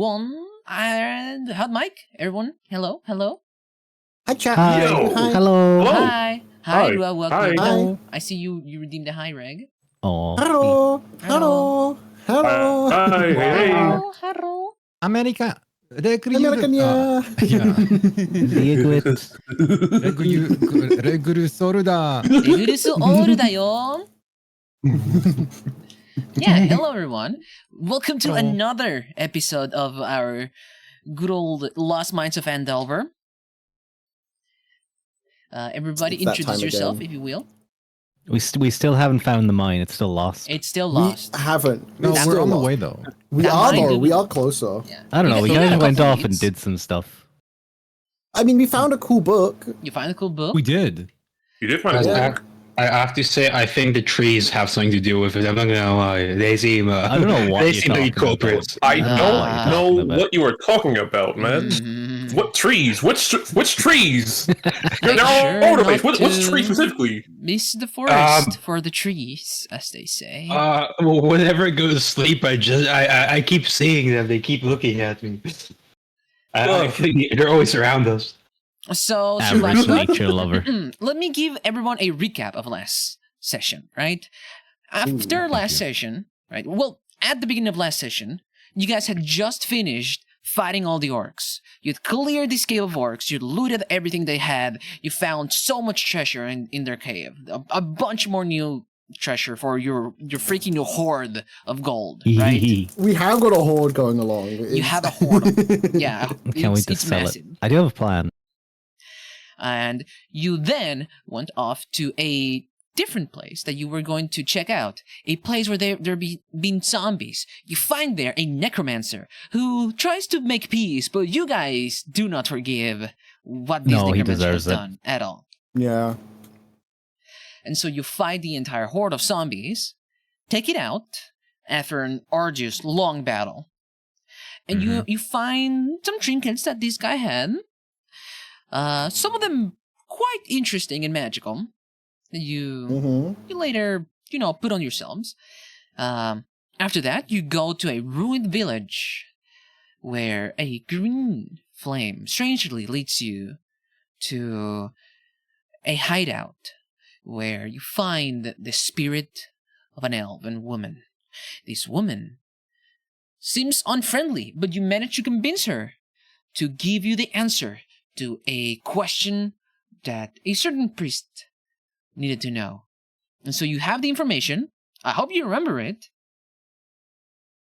one and hot mic. Everyone, hello. Hi, chat. Hi. Hello. Hi. Hi. Welcome. Hi. I see you redeemed the high reg. Oh. Hello. Hello. Amerika. Amerikanya. Yeah, hello everyone. Welcome to another episode of our good old Lost Minds of Phandelver. Everybody introduce yourself, if you will. We still haven't found the mine. It's still lost. It's still lost. We haven't. No, It's we're still on the lost. way though. We That are mine though. didn't- We are closer. Yeah. I don't know. We got guys a went couple off and leads. did some stuff. I mean, we found a cool book. You find a cool book? We did. You did find Yeah. I have to say, I think the trees have something to do with it. I'm not gonna lie. They seem. I don't know what they you're seem to be talking about. culprits. I Ah. don't know Talking about. what you are talking about, man. Mhm. What trees? Which trees? They're Sure all over the place. not Which to- tree specifically? This is the forest for the trees, as they say. Well, whenever I go to sleep, I keep seeing them. They keep looking at me. I think they're always around us. So, Average Sebastian, nature lover. let me give everyone a recap of last session, right? After last session, right? Well, at the beginning of last session, you guys had just finished fighting all the orcs. You'd cleared this cave of orcs, you looted everything they had, you found so much treasure in their cave. A bunch more new treasure for your freaking new hoard of gold, right? We have got a horde going along. You have a hoard of, yeah, Can't wait to it's sell massive. it. I do have a plan. And you then went off to a different place that you were going to check out, a place where there been zombies. You find there a necromancer who tries to make peace, but you guys do not forgive what this No, he necromancer has deserves it. done at all. Yeah. And so you fight the entire horde of zombies, take it out after an arduous, long battle, and you find some trinkets that this guy had. Some of them quite interesting and magical. You later, put on yourselves. After that, you go to a ruined village where a green flame strangely leads you to a hideout where you find the spirit of an elven woman. This woman seems unfriendly, but you manage to convince her to give you the answer to a question that a certain priest needed to know. And so you have the information. I hope you remember it.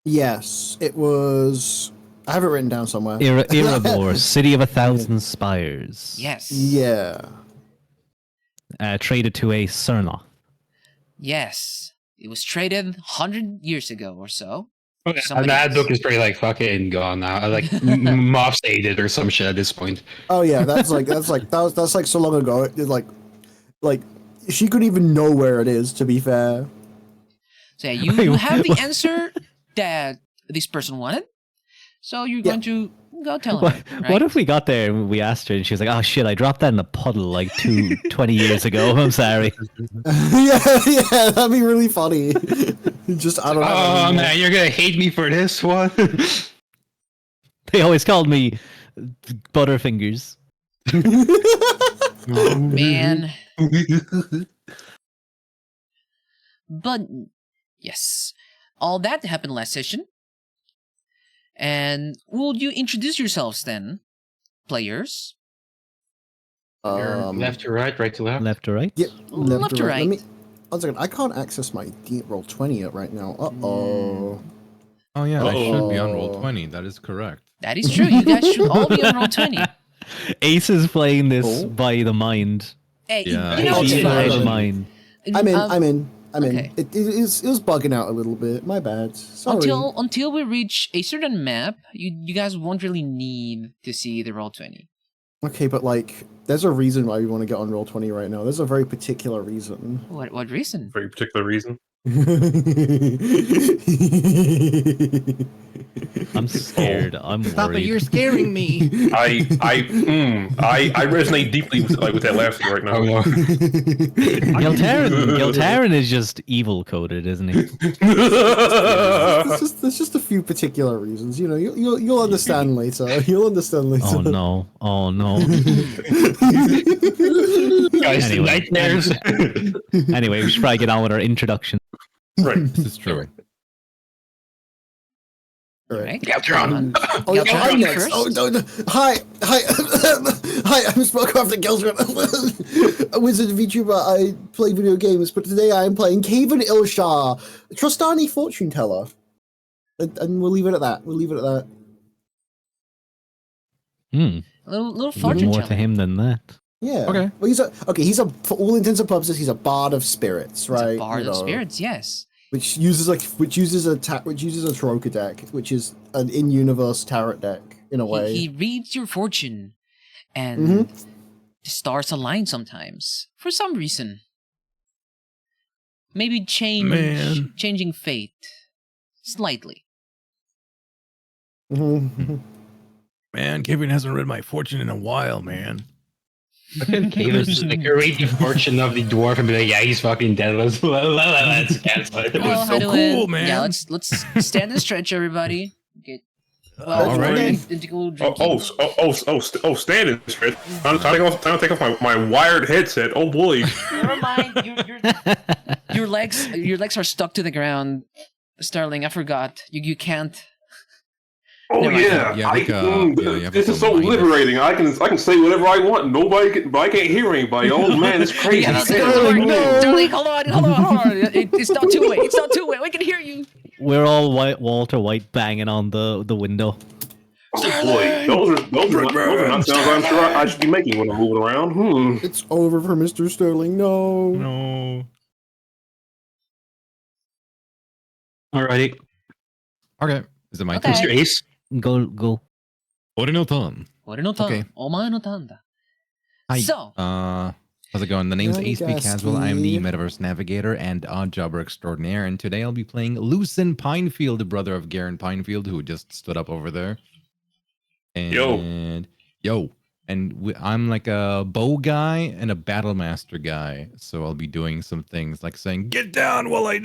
Yes, it was. I have it written down somewhere. Erebor, city of 1,000 spires. Yes. Yeah. Traded to a Cernoth. Yes. It was traded 100 years ago or so. Okay, Somebody that else. book is pretty like fucking gone now. Like moths ate it or some shit at this point. Oh yeah, that's like that's like so long ago. It's like she couldn't even know where it is. To be fair. So yeah, you have the answer that this person wanted. So you're going to go tell her. Right? What if we got there and we asked her and she was like, "Oh shit, I dropped that in a puddle like 20 years ago. I'm sorry." yeah, that'd be really funny. Just I don't know. Oh man, you're gonna hate me for this one. They always called me Butterfingers. Oh, man. But yes, all that happened last session. And will you introduce yourselves then, players? Left to right, right to left. Left to right? Yeah, Left to right. Let me. One second. I can't access my roll20 yet right now. Oh yeah, I should be on roll 20. That is correct. That is true. You guys should all be on Roll20. Ace is playing this by the mind. Hey, Yeah. you know Okay, it's Ace by the fine. mind. I'm in. Okay. It was bugging out a little bit. My bad. Sorry. Until we reach a certain map, you guys won't really need to see the Roll20. Okay, but like, there's a reason why we want to get on roll20 right now. There's a very particular reason. What reason? For a particular reason. I'm scared. I'm Stop it! worried. You're scaring me. I resonate deeply with that last right now. Oh no. Giltarin is just evil coded, isn't he? There's just a few particular reasons, you know. You'll understand later. You'll understand later. Oh no! Oh no! Guys, Anyway. nightmares. Anyway, we should probably get on with our introduction. Right. This is true. Right. Galtron. Oh, yeah, Galtron I'm next. first? Oh, no. Hi. Hi, I'm Spellcraft a wizard VTuber. I play video games, but today I am playing Caven Ilshar, Trostani fortune teller. And we'll leave it at that. Hmm. A little There's fortune more teller. to him than that. Yeah. Okay. Well, he's a for all intents and purposes, he's a bard of spirits, It's right? a bard You of know, spirits, yes. which uses a Taroka deck, which is an in-universe tarot deck in a way. He reads your fortune, and Mhm. the stars align sometimes for some reason. Maybe Man. changing fate slightly. Mhm. Man, Kevin hasn't read my fortune in a while, man. Caven's just like, read the fortune of the dwarf and be like, yeah, he's fucking dead. Let's cancel it. It was how so do cool, Yeah, man. let's stand and stretch, everybody. Get All right. into a little drinking. Standing straight. Time to take off my wired headset. Oh boy. Never mind. Your legs are stuck to the ground. Sterling, I forgot. You can't. Oh Never mind. yeah. Yeah, like, you have This to is so remind us. liberating. I can say whatever I want. But I can't hear anybody. Oh man, it's crazy. Yeah, Sterling, no. Sterling, hold on. It's not two way. It's not two way. We can hear you. We're all Walter White banging on the window. Oh boy, those are not sounds I'm sure I should be making when I'm moving around. It's over for Mr. Sterling. No. No. Alrighty. Okay. Is it my Okay. turn? Mr. Ace. Go. Orinotan. Okay. Hi. So, How's it going? The name's Ace B. Nagaski. Caswell. I'm the Metaverse Navigator and Oddjobber Extraordinaire, and today I'll be playing Lucen Pinefield, the brother of Garen Pinefield, who just stood up over there. And I'm like a bow guy and a battle master guy, so I'll be doing some things like saying "Get down while I,"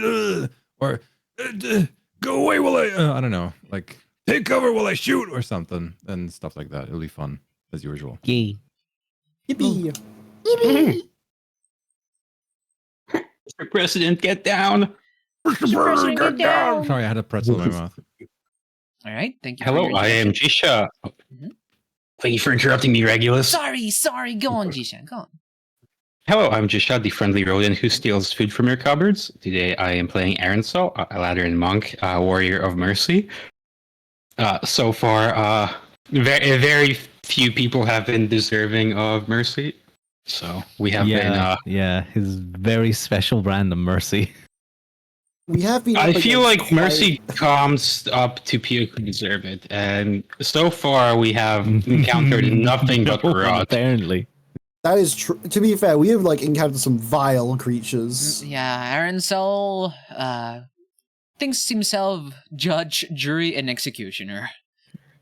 or "Go away while I," I don't know, like "Take cover while I shoot" or something, and stuff like that. It'll be fun as usual. Yay. Yippee. Mr. President, get down. President, get down. Sorry, I had a pretzel in my mouth. all right. Thank you. for Hello, your I am introduction. Jisha. Mhm. Thank you for interrupting me, Regulus. Sorry. Go on, Jishan. Go on. Hello, I'm Jisha, the friendly rodent who steals food from your cupboards. Today I am playing Arensol, a Lateran monk, a warrior of mercy. So far, very few people have been deserving of mercy. So we have been. His very special brand of mercy. We have been. I up feel against like mercy comes up to people who deserve it, and so far we have encountered nothing but rot. Apparently. That is true. To be fair, we have like encountered some vile creatures. Yeah, Aaron Sol thinks himself judge, jury, and executioner.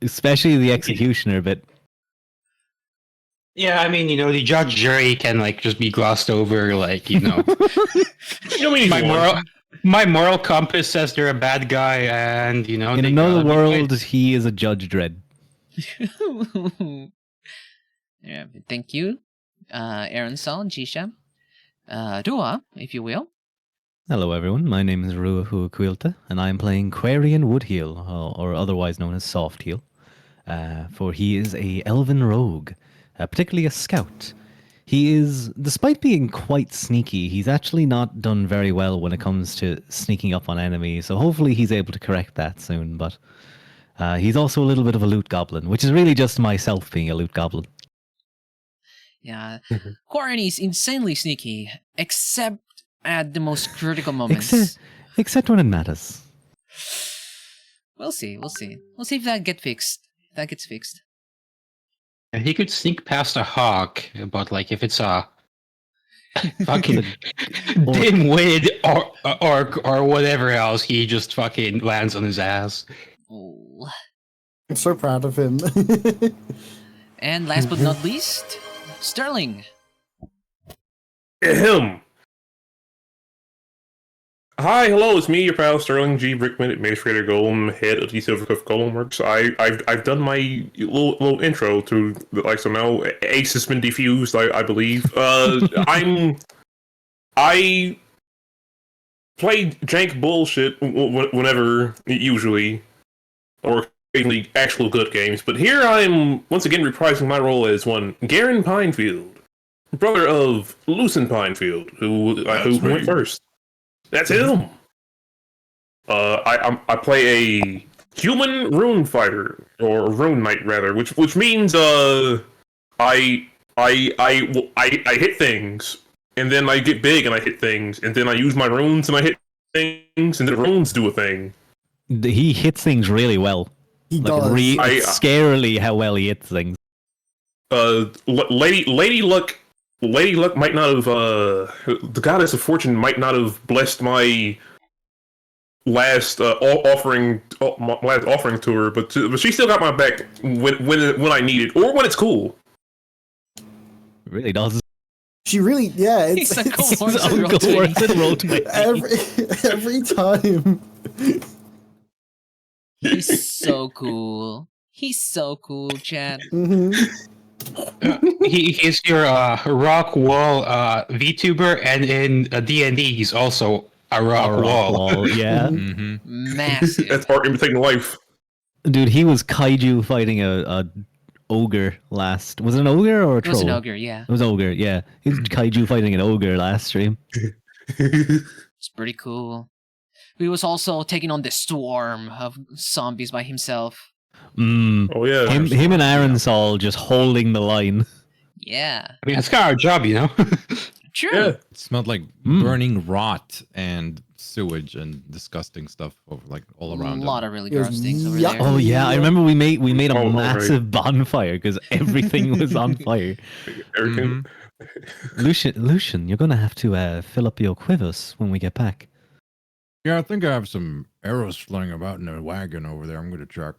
Especially the executioner bit. Yeah, I mean, the judge jury can just be glossed over, my moral compass says they're a bad guy, and In they another gotta be world, he is a Judge Dredd. Yeah, thank you, Aaron Sol, Jisha. Rua, if you will. Hello everyone, my name is Rua Huaquilta, and I am playing Quarian Woodheel, or otherwise known as Softheel. For he is a elven rogue, particularly a scout. He is, despite being quite sneaky, he's actually not done very well when it comes to sneaking up on enemies, so hopefully he's able to correct that soon, but he's also a little bit of a loot goblin, which is really just myself being a loot goblin. Yeah, Quarian is insanely sneaky, except at the most critical moments. Except when it matters. We'll see. We'll see if that gets fixed. He could sneak past a hawk, but if it's a fucking dimwit or whatever else, he just fucking lands on his ass. Oh. cool. I'm so proud of him. And last but not least, Sterling. Him. Hi, hello, it's me, your pal Sterling G. Brickman, Administrator Golem, head of the Silvercliff Golem Works. I've done my little intro to so now Ace has been defused, I believe. I play jank bullshit whenever, usually, or occasionally actual good games. But here I am once again reprising my role as one Garen Pinefield, brother of Lucen Pinefield, who went first. That's him. I play a human rune fighter, or rune knight rather, which means I hit things, and then I get big and I hit things, and then I use my runes and I hit things, and then the runes do a thing. He hits things really well. He Like, does. it's scarily how well he hits things. Lady Luck might not have, the goddess of fortune might not have blessed my last offering to her, but she still got my back when I need it, or when it's cool. It really does. She really, yeah. He's It's, Uncle it's Lawrence and Uncle rotating. Lawrence and rotating. every time. He's so cool. He's so cool, Chad. Hmm. He's your rock wall VTuber, and in DnD he's also a rock wall. Yeah. Mm-hmm. Massive. That's part imitating life. Dude, he was kaiju fighting a ogre last. Was it an ogre or a It troll? was an ogre, yeah. It was ogre, yeah. He was kaiju fighting an ogre last stream. It's pretty cool. He was also taking on the swarm of zombies by himself. Oh yeah. Him and Aaron Saul just holding the line. Yeah. I mean, it's kind of our job, you know. True. Yeah. It smelled like burning rot and sewage and disgusting stuff over all A around. lot of really It was gross things over yuck. there. Oh yeah, I remember we made a Oh, right. massive bonfire because everything was on fire. Everything. Lucian, you're gonna have to fill up your quivers when we get back. Yeah, I think I have some arrows flying about in a wagon over there. I'm gonna check.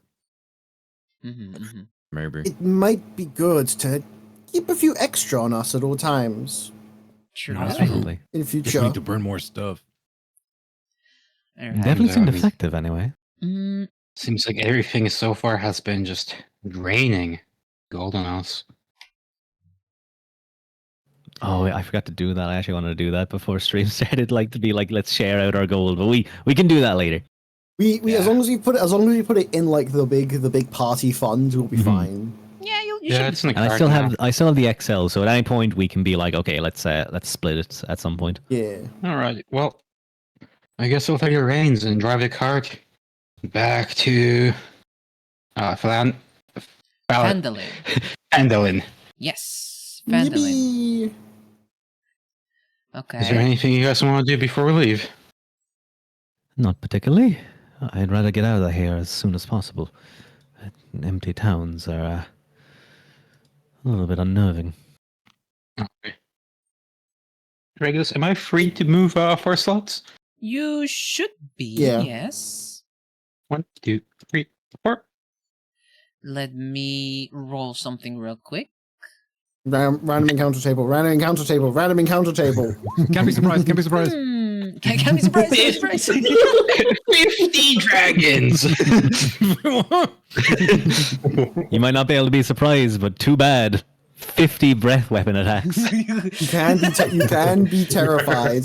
Maybe. It might be good to keep a few extra on us at all times True. Absolutely. in Just future. need to burn more stuff. Alright. Definitely seemed And, effective anyway. Mm, Seems like everything so far has been just raining gold on us. Oh, I forgot to do that. I actually wanted to do that before stream started. To be like, let's share out our gold, but we can do that later. We as long as we put it in the big party fund, we'll be fine. yeah, you Yeah, should. it's in the And I card still now. have the Excel, so at any point we can be like, okay, let's split it at some point. Yeah. All right. Well, I guess we'll take the reins and drive the cart back to Phandelver. Phandelin. Yes. Phandelin. Yippee. Is there Okay. anything you guys want to do before we leave? Not particularly. I'd rather get out of here as soon as possible. Empty towns are a little bit unnerving. Okay. Regulus, am I free to move 4 slots? You should be, Yeah. yes. 1, 2, 3, 4. Let me roll something real quick. Random encounter table. Random encounter table. Random encounter table. Can't be surprised. Can't be surprised. Can't be surprised. Can't be surprised. 50 dragons! You might not be able to be surprised, but too bad. 50 breath weapon attacks. You can be terrified.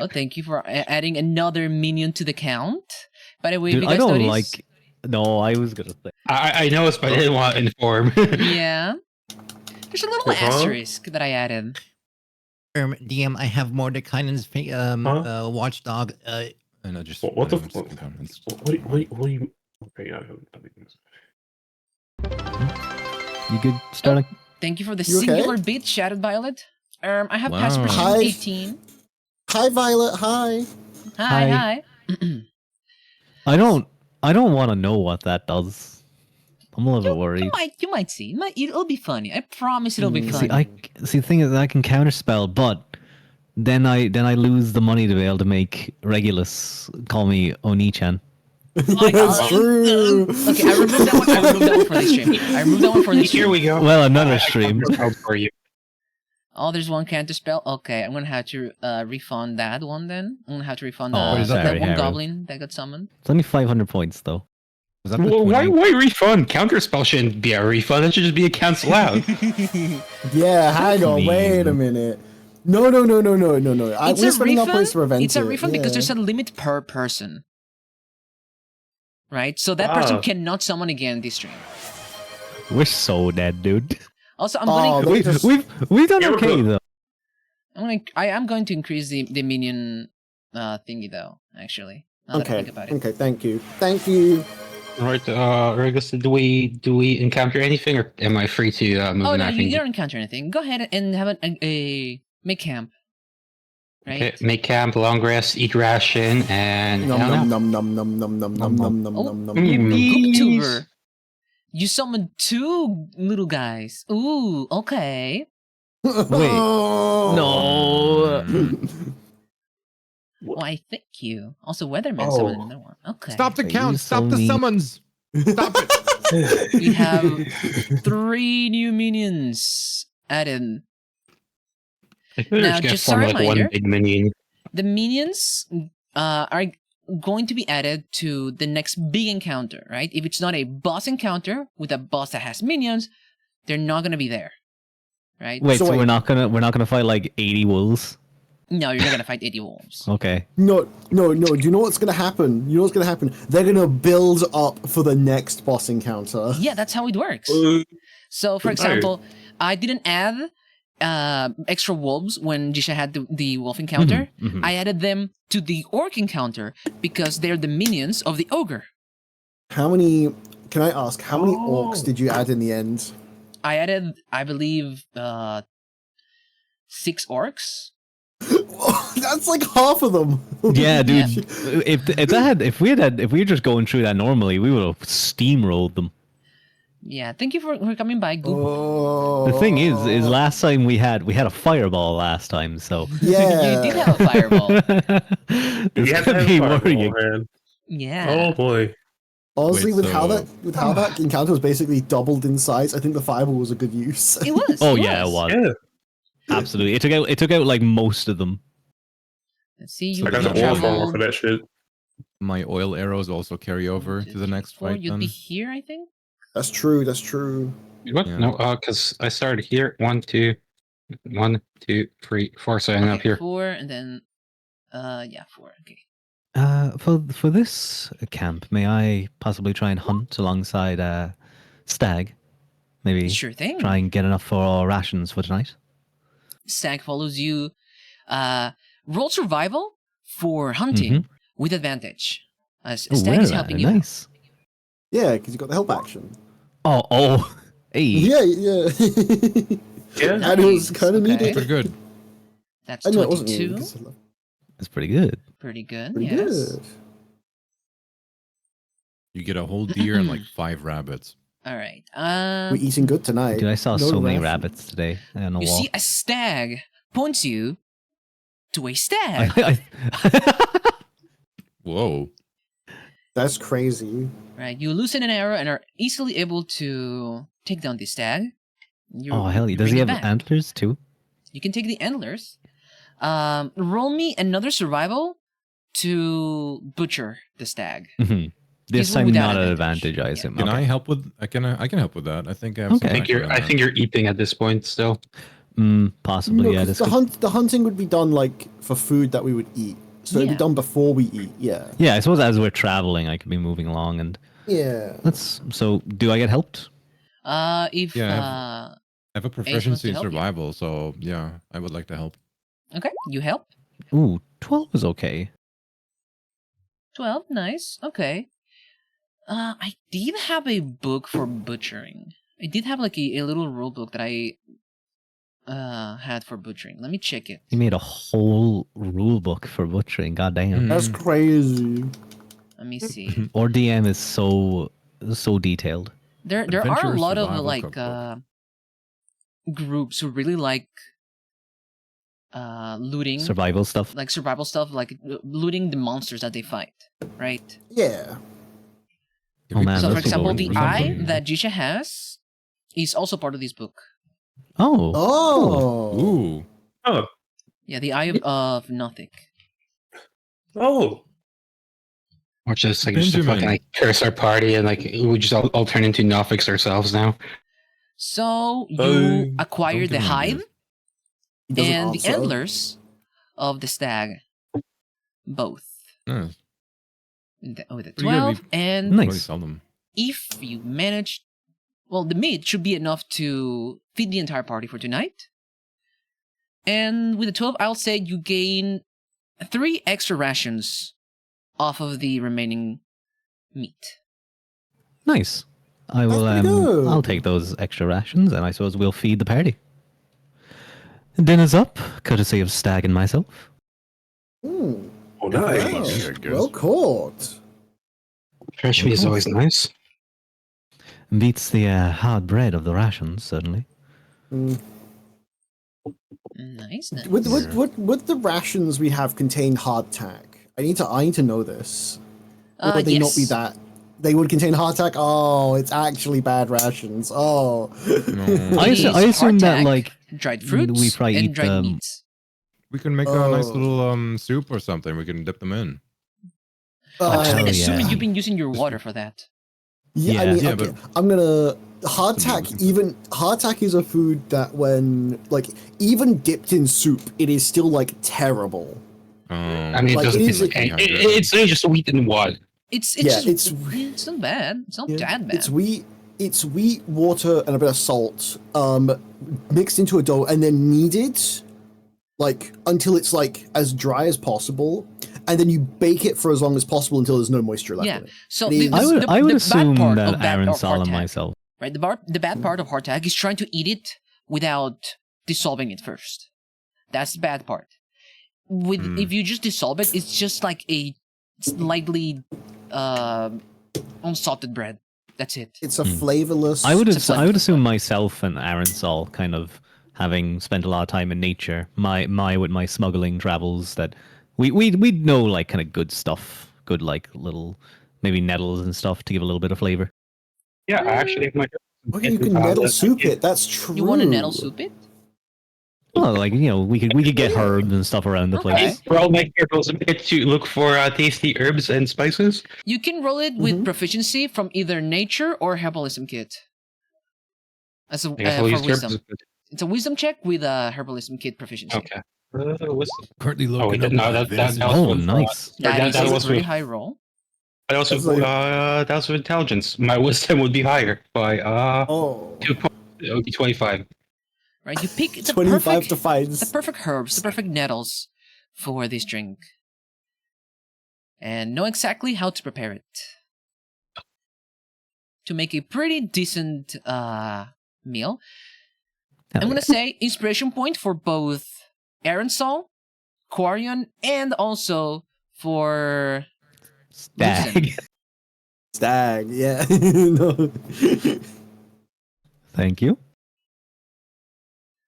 Oh, thank you for adding another minion to the count. By the way, Dude, if you I guys don't notice, like. No, I was gonna say. I know it's, but I didn't want to inform. Yeah. There's a little asterisk that I added. DM, I have Mordekainen's watchdog. And I just What the just fuck? components. What do you? Okay, yeah. You good, Sterling? Thank you for the You okay? singular bit, Shattered Violet. I have pass Wow. perception Hi. 18. Hi, Violet. Hi. Hi. I don't want to know what that does. I'm a little bit worried. You might see. It'll be funny. I promise it'll be funny. See, the thing is, I can counterspell, but then I lose the money to be able to make Regulus call me Oni-chan. That's true. Okay, I removed that one. I removed that one for the stream. I removed that one for the stream. Here we go. Well, another stream. For you. Oh, there's one counter spell. Okay, I'm gonna have to refund that one then. I'm gonna have to refund Oh, that sorry, one Harold. goblin that got summoned. It's only 500 points though. Was that the Well, why 20? refund? Counterspell shouldn't be a refund. That should just be a cancel out. Yeah, hang on. Wait a minute. No. It's We're a spending our points to refund. prevent It's a it, refund because yeah. there's a limit per person. Right, so that person cannot summon again in this stream. We're so dead, dude. Also, I'm Oh, going. they just- We've done Yeah, we're okay good. though. I am going to increase the minion thingy though. Actually, now that I Okay. think about it. Okay. Thank you. Right, Regus, do we encounter anything, or am I free to move Oh in no, that you thing? don't encounter anything. Go ahead and have a make camp. Right. Okay, make camp, long rest, eat ration, and Nom hell no. nom nom nom nom nom nom nom nom Oh, nom nom mm. nom. Vtuber. You summoned 2 little guys. Ooh, okay. Wait. No. Why, thank you. Also, Weatherman Oh. summoned another one. Okay. Stop the Are you count! so Stop the mean? summons! Stop it! We have 3 new minions added. I feel Now, just gonna just a form like reminder- one big minion. The minions are going to be added to the next big encounter, right? If it's not a boss encounter with a boss that has minions, they're not going to be there, right? Wait, So so wait. we're not gonna fight like 80 wolves? No, you're not going to fight 80 wolves. Okay. No. Do you know what's gonna happen? They're gonna build up for the next boss encounter. Yeah, that's how it works. So, for Nice. example, I didn't add extra wolves when Jisha had the wolf encounter. Mhm. I added them to the orc encounter because they're the minions of the ogre. How many? Can I ask? How many orcs did you add in the end? I added, I believe, 6 orcs. That's like half of them. Yeah, dude. Yeah. If we were just going through that normally, we would have steamrolled them. Yeah, thank you for coming by, Goop. Oh. The thing is last time we had a fireball last time, so Yeah. You did have a fireball. this You have to could have be a fireball, worrying. man. Yeah. Oh boy. Honestly, Wait, with how so- that encounter was basically doubled in size, I think the fireball was a good use. It was. Oh yeah, it was. Yeah. Absolutely. It took out like most of them. Let's see. You I got you the oil farmer traveled for that shit. My oil arrows also carry over to the next 4, fight. You'd Then. be here, I think. That's true. That's true. What? Yeah. No, because I started here. 1, 2, 1, 2, 3, 4. So I ended up here. 4, and then, 4. Okay. For this camp, may I possibly try and hunt alongside Stag? Maybe Sure thing. try and get enough for our rations for tonight. Stag follows you. Roll survival for hunting with advantage. As Oh, Stag is helping you. nice. Yeah, because you got the help action. Oh, hey. Yeah. Yeah. And it was Nice, kind of okay. needed. Pretty good. That's I know it wasn't 22. needed. 'cause I love- That's pretty good. Pretty good. Pretty yes. good. You get a whole deer and like 5 rabbits. All right. We're eating good tonight. Dude, I saw No so many ration. rabbits today on a You walk. see a stag points you to a stag. Whoa. That's crazy. Right. You loosen an arrow and are easily able to take down the stag. You Oh hell, you does bring he it have back. antlers too? You can take the antlers. Roll me another survival to butcher the stag. Mhm. This He's time without not an advantage. advantage, I Yeah. assume. Can Okay. I help with? I can help with that. I think I have. Okay. some I think extra on that. you're eating at this point still. Possibly, No, yeah. 'cause This the could- the hunting would be done like for food that we would eat. So it'd Yeah. be done before we eat. Yeah. Yeah, I suppose as we're traveling, I could be moving along, and Yeah. so. Do I get helped? If Yeah, I have a proficiency in help you. survival, so yeah, I would like to help. okay, you help. Ooh, 12 is okay. 12, nice. Okay. I did have a book for butchering. I did have like a little rule book that I had for butchering. Let me check it. You made a whole rule book for butchering. Goddamn. That's crazy. Let me see. Our DM is so detailed. There are a Adventure lot of survival like cookbook. groups who really like looting, Survival stuff. like survival stuff, like looting the monsters that they fight, right? Yeah. Oh, man, So, for that's example, cool. the Something. eye that Jisha has is also part of this book. Oh. Oh. Ooh. Oh. Yeah, the eye of Nothic. Oh. Or just like fucking Benjamin. like curse our party and like we just all turn into Nothics ourselves now. So you acquire don't the give him hide ideas. He doesn't and the answer. antlers of the stag, both. Yeah, With the good. 12, and Nice. really sell them. if you manage, well, the meat should be enough to feed the entire party for tonight. And with the 12, I'll say you gain 3 extra rations off of the remaining meat. Nice. I will. That's pretty good. I'll take those extra rations, and I suppose we'll feed the party. Dinner's up, courtesy of Stag and myself. Hmm. Oh, Wow. nice. Well caught. Fresh meat is always nice. Beats the hard bread of the rations, certainly. Mm. Nice. Would the rations we have contain hardtack? I need to know this. Or would they Yes. not be that? They would contain hardtack. Oh, it's actually bad rations. Oh. No. I It is assume that hardtack, like dried fruits we probably and eat dried meats. We can make a nice Oh. little soup or something. We can dip them in. I'm just hell gonna assume yeah. you've been using your water for that. Yeah, I Yeah. mean, Yeah, okay, but- I'm gonna hardtack is a food that when like even dipped in soup, it is still like terrible. I mean, it Like, doesn't. it is- It's really just wheat and what. It's Yeah, just, it's- it's not bad. It's not Yeah, that bad. It's wheat, water, and a bit of salt, mixed into a dough and then kneaded, like until it's like as dry as possible, and then you bake it for as long as possible until there's no moisture left Yeah. in it. So It the, is- the, I would the bad assume part that of that Aaron of Saul and hardtack, myself. right? The bad part of hardtack is trying to eat it without dissolving it first. That's the bad part. If you just dissolve it, it's just like a slightly unsalted bread. That's it. It's a flavorless. I would It's a I would assume myself and Aaron Saul kind of having spent a lot of time in nature. With my smuggling travels that we'd know like kind of good stuff, good like little maybe nettles and stuff to give a little bit of flavor. Yeah, I actually my. Okay, you can nettle soup it. That's true. You want to nettle soup it? Well, like we could get herbs and stuff around the Okay. place. Roll my careful a bit to look for tasty herbs and spices. You can roll it with proficiency from either nature or herbalism kit. As a, I guess I'll for use wisdom. herbs. It's a wisdom check with a herbalism kit proficiency. Okay. What's- Currently Oh, wait, looking no, up that venison. was Oh, with, nice. That that is was a pretty with- high roll. I also That's like- that was with intelligence. My wisdom would be higher by Oh, 2 points. It would be 25. Right, you pick the 25 perfect, to find. the perfect herbs, the perfect nettles for this drink, and know exactly how to prepare it to make a pretty decent meal. Hell I'm yeah. gonna say inspiration point for both Aaron Saul, Quarion, and also for Stag. Stag, yeah. No. Thank you.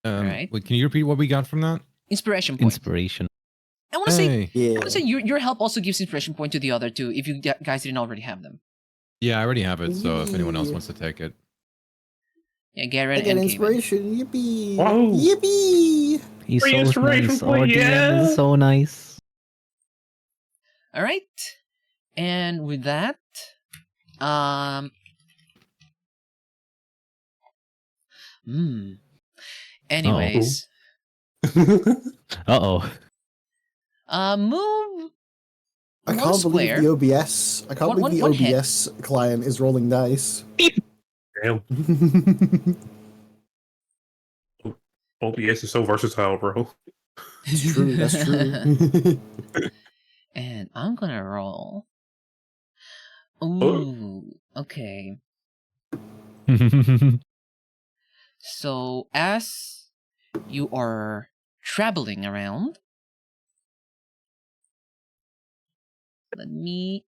Right. Wait, can you repeat what we got from that? inspiration point. Inspiration. I want to say, Hey. Yeah. I want to say your help also gives inspiration point to the other two if you guys didn't already have them. Yeah, I already have it. So if anyone else wants to take it, Yeah, I Garen get and Kaven. inspiration. Yippee! Wow. Yippee! He's Free so inspiration nice. point, Our DM yeah. is so nice. All right, and with that, Anyways, Uh-oh. move. I one can't square. believe the OBS. I can't believe one the hit. OBS client is rolling dice. Damn. OBS is so versatile, bro. It's true. That's true. And I'm gonna roll. Ooh, okay. So as you are traveling around, let me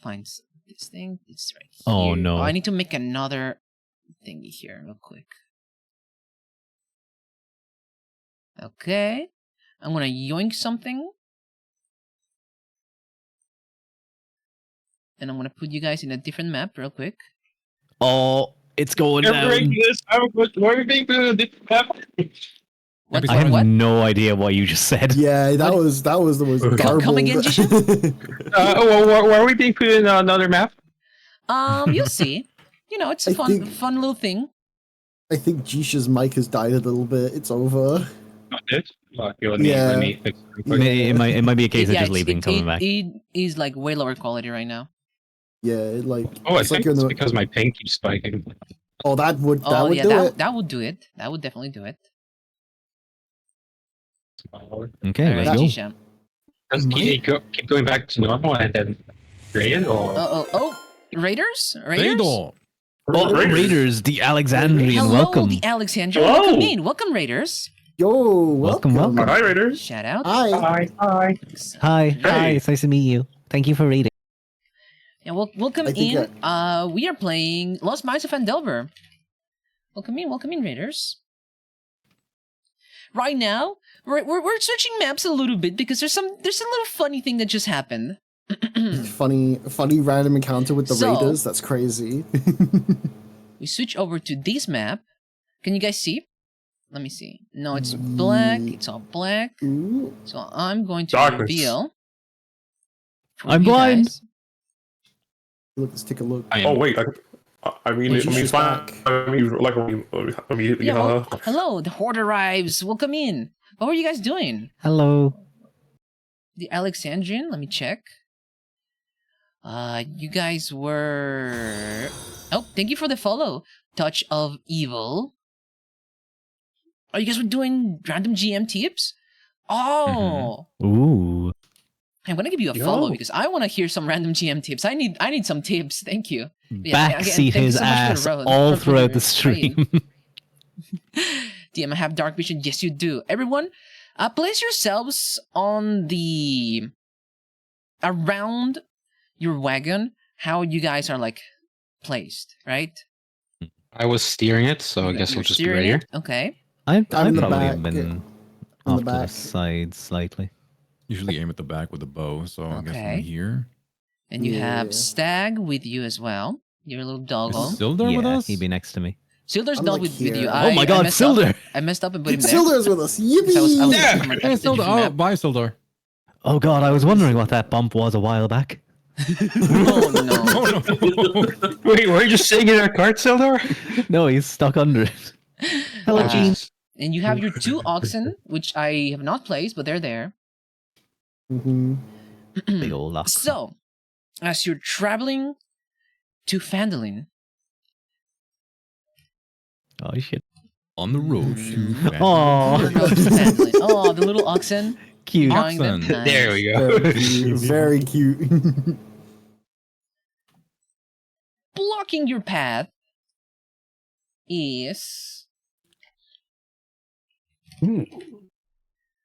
find this thing. It's right here. Oh, no. I need to make another thingy here real quick. Okay. I'm gonna yoink something. And I'm gonna put you guys in a different map real quick. Oh, it's going down. Why are you being put on a different map? What? I have What? no idea what you just said. Yeah, that was the most garbled. Come again, Why are we being put in another map? You'll see. You know, it's a I fun, think- fun little thing. I think Jisha's mic has died a little bit. It's over. Yeah. It might be a case of just leaving, coming back. It is like way lower quality right now. Yeah, it, like Oh, I it's like think you're in it's the. because my ping keeps spiking. Oh, that would Oh yeah, do that it. that would do it. That would definitely do it. Okay, Alright, let's go. Jisha. Does he keep going back to normal and then graded or? Oh, Raiders? Radar. Oh, Raiders, the Alexandrian, Hello, welcome. the Alexandria. Hello. Welcome in. Welcome, Raiders. Yo, Welcome, welcome. welcome. Hi, Raiders. Shout out. Hi. Hi. Hi, Hey. it's nice to meet you. Thank you for reading. Yeah, welcome I think in. We are playing Lost Mines of Phandelver. Welcome in, Raiders. Right now, we're switching maps a little bit because there's a little funny thing that just happened. funny random encounter with the So- Raiders. That's crazy. We switch over to this map. Can you guys see? Let me see. No, it's black. It's all black. Ooh. So I'm going to Darkness. reveal. for I'm you blind. guys. Let's take a look. I am. Oh wait, I mean, Oh, it's Jesus, fine. back. I mean, like immediately. Yeah, well, hello, the Horde arrives. Welcome in. What were you guys doing? Hello. The Alexandrian? Let me check. You guys were... Oh, thank you for the follow. Touch of Evil. Oh, you guys were doing random GM tips? Oh! Ooh. I'm gonna give you a Yo. follow because I want to hear some random GM tips. I need some tips. Thank you. Yeah, again, Backseat thank you his so much for ass the road- all for throughout the playing. stream. DM, I have dark vision. Yes, you do. Everyone, place yourselves on the around your wagon. How you guys are like placed, right? I was steering it, so I guess You're I'll just be steering right here. it? Okay. I've I'm in the probably back, been in off the to the back. side slightly. Usually aim at the back with a bow, so I guess Okay. I'm here. And you Yeah. have Stag with you as well. Your little Is doggo. Sildar with Yeah, us? he'd be next to me. Silder's I'm not like with here. you. Oh my I god, messed up. Silder! I messed up and put him there. Sildar's with us. Yippee! So I was Yeah! from a Hey, different Sildar. Oh, map. bye, Sildar. Oh god, I was wondering what that bump was a while back. Oh no. Oh, no. Wait, were you just sitting in our cart, Sildar? No, he's stuck under it. Hello, Uh, Gene. And you have your 2 oxen, which I have not placed, but they're there. Mhm. Big old lock. So, as you're traveling to Phandelver, Oh shit. On the road to Oh, you're going to Phandelver. Oh, the little oxen. cute. Drawing them. Oxen. Nice. There we go. Very cute. Very cute. Blocking your path is...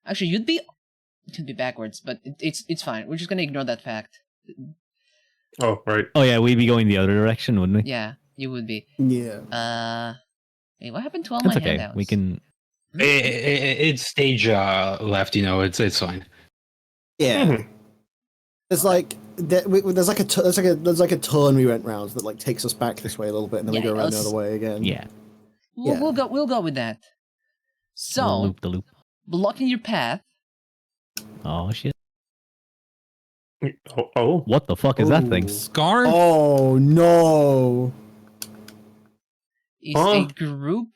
Actually, you'd be... It could be backwards, but it's fine. We're just gonna ignore that fact. Oh right. Oh yeah, we'd be going the other direction, wouldn't we? Yeah, you would be. Yeah. Hey, what happened to all That's my okay. handouts? We can. It's stage left, you know. It's fine. Yeah. Mhm. There's like there's like a turn we went round that like takes us back this way a little bit, and then Yeah, we go around the let's- other way again. Yeah. We'll go with that. So, Loop the loop. blocking your path Oh shit. Oh. What the fuck is that thing? Ooh. Scarf? Oh no! is Huh? a group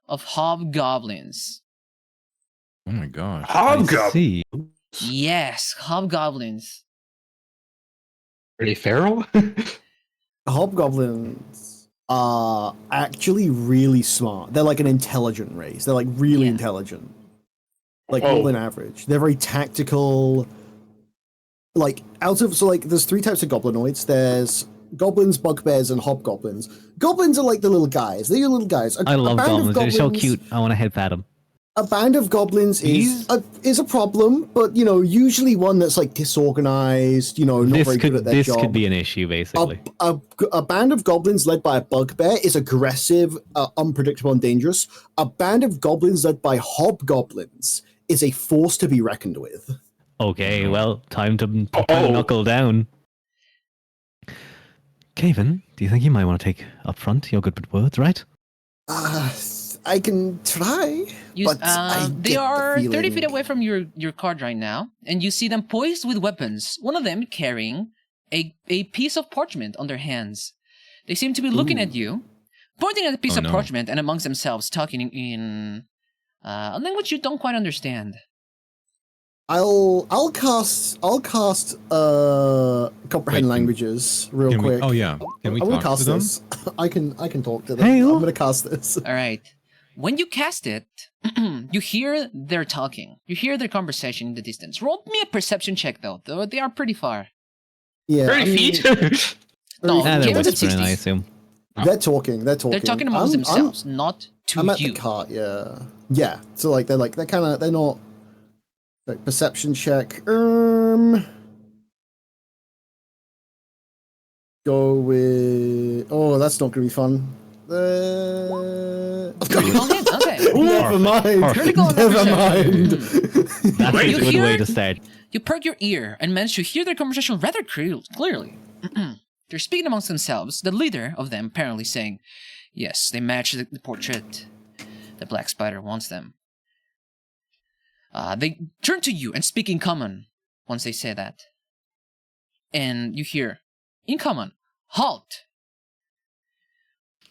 of hobgoblins. Oh my gosh. I Hobgoblin. see. Yes, hobgoblins. Are they feral? Hobgoblins are actually really smart. They're like an intelligent race. They're like really Yeah. intelligent. Like Oh. more than average. They're very tactical. Like there's 3 types of goblinoids. There's goblins, bugbears, and hobgoblins. Goblins are like the little guys. They're your little guys. I love band of goblins. They're so cute. I want to head at them. A band of goblins is a problem, but usually one that's like disorganized. Not very good at their job. This could be an issue, basically. A band of goblins led by a bugbear is aggressive, unpredictable, and dangerous. A band of goblins led by hobgoblins is a force to be reckoned with. Okay, well, time to knuckle down. Caven, do you think you might want to take up front? You're good with words, right? I can try, but they are 30 feet away from your card right now, and you see them poised with weapons, one of them carrying a piece of parchment on their hands. They seem to be looking at you, pointing at the piece of parchment, and amongst themselves talking in a language you don't quite understand. I'll cast comprehend languages real quick. Can we talk to them? This. I can talk to them. Hey, I'm gonna cast this. All right. When you cast it, you hear their talking. You hear their conversation in the distance. Roll me a perception check, though they are pretty far. Yeah, 30 feet? No, They're give it a whispering, 60s. I assume. They're talking. They're talking amongst themselves, not to I'm at you. the cart. Yeah. So they're not like perception check. Go with. Oh, that's not gonna be fun. Critical hit? Okay. Never mind. Critical Never perception. mind. That's You a good hear- way to start. You perk your ear and manage to hear their conversation rather clearly. They're speaking amongst themselves, the leader of them apparently saying, yes, they match the portrait. The Black Spider wants them. They turn to you and speak in common once they say that. And you hear, in common, halt!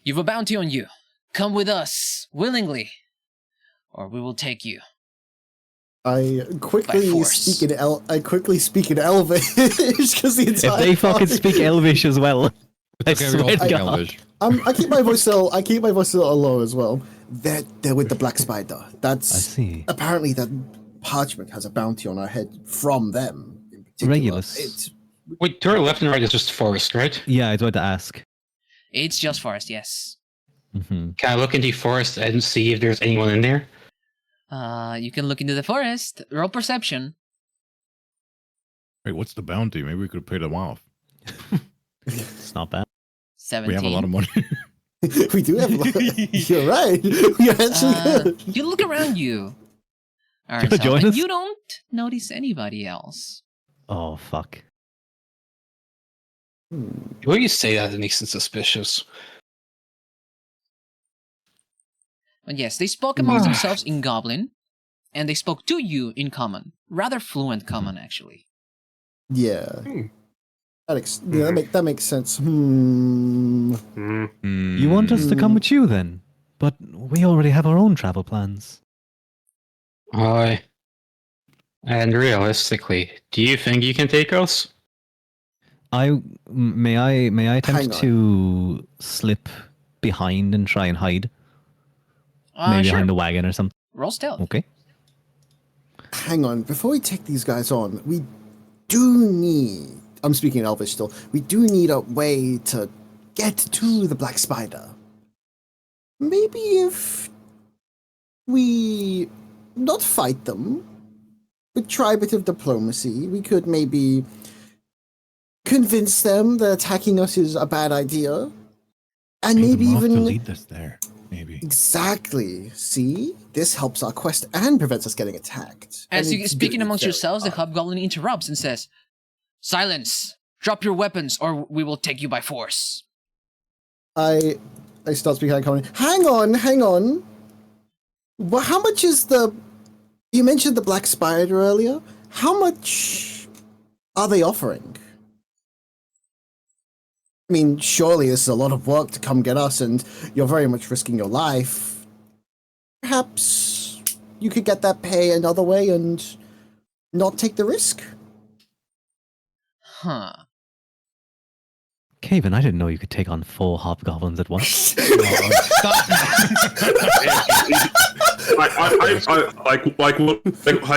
You've a bounty on you. Come with us, willingly, or we will take you. I By quickly force. speak in Elvish because the entire If they fucking party- speak Elvish as well, I Okay, we all swear to speak God. Elvish. I keep my voice still. I keep my voice a little low as well. They're with the Black Spider. That's I see. apparently that parchment has a bounty on our head from them. In particular. Regulus. It's Wait, to our left and right is just forest, right? Yeah, I was about to ask. It's just forest, yes. Mm-hmm. Can I look into forest and see if there's anyone in there? You can look into the forest. Roll perception. Wait, what's the bounty? Maybe we could pay them off. It's not bad. 17. We have a lot of money. we do have. You're right. You're actually good. You look around you. All You right, join and us? you don't notice anybody else. Oh, fuck. The way you say that, it makes it suspicious. But yes, they spoke amongst themselves in Goblin, and they spoke to you in Common. Rather fluent Common, actually. Yeah. That makes sense. You want us to come with you then? But we already have our own travel plans. And realistically, do you think you can take us? May I Hang attempt on. to slip behind and try and hide? Maybe Sure. behind the wagon or something. Roll stealth. Okay. Hang on. Before we take these guys on, we do need. I'm speaking in Elvish still. We do need a way to get to the Black Spider. Maybe if we not fight them, but try a bit of diplomacy, we could maybe convince them that attacking us is a bad idea, and maybe to even lead us there. Maybe. exactly. See, this helps our quest and prevents us getting attacked. As And you're it's speaking very amongst yourselves, the hard. Hobgoblin interrupts and says, silence! Drop your weapons, or we will take you by force. I start speaking. Hang on. Well, how much is the? You mentioned the Black Spider earlier. How much are they offering? I mean, surely this is a lot of work to come get us, and you're very much risking your life. Perhaps you could get that pay another way and not take the risk. Huh. Caven, I didn't know you could take on 4 hobgoblins at once. Like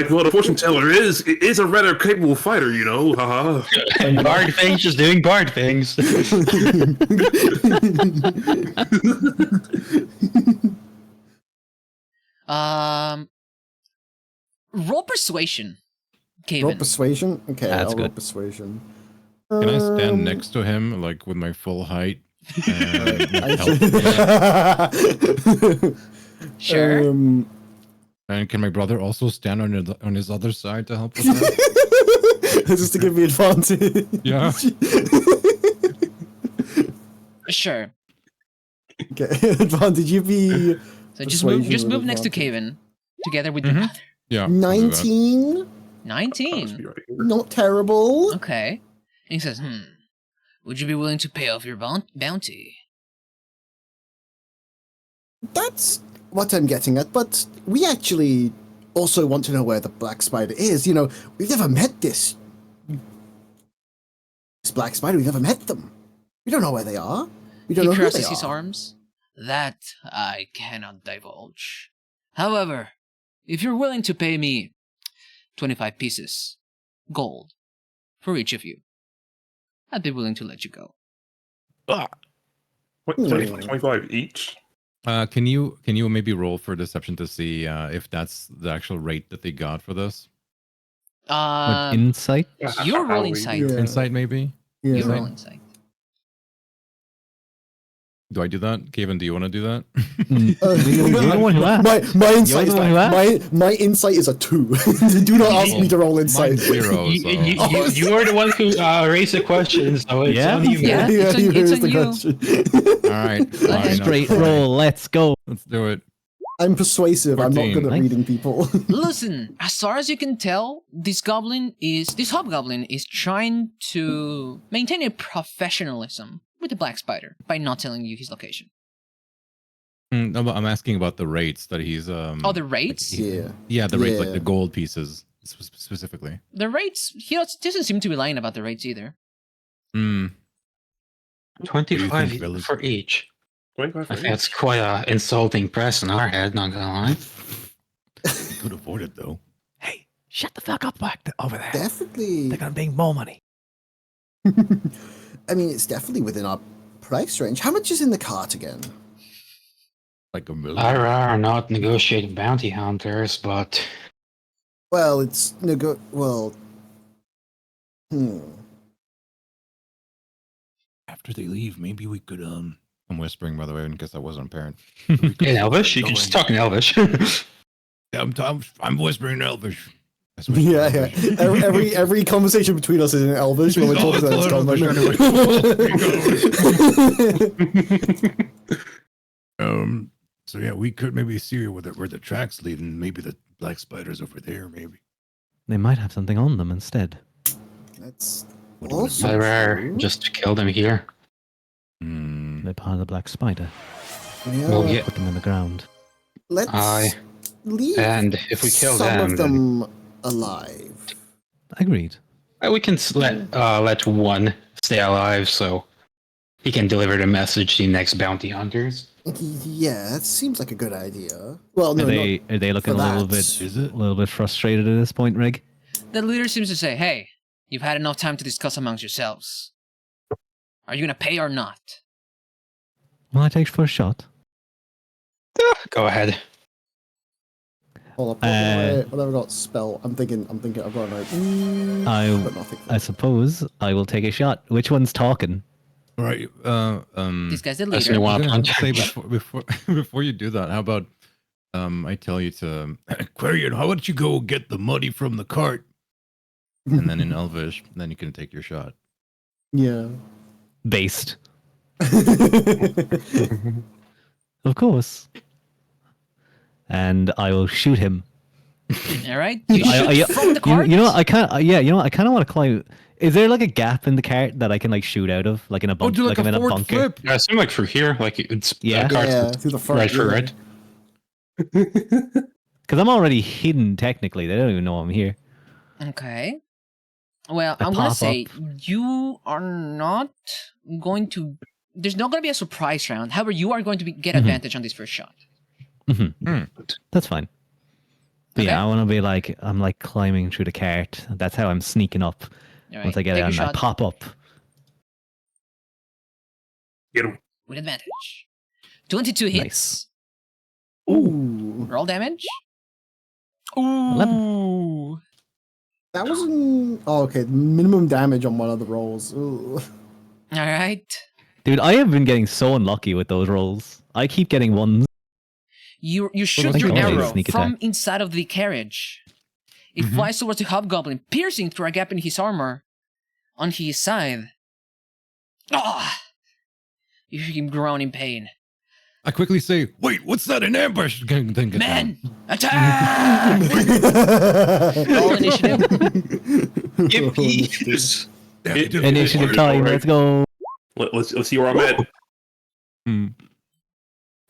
what a fortune teller is a rather capable fighter, you know. Haha. Bard things, just doing bard things. Roll persuasion, Roll Kaven. persuasion? Okay, That's I'll roll good. persuasion. Can I stand next to him, like with my full height? And help? Sure. And can my brother also stand on his other side to help with that? Just to give me advantage. Yeah. Sure. Okay, advantage. You be So just move Persuasion with next to advantage. Kaven, together with your brother. Yeah. I'll do that. 19. Must 19. be right here. Not terrible. Okay. And he says, would you be willing to pay off your bounty? That's what I'm getting at, but we actually also want to know where the Black Spider is. You know, we've never met this Black Spider. We've never met them. We don't know where they are. We don't He know who they crosses his are. arms. That I cannot divulge. However, if you're willing to pay me 25 pieces, gold, for each of you, I'd be willing to let you go. What, 25 each? Can you maybe roll for deception to see if that's the actual rate that they got for this? What, insight? You're How rolling we- sight. Yeah. Insight, maybe? Yeah. You're rolling sight. Do I do that? Kevin, do you want to do that? You're the one who asked. My insight is the one who my insight is a 2. Do not ask me to roll insight. Mine's 0, so. You are the one who raised the question, so it's Yeah? on you. Yeah. man. it's on- you it's raised on the you. question. All right. ahead. fine, Straight okay. roll. Let's go. Let's do it. I'm persuasive. I'm not 14. good at Nice. reading people. Listen, as far as you can tell, this hobgoblin is trying to maintain a professionalism with the Black Spider by not telling you his location. No, but I'm asking about the rates that he's. Oh, the rates? Yeah. Yeah, the rates, like Yeah. the gold pieces specifically. The rates, he doesn't seem to be lying about the rates either. Hmm. 25 fellas? for each. 25 for I think that's each. quite a insulting press in our head, not gonna lie. Could afford it though. Hey, shut the fuck up back over there. Definitely. They're gonna make more money. I mean, it's definitely within our price range. How much is in the cart again? Like a million. I are not negotiating bounty hunters, but Well, it's well. After they leave, maybe we could I'm whispering, by the way, in case I wasn't apparent. in Elvish, you can just talk in Elvish. Yeah, I'm whispering in Elvish. I switched to Yeah, yeah. Elvish. Every conversation between us is in Elvish when we're Oh, talking it's about Elvish. So yeah, we could maybe see where the tracks lead, and maybe the black spider's over there. Maybe. They might have something on them instead. That's What do you also I rare true. just to kill them here. Hmm. They're part of the black spider. Yeah. Well, yeah. Put them in the ground. Let's Aye. leave And if we kill some them, of them alive. Agreed. we can let one stay alive, so he can deliver the message to the next bounty hunters. Yeah, that seems like a good idea. Well, no, Are they looking a for little that. bit Is it? a little bit frustrated at this point, Rig? The leader seems to say, hey, you've had enough time to discuss amongst yourselves. Are you going to pay or not? Will I take first shot? Go ahead. Hold up. What have I got? Spell. I'm thinking. I've got an I got nothing. I suppose I will take a shot. Which one's talking? All right. This guy's the That's leader. the one. I was gonna say before you do that, how about I tell you to Quarian, how about you go get the money from the cart, and then in Elvish, then you can take your shot. Yeah. Based. Of course. And I will shoot him. All right? You shoot from the cart? You know, I kind of I kind of want to climb. Is there like a gap in the cart that I can like shoot out of, like in a bunker? do like I'm a in a forward bunker. flip. Yeah, it seemed like through here, like it's Yeah. carts Yeah, through the front. right for yeah. right. Because I'm already hidden technically. They don't even know I'm here. Okay. Well, I I'm going to pop say up. you are not going to... There's not going to be a surprise round. However, you are going to get Mhm. advantage on this first shot. That's fine. But Okay. yeah, I want to be like I'm like climbing through the cart. That's how I'm sneaking up. All right. Once I get take in, your I shot pop up. Get him. with advantage. 22 hits. Nice. Ooh. Roll damage. Ooh. That wasn't. Oh, okay. Minimum damage on one of the rolls. Ooh. All right. Dude, I have been getting so unlucky with those rolls. I keep getting ones. You shoot that's your okay. arrow Sneak from attack. inside of the carriage. It flies towards the hobgoblin, piercing through a gap in his armor on his side. Ah! You hear him groan in pain. I quickly say, "Wait, what's that? An ambush?" Then get down. Men, attack! Roll initiative. Yippee! Initiative time, let's go. Let's see where I'm at.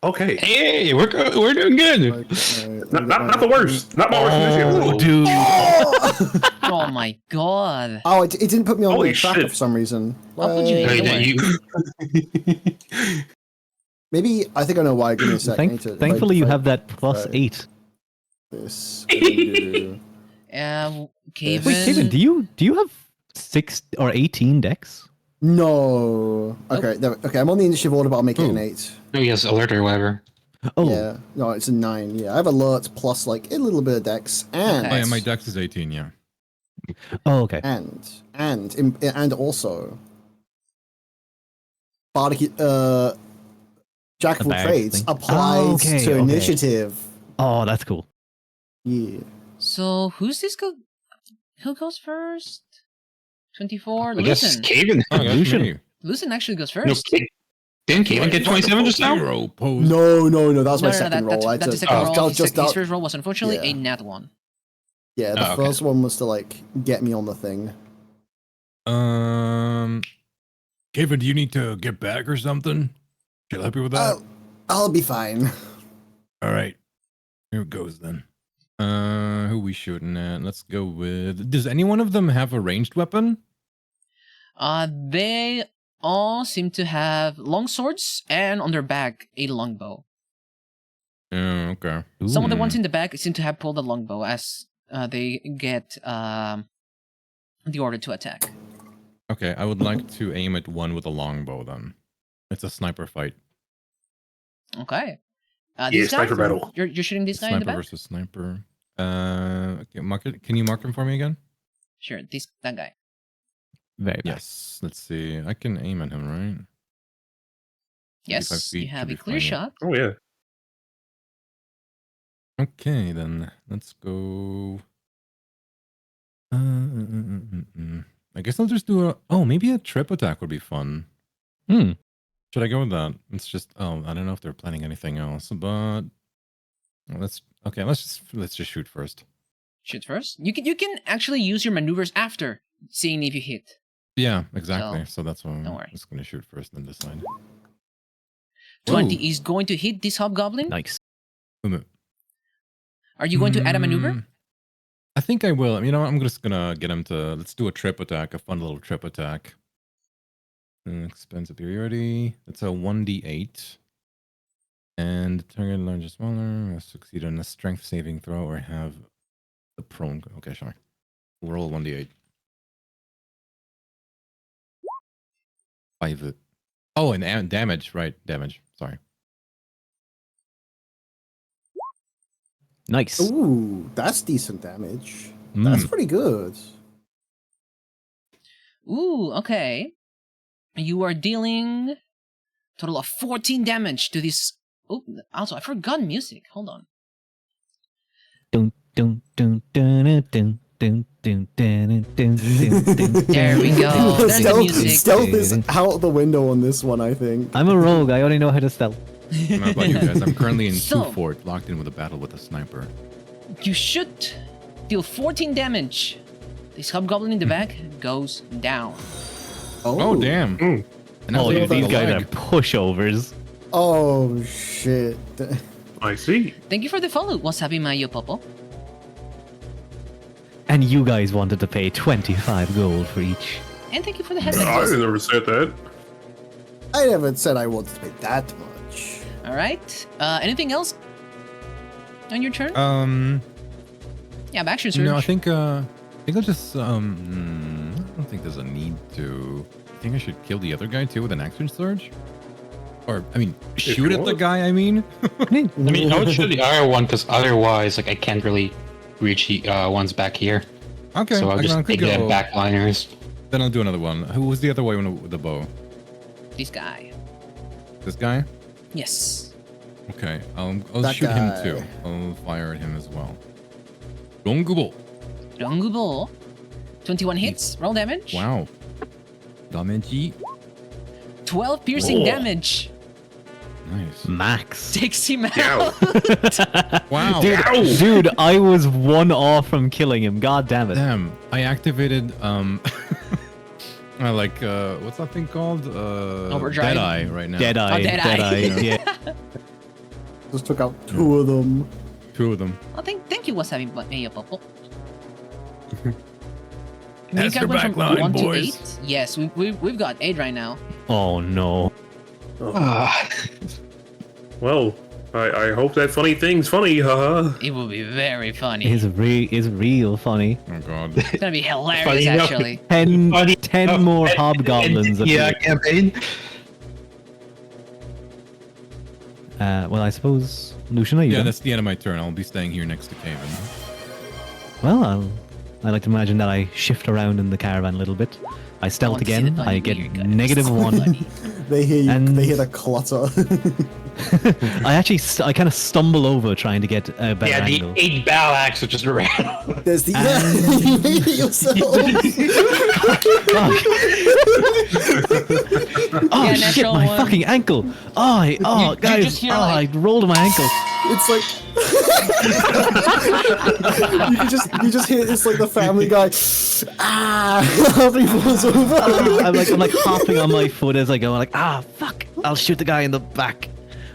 Okay. Hey, we're doing good. Not the worst. Not my worst initiative. Oh, dude. Oh my god. Oh, it didn't put me on Holy the tracker shit. for some reason. How could you Wait, hit maybe I think I know why. Give me a second. I need to- Thankfully, you if I- have that plus right. 8. This. I do- Kaven. Wait, Kevin, do you have 6 or 18 decks? No. Okay. Okay. I'm on the initiative order, but I'll make it an Ooh. 8. No, he has alert or whatever. Oh, Yeah. No, it's a 9. Yeah, I have alerts plus like a little bit of dex and Oh, yeah, my dex is 18. Yeah. oh, okay. and also Bardic Jack of all bag trades thing. applies Oh, okay, to okay. initiative. Oh, that's cool. Yeah. So who's this go? Who goes first? 24. I guess Lucen. Kaven. Oh, that's Lucian. me. Lucen actually goes No, first. didn't Kaven get 27 just now? Zero pose. No, that was my No, second roll. that's the I second roll. I'll His, just his first roll was unfortunately yeah. a nat 1. yeah, the Oh, okay. first one was to like get me on the thing. Kevin, do you need to get back or something? Should I help you with that? I'll be fine. All right. Here it goes then. Who we shooting at? Let's go with. Does any one of them have a ranged weapon? They all seem to have long swords and on their back a longbow. Oh, okay. Some of the ones in the back seem to have pulled a longbow as they get the order to attack. Okay, I would like to aim at one with a longbow then. It's a sniper fight. Okay. Yeah, This guy? sniper battle. You're shooting this guy in the Sniper back? versus sniper. Okay, mark it. Can you mark him for me again? Sure, that guy. Very bad. Yes. Let's see. I can aim at him, right? 35 Yes, feet you have should a be clear fine, yeah. shot. Oh yeah. Okay, then let's go. I guess I'll just do a. Oh, maybe a trip attack would be fun. Hmm. Should I go with that? It's just. Oh, I don't know if they're planning anything else, but let's. Okay, let's just shoot first. Shoot first. You can actually use your maneuvers after seeing if you hit. Yeah, exactly. So that's why I'm don't worry. just gonna shoot first, then decide. 20 Ooh. is going to hit this hobgoblin. Nice. Are you going to add a maneuver? I think I will. You know, I'm just gonna get him to. Let's do a trip attack, a fun little trip attack. Expend superiority. That's a 1d8. And target larger, smaller. Succeed on a strength saving throw or have the prone. Okay, sure. Roll 1d8. 5. Oh, and damage. Right, damage. Sorry. Nice. Ooh, that's decent damage. That's pretty good. Ooh, okay. You are dealing total of 14 damage to this. Oh, also I forgot music. Hold on. Dun, dun, dun, dun, dun, dun, dun, dun, dun, dun, dun. There we go. There's the music. Stealth is out the window on this one, I think. I'm a rogue. I only know how to stealth. How about you guys? I'm currently in So- 2 fort, locked in with a battle with a sniper. You should deal 14 damage. This hobgoblin in the back goes down. Oh, damn. And I Oh, was able dude, to these the guys are leg. pushovers. Oh shit. I see. Thank you for the follow. Wasabi Mayo Popo. And you guys wanted to pay 25 gold for each. And thank you for the I headband. never said that. I never said I wanted to pay that much. All right. Anything else on your turn? Yeah, action surge. No, I think I'll just I don't think there's a need to. I think I should kill the other guy too with an action surge. Or I mean, shoot you at the want. guy. I mean, I mean, I would shoot the other one because otherwise, like, I can't really reach the ones back here. Okay, So I'll I just could take the go. backliners. Then I'll do another one. Who was the other one with the bow? This guy. This guy? Yes. Okay, I'll That shoot him guy. too. I'll fire at him as well. Dongubo. Longubo. 21 hits. Roll damage. Wow. Damage. 12 piercing Oh. damage. Nice. Max. Takes him out. Yow. Wow. Dude, I was one off from killing him. God damn it. Damn. I activated what's that thing called? Overdrive. Deadeye right now. Deadeye. Deadeye. Yeah. Just took out 2 of them. 2 of them. Oh, thank you, Wasabi Mayo Popo. That's You the went from backline, 1 to boys. 8? Yes, we've got 8 right now. Oh no. Well, I hope that funny thing's funny, haha. It will be very funny. It's real funny. Oh god. It's gonna be hilarious, Funny enough. actually. 10 Funny 10 enough, more and- hobgoblins. Yeah, appear. campaign. Well, I suppose Lucian, are you Yeah, done? that's the end of my turn. I'll be staying here next to Caven. Well, I like to imagine that I shift around in the caravan a little bit. I stealth want to see again. the funny I get weird guys. -1. They hear you. And- They hear the clutter. I actually, I kind of stumble over trying to get a better Yeah, the angle. 8 battle axe which just ran. There's the. You made it yourself. Oh Yeah, shit, natural my one. fucking ankle! Oh, you guys, just hear, oh, like- I rolled my ankle. It's like you just hear it's like the Family Guy. After he falls over. I'm like hopping on my foot as I go. I'm like, fuck! I'll shoot the guy in the back.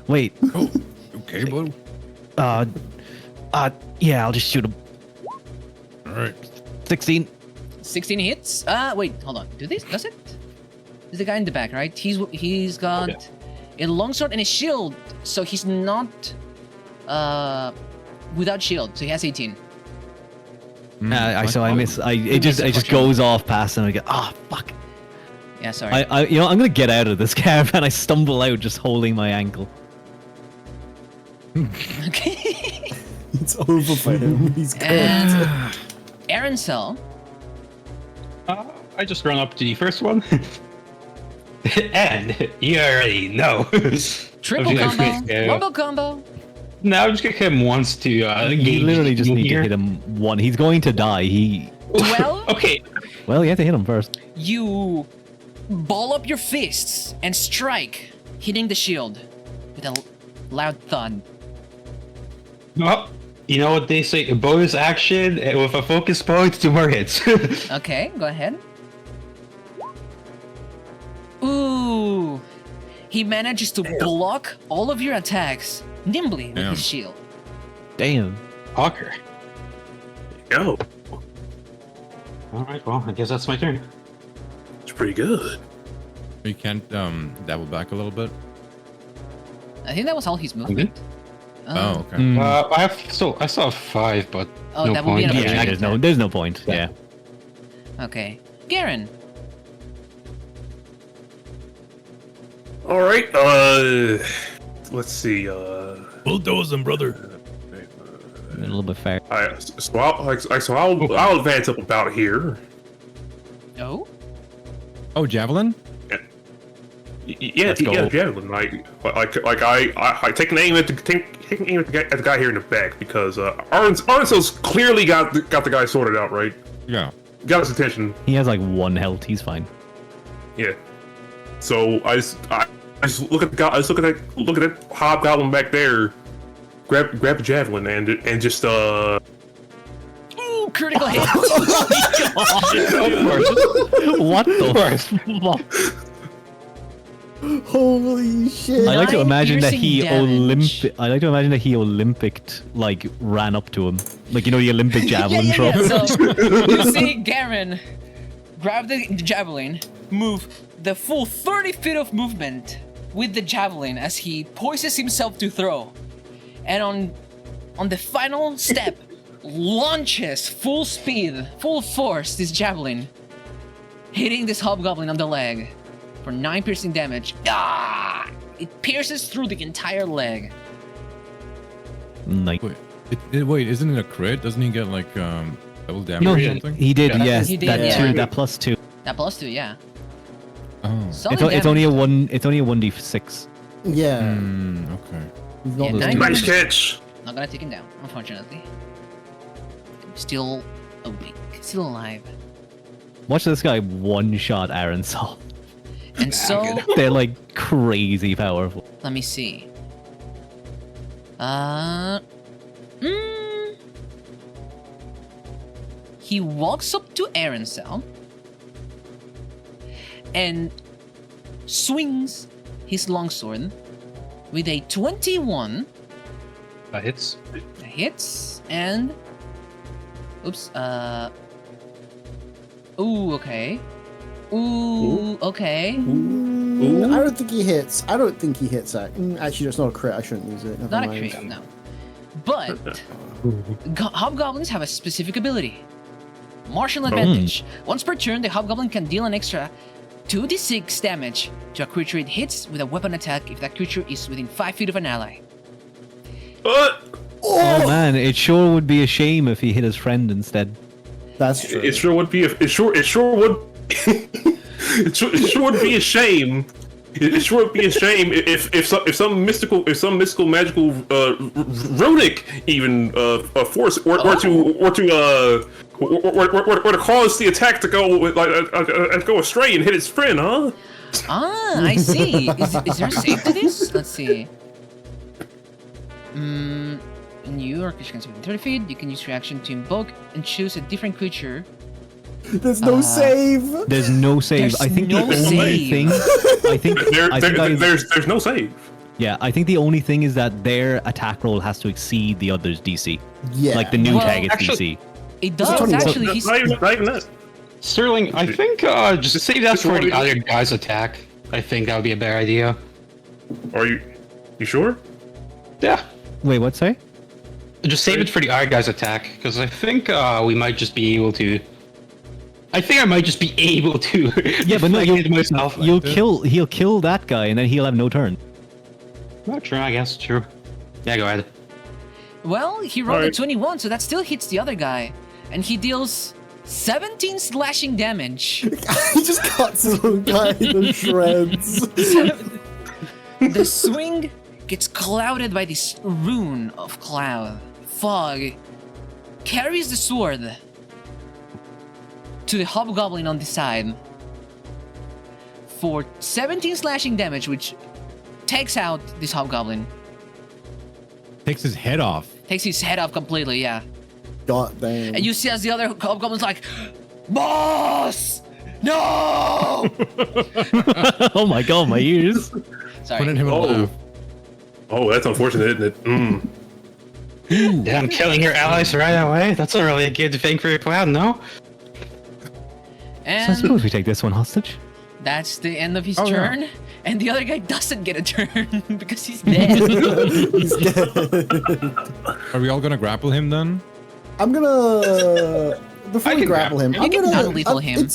Wait, Oh, okay, bud. yeah, I'll just shoot him. Alright. 16. 16 hits. Wait, hold on. Does it? There's the guy in the back, right? He's got a longsword and a shield, so he's not without shield. So he has 18. So I miss. It just goes off past, and I go, fuck! Yeah, sorry. I'm gonna get out of this caravan. I stumble out, just holding my ankle. Okay. It's over for him. He's good. And Aaron Cell. I just run up to the first one. And you already know. Triple I'm just combo. gonna- Rumble combo. No, I'm just gonna hit him once to You gauge literally just the need to gear. hit him one. He's going to die. 12. Okay. Well, you have to hit him first. You ball up your fists and strike, hitting the shield with a loud thud. Well, you know what they say? A bonus action with a focus point, 2 more hits. Okay, go ahead. Ooh. He manages to block all of your attacks nimbly with Damn. his shield. Damn. Hawker. Yo, Alright, well, I guess that's my turn. it's pretty good. You can't dabble back a little bit. I think that was all his movement. Oh, okay. Mm. I saw 5, but Oh, no that will be point. an Yeah, opportunity. there's no point. Yeah. Okay. Garen. All right. Let's see. Bulldoze him, brother. A little bit fair. I'll advance up about here. Oh? Oh, javelin? Yeah, Let's go. yeah, javelin. I take an aim at the guy here in the back because Arnso's clearly got the guy sorted out, right? Yeah. Got his attention. He has like 1 health. He's fine. Yeah. So I just look at the guy. I just look at that hobgoblin back there. Grab the javelin and just Ooh, critical hit. What the fuck? Holy shit! I like to 9 imagine that he piercing damage. Olympicked like ran up to him, like the Olympic javelin throw. So you see Garen grab the javelin, move the full 30 feet of movement with the javelin as he poises himself to throw, and on the final step launches full speed, full force this javelin, hitting this hobgoblin on the leg for 9 piercing damage. It pierces through the entire leg. Nice. Wait, Wait, isn't it a crit? Doesn't he get like double damage No, or he, something? he did. Yeah. Yes, He did, that yeah. that +2. That +2, yeah. Oh. Solid It's only a damage. one. It's only a 1d6. Yeah. Okay. He's not Yeah, those nine two. Nice damage. catch. Not gonna take him down, unfortunately. Still awake, still alive. Watch this guy one-shot Aaron Saul. And so, They're like crazy powerful. let me see. He walks up to Aaron's cell and swings his longsword with a 21. That hits. That hits and oops. Ooh, okay. Ooh, okay. I don't think he hits. I don't think he hits that. Actually, it's not a crit. I shouldn't use it. Never Not a mind. crit, no. But hobgoblins have a specific ability. Martial advantage. Once per turn, the hobgoblin can deal an extra 2d6 damage to a creature it hits with a weapon attack if that creature is within 5 feet of an ally. Oh man, it sure would be a shame if he hit his friend instead. That's true. It sure would be. It sure would. it sure would be a shame. It sure would be a shame if some mystical magical runic even force were to cause the attack to go astray and hit his friend, huh? Ah, I see. Is there a save to this? Let's see. You or creature can within 30 feet. You can use reaction to invoke and choose a different creature. There's no save. There's no save. There's I think no the only save. thing. I think. I think that is, There's no save. yeah, I think the only thing is that their attack roll has to exceed the other's DC. Yeah. Like the new Well, tag is actually- DC. It does 21. actually. He's Not even that. Sterling, I think just save that for the Just- other guy's attack. I think that would be a better idea. Are you sure? Yeah. Wait, what? Sorry? Just save it for the other guy's attack, because I think we might just be able to. I think I might just be able to. Yeah, but no, deflect it myself. He'll kill that guy, and then he'll have no turn. Not true, I guess. True. Yeah, go ahead. well, he rolled a Alright. 21, so that still hits the other guy, and he deals 17 slashing damage. He just cuts his own guy into shreds. The swing gets clouded by this rune of cloud. Fog carries the sword to the hobgoblin on the side for 17 slashing damage, which takes out this hobgoblin. Takes his head off. Takes his head off completely, yeah. God damn. And you see as the other hobgoblin's like, Boss! No! Oh my god, my ears. Sorry. Put in him in a laugh. Oh, that's unfortunate, isn't it? Damn, killing your allies right away? That's not really a good thing for your clan, no? So I And suppose we take this one hostage. that's the end of his Oh, yeah. turn. And the other guy doesn't get a turn because he's dead. He's dead. Are we all gonna grapple him then? I'm gonna. Before I we can grapple him, You I'm can gonna. non-lethal him.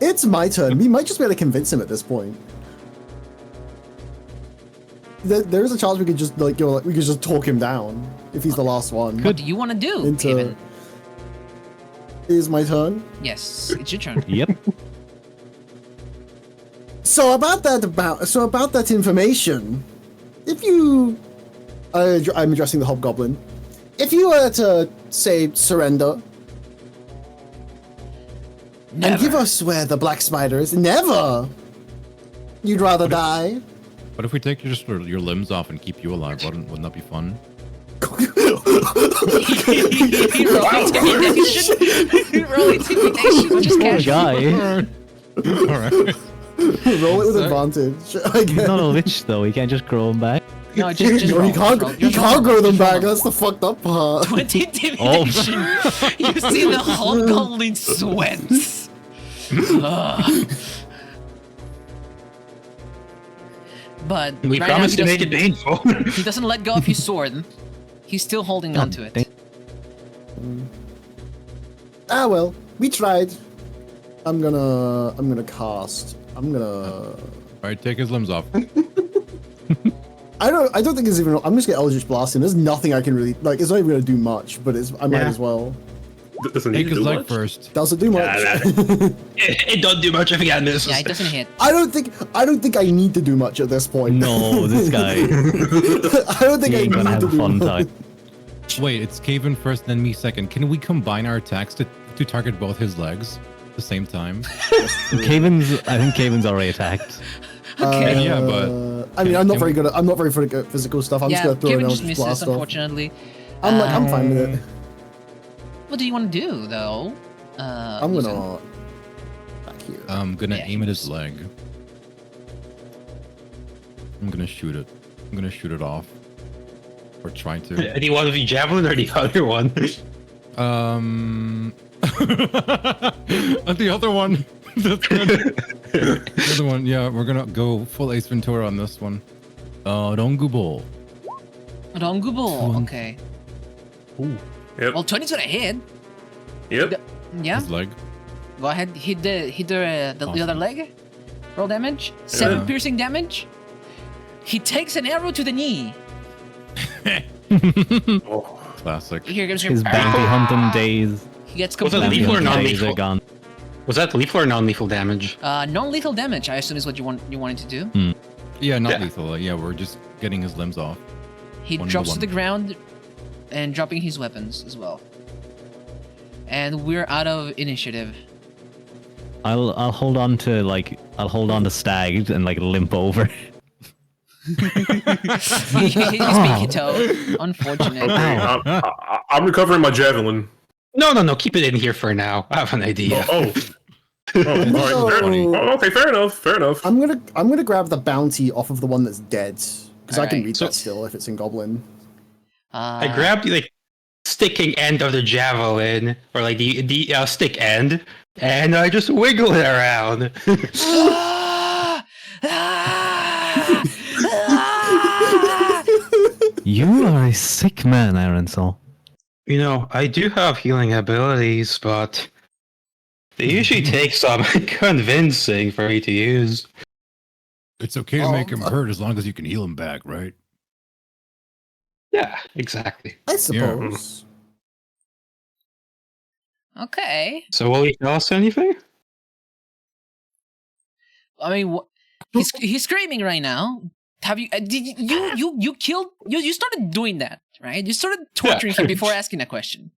It's my turn. We might just be able to convince him at this point. There's a chance we could just we could just talk him down if he's the last one. What do you want to do, Into- Haven? Is my turn. Yes, it's your turn. Yep. So about that information, if you, I'm addressing the hobgoblin. If you were to say surrender and give us where the black spider is, never. You'd rather die. What if we take your limbs off and keep you alive? Wouldn't that be fun? He rolled intimidation. He rolled intimidation. Just Poor casual. guy. All right. Roll it with advantage. I He's guess. not a lich though. He can't just grow him back. No, just Or roll. he can't, roll. he Just can't roll. grow them Just back. roll. That's the fucked up part. 20 intimidation. You see the hobgoblin sweats. Ugh. But We right now promised he to make it doesn't- painful. He doesn't let go of his sword. He's still holding on to it. Ah well, we tried. I'm gonna cast. I'm gonna. All right, take his limbs off. I don't think it's even. I'm just gonna Eldritch Blast him. There's nothing I can really like. It's not even gonna do much, but I might as well. Doesn't Take need to his do leg much. first. Doesn't do much. It don't do much if you got misses. Yeah, it doesn't hit. I don't think I need to do much at this point. No, this guy. I don't think He I ain't gonna need have to a do fun much. time. Wait, it's Caven first, then me second. Can we combine our attacks to target both his legs at the same time? I think Caven's already attacked. Yeah, but I mean, I'm not can very we- good at. I'm not very good at physical stuff. I'm just Yeah, gonna throw an Kevin just Eldritch misses, Blast off. unfortunately. I'm fine with it. What do you want to do, though? I'm gonna back here. I'm gonna Yeah, aim at his he's- leg. I'm gonna shoot it. I'm gonna shoot it off. Or try to. Any one of you javelin or the other one? The other one. That's good. The other one, yeah, we're gonna go full Ace Ventura on this one. Rongubo. Rongubo, okay. Yep. Well, 20's gonna hit. Yep. Yeah, His leg. go ahead, hit the other Awesome. leg. Roll damage. 7 Yeah. piercing damage. He takes an arrow to the knee. Oh. Classic. Here comes your His bounty hunting days. He gets Was it completely lethal or Bounty hunting days non-lethal? are gone. Was that lethal or non-lethal damage? non-lethal damage, I assume is what you wanted to do. Yeah, not Yeah. lethal. Yeah, we're just getting his limbs off. He One to drops to one. the ground and dropping his weapons as well. And we're out of initiative. I'll hold on to Stag and like limp over. He's being toe. Unfortunate. I'm recovering my javelin. No. Keep it in here for now. I have an idea. Oh. All right. No. Okay, fair enough. I'm gonna grab the bounty off of the one that's dead because I can Alright, read so- that still if it's in Goblin. I grabbed the sticking end of the javelin, or like the stick end, and I just wiggle it around. Ah! Ah! Ah! You are a sick man, Arensol. You know, I do have healing abilities, but they usually take some convincing for me to use. It's okay to make him hurt as long as you can heal him back, right? Yeah, exactly. I suppose. Okay. So will you tell us anything? I mean, he's screaming right now. Have you? Did you killed? You started doing that, right? You started torturing him before asking a question.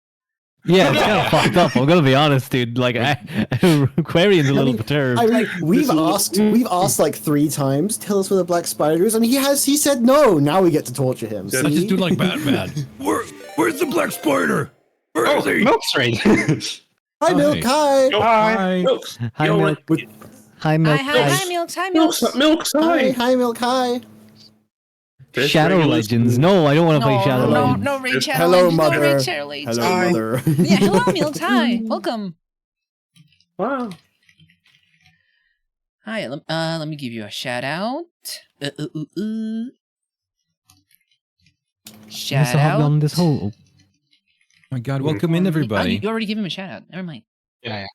Yeah, it's kind of fucked up. I'm gonna be honest, dude. Like, Quarian's a little perturbed. I mean, we've asked like 3 times. Tell us where the black spider is, and he said no. Now we get to torture him. Yeah, Let's see? just do like Batman. Where's the black spider? Where is he? Milk's right. Hi, Milk. Hi. Hi. Milk. Hi, Yo, Milk. With- Hi, Milk. Milks. Hi, Milks. Milk. Hi. Hi, Milk. Hi. Fish Shadow regulars. Legends. No, I don't want to play Shadow Legends. No, Raid Shadow Hello, Legends, mother. No Raid Shadow Legends. Hello, Hi. mother. Yeah, hello, Milks. Hi. Welcome. Wow. Hi, let me give you a shout out. Shout Must have out. gone this whole. My God, welcome in, Oh, everybody. you already gave him a shout out. Never mind. Yeah.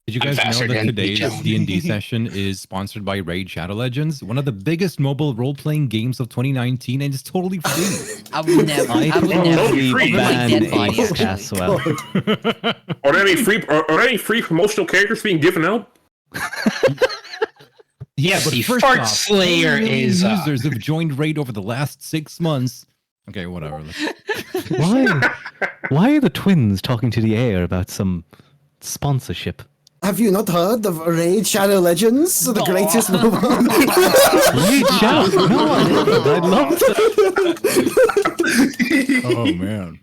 Did you I'm guys know faster that than today's Rachel. D&D session is sponsored by Raid Shadow Legends, one of the biggest mobile role-playing games of 2019, and it's totally free. I would never. I I would never. probably free. Over my ban dead body, Ace actually. Caswell. Are there any free promotional characters being given out? Yeah, The Fart Slayer is, users have joined Raid over the last 6 months. Okay, whatever. Why are the twins talking to the air about some sponsorship? Have you not heard of Raid Shadow Legends? The greatest mobile. Raid Shadow? No, I haven't. I'd love to. Oh man.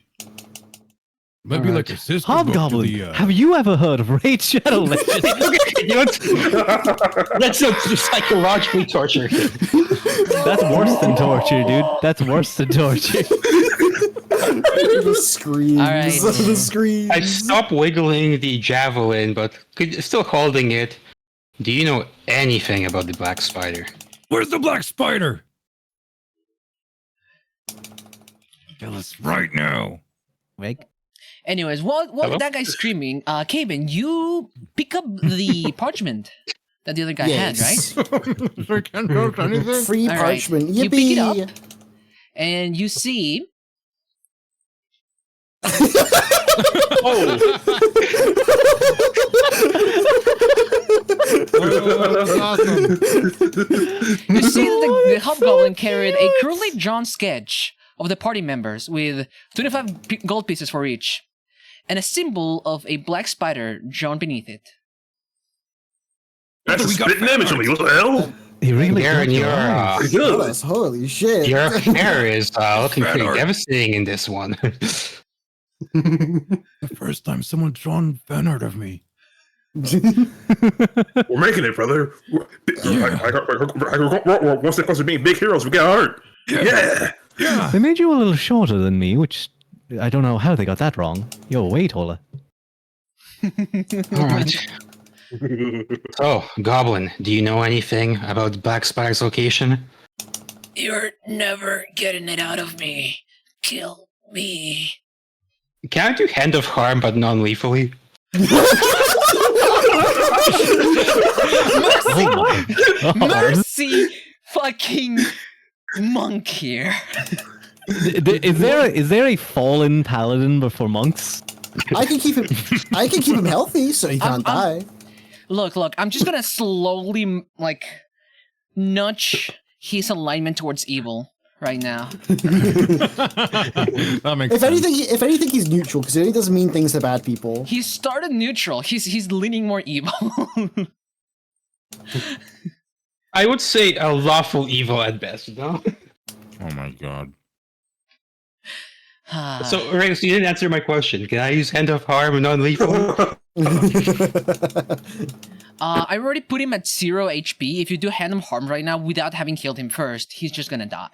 Maybe like a sister Hobgoblin, have you ever heard of Raid Shadow Legends? You know what? Let's not psychologically torture him. That's worse than torture, dude. That's worse than torture. The screams. All right. The screams. I stopped wiggling the javelin, but still holding it. Do you know anything about the black spider? Where's the black spider? Tell us right now. Meg? Anyways, while Hello? that guy's screaming, Kaven, you pick up the parchment that the other guy had, right? I can't do anything. Free All right. parchment. You pick it up. Yippee. And you see Oh, you see that the hobgoblin carried a crudely drawn sketch of the party members with 25 gold pieces for each, and a symbol of a black spider drawn beneath it. that's a spitting image of me. What the hell? He really Garen, got your, your eyes. Yes, holy shit. your hair is looking pretty devastating in this one. The first time someone's drawn fan art of me. We're making it, brother. Once it comes to being big heroes, we got art. Yeah. They made you a little shorter than me, which I don't know how they got that wrong. You're way taller. All right. So, Goblin, do you know anything about Black Spider's location? You're never getting it out of me. Kill me. Can I do Hand of Harm but non-lethally? Mercy fucking monk here. Is there a fallen paladin before monks? I can keep him healthy so he can't die. Look, I'm just gonna slowly, nudge his alignment towards evil right now. That makes sense. If anything, he's neutral because he doesn't mean things to bad people. He started neutral. He's leaning more evil. I would say a lawful evil at best, no? Oh my god. So, Rex, you didn't answer my question. Can I use Hand of Harm non-lethal? I already put him at 0 HP. If you do hand him harm right now without having killed him first, he's just gonna die.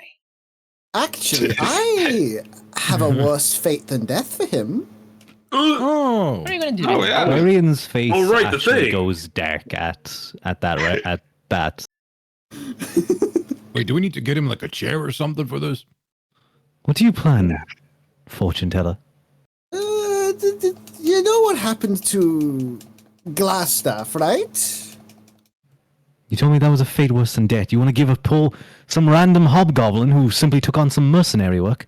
Actually, I have a worse fate than death for him. Oh. What are you gonna do? Oh, yeah. Varian's face Oh, right, the actually thing. goes dark at that. Wait, do we need to get him like a chair or something for this? What do you plan, fortune teller? You know what happened to Glassstaff, right? You told me that was a fate worse than death. You want to give a pull some random hobgoblin who simply took on some mercenary work?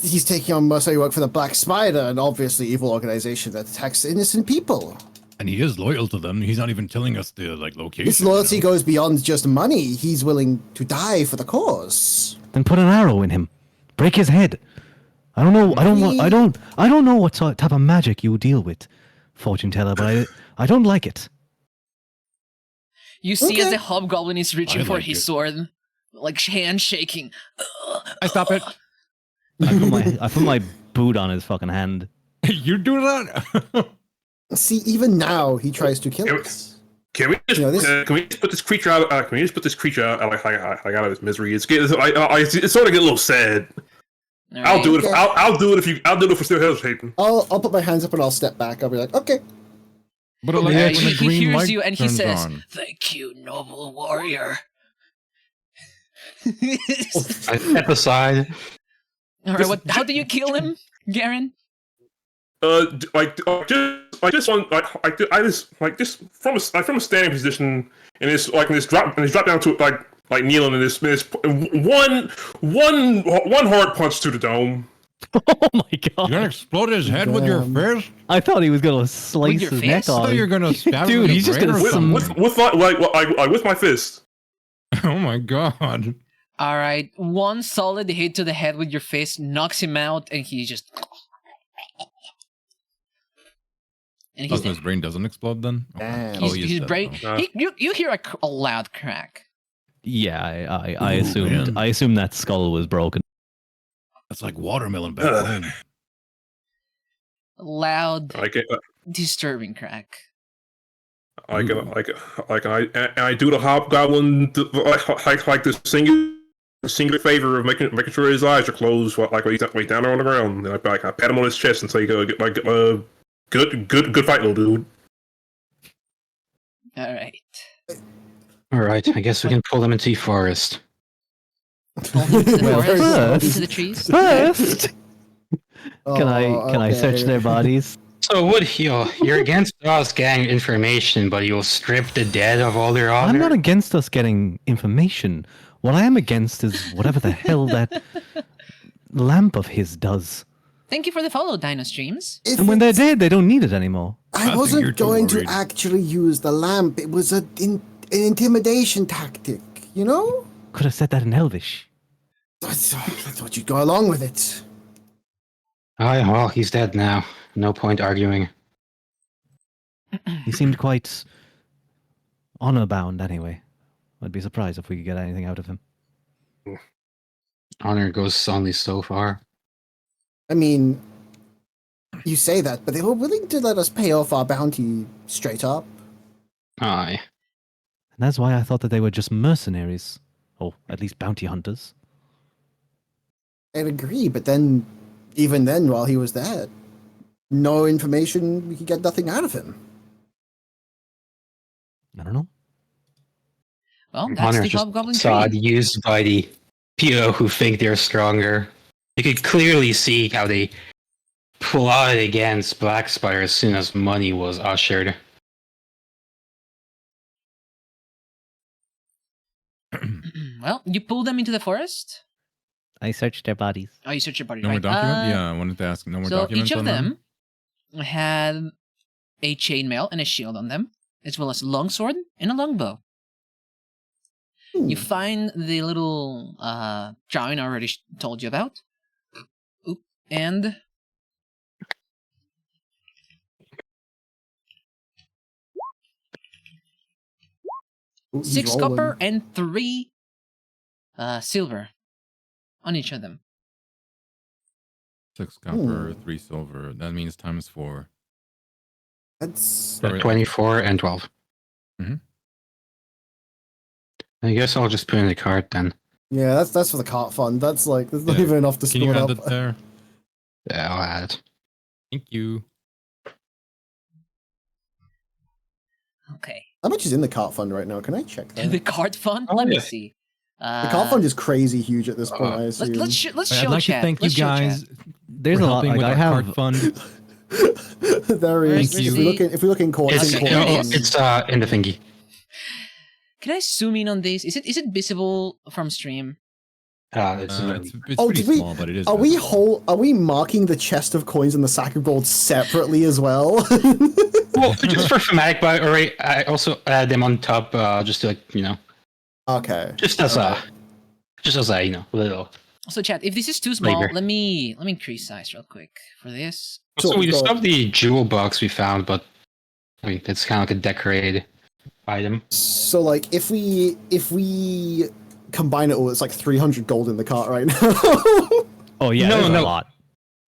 He's taking on mercenary work for the Black Spider, an obviously evil organization that attacks innocent people. And he is loyal to them. He's not even telling us the location. His loyalty goes beyond just money. He's willing to die for the cause. Then put an arrow in him. Break his head. I don't know. I don't know what type of magic you deal with, fortune teller, but I don't like it. You see Okay. as the hobgoblin is reaching I for like his it. sword, hand shaking. I stop it. I put my boot on his fucking hand. You do that? See, even now he tries to kill us. Can we just can we just put this creature out? Can we just put this creature out out of his misery? It's starting to get a little sad. All I'll right. do it. Okay. I'll do it if we're still hesitating. I'll put my hands up and I'll step back. I'll be like, okay. But Yeah, when the he green hears light you and he turns says, on. "Thank you, noble warrior." I step aside. All right, how do you kill him, Garen? Just from a standing position, and it's drop down to like kneeling in this one hard punch to the dome. Oh my You're god! gonna explode his head with your fist? I thought he was gonna slice your his fist? neck I off. thought you were gonna stab him Dude, with a he's just brain gonna or some- something. With my fist. Oh my god. All right, one solid hit to the head with your fist knocks him out, and he just. And he's His brain doesn't explode then? Damn. Oh, his he is dead, brain. though. You hear a loud crack. Yeah, I assumed. man. I assumed that skull was broken. That's like watermelon back then. Loud, I disturbing crack. do the hobgoblin like the singular favor of making sure his eyes are closed while he's down there on the ground. And I pat him on his chest and say, good fight, little dude. All right. All right, I guess we can pull them into the forest. Pull him into the Well, forest, first- into the trees. First, can I search okay. their bodies? So, Woodhill, you're against us getting information, but you'll strip the dead of all their honor? I'm not against us getting information. What I am against is whatever the hell that lamp of his does. Thank you for the follow, Dino Streams. If And when they're it's- dead, they don't need it anymore. I you're wasn't too going to worried. actually use the lamp. It was an intimidation tactic, you know? Could have said that in Elvish. I thought you'd go along with it. Oh, yeah, well, he's dead now. No point arguing. He seemed quite honor-bound anyway. I'd be surprised if we could get anything out of him. Honor goes only so far. I mean, you say that, but they were willing to let us pay off our bounty straight up. Aye. And that's why I thought that they were just mercenaries. Or at least bounty hunters. I'd agree, but then, even then, while he was there, no information, we could get nothing out of him. I don't know. Well, that's Honor the is just Hobgoblin facade tree. used by the PO who think they're stronger. You could clearly see how they plotted against Black Spire as soon as money was ushered. Well, you pull them into the forest. I searched their bodies. Oh, you search your body, No more right? document? Yeah, I wanted to ask. No more So documents each of on them had a chainmail and a shield on them, as well as a longsword and a longbow. Hmm. You find the little drawing I already told you about. Oop, and Ooh, he's 6 rolling. copper and 3 silver on each of them. 6 copper, 3 silver. That means times 4. That's Sorry. 24 and 12. Mhm. I guess I'll just put in the cart then. yeah. That's for the cart fund. That's like there's not Yeah. even enough to Can you split add up. it there? Yeah, I'll add it. Thank you. Okay. How much is in the cart fund right now? Can I check that? The card fund? Oh, Let me yeah. see. The cart fund is crazy huge at this point. I assume. Let's I'd show like chat. to thank you Let's show guys chat. There's for a lot. helping Like, with I our have. cart fund. there is. Thank you. If we look in coins, It's, in There it coins. is. it's in the thingy. Can I zoom in on this? Is it visible from stream? It's It's Oh, pretty did we- small, but it is. Are visible. we marking the chest of coins and the sack of gold separately as well? well, just for thematic, but already I also add them on top, just to Okay. just as a little. So chat, if this is too small, Flavor. let me increase size real quick for this. So So we go- just have the jewel box we found, but I mean it's kind of like a decorated item. So like if we combine it all, it's like 300 gold in the cart right now. Oh yeah, No, there's no. a lot.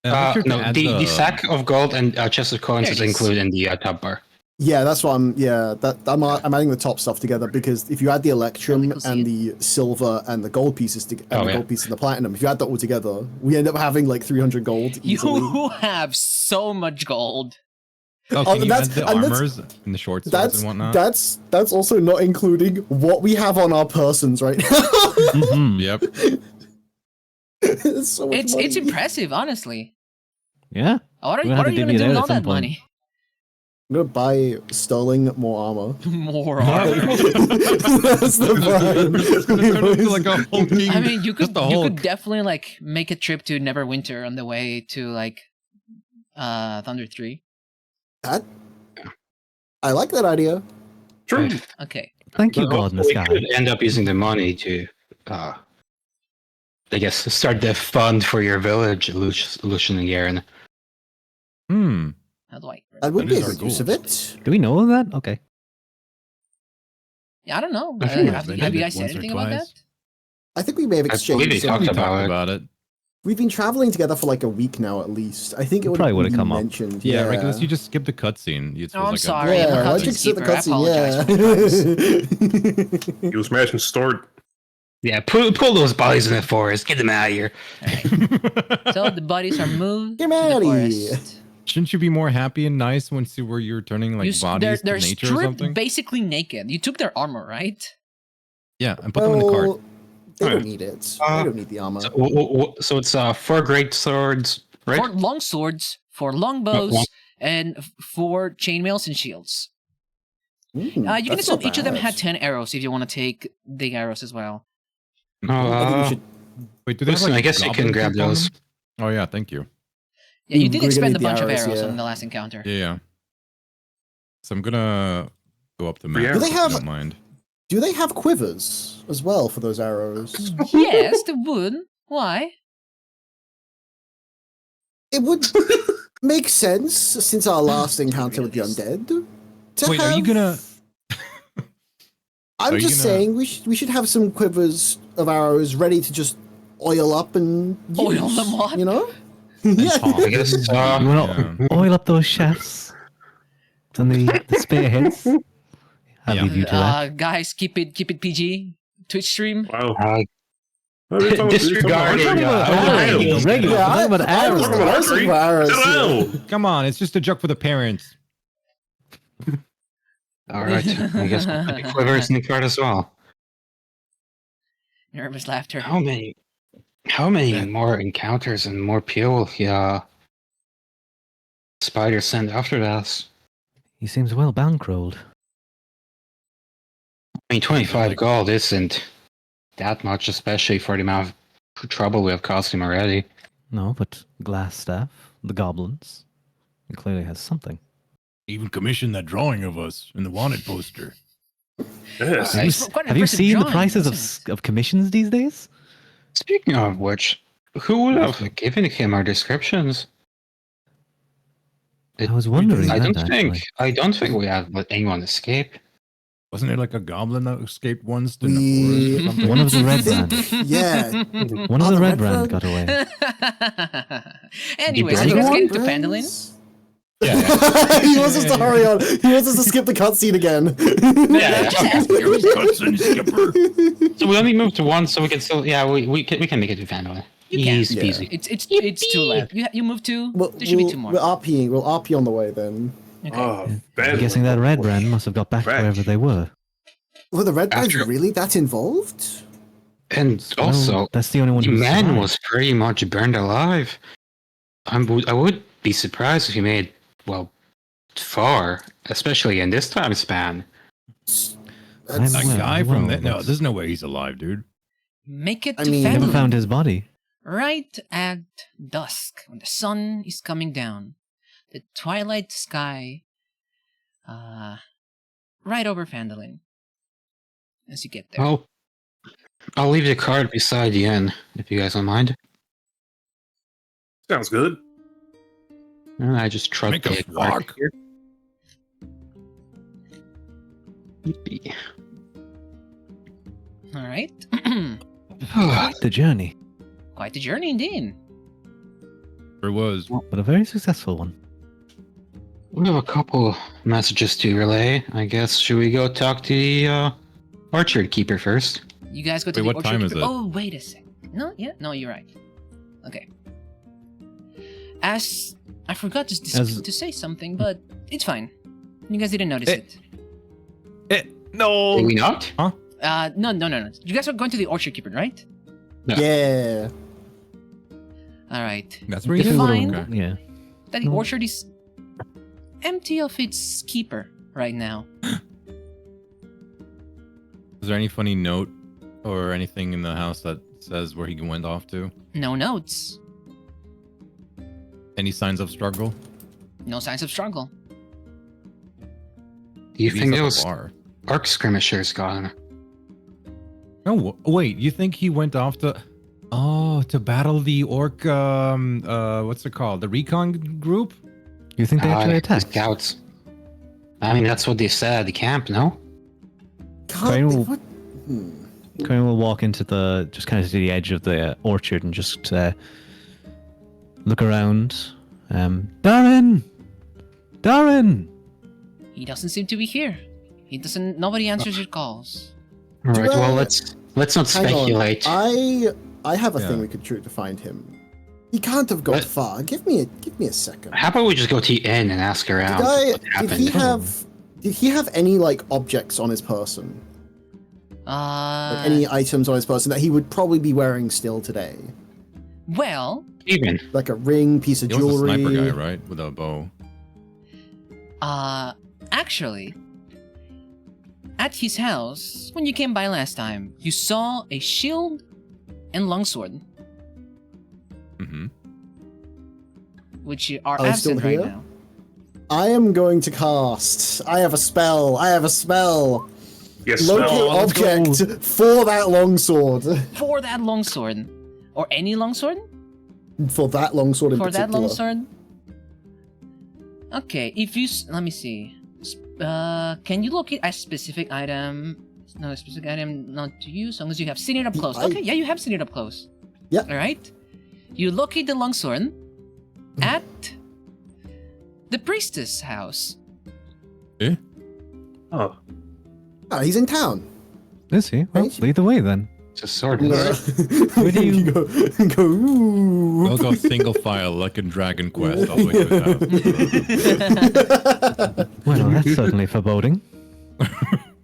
Make sure to No, add the sack of gold and chest of coins There is it is. included in the top bar. Yeah, that's what I'm adding the top stuff together because if you add the electrum Really cool and the silver and the gold pieces and the gold pieces and the platinum, if you add that all together, we end up having like 300 gold easily. You have so much gold. Oh, Oh, can you add that's- the and that's- armors and the short swords and whatnot? That's also not including what we have on our persons right now. Mhm. Yep. It's so much It's money. impressive, honestly. Yeah. What are We'll have you to gonna divvy do it with out all at some that point. money? I'm gonna buy sterling more armor. More armor. That's the plan. It's gonna turn into like a whole team. I mean, you could Just the Hulk. definitely like make a trip to Neverwinter on the way to like Thunder 3. I like that idea. True. Okay. Thank you, But God in the we sky. could end up using the money to, I guess, start the fund for your village, Lucian and Garen. Hmm. How do I? That would That be is a our good use of goal. it. Do we know of that? Okay. Yeah, I don't know. I think Have they you did guys said once or anything about that? twice. I think we may have I believe exchanged. they some- talked We about talked it. about it. We've been traveling together for like a week now, at least. I think it would Probably would've been come up. mentioned. Yeah, Regulus, you just skip the cutscene. It's Oh, I'm like sorry. Yeah, I'm a why'd you cutscene skip the skipper. I cutscene? You smash and start. Yeah, pull those bodies in the forest. Get them out of here. So the bodies are moved Get to the outta forest. Shouldn't you be more happy and nice once you were you're turning like bodies They're to nature or stripped something? basically naked. You took their armor, right? Yeah, and put them in the cart. Well, they don't Alright. need it. Uh, They don't need the armor. So it's 4 great swords, right? 4 long swords, 4 longbows, long- and 4 chainmails and shields. Ooh, You can that's assume not each of them had bad. 10 arrows if you want to take the arrows as well. Oh, I think we should. Wait, do they have, listen, like, I guess you can goblin grab teeth on those. them? Oh yeah, thank you. Yeah, you We're did gonna expend need a the bunch of arrows, arrows yeah. on the last encounter. Yeah. So I'm gonna go up the Free map. arrows. If Do they you have- don't mind. Do they have quivers as well for those arrows? Yes, they would. Why? It would make sense since our last encounter with the undead. To Wait, are you have- gonna? I'm are you just gonna- saying we should have some quivers of arrows ready to just oil up and use, Oil them up? You know? Yeah. I guess. You want to oil up those shafts and the spearheads? I'll Yeah. leave you to that. Guys, keep it PG. Twitch stream. Wow. Disregard We're talking about arrows, regular. Yeah, We're talking about I was arrows. talking about arrows. Hello. Come on, it's just a joke for the parents. All right. I guess we'll put the quivers in the card as well. Nervous laughter. How many more encounters and more people Spider sent after that? He seems well bankrolled. I mean, 25 gold isn't that much, especially for the amount of trouble we have caused him already. No, but Glassstaff, the goblins, he clearly has something. Even commissioned that drawing of us in the wanted poster. Yes. Have you, It's quite an have you impressive seen the drawing, prices isn't of commissions these days? Speaking of which, who would have given him our descriptions? I was wondering I that, don't think actually. I don't think we have let anyone escape. Wasn't there like a goblin that escaped once in We- the forest or something? One of the red brands. Yeah. One of Oh, the the red red brands brand? got away. Anyways, brand you guys one? get into Phandelver? He wants us to hurry on. He wants us to skip the cutscene again. Just ask me. So we only moved to one, so we can still we can make it to Phandelver. You can. Easy Yeah. peasy. It's two left. You move two. There should be two more. We'll RPing. We'll RP on the way then. Okay. Oh, I'm guessing that red brand must have got back to Back. wherever they were. Were the red bands After- really that involved? And So also, that's the only one the who man survived. was pretty much burned alive. I would be surprised if he made far, especially in this time span. That's- That Well, guy from well, that? No, that's- there's no way he's alive, dude. Make it I to mean- Never Phandelver. found his body. Right at dusk, when the sun is coming down, the twilight sky, right over Phandelver. As you get there. I'll leave the card beside the inn, if you guys don't mind. Sounds good. And I just trust Make us the card walk. here. Yippee. All right. Quite the journey, Quite the journey indeed. There was. but a very successful one. We have a couple messages to relay. I guess should we go talk to the orchard keeper first? You guys go to Wait, the what orchard time is keeper- it? Oh, wait a sec. No, yeah, no, you're right. Okay. As I forgot to say something, but it's fine. You guys didn't notice it. No. Did we not? No. You guys are going to the orchard keeper, right? Yeah. All right. That's where You he is? find Okay. Yeah. that the orchard is empty of its keeper right now. Is there any funny note or anything in the house that says where he went off to? No notes. Any signs of struggle? No signs of struggle. Do you Maybe think he's at the those bar. orc skirmishers gone? No, wait. You think he went off to battle the orc? What's it called? The recon group? You think they actually The attacked? scouts. I mean, that's what they said at the camp, no? Crane will- What? Corinne will walk into just kind of to the edge of the orchard and just look around. Darren! Darren! He doesn't seem to be here. Nobody answers your calls. All right. Do I- Well, let's not Hang on. speculate. I have a Yeah. thing we could shoot to find him. He can't have gone What? far. Give me a second. How about we just go to the inn and ask around what happened? Did he have any like objects on his person? Like, any items on his person that he would probably be wearing still today? Well, Even. Like a ring, piece of He was a jewelry. sniper guy, right? With a bow. actually, at his house, when you came by last time, you saw a shield and longsword, Mm-hmm. which are Are they still absent right here? now. I am going to cast. I have a spell. Yes, Locate no. object for that longsword. For that longsword, or any longsword. For that longsword in For that particular. longsword. Okay, if you let me see. Can you locate a specific item? No, a specific item not to use, as long as you have seen it up close. Okay, yeah, you have seen it up close. Yeah. All right. You locate the longsword at the priestess house. Eh? Oh. Oh, he's in town. Is he? Well, Right. lead the way then. It's a sword. Where do you- go? Ooh. We'll go single file like in Dragon Quest all the way to the top. Well, that's certainly foreboding.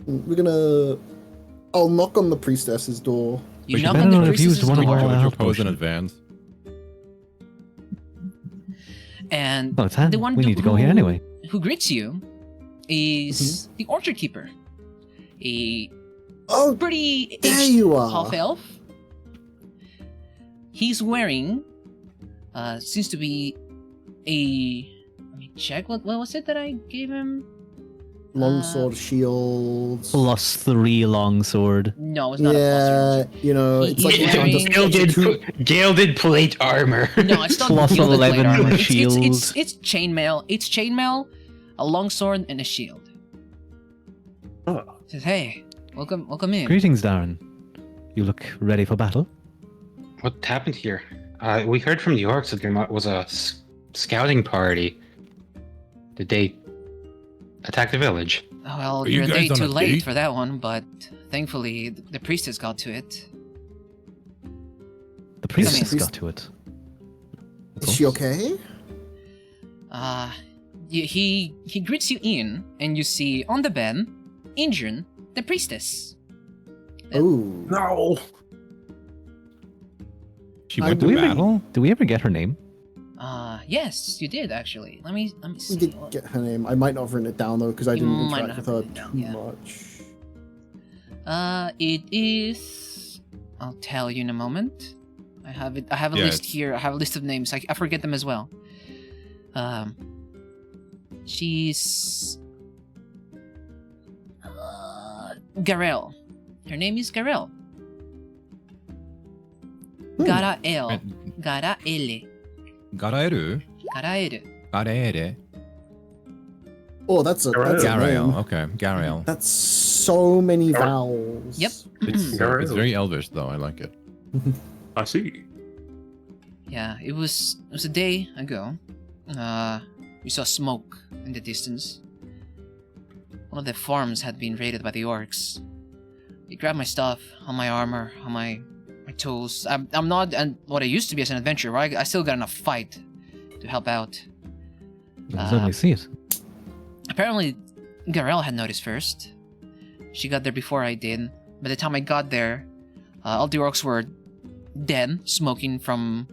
We're gonna. I'll knock on the priestess's door. You But you knock better on the not have used priestess's one of door, our- Jojo health pose in potion. advance. and Well, it's handy. the one We need to go here anyway. who greets you is the orchard keeper, a Oh, pretty there aged you are. half elf. He's wearing, seems to be a. Let me check. What was it that I gave him? Longsword, shields. +3 longsword. No, it's not a Yeah, plus. you know, He- it's like he's you can't just wearing- get two- Gilded plate armor. No, it's not Plus gilded plate 11 armor. shield. It's chainmail. It's chainmail, a longsword, and a shield. Oh. Says, hey, welcome in. Greetings, Darren. You look ready for battle? What happened here? We heard from the orcs that there was a scouting party. Did they attack the village? Well, Are you you're a day guys on too a late date? for that one, but thankfully the priestess got to it. The priestess Priest- got to it. Of Is she course. okay? He greets you in, and you see on the bed, Injun, the priestess. Ooh. No. She I went Do to we, ever, battle? do we ever get her name? Yes, you did actually. Let me We see. did get her name. I might not have written it down though because I You didn't might interact not with her have written it down, too yeah. much. It is. I'll tell you in a moment. I have it. I have a Yeah, list it's- here. I have a list of names. I forget them as well. She's Garel. Her name is Garel. Garael. Garaele. Garaeru? Garaele. Garaere? Oh, that's a name. Garael. Okay, Garael. That's so many vowels. Yep. It's very elvish though. I like it. I see. Yeah, it was a day ago. We saw smoke in the distance. One of the farms had been raided by the orcs. They grabbed my stuff, all my armor, all my tools. I'm not what I used to be as an adventurer. I still got enough fight to help out. I can certainly see it. Apparently, Garel had noticed first. She got there before I did. By the time I got there, all the orcs were dead, smoking from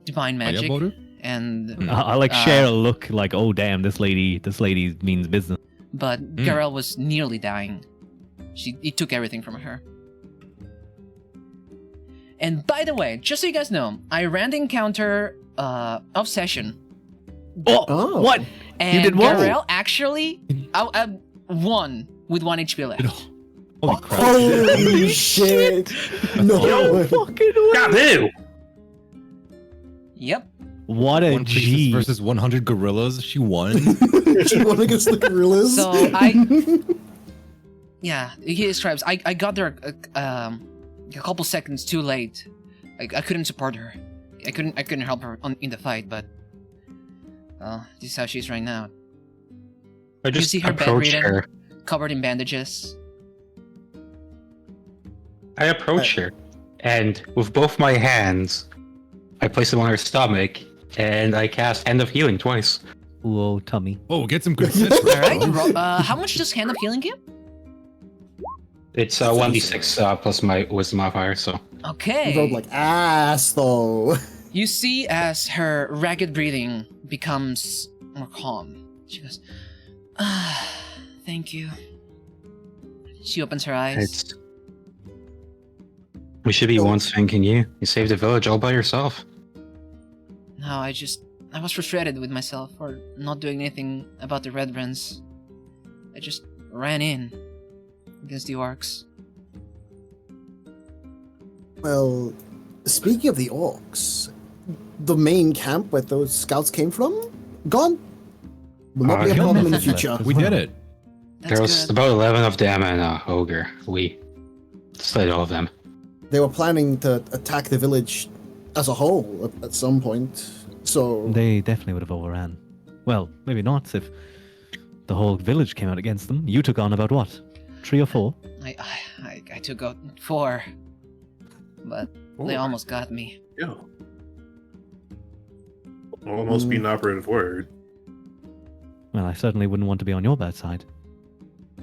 divine magic. Ayaboru? And I like share a look like, oh damn, this lady means business. but Garel was nearly dying. He took everything from her. And by the way, just so you guys know, I ran the encounter of session. Oh. What? And did what? Garel actually won with 1 HP left. Holy crap. Holy shit! No. Yo, Fucking way. Goddamn. Yep. What a One priestess G. versus 100 gorillas. She won. She won against the gorillas. So yeah, he describes. I got there a couple seconds too late. I couldn't support her. I couldn't help her in the fight. But this is how she is right now, I just see her approach bedridden? her. covered in bandages. I approach her, and with both my hands, I place them on her stomach, and I cast Hand of Healing twice. Whoa, tummy. Oh, get some good sense. All right. How much does Hand of Healing give? It's 1d6 plus my wisdom modifier, so. Okay. You rolled like ass though. You see as her ragged breathing becomes more calm. She goes, thank you. She opens her eyes. It's We should be once thanking you. You saved the village all by yourself. No, I was frustrated with myself for not doing anything about the Red Brands. I just ran in against the orcs. Well, speaking of the orcs, the main camp where those scouts came from, gone. Will not be a killed problem in the them. future. We did it. There was good. about 11 of them and a ogre. We slayed all of them. They were planning to attack the village as a whole at some point. So They definitely would have overran. Well, maybe not if the whole village came out against them. You took on about what? 3 or 4? I took out 4, but they almost got me. Yeah. Almost be an operative word. Well, I certainly wouldn't want to be on your bad side.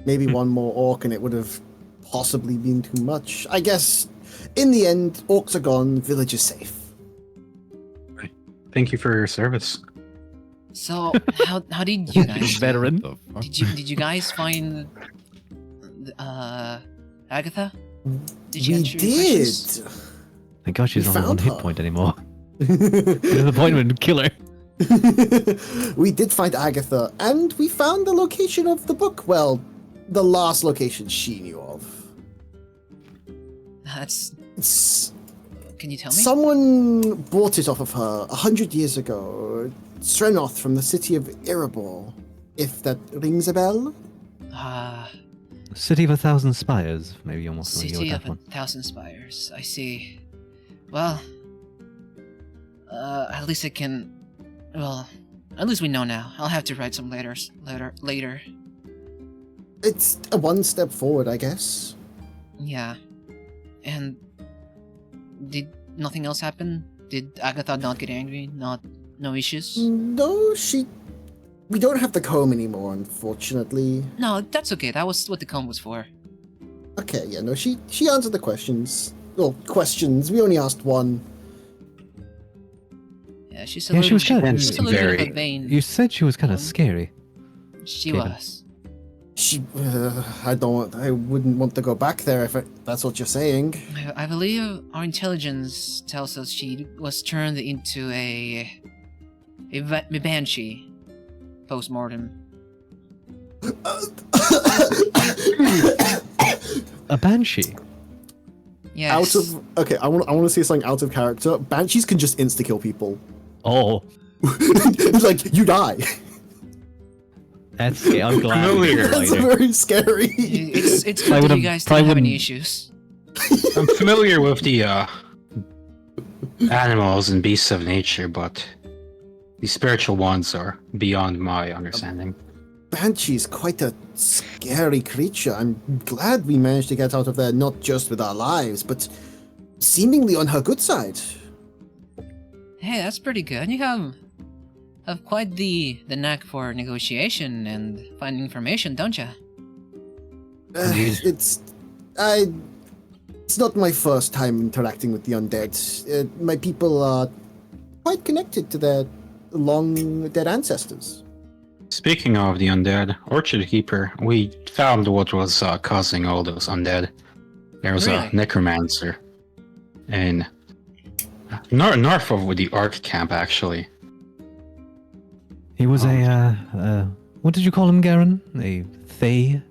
maybe one more orc and it would have possibly been too much. I guess in the end, orcs are gone, village is safe. Thank you for your service. So how did you guys Veteran. did you guys find Agatha? Did you We answer your questions? did. Thank God she's We not on one found hit her. point anymore. The point would kill her. We did find Agatha, and we found the location of the book. Well, the last location she knew of. That's. It's, Can you tell me? someone bought it off of her 100 years ago. Srenoth from the city of Erebor. If that rings a bell. City of 1,000 Spires. Maybe you're more familiar City with of that one. 1,000 Spires. I see. Well, at least I can. Well, at least we know now. I'll have to write some letters later. It's a one step forward, I guess. Yeah. And did nothing else happen? Did Agatha not get angry? No issues? No, we don't have the comb anymore, unfortunately. No, that's okay. That was what the comb was for. Okay, yeah, no, she answered the questions. Well, questions. We only asked one. Yeah, she's a Yeah, little, she was kind of. she's a little bit of very- a vain. You said she was kind of scary. She Kevin. was. She, I wouldn't want to go back there if that's what you're saying. I believe our intelligence tells us she was turned into a banshee post-mortem. A banshee. Yes. Okay, I want to say something out of character. Banshees can just insta kill people. Oh, It's like you die. that's scary. I'm glad. Familiar. That's very scary. It's I good that would've- you guys probably don't have any wouldn't- issues. I'm familiar with the animals and beasts of nature, but the spiritual ones are beyond my understanding. Banshee's quite a scary creature. I'm glad we managed to get out of there not just with our lives, but seemingly on her good side. Hey, that's pretty good. You have quite the knack for negotiation and finding information, don't you? Indeed. It's not my first time interacting with the undead. My people are quite connected to their long dead ancestors. Speaking of the undead, Orchard Keeper, we found what was causing all those undead. There was Really? a necromancer in north of the Ark camp, actually. He was what did you call him, Garen? A Thay?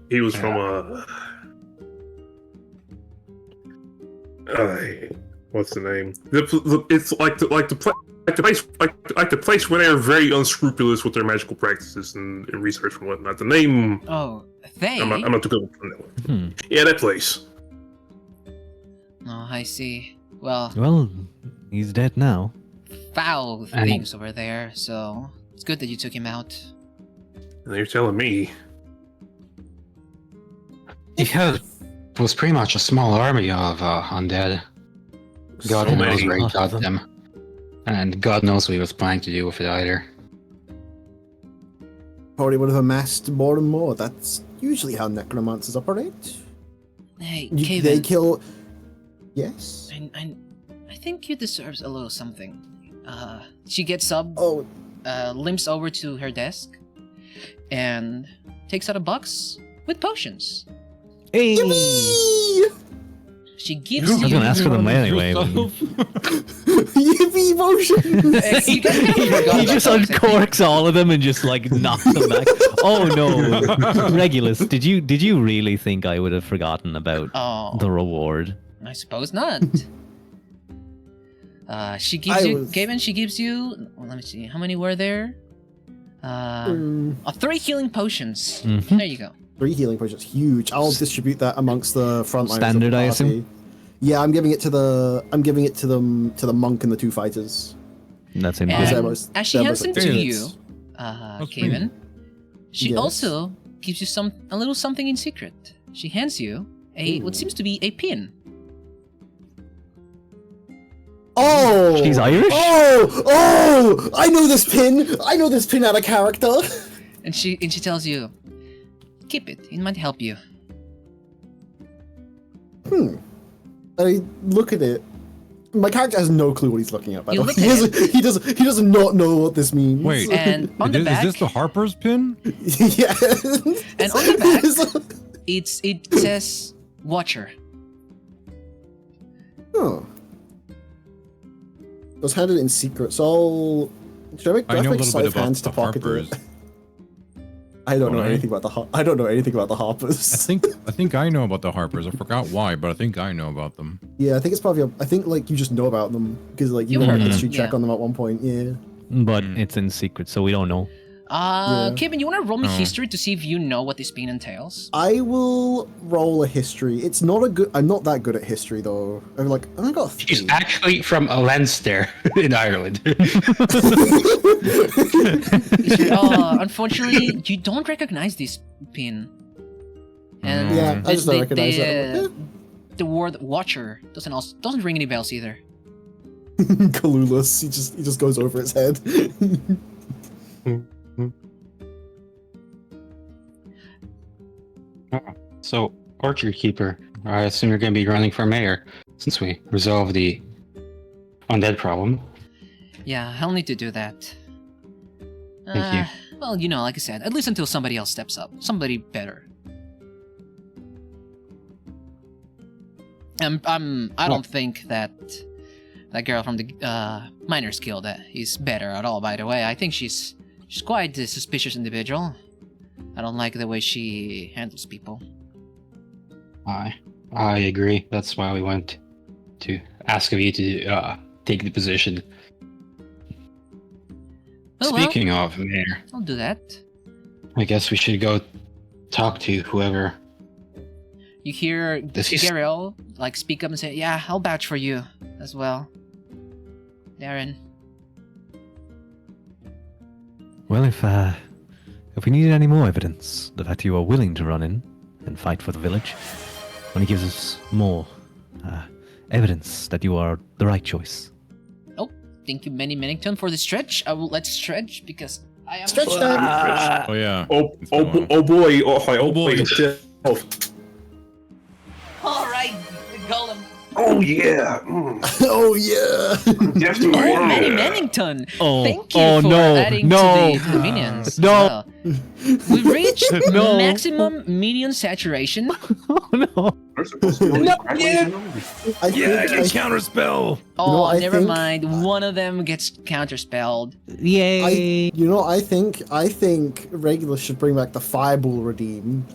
He was from what's the name? It's like the place where they're very unscrupulous with their magical practices and research and whatnot. The name Oh, they? I'm not too good on that one. Hmm. Yeah, that place. Oh, I see. Well, Well, he's dead now. foul And- things over there, so it's good that you took him out. And you're telling me He was pretty much a small army of undead. God so knows many. where he Lots got of them. them. And God knows what he was planning to do with it either. Probably would have amassed more and more. That's usually how necromancers operate. Hey, They Kevin, kill. Yes. I think you deserves a little something. She gets up, Oh, limps over to her desk, and takes out a box with potions. Hey! yippee! She gives I was you. gonna ask for them anyway. but- Yippee motion. You guys kind of forgot He about just those, I think. uncorks all of them and just like knocks them back. Oh no, Regulus, did you really think I would have forgotten about Oh, the reward? I suppose not. She gives Gaben, she gives you. Well, let me see. How many were there? 3 healing potions. Mhm. There you go. 3 healing potions, huge. I'll distribute that amongst the frontliners. Standard, I of the party. assume? Yeah, I'm giving it to the monk and the 2 fighters. That's in. they're And most- as she they're hands most them to you, experienced. Gaben, she Yes. also gives you a little something in secret. She hands you what seems to be a pin. Oh! She's Irish? Oh! I know this pin! I know this pin out of character! And she tells you, keep it. It might help you. I look at it. My character has no clue what he's looking at, by You the way. look at He does not know what this means. Wait. And on the Is back, this the Harper's pin? yeah. And on the back, it says Watcher. Oh. It was handed in secret, so I'll... Should I make, do I know a make little sleight bit of about hands to the pocket Harpers. it? I don't know Alright. anything about I don't know anything about the Harpers. I think I know about the Harpers. I forgot why, but I think I know about them. Yeah, I think it's probably. I think like you just know about them because like you You ran a heard history them, check yeah. on them at one point. Yeah. But it's in secret, so we don't know. Kevin, you want to roll me Oh. history to see if you know what this pin entails? I will roll a history. It's not a good. I'm not that good at history though. I'm like I got. a She's 3. actually from Leinster in Ireland. Unfortunately, you don't recognize this pin. And Yeah, I just don't recognize that. the word Watcher doesn't ring any bells either. Clueless. He just goes over its head. So, Orchard Keeper, I assume you're going to be running for mayor since we resolved the undead problem. Yeah, I'll need to do that. Thank you. Well, like I said, at least until somebody else steps up. Somebody better. I don't think that girl from the Miners Guild is better at all, by the way. I think she's quite a suspicious individual. I don't like the way she handles people. I agree. That's why we went to ask of you to take the position. Oh, well, Speaking of mayor, I'll do that. I guess we should go talk to whoever. You hear Does he- Gariel speak up and say, "Yeah, I'll vouch for you as well, Darren." Well, if we needed any more evidence, the fact you are willing to run in and fight for the village, only gives us more evidence that you are the right choice. Oh, thank you, Benny Mennington, for the stretch. I will let stretch because I am Stretch time. Oh yeah. Oh It's been a while. boy! Oh, boy. Oh, All right, the golem. oh yeah! Oh yeah. Definitely. Oh, Benny Mennington. Oh, Thank you oh, for no, adding no. to the minions. as No. well. We've reached No. maximum minion saturation. Oh no! I think, counterspell. Oh, I never think- mind. One of them gets counterspelled. Yay! I think Regulus should bring back the Fireball Redeem.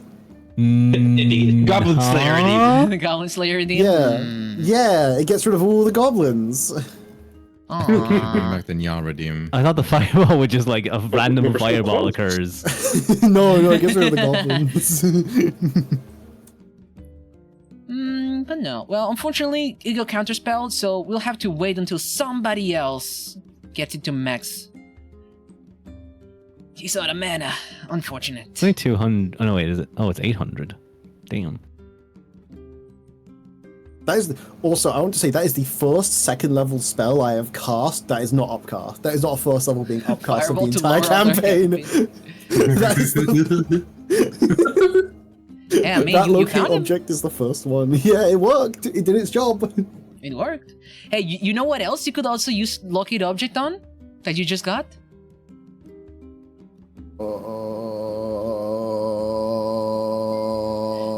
Goblin Slayer, huh? The Goblin Slayer redeem. Yeah. Yeah, it gets rid of all the goblins. Bring Aww. back the Nya Redeem. I thought the fireball would just like a random we're still fireball close. occurs. No, it gets rid of the goblins. But no. Well, unfortunately, it got counterspelled, so we'll have to wait until somebody else gets into max. He's out of mana. Unfortunate. It's only 200. Oh no, wait, is it? Oh, it's 800. Damn. That is also, I want to say that is the first second level spell I have cast that is not upcast. That is not a first level being upcast of Fireball the to entire lower other campaign. That is the, Yeah, I mean, that you low-key found him. object is the first one. Yeah, it worked. It did its job. It worked. Hey, you know what else you could also use locate object on? That you just got?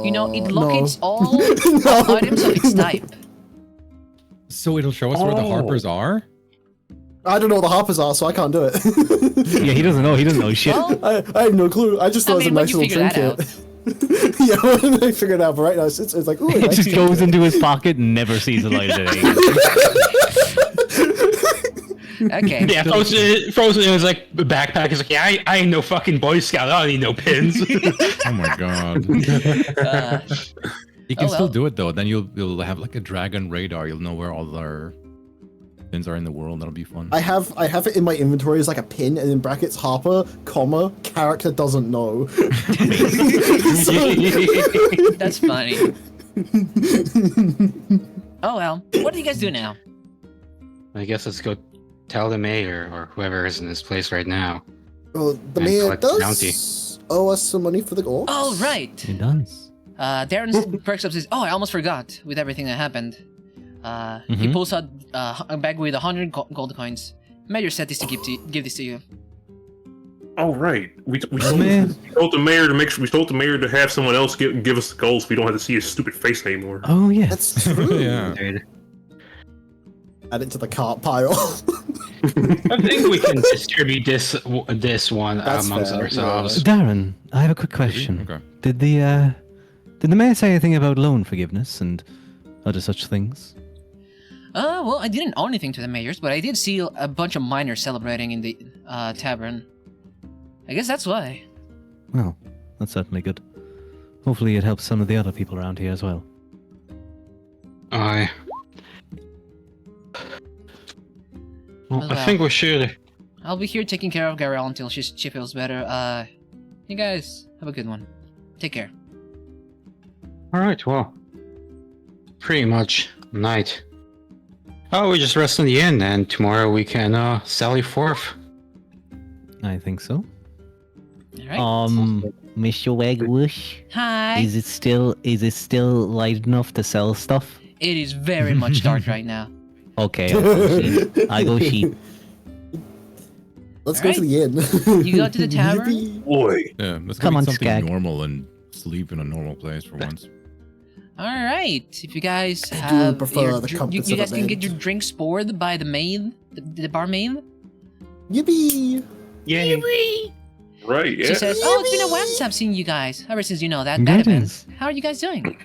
You know, it no. locates all No. items of its type. So it'll show us where the harpers are? I don't know what the hoppers are, so I can't do it. Yeah, he doesn't know. He doesn't know shit. Well, I have no clue. I just thought it was a when nice you little figure that trinket. Yeah, when I figured it out, but right now it's like, ooh, a It nice just goes trinket. into his pocket and never sees the light of day. okay. Yeah, Frozen was like, the backpack is like, yeah, I ain't no fucking Boy Scout. I don't need no pins. Oh my god. Uh, You can Oh, still well. do it though. Then you'll have like a dragon radar. You'll know where all our pins are in the world. That'll be fun. I have it in my inventory as like a pin, and in brackets Harper, comma, character doesn't know. that's funny. Oh well. What do you guys do now? I guess let's go tell the mayor or whoever is in this place right now. Well, the And mayor collect the does owe us some money for the gold. Oh right. He does. Darren perks up and says, "Oh, I almost forgot with everything that happened." He pulls out a bag with 100 gold coins. Mayor said this to give this to you. Oh right, we Man. told the mayor to make sure. We told the mayor to have someone else give us the gold, so we don't have to see his stupid face anymore. Oh, yeah. That's true. Yeah. Dude. Add it to the cart pile. I think we can distribute this one That's amongst fair, ourselves. Darren, I have a quick question. Okay. Did the mayor say anything about loan forgiveness and other such things? Well, I didn't owe anything to the mayors, but I did see a bunch of miners celebrating in the tavern. I guess that's why. Well, that's certainly good. Hopefully it helps some of the other people around here as well. Well, Well, I think we should. I'll be here taking care of Garel until she feels better. You guys have a good one. Take care. Alright, well. Pretty much night. Oh, we just rest in the inn, and tomorrow we can sally forth. I think so. All right. Mr. Wagwoosh, Hi. is it still light enough to sell stuff? It is very much dark right now. Okay, I'll go sheep. I go sheep. Let's go to the inn. You go to the tavern? Yippee. Boy, Yeah, let's Come go on, eat something Skag. normal and sleep in a normal place for once. All right. If you guys do have, prefer your the you comforts you of a guys can get bed. your drinks poured by the maid, the barmaid. Yippee! right? Yeah. She says, "Oh, it's been a while since I've seen you guys. Ever since that Greetings. event. How are you guys doing?"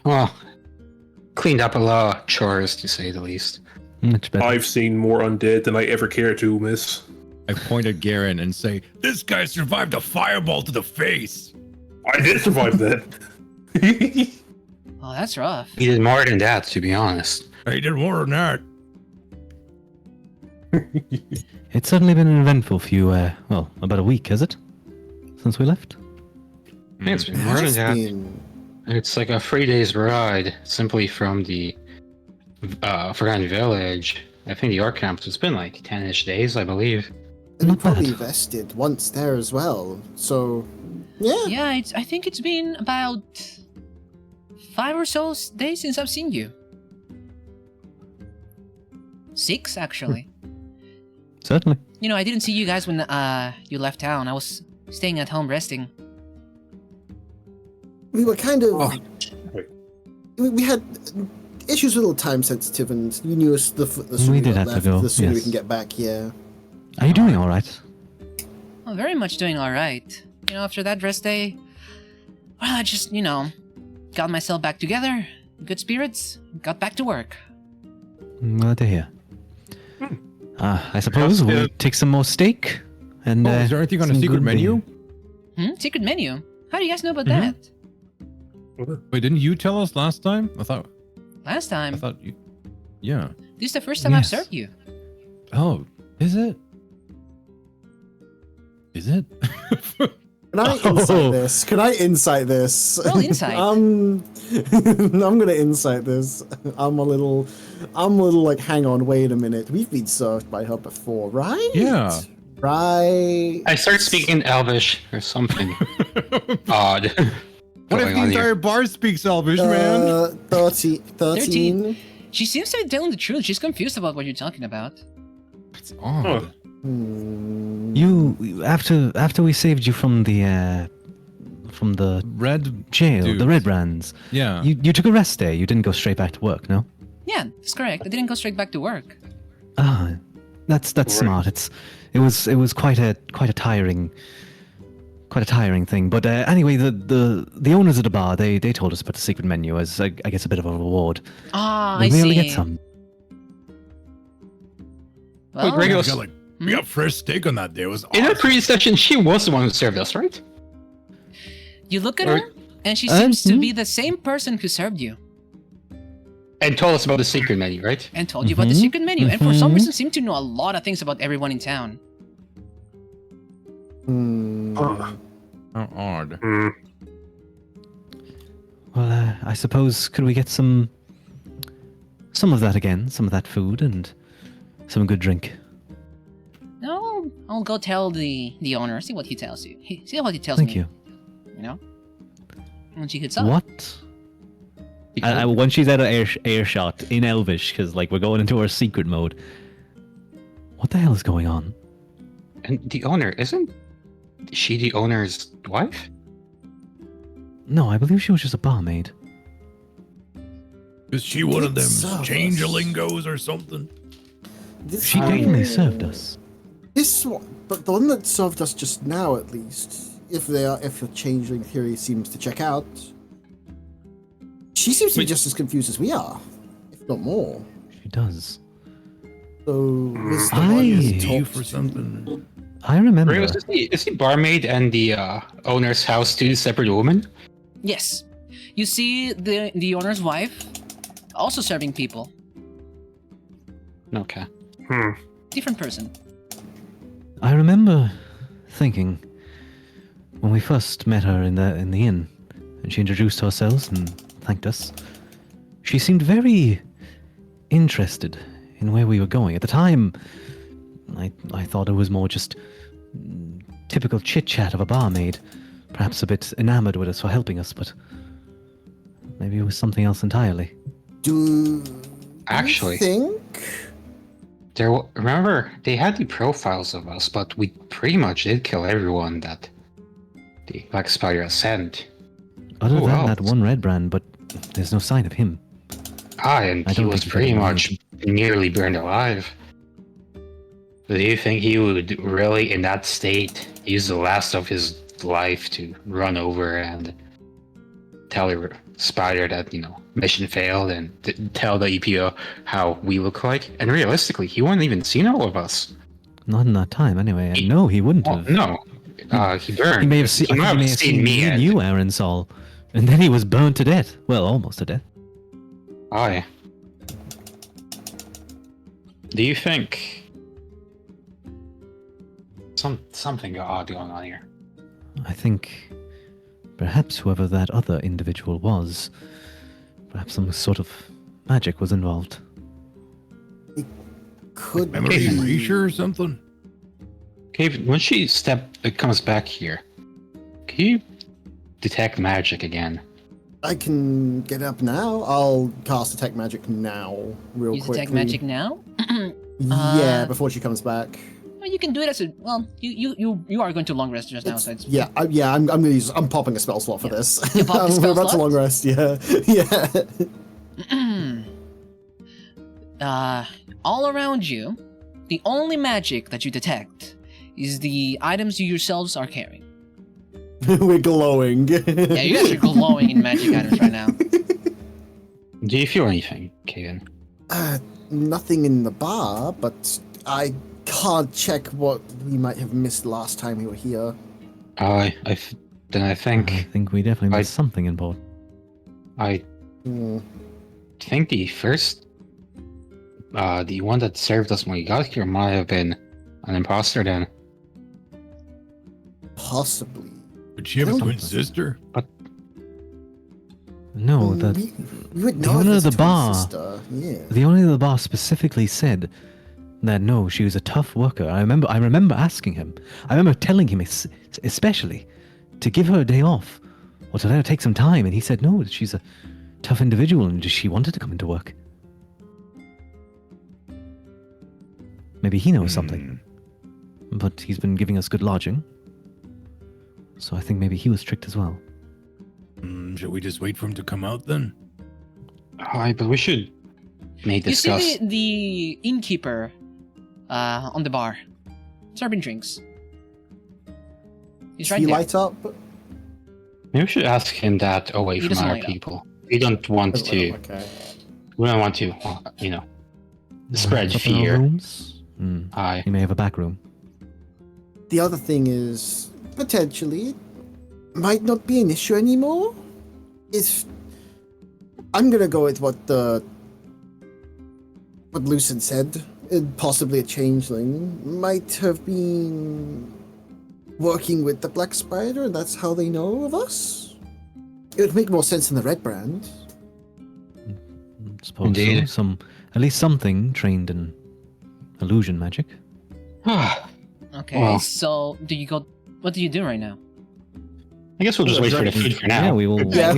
Well, cleaned up a lot of chores, to say the least. Much better. I've seen more undead than I ever care to, miss. I point at Garen and say, "This guy survived a fireball to the face." I did survive that. Oh, that's rough. He did more than that, to be honest. He did more than that. It's certainly been an eventful few, about a week, has it? Since we left? I think it's been more than It's that. been- It's like a 3 days ride, simply from the Forgotten Village. I think the Orc camp. It's been like 10-ish days, I believe. And we Not bad. probably vested once there as well. So, yeah. Yeah, I think it's been about 5 or so days since I've seen you. 6, actually. Certainly. You know, I didn't see you guys when you left town. I was staying at home resting. We were kind of. Oh. We had issues with a little time sensitive, and you knew us the sooner We we did got have to left, go, the sooner we yes. can get back. Yeah. Are you doing all right? I'm very much doing alright. You know, after that rest day, well, I just, got myself back together, good spirits, got back to work. Glad to hear. I suppose Yeah. we'll take some more steak. And, Oh, is there anything on the some secret good menu? beer. Secret menu? How do you guys know about Mhm. that? Wait, didn't you tell us last time? I Last time, thought you. Yeah. this is the first time I've Yes. served you. Oh, is it? Is it? Can I insight this? Can I insight this? Roll insight. I'm gonna insight this. I'm a little like, hang on, wait a minute. We've been served by her before, right? Yeah. Right. I start speaking Elvish or something odd. What if going the on here. entire bar speaks Elvish, man? 13. She seems to be telling the truth. She's confused about what you're talking about. It's odd. Huh. Hmm. You after we saved you from the from the Red jail, the dudes. Red Brands. Yeah. You took a rest day. You didn't go straight back to work, no? Yeah, that's correct. I didn't go straight back to work. Ah, that's smart. It was quite a tiring thing. But anyway, the owners of the bar they told us about the secret menu as I guess a bit of a reward. Ah, Will I we able to see. get some? Well, Wait, regular. We got fresh steak on that day. It was In our awesome. previous session, she was the one who served us, right? you look at Or- her, and she seems to be the same person who served you And told us about the secret menu, right? and told you about the Mhm, secret menu, and for some mhm. reason seemed to know a lot of things about everyone in town. How odd. Well, I suppose could we get some of that again, some of that food and some good drink. No, I'll go tell the owner. See what he tells you. See what he tells Thank me. you. You know, when she hits up. What? When she's out of earshot in Elvish, because like we're going into our secret mode. What the hell is going on? And the owner, isn't she the owner's wife? No, I believe she was just a barmaid. Is she one of them Serve us. changelingos or something? She definitely served us. This one, but the one that served us just now, at least, if the changeling theory seems to check out, she seems to be just as confused as we are, if not more. She does. So, this the I- one who's Beef talked or to- something? I remember. Is the barmaid and the owner's house two separate women? Yes, you see the owner's wife also serving people. Okay. Different person. I remember thinking when we first met her in the inn, and she introduced herself and thanked us. She seemed very interested in where we were going. At the time, I thought it was more just typical chit chat of a barmaid, perhaps a bit enamored with us for helping us, but maybe it was something else entirely. Do Actually, you think? remember they had the profiles of us, but we pretty much did kill everyone that the Black Spider has sent. Other Who than that else? one red brand, but there's no sign of him. And I he don't was think he pretty got much nearly burned alive. Do you think he would really, in that state, use the last of his life to run over and tell the spider that, mission failed and tell the EPO how we look like? And realistically, he wouldn't even seen all of us. Not in that time, anyway. And no, he wouldn't Well, have. no. He burned. He may have seen. He might have seen me. and you, Aaron Sol, and then he was burnt to death. Well, almost to death. Aye. Do you think something odd going on here? I think perhaps whoever that other individual was, perhaps some sort of magic was involved. Could Memory be. erasure or something? Okay, when she comes back here, can you detect magic again? I can get up now. I'll cast Detect Magic now, real Use quickly. detect magic now. Yeah, before she comes back. Well, you can do it as a You are going to long rest just now, so it's Yeah, I'm gonna use. I'm popping a spell slot for this. You pop the spell That's a slot? long rest. Yeah, yeah. All around you, the only magic that you detect is the items you yourselves are carrying. We're glowing. Yeah, you guys are glowing in magic items right now. Do you feel anything, Kagan? Nothing in the bar, but I can't check what we might have missed last time we were here. I I think think we definitely I- missed something important. I Hmm. think the first, the one that served us when we got here might have been an imposter then. Possibly. Would she have a I twin don't- sister? No, Well, the we would the know owner if of the it's a twin bar- sister. Yeah. the owner of the bar specifically said that no, she was a tough worker. I remember asking him. I remember telling him especially to give her a day off or to let her take some time, and he said no, that she's a tough individual and she wanted to come into work. Maybe he knows something, but he's been giving us good lodging, so I think maybe he was tricked as well. Shall we just wait for him to come out then? Alright, but we should may You discuss. see the innkeeper on the bar, serving drinks. He's right he there. light up. Maybe we should ask him that away He from doesn't our light up. people. We don't want to. Okay. We don't want to. Spread Up in our fear. rooms? Aye. You may have a back room. The other thing is, potentially, it might not be an issue anymore. If I'm gonna go with what Lucid said, possibly a changeling might have been working with the Black Spider, and that's how they know of us. It would make more sense in the Red Brand. Suppose Indeed. so. At least something trained in illusion magic. Okay, Well. so do you go? What do you do right now? I guess we'll just wait for the food for now. Yeah, we will. Yeah,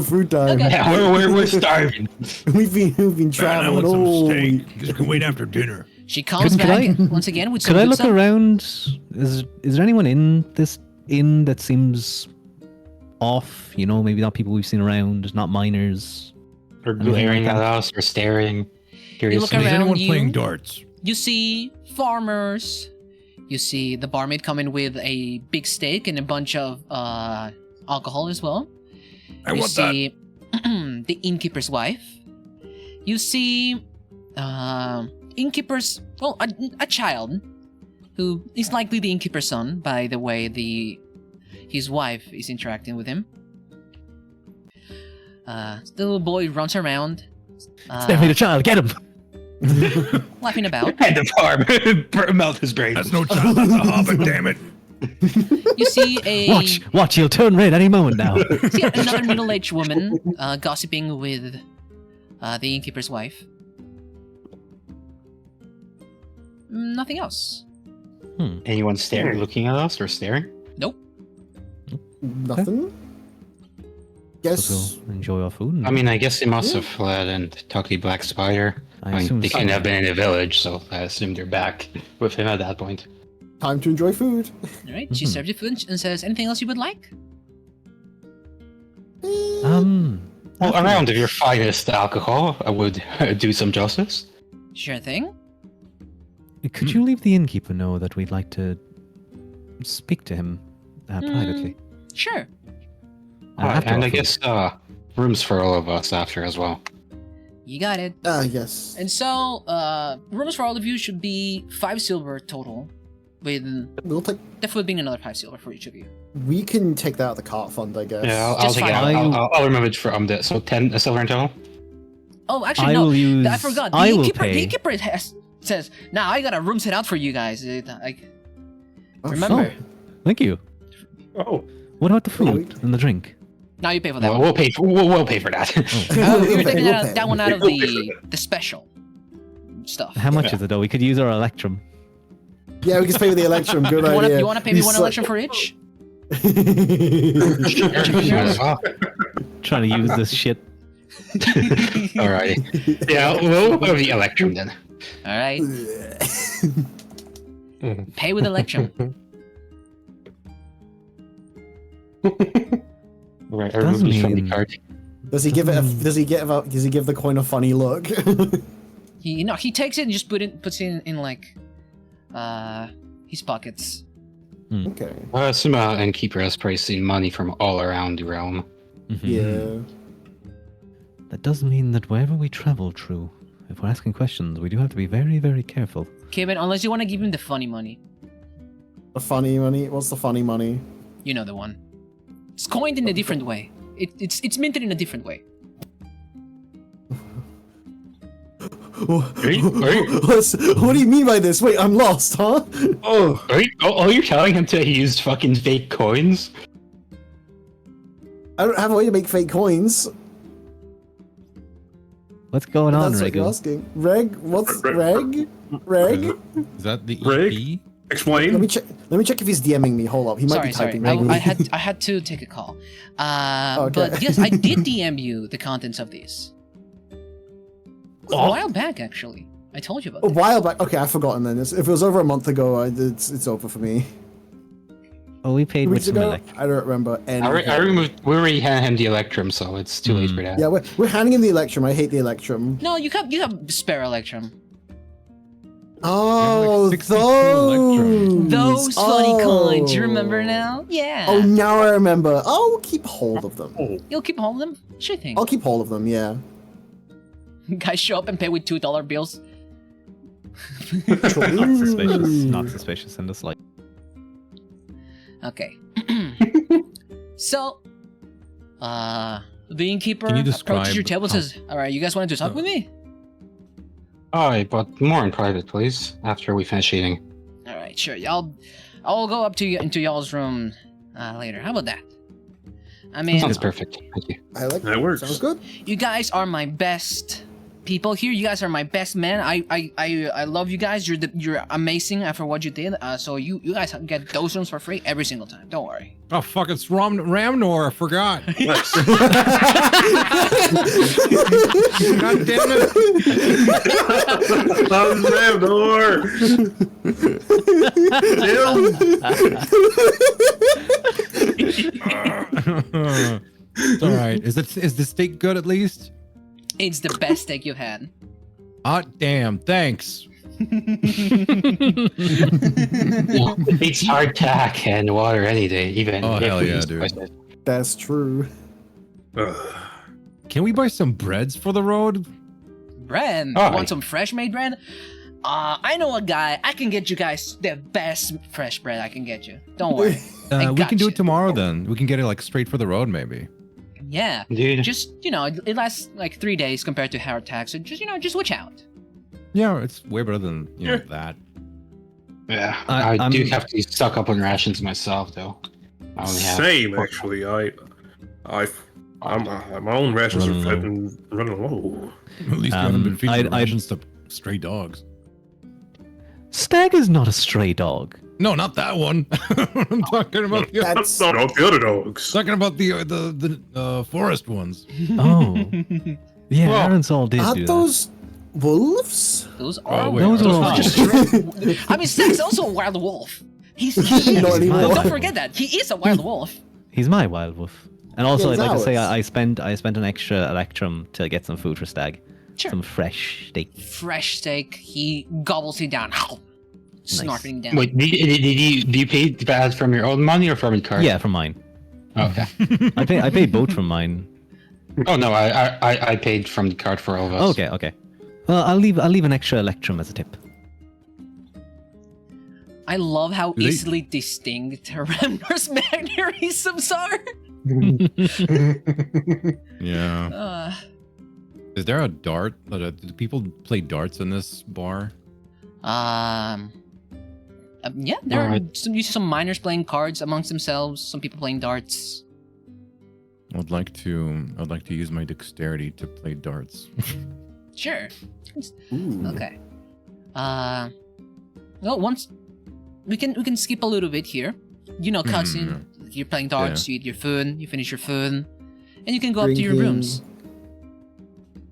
food time. Okay. Yeah, we're starving. We've been Man, I traveling want some all steak. week. You can wait after dinner. She comes Could back I- once again with some Could I good look stuff. around? Is there anyone in this inn that seems off? You know, maybe not people we've seen around, not miners. Or Anything glaring like at that? us or staring. You look Curiously. Is around anyone you. playing darts? You see farmers. You see the barmaid come in with a big steak and a bunch of alcohol as well. I You want that. see the innkeeper's wife. You see innkeeper's a child who is likely the innkeeper's son by the way his wife is interacting with him. The little boy runs around, Definitely the child. Get him. laughing about. Head the farm. Melt his brain. That's no child. That's a hobbit. Damn it. You see Watch! He'll turn red any moment now. see another middle-aged woman gossiping with the innkeeper's wife. Nothing else. Anyone staring, looking at us or staring? Nope. Nothing. Let's Guess. go enjoy our food. I mean, I guess they must have fled and talked to the Black Spider. I I mean, assume they so. couldn't have been in the village, so I assume they're back with him at that point. Time to enjoy food. All right. She serves you food and says, "Anything else you would like?" Well, a round of your finest alcohol would do some justice. Sure thing. Could you leave the innkeeper know that we'd like to speak to him privately? Sure. After And our I food. guess rooms for all of us after as well. You got it. Yes. And so, rooms for all of you should be 5 silver total, with We'll take. the food being another 5 silver for each of you. We can take that out of the cart fund, I guess. Yeah, I'll Just take it fine. out. I'll remove it from the so 10 silver in total. Oh, actually, I no. will use. I forgot. The I will innkeeper, pay. the innkeeper says, "Nah, I got a room set out for you guys." Oh, Remember? Thank you. Oh, What about the food and the drink? Now you pay for that Well, one. we'll pay for that. You're taking We'll that, pay. that one out of the special stuff. How much is it though? We could use our electrum. Yeah, we can pay with the Electrum. Good You idea. want to pay me one suck. election for each? Trying to use this shit. Alright. Yeah, we'll go with the Electrum then. All right. Pay with electrum. Right, I removed this from the mean- card. Does he give it? Does he give the coin a funny look? He takes it and just puts it in like his pockets. Okay. I assume innkeeper has probably seen money from all around the realm. Yeah. That does mean that wherever we travel, True, if we're asking questions, we do have to be very, very careful. Kevin, unless you want to give him the funny money. The funny money. What's the funny money? You know the one. It's coined in a different way. It's minted in a different way. What do you mean by this? Wait, I'm lost, huh? Oh, you're telling him to use fucking fake coins? I don't have a way to make fake coins. What's going on, That's what you're Regu? asking. Reg? What's Reg? Reg? Is that the Rick? EP? Explain. Let me check if he's DMing me. Hold up. He might be Sorry. typing. Reg. I had to take a call. Okay. But yes, I did DM you the contents of these. A while back, actually. I told you about A it. while back. Okay, I've forgotten then. If it was over a month ago, it's over for me. Oh, we paid with Weeks some ago? electric. I don't remember anything. I removed. We already handed him the Electrum, so it's too late for that. Yeah, we're handing him the Electrum. I hate the Electrum. No, you have spare Electrum. Oh, 62 those! Electrum. Those funny coins. You Oh. remember now? Yeah. Oh, now I remember. I'll keep hold of them. You'll keep hold of them? Sure thing. I'll keep hold of them, yeah. Guys show up and pay with $2 bills. Not suspicious. Not suspicious in the slightest. Okay. So, the innkeeper Can you approaches your describe table and how- says, "All right, you guys want to talk with me?" Alright, but more in private, please. After we finish eating. All right, sure. I'll go up to you into y'all's room later. How about that? I mean, Sounds perfect. Thank you. I like That works. Sounds good. you guys are my best people here. You guys are my best men. I love you guys. You're amazing for what you did. So you guys get those rooms for free every single time. Don't worry. Oh fuck! It's Ramnor. I forgot. God damn it! It's all right. Is the steak good at least? It's the best steak you've had. Ah, damn. Thanks. It beats hardtack and water any day, even Oh, if hell we yeah, use dude. spices. That's true. Can we buy some breads for the road? Bread. Alright. Want some fresh made bread? I know a guy. I can get you guys the best fresh bread I can get you. Don't worry. I We can do gotcha. it tomorrow then. We can get it like straight for the road, maybe. Yeah. Dude, Just, it lasts like 3 days compared to hardtack. So just watch out. Yeah, it's way better than that. yeah, I'm- I do have to stock up on rations myself, though. I only have Same, 4 actually. My own rations Running have low. been running low. At least we haven't been feeding I'd- rations to stray dogs. Stag is not a stray dog. No, not that one. I'm talking about the That's Not all the other dogs. talking about the forest ones. Oh. Yeah, Well, Aaron's all did are do those wolves? Those are Oh, wait, Those those are are all- just I mean, Stag's also a wild wolf. He Not is. anymore. Don't forget that. He is a wild wolf. He's my wild wolf. And also, Yeah, I'd like to say ours. I spent an extra electrum to get some food for Stag. Sure. Some fresh steak. Fresh steak. He gobbles it down. Snorting down. Wait, do you pay that from your own money or from your card? Yeah, from mine. Okay. I paid both from mine. Oh no, I paid from the card for all of us. Okay. Well, I'll leave an extra electrum as a tip. I love how Do they- easily distinct Remnor's mannerisms are. Yeah. Is there a dart? Do people play darts in this bar? Yeah, there are Alright. some miners playing cards amongst themselves. Some people playing darts. I'd like to use my dexterity to play darts. Sure. Ooh. Okay. Well, once we can skip a little bit here. Cutscene. You're playing darts. You eat your food. You finish your food, and you can go up to your Drinking. rooms.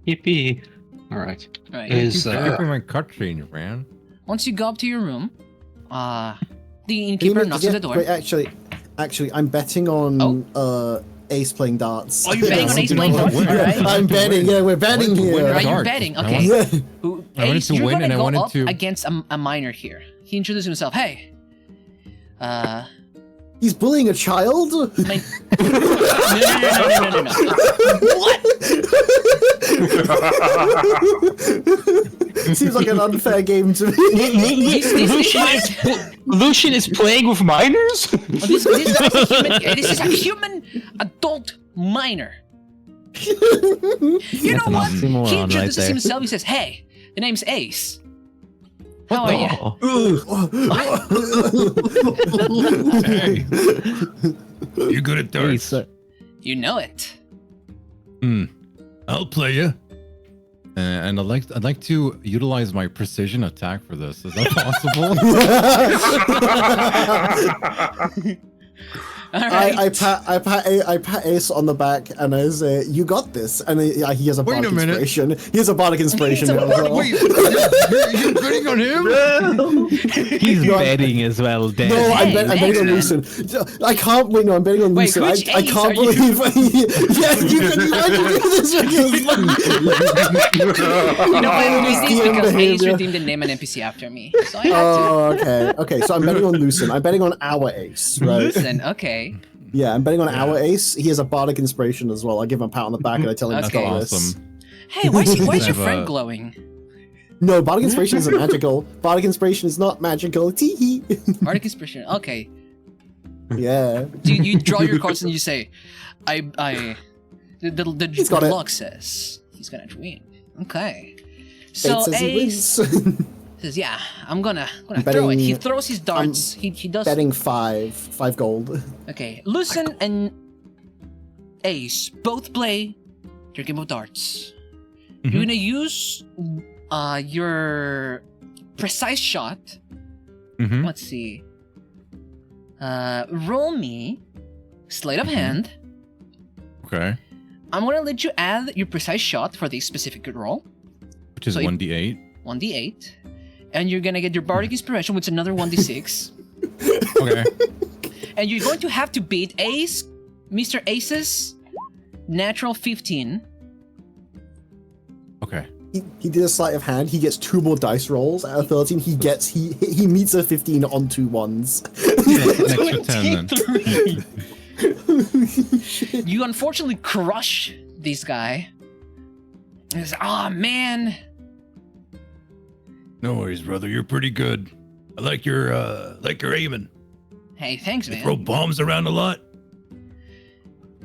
Yippee! All right. All right. Is Keep skipping my cutscenes, man. Once you go up to your room, the Can you innkeeper make- knocks yeah, on the door. Wait, actually, I'm betting on Ace playing darts. Oh, you're betting on Ace Yeah, playing darts? Win. Alright. I'm betting. Yeah, we're betting to win here. Right, you're darts. betting. I Okay. Yeah. Who, I wanted Ace, to you're win gonna and I go wanted up to- against a miner here. He introduces himself. Hey. He's bullying a child. No. What? Seems like an unfair game to me. Lucian is playing with minors? This is a human adult minor. You know That's an what? oxymoron He right introduces there. himself. He says, "Hey, the name's Ace. How are you?" Hey. You good at darts? You know it. I'll play you. And I'd like to utilize my precision attack for this. Is that possible? right. I pat Ace on the back and I say, "You got this." And he has a Wait bardic a minute. inspiration. He has a bardic inspiration. He's a now as well. Wait, you're betting on him? He's betting as well, Dan. No, I'm betting on man. Lucen. I can't. Wait, no, I'm betting on Wait, Lucen. which I Ace can't are you? believe. Yeah, you can do this. You know, I only did DM because Ace behavior. redeemed the name an NPC after me. So I had to. Oh, okay. So I'm betting on Lucen. I'm betting on our Ace, right? Listen, okay. Yeah, I'm betting on our Ace. He has a bardic inspiration as well. I give him a pat on the back and I tell him Okay. to That's this. awesome. Hey, why is your I've, friend glowing? No, bardic inspiration isn't magical. Bardic inspiration is not magical. Tee Bardic inspiration. Okay. Yeah. You draw your cards and you say, the He's got it. luck says he's gonna win. Okay. So Fate says he Ace wins. says, yeah, I'm gonna throw it. betting- He throws his darts. He does. Betting five gold. Okay, Lucen and Ace both play your game of darts. You're gonna use your precise shot. Mhm. Let's see. Roll me sleight of hand. Okay. I'm gonna let you add your precise shot for the specific roll, Which is So you- 1d8. 1d8, and you're gonna get your bardic inspiration, which is another 1d6, Okay. and you're going to have to beat Mr. Ace's natural 15. Okay. He did a sleight of hand. He gets 2 more dice rolls out of 13. He meets a 15 on 2 ones. An extra 10 then. 23. You unfortunately crush this guy. He's, oh man. No worries, brother. You're pretty good. I like your aiming. Hey, thanks, You throw man. bombs around a lot.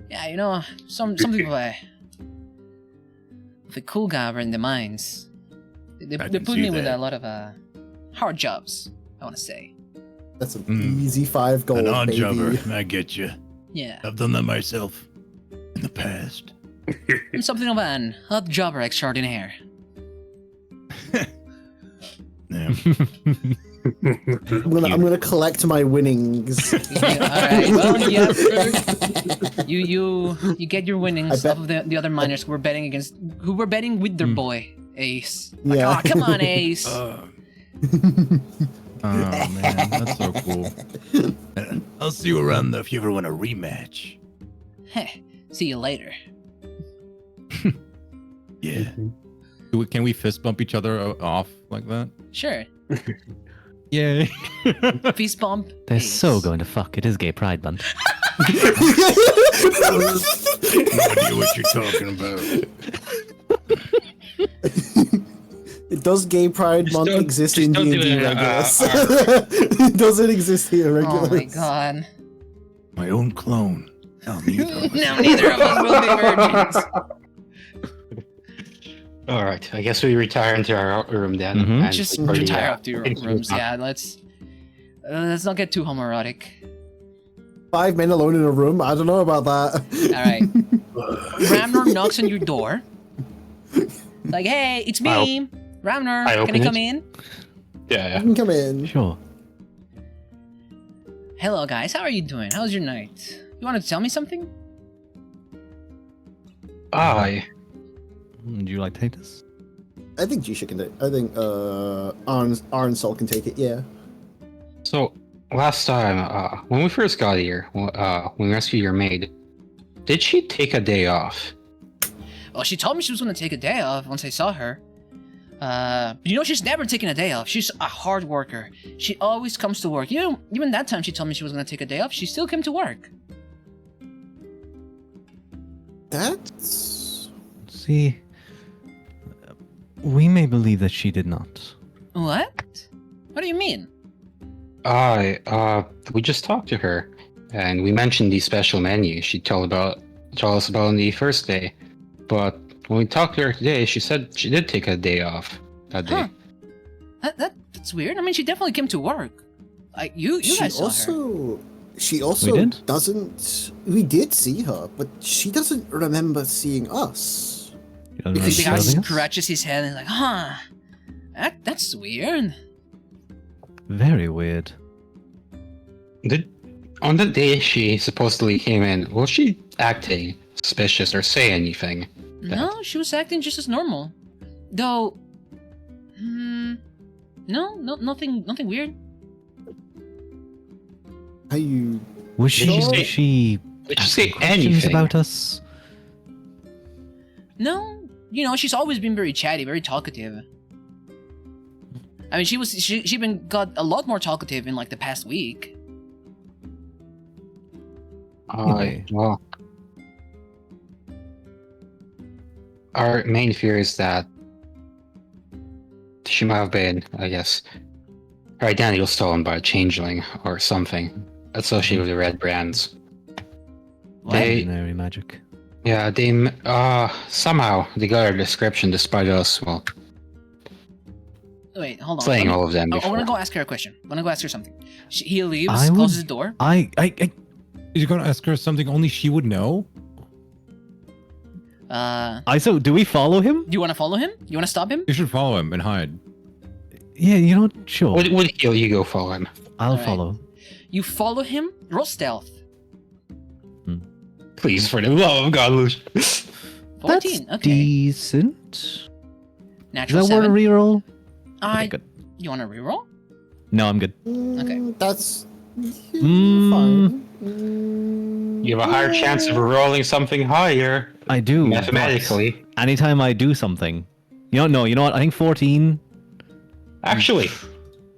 Yeah, you know, some people the cool guy over in the mines. They I put can see me with that. a lot of hard jobs, I want to say. That's an Mm. easy 5 gold, An odd baby. jobber. I get you. Yeah, I've done that myself in the past. I'm something of an odd jobber extraordinaire. Yeah. I'm gonna collect my winnings. Alright, well, yeah. You get your winnings I bet- off of the other miners who were betting with their boy, Ace. Like, Yeah. oh, come on, Ace. Uh, Oh man, that's so cool. I'll see you around if you ever want a rematch. Heh, see you later. Yeah. Can we fist bump each other off like that? Sure. Yay. Fist bump. They're Ace. so going to fuck. It is Gay Pride Month. No idea what you're talking about. Does Gay Pride Just Month don't- exist just in don't do D&D it, Regulus? Does it exist here, Oh Regulus? my god. My own clone. Now neither of us. Now neither of us will be virgins. All right, I guess we retire into our room then. Mhm. and Just wait for the, retire up to your into the rooms. top. Yeah, let's not get too homoerotic. 5 men alone in a room? I don't know about that. All right. Ramnor knocks on your door. Like, hey, it's me, Ramnor. I Can open I it. come in? Yeah, You can come in. Sure. Hello, guys. How are you doing? How's your night? You want to tell me something? I Would you like to take this? I think G-Shit can take it. I think Arn Sol can take it, yeah. So last time, when we first got here, when we rescued your maid, did she take a day off? Well, she told me she was going to take a day off once I saw her. You know, she's never taken a day off. She's a hard worker. She always comes to work. You know, even that time she told me she was going to take a day off, she still came to work. That's... See, we may believe that she did not. What? What do you mean? We just talked to her, and we mentioned the special menu she told us about on the first day. But when we talked to her today, she said she did take a day off that day. Huh. That's weird. I mean, she definitely came to work. Like, you guys saw her. She also We did? doesn't... We did see her, but she doesn't remember seeing us. You don't The remember guy serving us? scratches his head and is like, huh. That's weird. Very weird. On the day she supposedly came in, was she acting suspicious or say anything? No, she was acting just as normal. Though, no, nothing weird. Are you? Was she? Did Did she Did she ask say questions anything? about us? No, she's always been very chatty, very talkative. I mean, she been got a lot more talkative in like the past week. Okay. Well, our main fear is that she might have been, I guess, her identity was stolen by a changeling or something associated with the red brands. They, Ordinary magic. yeah, they somehow they got our description despite us, well, Wait, hold on. slaying all of them I before. want to go ask her a question. I want to go ask her something. He leaves, I would- closes the door. You're gonna ask her something only she would know? So do we follow him? Do you want to follow him? You want to stop him? You should follow him and hide. Yeah, you know, sure. Would heal you go follow him? I'll Alright. follow. You follow him. Roll stealth. Please, for the love of God, Lucian. 14. That's Okay. decent. Is Natural that worth a 7. reroll? Okay, good. You want to reroll? No, I'm good. Okay. That's Mm. fine. You have a higher chance of rolling something higher I do. but mathematically. Anytime I do something, you know what? I think 14. Actually,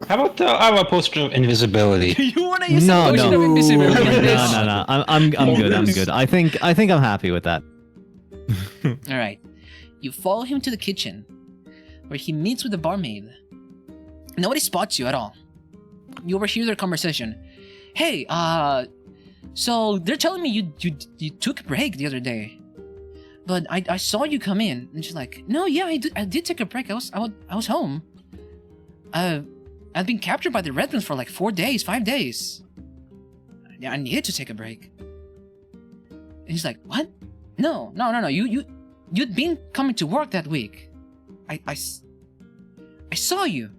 how about I have a poster of invisibility? You want to use No, the potion no. of invisibility on No, this? no. I'm good. I'm good. I think I'm happy with that. All right. You follow him to the kitchen, where he meets with the barmaid. Nobody spots you at all. You overhear their conversation. Hey, so they're telling me you took a break the other day, but I saw you come in, and she's like, no, yeah, I did take a break. I was home. I've been captured by the Redmans for like 4 days, 5 days. Yeah, I needed to take a break. And he's like, what? No. You'd been coming to work that week. I saw you.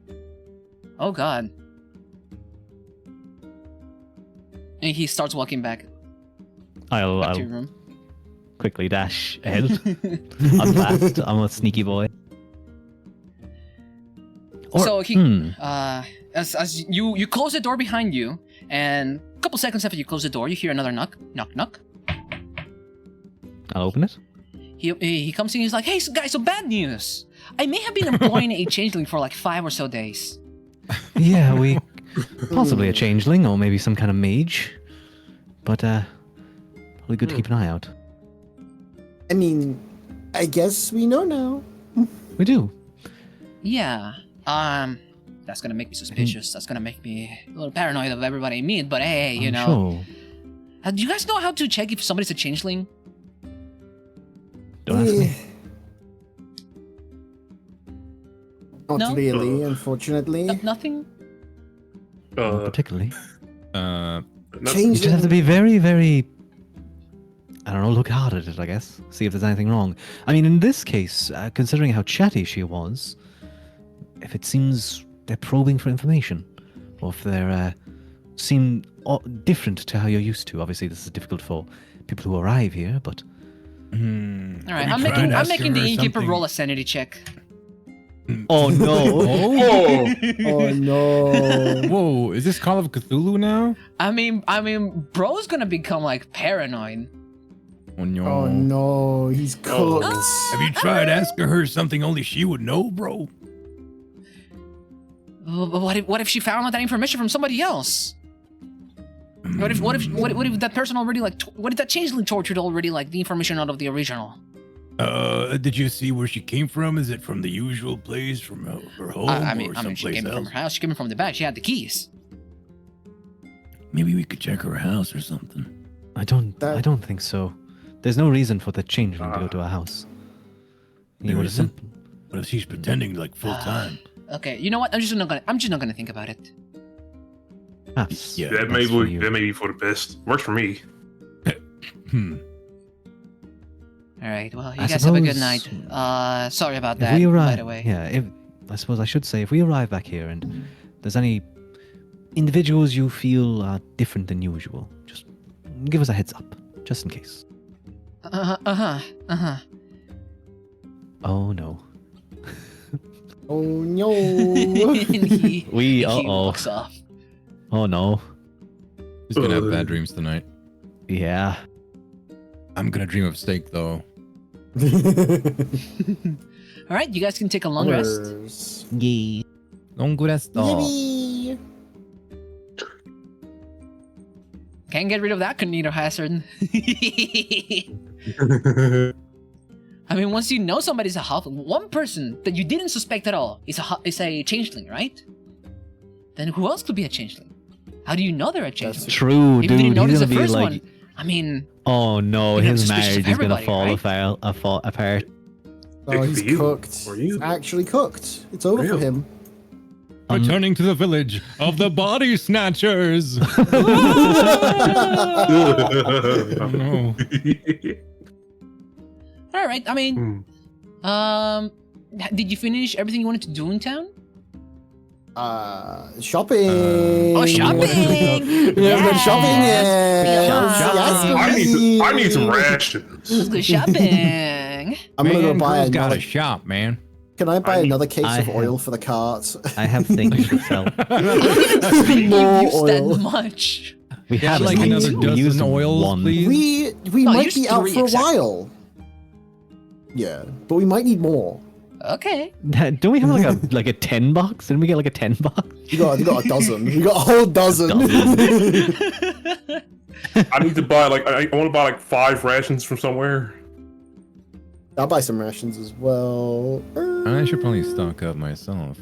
Oh God. And he starts walking back to your I'll room. quickly dash ahead. I'm fast. I'm a sneaky boy. So he, hmm. as you close the door behind you, and a couple seconds after you close the door, you hear another knock. I'll open it. He comes in. He's like, "Hey, guys, so bad news. I may have been employing a changeling for like 5 or so days. Yeah, we possibly a changeling or maybe some kind of mage, but probably good to keep an eye out. I mean, I guess we know now. We do. Yeah. That's gonna make me suspicious. That's gonna make me a little paranoid of everybody I meet. But hey, you I'm know, Sure. do you guys know how to check if somebody's a changeling? Don't ask me. Not No? really, unfortunately. Nothing. Not particularly. Not- You just have to be very, very. I don't know. Look hard at it, I guess. See if there's anything wrong. I mean, in this case, considering how chatty she was, if it seems they're probing for information, or if they're seem different to how you're used to. Obviously, this is difficult for people who arrive here, but All right, I'm making the innkeeper roll a sanity check. oh no! Oh no. Whoa, is this Call of Cthulhu now? I mean, bro's gonna become like paranoid. Oh no. Oh no, he's cooked. Have you tried asking her something only she would know, bro? What if she found out that information from somebody else? What if that person already like? What if that changeling tortured already like the information out of the original? Did you see where she came from? Is it from the usual place, from her home, I or mean, she someplace came else? from her house. She came from the back. She had the keys. Maybe we could check her house or something. I don't think so. There's no reason for the changeling to go to our house. He There would have isn't? simply. What if she's pretending like full time? Okay, you know what? I'm just not gonna think about it. Perhaps. Yeah, that may that's for be you. that may be for the best. Works for me. All right. Well, you I guys have a good suppose- night. Sorry about If that. we arrive, by the way. yeah. I suppose I should say, if we arrive back here and there's any individuals you feel are different than usual, just give us a heads up, just in case. Uh-huh. Oh no. Oh no. And he We walks off. Oh no. He's gonna have bad dreams tonight. Yeah. I'm gonna dream of steak though. All right, you guys can take a long rest. Others. Yeah. Long resto. Yippee. Can't get rid of that Cognito hazard. I mean, once you know somebody's a halfling, one person that you didn't suspect at all is a changeling, right? Then who else could be a changeling? How do you know they're a changeling? True, If dude. you didn't notice He's the gonna be first like, one, I mean, oh no, you'd have his suspicions of marriage is gonna everybody, fall right? apart. Oh, he's For you. cooked. For you. He's actually cooked. It's over for Real. him. Returning to the village of the body snatchers. Oh, no. all right. I mean, Hmm. did you finish everything you wanted to do in town? Shopping. Oh, shopping! We haven't done shopping yet. Yes, I need some rations. Let's go shopping. I'm gonna go buy Crew's got another. a shop, man. Can I buy I need- another case I of have- oil for the cart? I have things to sell. You've More used oil. that much. We Yeah, have like we another used dozen oils, one. please. We No, might use be out 3 for a exactly. while. Yeah, but we might need more. Okay. Don't we have like a 10 box? Didn't we get like a 10 box? You got a dozen. You got a whole dozen. I need to buy I want to buy 5 rations from somewhere. I'll buy some rations as well. I should probably stock up myself.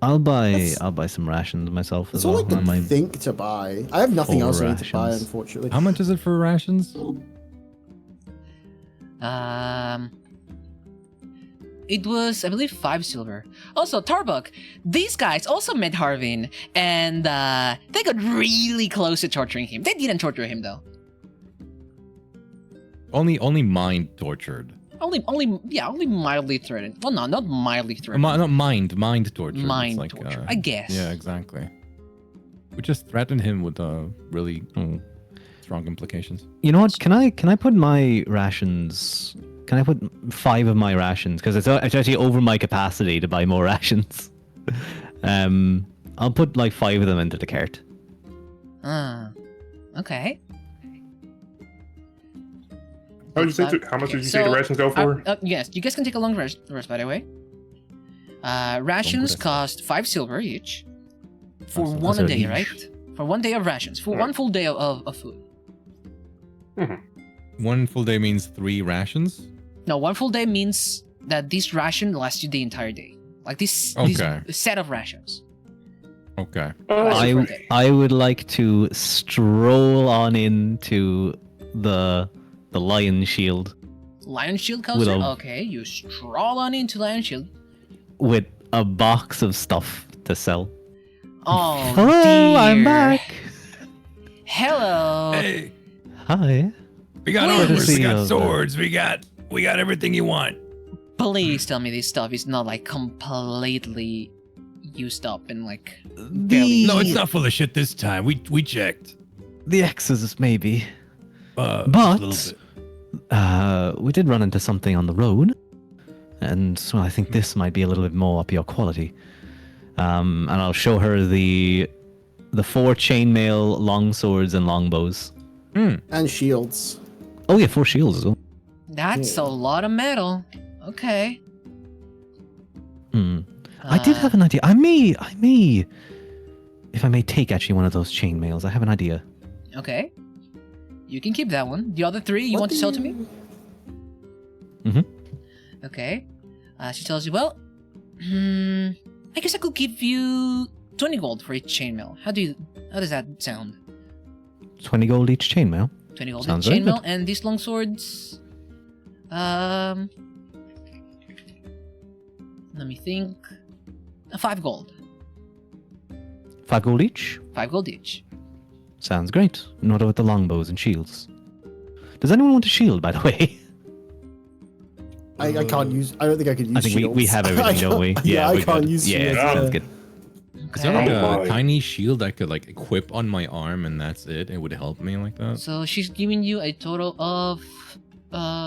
I'll buy That's- some rations myself That's as well. all I can might- think to buy. I have nothing 4 else I need to buy, rations. unfortunately. How much is it for rations? It was, I believe, 5 silver. Also, Tarbuk, these guys also met Harvin, and they got really close to torturing him. They didn't torture him though. Only mind tortured. Only mildly threatened. Well, no, not mildly threatened. Not mind tortured. It's Mind like, torture, I guess. Yeah, exactly. We just threatened him with really strong implications. You know what? Can I put my rations? Can I put 5 of my rations? Because it's actually over my capacity to buy more rations. I'll put like 5 of them into the cart. Okay. How much did you say the rations go for? Yes, you guys can take a long rest, by the way. Rations rest. cost 5 silver each. For Awesome. one a So day, each. right? For 1 day of rations. For Right. 1 full day of food. One full day means 3 rations. No, 1 full day means that this ration lasts you the entire day. Like this Okay. set of rations. Okay. I- I would like to stroll on into the Lion Shield Lion Shield comes With in? a- Okay, you stroll on into Lion Shield. with a box of stuff to sell. Oh, Hello, dear. I'm back. Hello. Hey, Hi. we got Wait. armors, we got Good to see you. swords, we got everything you want. Please tell me this stuff is not like completely used up and like barely. No, it's not full of shit this time. We checked. The X's maybe. A But little bit. we did run into something on the road, and so I think this might be a little bit more up your quality. And I'll show her the 4 chainmail longswords and longbows. And shields. Oh yeah, 4 shields as well. That's a lot of metal. Okay. I did have an idea. I may, if I may take actually one of those chainmails. I have an idea. Okay. You can keep that one. The other 3 you What want to do sell to me? Mhm. Okay. She tells you, well, I guess I could give you 20 gold for each chainmail. How does that sound? 20 gold each chainmail. 20 gold Sounds each very chainmail, good. and these long swords. Let me think. 5 gold. 5 gold each. 5 gold each. Sounds great. And what about the longbows and shields? Does anyone want a shield, by the way? I can't use. I don't think I could use. I think we shields. have everything, don't we? Yeah, I we're can't good. use Yeah, shields. sounds yeah. good. Is there like Oh a my. tiny shield I could like equip on my arm and that's it? It would help me like that? So she's giving you a total of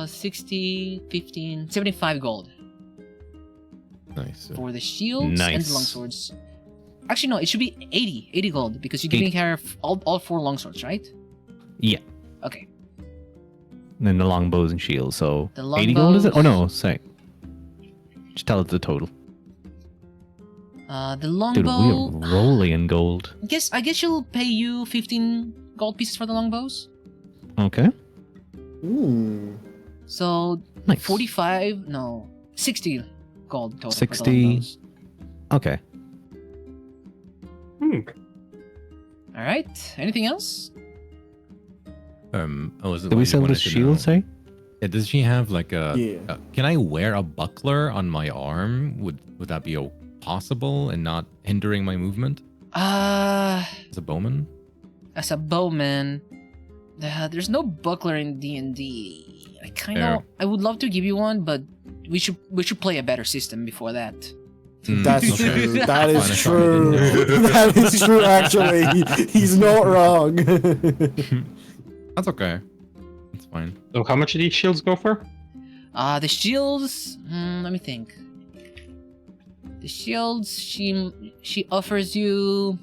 60, 15, 75 gold Nice. for the shields and Nice. the longswords. Actually, no, it should be 80 gold because you're giving her all 4 longswords, right? Yeah. Okay. And then the longbows and shields. So The 80 gold is it? Oh longbows- no, sorry. Just tell us the total. The Dude, longbow. we're rolling in gold. I guess she'll pay you 15 gold pieces for the longbows. Okay. So Nice. 60 gold total. For 60. the longbows. Okay. All right. Anything else? Did we sell the shield, say? Yeah, does she have like a? Yeah. Can I wear a buckler on my arm? Would that be possible and not hindering my movement as a bowman? As a bowman, there's no buckler in D&D. Fair. I would love to give you one, but we should play a better system before that. That's Okay. true. That Fine, is if true. I That is true. Actually, he's not wrong. That's okay. It's fine. So how much do these shields go for? The shields. Let me think. The shields. She offers you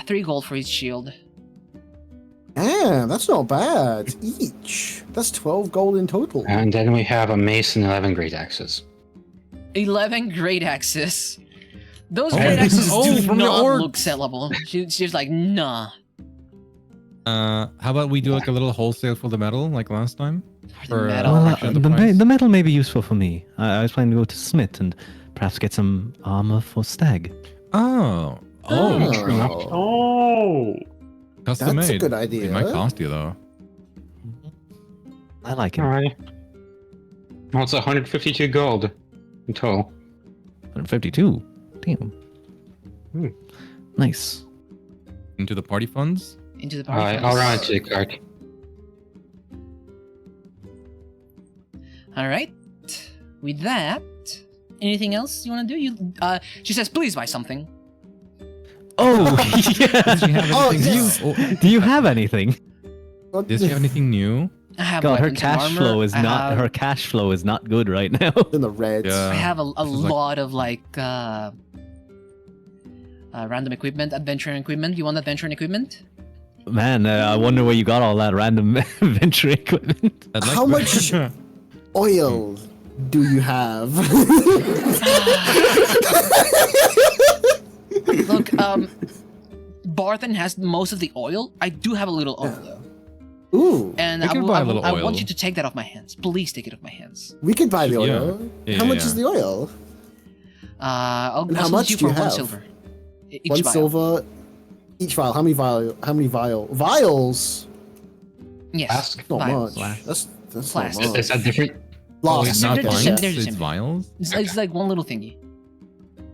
3 gold for each shield. Damn, that's not bad. Each. That's 12 gold in total. And then we have a mace and 11 great axes. 11 great axes. Those Oh, great this axes is do from the not orcs. look sellable. She's like, nah. How about we do like a little wholesale for the metal like last time? For the metal. Well, fraction of the price? the metal may be useful for me. I was planning to go to Smith and perhaps get some armor for Stag. Oh. Oh. Custom That's a made. good idea. It might cost you though. I like it. Alright. Well, it's 152 gold in total. 152. Damn. Nice. Into the party funds? Into the party. Alright, I'll run it to the cart. All right. With that, anything else you want to do? She says, please buy something. Oh, yeah. Does she have Oh, anything yes. new? Oh, Do you have anything? does she have anything new? I have God, her weapons and cash armor. flow is I not have- her cash flow is not good right now. In the reds. Yeah. I have a This is like- lot of random equipment, adventuring equipment. You want adventuring equipment? Man, I wonder where you got all that random adventure equipment. I'd like How to- much oil do you have? Look, Barthen has most of the oil. I do have a little oil though, Ooh, and We can buy a little I oil. want you to take that off my hands. Please take it off my hands. we could buy the Yeah. oil. Yeah, How much yeah. is the oil? I'll And how sell much you do you for 1 have? silver. Each One vial. silver each vial. How many vials? Yes. Flask? Not vials. much. That's Flask. not much. Is that different? Oh, Flask. it's not They're the same, pints, they're the it's same. vials? It's like one little thingy.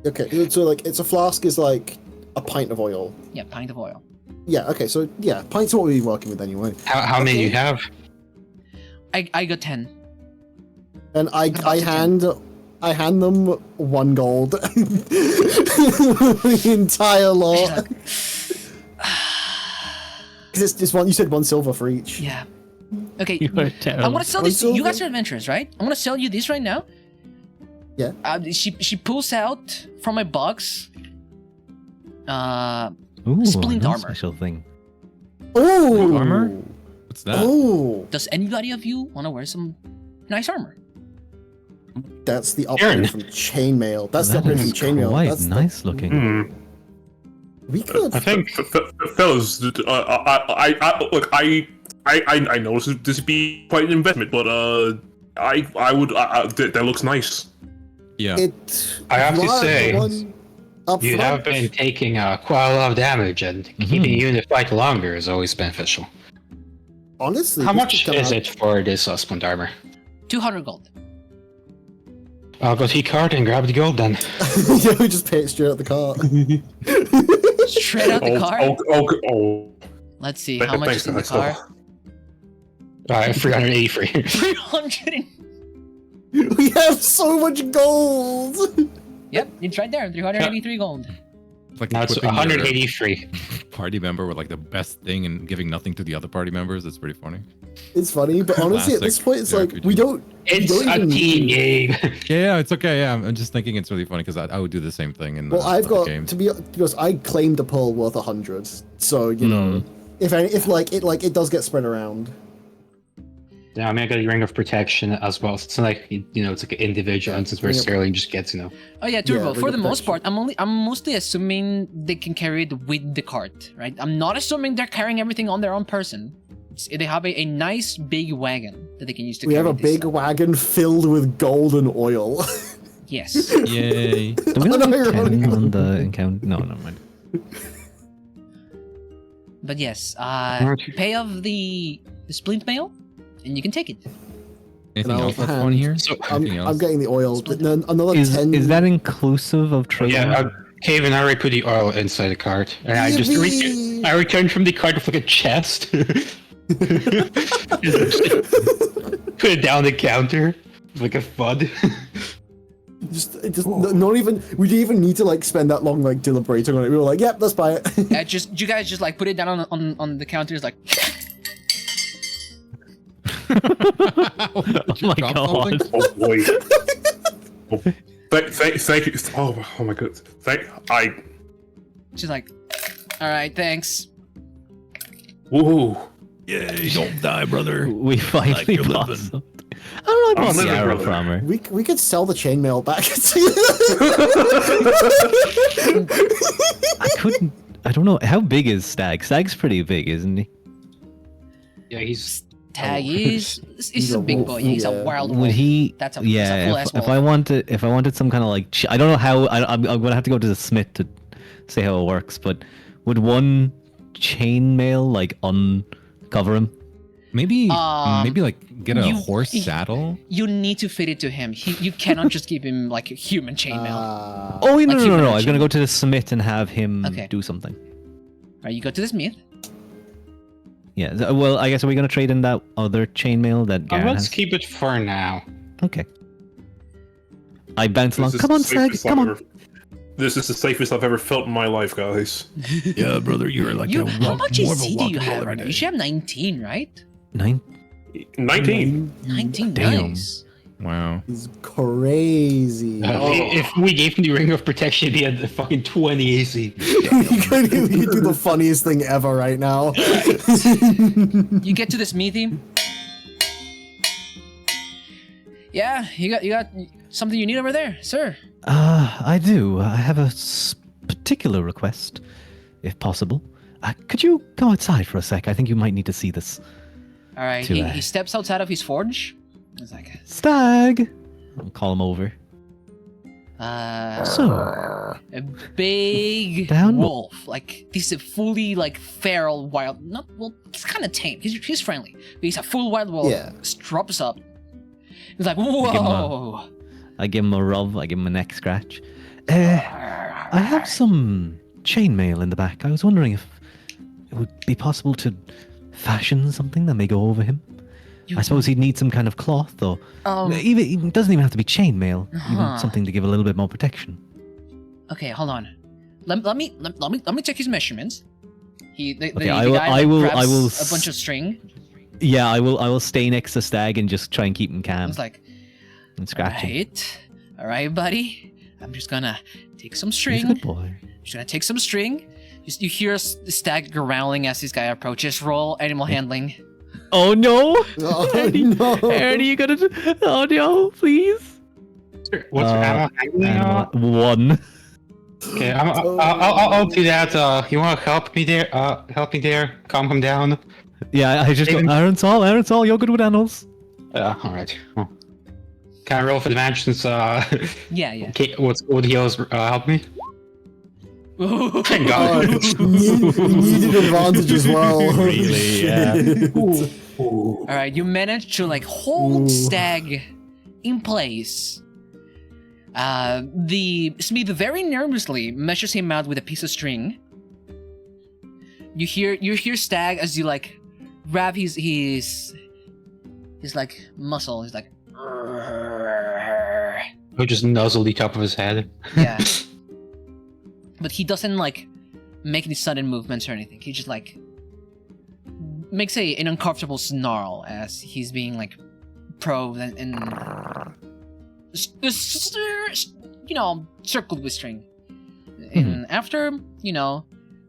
Okay, so like it's a flask is like a pint of oil. Yeah, pint of oil. Yeah. Okay. So yeah, pints are what we're working with anyway. How many do you have? I got 10. And I hand them 1 gold. The entire lot. Because it's one. You said 1 silver for each. Yeah. Okay. You are I'm terrible. gonna sell One this. You silver? guys are adventurers, right? I'm gonna sell you this right now. Yeah. She pulls out from my box. Ooh, Splint no armor. special thing. Oh. Armor? What's that? Oh, Does anybody of you want to wear some nice armor? that's the Aaron. upgrade from chainmail. That's the That upgrade from is chainmail. quite That's nice looking. we could. I think Fellas, look, I know this would be quite an investment, but I would that looks nice. Yeah. I have to you are the say, one up you front. have been taking quite a lot of damage, and keeping you in the fight longer is always beneficial. Honestly, How this much could come is out- it for this splint armor? 200 gold. I'll go to the cart and grab the gold then. Yeah, we just pay it straight out the cart. Straight out the car. Oh. Let's see how much Thanks, is in the thanks, car. 383. 300. We have so much gold. Yep, it's right there. 383 gold. Like Now it's equipping your 183. party member with like the best thing and giving nothing to the other party members. It's pretty funny. It's funny, but honestly, at this point, it's like we don't. It's don't a even team need- game. Yeah, it's okay. Yeah, I'm just thinking it's really funny because I would do the same thing in Well, I've other got games. to be honest. I claimed a pearl worth 100, so you know, if it does get spread around. Yeah, I mean, I got a ring of protection as well. So it's not like it's like an individual instance where Sterling just gets Oh yeah, Turbo. Yeah, for the ring of most part, I'm mostly assuming they can carry it with the cart, right? I'm not assuming they're carrying everything on their own person. They have a nice big wagon that they can use to. We carry have a this big stuff. wagon filled with gold and oil. Yes. Yay! Do we have like 10 Unironically. on the encounter? No, never mind. But yes, pay off the splint mail, and you can take it. Anything And else that's I'll on here? So- Anything I'm else? getting the oil. Then another 10. Is that inclusive of trade? Yeah, Kevin, I already put the oil inside the cart, and I just Yippee! I returned from the cart with like a chest. Put it down the counter like a FUD. just not even. We didn't even need to like spend that long like deliberating on it. We were like, yep, let's buy it. You guys just like put it down on the counter. It's like, Oh my Drop god. something? Oh boy. Thank you. Oh my god. she's like, all right, thanks. Woohoo. Yay, don't die, brother. We finally you're bought living. something. I don't know I'm about the living, arrow brother. from her. we could sell the chainmail back. I couldn't. I don't know. How big is Stag? Stag's pretty big, isn't he? Yeah, he's Tag, he's He's a a big wolf, boy. He's a yeah. wild Would wolf. he? That's a yeah. full-ass If wolf. I wanted some kind of like, I don't know how. I'm gonna have to go to the smith to say how it works. But would one chainmail like uncover him? Maybe like get a you- horse saddle. You need to fit it to him. You cannot just give him like a human chainmail. Oh no Like no no human no! I was gonna chain. go to the smith and have him Okay. do something. Alright, you go to the smith. Yeah. Well, I guess are we gonna trade in that other chainmail that Garen let's has? keep it for now. Okay. I bounce along. This is Come on, the Stag. safest Come I've on. ever- This is the safest I've ever felt in my life, guys. Yeah, brother, you're like How much more of a AC do you walking have wall right every now? day. You should have 19, right? 9. 19. 19, Damn. nice. Wow. He's crazy. If we gave him the ring of protection, he had the fucking 20 AC. he could do the funniest thing ever right now. You get to the smithy. Yeah, you got something you need over there, sir. I do. I have a particular request, if possible. Could you go outside for a sec? I think you might need to see this. All right, Too bad. he steps outside of his forge. He's like, Stag! I'll call him over. So, a big Down. wolf, like this is fully like feral wild. Not well, he's kind of tame. He's friendly, but he's a full wild wolf. Yeah. Drops up. He's like, give him a- whoa. I give him a rub, I give him a neck scratch. I have some chainmail in the back. I was wondering if it would be possible to fashion something that may go over him. I suppose he'd need some kind of cloth, though. Even it doesn't even have to be chainmail. Uh-huh. Even something to give a little bit more protection. Okay, hold on. Let me check his measurements. The Okay, guy I will grabs a bunch of string. Yeah, I will stay next to Stag and just try and keep him calm It's like, and scratch him. all right, buddy. I'm just gonna take some He's a string. good boy. Just gonna take some string. You hear the stag growling as this guy approaches. Roll animal handling. Oh no! Oh, Ernie, no. Ernie, you gotta do... Oh no, please. What's your ammo handling? 1. Okay, I'll do that. You want to help me there? Calm him down. Yeah, I just go, Even- Aaron Saul, you're good with animals. All right. Well, can I roll for advantage since Yeah. okay, would heals help me? Thank Oh, God. you needed advantage as well. Really, yeah. All right, you manage to like hold Stag in place. The Smith very nervously measures him out with a piece of string. You hear Stag as you like grab his like muscle. He's like, He'll just nuzzle the top of his head. yeah. but he doesn't like make any sudden movements or anything. He just like makes an uncomfortable snarl as he's being like probed and circled with string. And after,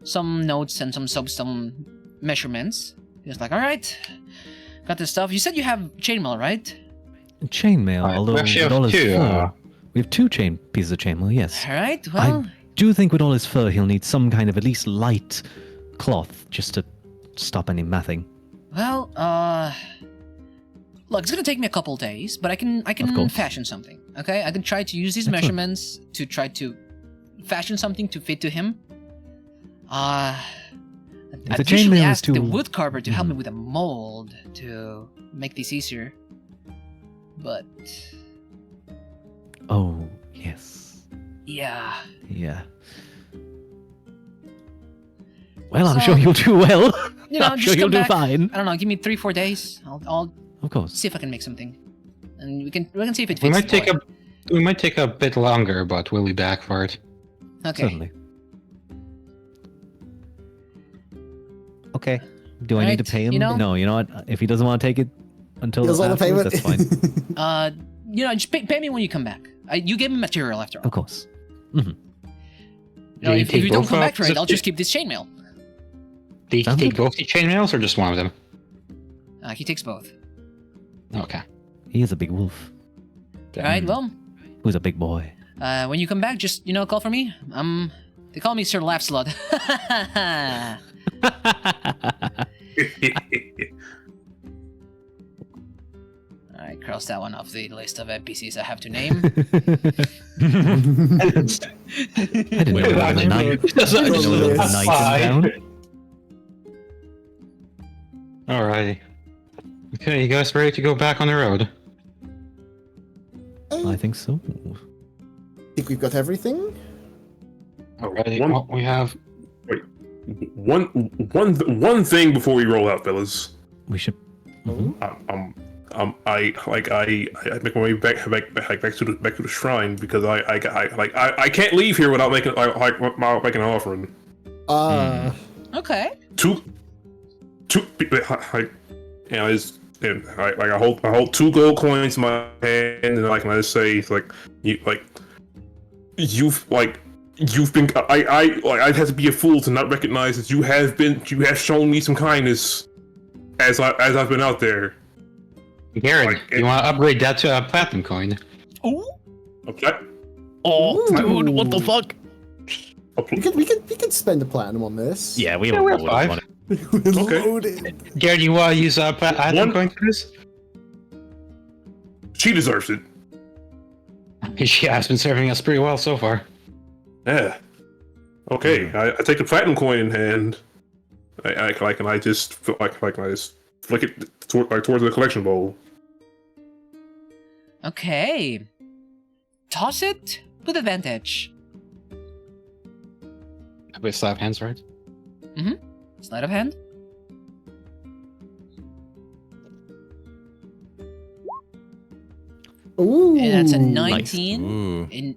some notes and some measurements, he's like, all right, got this stuff. You said you have chainmail, right? Chainmail, although we actually with all have his two. fur, we have 2 pieces of chainmail, yes. All right, well... I do think with all his fur, he'll need some kind of at least light cloth just to stop any mathing. Well, look, it's gonna take me a couple days, but I can fashion something. Okay, I can try to use these measurements to try to fashion something to fit to him. I've usually asked the wood carver to help me with a mold to make this easier, but oh yes, yeah. Well, I'm sure you'll do well. I'm just sure you'll come do back. fine. I don't know. Give me 3-4 days. I'll Of course. see if I can make something, and we can see if it fits. We might take a bit longer, but we'll be back for it. Okay. Certainly. Okay. Do I need to Right, pay him? No, you know what? If he doesn't want to take it until Here's all the afterwards, payment. that's fine. Just pay me when you come back. You gave me material after all. Of course. If you don't come back for it, I'll just keep this chainmail. Do you Sounds take good. both the chainmails or just one of them? He takes both. Okay. He is a big wolf. All right. Well, Who's a big boy. when you come back, just call for me. They call me Sir Laugh-Slot. All right, cross that one off the list of NPCs I have to name. I didn't know there was a knight. I didn't know there was a knight in town. Alrighty. Okay, you guys ready to go back on the road? I think so. Think we've got everything? Alrighty. One- Well, we have. One thing before we roll out, fellas. We should. I make my way back to the shrine because I can't leave here without making an offering. Okay. I hold 2 gold coins in my hand, and I just say you've been I'd have to be a fool to not recognize that you have shown me some kindness as I've been out there. Garen, you want to upgrade that to a platinum coin? Ooh. Okay. Oh, dude, what the fuck? We could spend a platinum on this. Yeah, we Yeah, have we're a five. on it. Okay. Loaded. Garen, you want to use a platinum coin for this? She deserves it. She has been serving us pretty well so far. Yeah. Okay. I take the platinum coin in hand. I just flick it towards the collection bowl. Okay. Toss it with advantage. With slap hands, right? Sleight of hand. Ooh. And that's a Nice. 19. Ooh. In...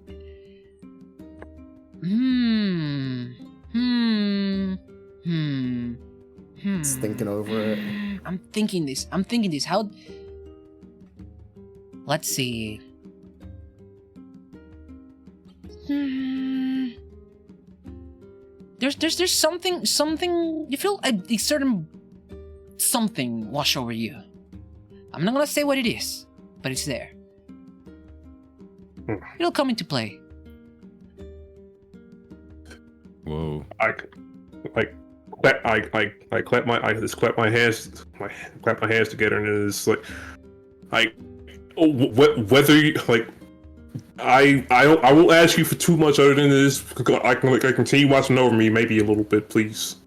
Just thinking over it. I'm thinking this. How? Let's see. There's something. You feel a certain something wash over you. I'm not gonna say what it is, but it's there. It'll come into play. Whoa. I clap my hands together, and it's whether you I won't ask you for too much other than this. I can continue watching over me, maybe a little bit, please.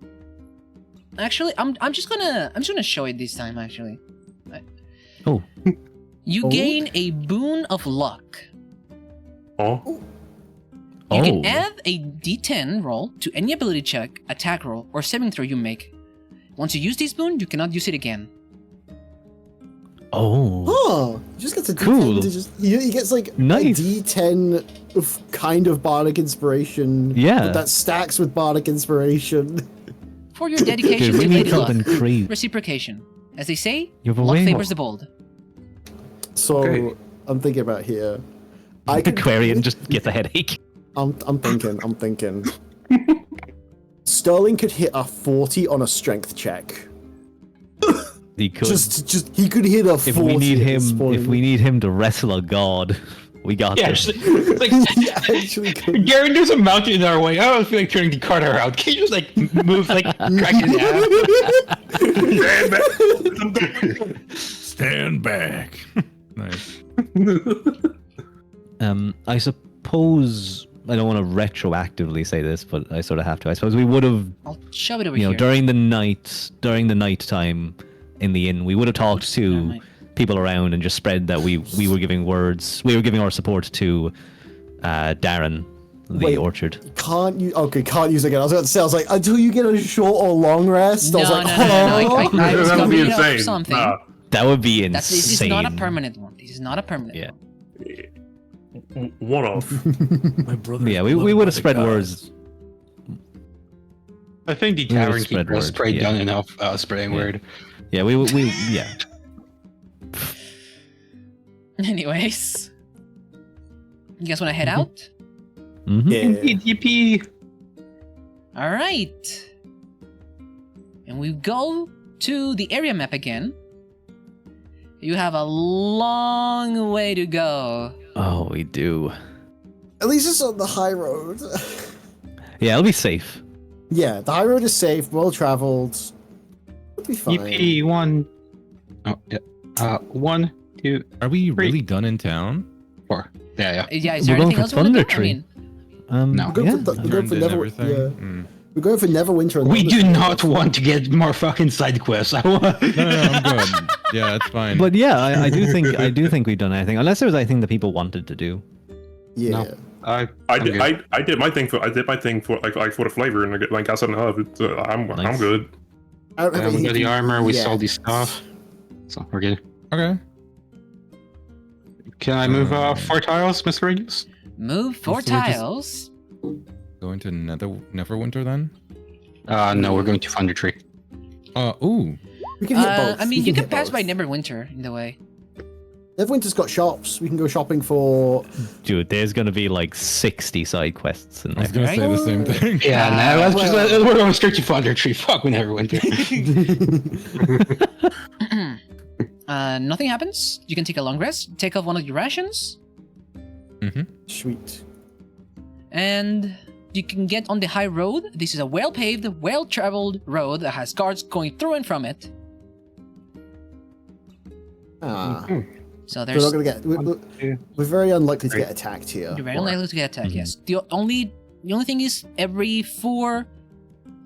Actually, I'm just gonna show it this time. Actually. Oh. You gain a boon of luck. Oh. You can add a d10 roll to any ability check, attack roll, or saving throw you make. Once you use this boon, you cannot use it again. Oh, he just gets a D10 Cool. to just he gets like Nice. a D10 of kind of bardic inspiration. Yeah. but that stacks with bardic inspiration. For your dedication we to need Lady Luck. something crazy. Reciprocation. As they say, You have a luck way favors more. the bold. So Okay. I'm thinking about here. I could Aquarian just gets a headache. I'm thinking. Sterling could hit a 40 on a strength check. He could. Just he could hit a 40 if we need at this him, point. if we need him to wrestle a god, we got Yeah, this. just, it's like He actually could. Garen, there's a mountain in our way. I don't feel like turning the cart around. Can you just like move, like crack it down? Stand back. Nice. I suppose I don't want to retroactively say this, but I sort of have to. I suppose we would have, I'll shove it over you know, here. during the night time in the inn, we would have talked to people around and just spread that we were giving our support to Darren, the Wait. orchard. Can't use again. I was about to say, I was like, until you get a short or long rest. I was No, like, no, no. I was That'd gonna be read off insane. something. Nah. That would be insane. This is not a permanent one. This is not a permanent Yeah. one. One off. My brother. Yeah, we would have spread words. I think the We would tavern spread keeper has word, probably yeah. done enough spreading Yeah. word. Yeah, yeah. Anyways. You guys want to head out? Mm-hmm. yeah. Indeed, yippee! Alright. And we go to the area map again. You have a long way to go. Oh, we do. At least it's on the high road. Yeah, it'll be safe. Yeah, the high road is safe, well traveled. It'll be fine. Yippee! Oh, yeah. 1, 2, Are we Three. really done in town? 4. Yeah. Yeah, is We're there going anything for else you want to do? Thunder Tree. No. We're going yeah. for, we're going Turned for in Never, everything? yeah. Mm. We're going for Neverwinter. and We Thunder do Tree. not want to get more fucking side quests. I want. No, I'm good. Yeah, it's fine. But yeah, I do think we've done anything, unless there was anything that people wanted to do. Yeah. No. I did my thing for like for the flavor and like outside the hub. I'm Nice. good. I don't have We got the anything armor. We yet. sold the stuff. So we're good. Okay. Can I move 4 tiles, Mr. Radius? Move 4 So we're just- tiles. Going to Neverwinter then? No, we're going to Thunder Tree. Ooh. We can hit both. I mean, We you can hit pass both. by Neverwinter in the way. Neverwinter's got shops. We can go shopping for. Dude, there's gonna be like 60 side quests in I was there. gonna say the same thing. Yeah, no, let's just, we're going straight to Thunder Tree. Fuck, we never went there. Nothing happens. You can take a long rest, take off one of your rations, Sweet. and you can get on the high road. This is a well-paved, well-traveled road that has guards going through and from it. Ah. So We're there's not gonna get. We're very unlikely to get attacked here. you're very unlikely to get attacked. Yes. The only thing is every 4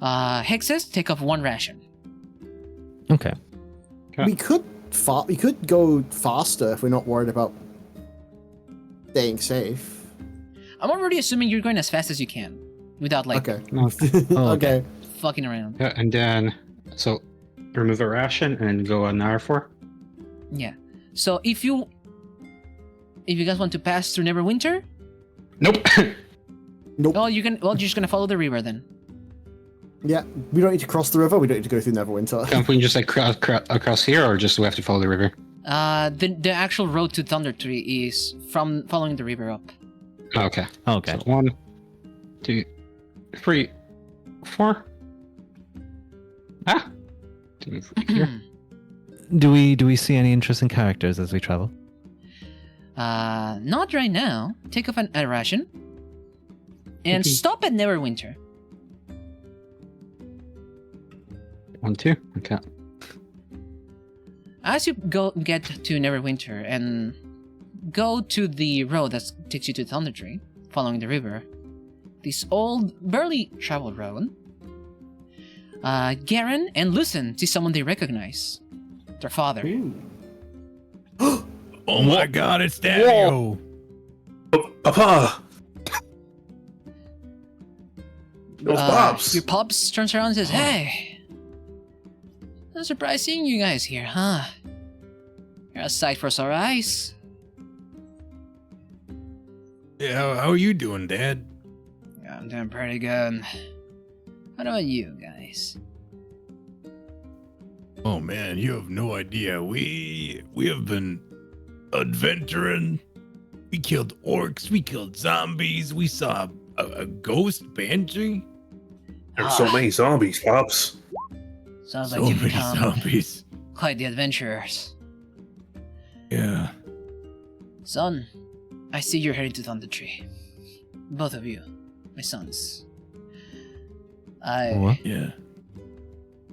hexes take off 1 ration. Okay. We could go faster if we're not worried about staying safe. I'm already assuming you're going as fast as you can, without like Okay. Oh, okay. fucking around. Yeah, and then, so, remove a ration and go an hour 4. Yeah. So if you guys want to pass through Neverwinter, Nope. Nope. you're just gonna follow the river then. Yeah. We don't need to cross the river. We don't need to go through Neverwinter. Can we just like across here, or just we have to follow the river? The actual road to Thunder Tree is from following the river up. Oh, okay. Okay. So 1, 2, 3, 4. Ah. To move here. Do we see any interesting characters as we travel? Not right now. Take off a ration. And Okay. stop at Neverwinter. 1, 2. Okay. As you get to Neverwinter and go to the road that takes you to Thunder Tree, following the river, this old, barely traveled road, Garen and Lucen see someone they recognize. Their father. Oh my god, it's Daddy-O. Papa. Those pops. Your pops turns around and says, "Hey, I'm surprised seeing you guys here, huh? You're a sight for sore eyes. Yeah, how are you doing, Dad? I'm doing pretty good. What about you guys? Oh man, you have no idea. We have been adventuring. We killed orcs. We killed zombies. We saw a ghost banshee. There's so many zombies, Pops. Sounds So like you've many become zombies. quite the adventurers. Yeah. Son, I see you're heading to Thunder Tree. Both of you, my sons. What? Yeah.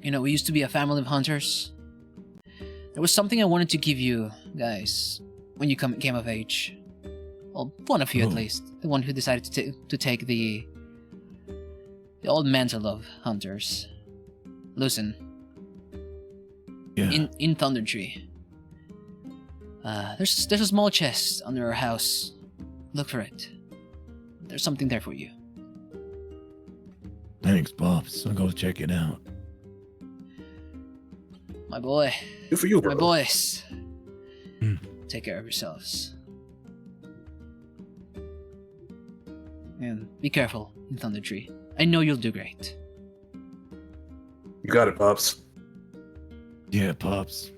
You know, we used to be a family of hunters. There was something I wanted to give you guys when you came of age. Well, one of you at Oh. least. The one who decided to take the old mantle of hunters. Listen, Yeah. in Thunder Tree. There's a small chest under our house. Look for it. There's something there for you. Thanks, Pops. I'll go check it out. My boy, Good for you, my bro. boys. Hmm. Take care of yourselves. And be careful in Thunder Tree. I know you'll do great. You got it, Pops. Yeah, Pops.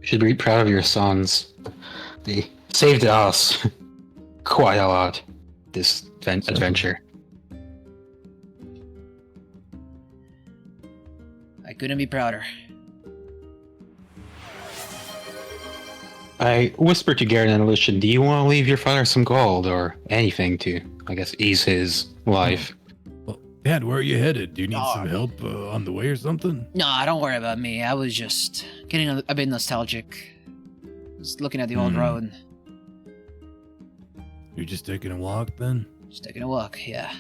You should be proud of your sons. They saved us quite a lot this adventure. I couldn't be prouder. I whispered to Garen and Lucian, do you want to leave your father some gold or anything to, I guess, ease his life? Well, Dad, where are you headed? Do you need Oh. some help on the way or something? Nah, don't worry about me. I was just getting a bit nostalgic. Just looking at the old Hmm. road. You're just taking a walk then? Just taking a walk, yeah.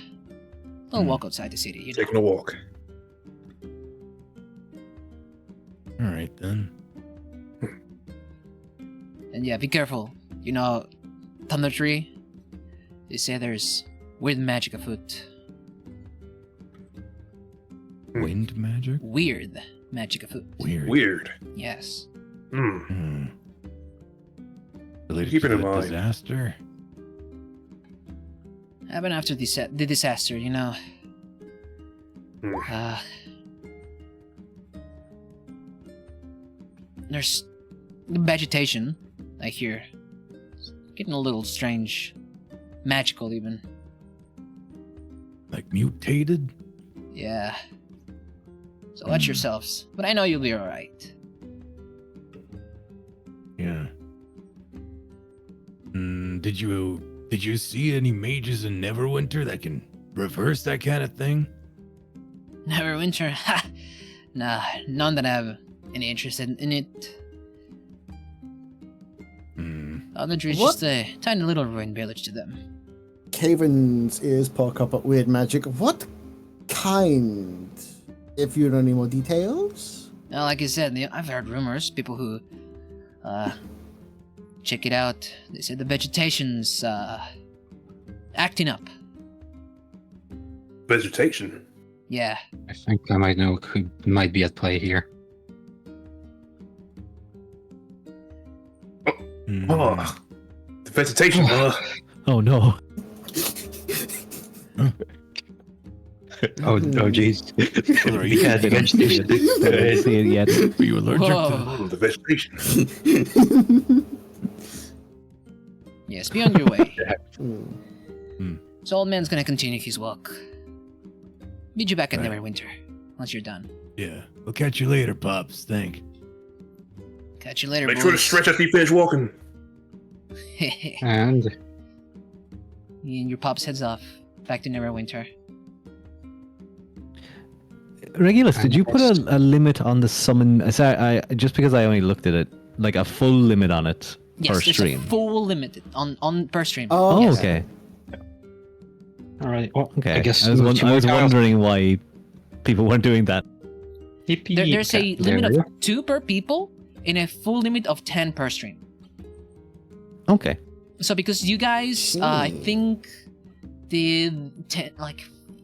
A little walk outside the city, you know. Taking a walk. All right then. And yeah, be careful. You know, Thunder Tree, they say there's weird magic afoot. Wind magic? Weird magic afoot. Weird. Weird. Yes. Hmm. Hmm. Related Keep it to in a mind. disaster? Happened after the disaster, you know. Hmm. There's vegetation, I hear. It's getting a little strange. Magical, even. Like mutated? Yeah. So watch yourselves. But I know you'll be alright. Yeah. Did you see any mages in Neverwinter that can reverse that kind of thing? Neverwinter? Ha! Nah, none that have any interest in it. Thunder Tree is What? just a tiny little ruined village to them. Caven's ears perk up at weird magic. What kind? If you know any more details? Now, like I said, I've heard rumors. People who check it out. They said the vegetation's acting up. Vegetation. Yeah. I think I might know who might be at play here. Oh, the vegetation. Oh no. Oh, jeez. Are you, Yeah, the vegetation. I didn't see it yet. are you allergic to Whoa. The vegetation. Yes, be on your way. Hmm. So old man's gonna continue his walk. Meet you back at Right. Neverwinter once you're done. Yeah. We'll catch you later, Pops. Thank. Catch you later, Make sure to boys. stretch after you finish walking. And And your pops heads off back to Neverwinter. Regulus, did you put a limit on the summon? I just because I only looked at it, like a full limit on it Yes, per there's stream. a full limit on per stream. Oh, Oh, yes. okay. all right. Well, Okay. I guess I was, two I more was tiles. wondering why people weren't doing that. Yippee, There's a there limit we of go. 2 per people and a full limit of 10 per stream. Okay. So because you guys, I think, did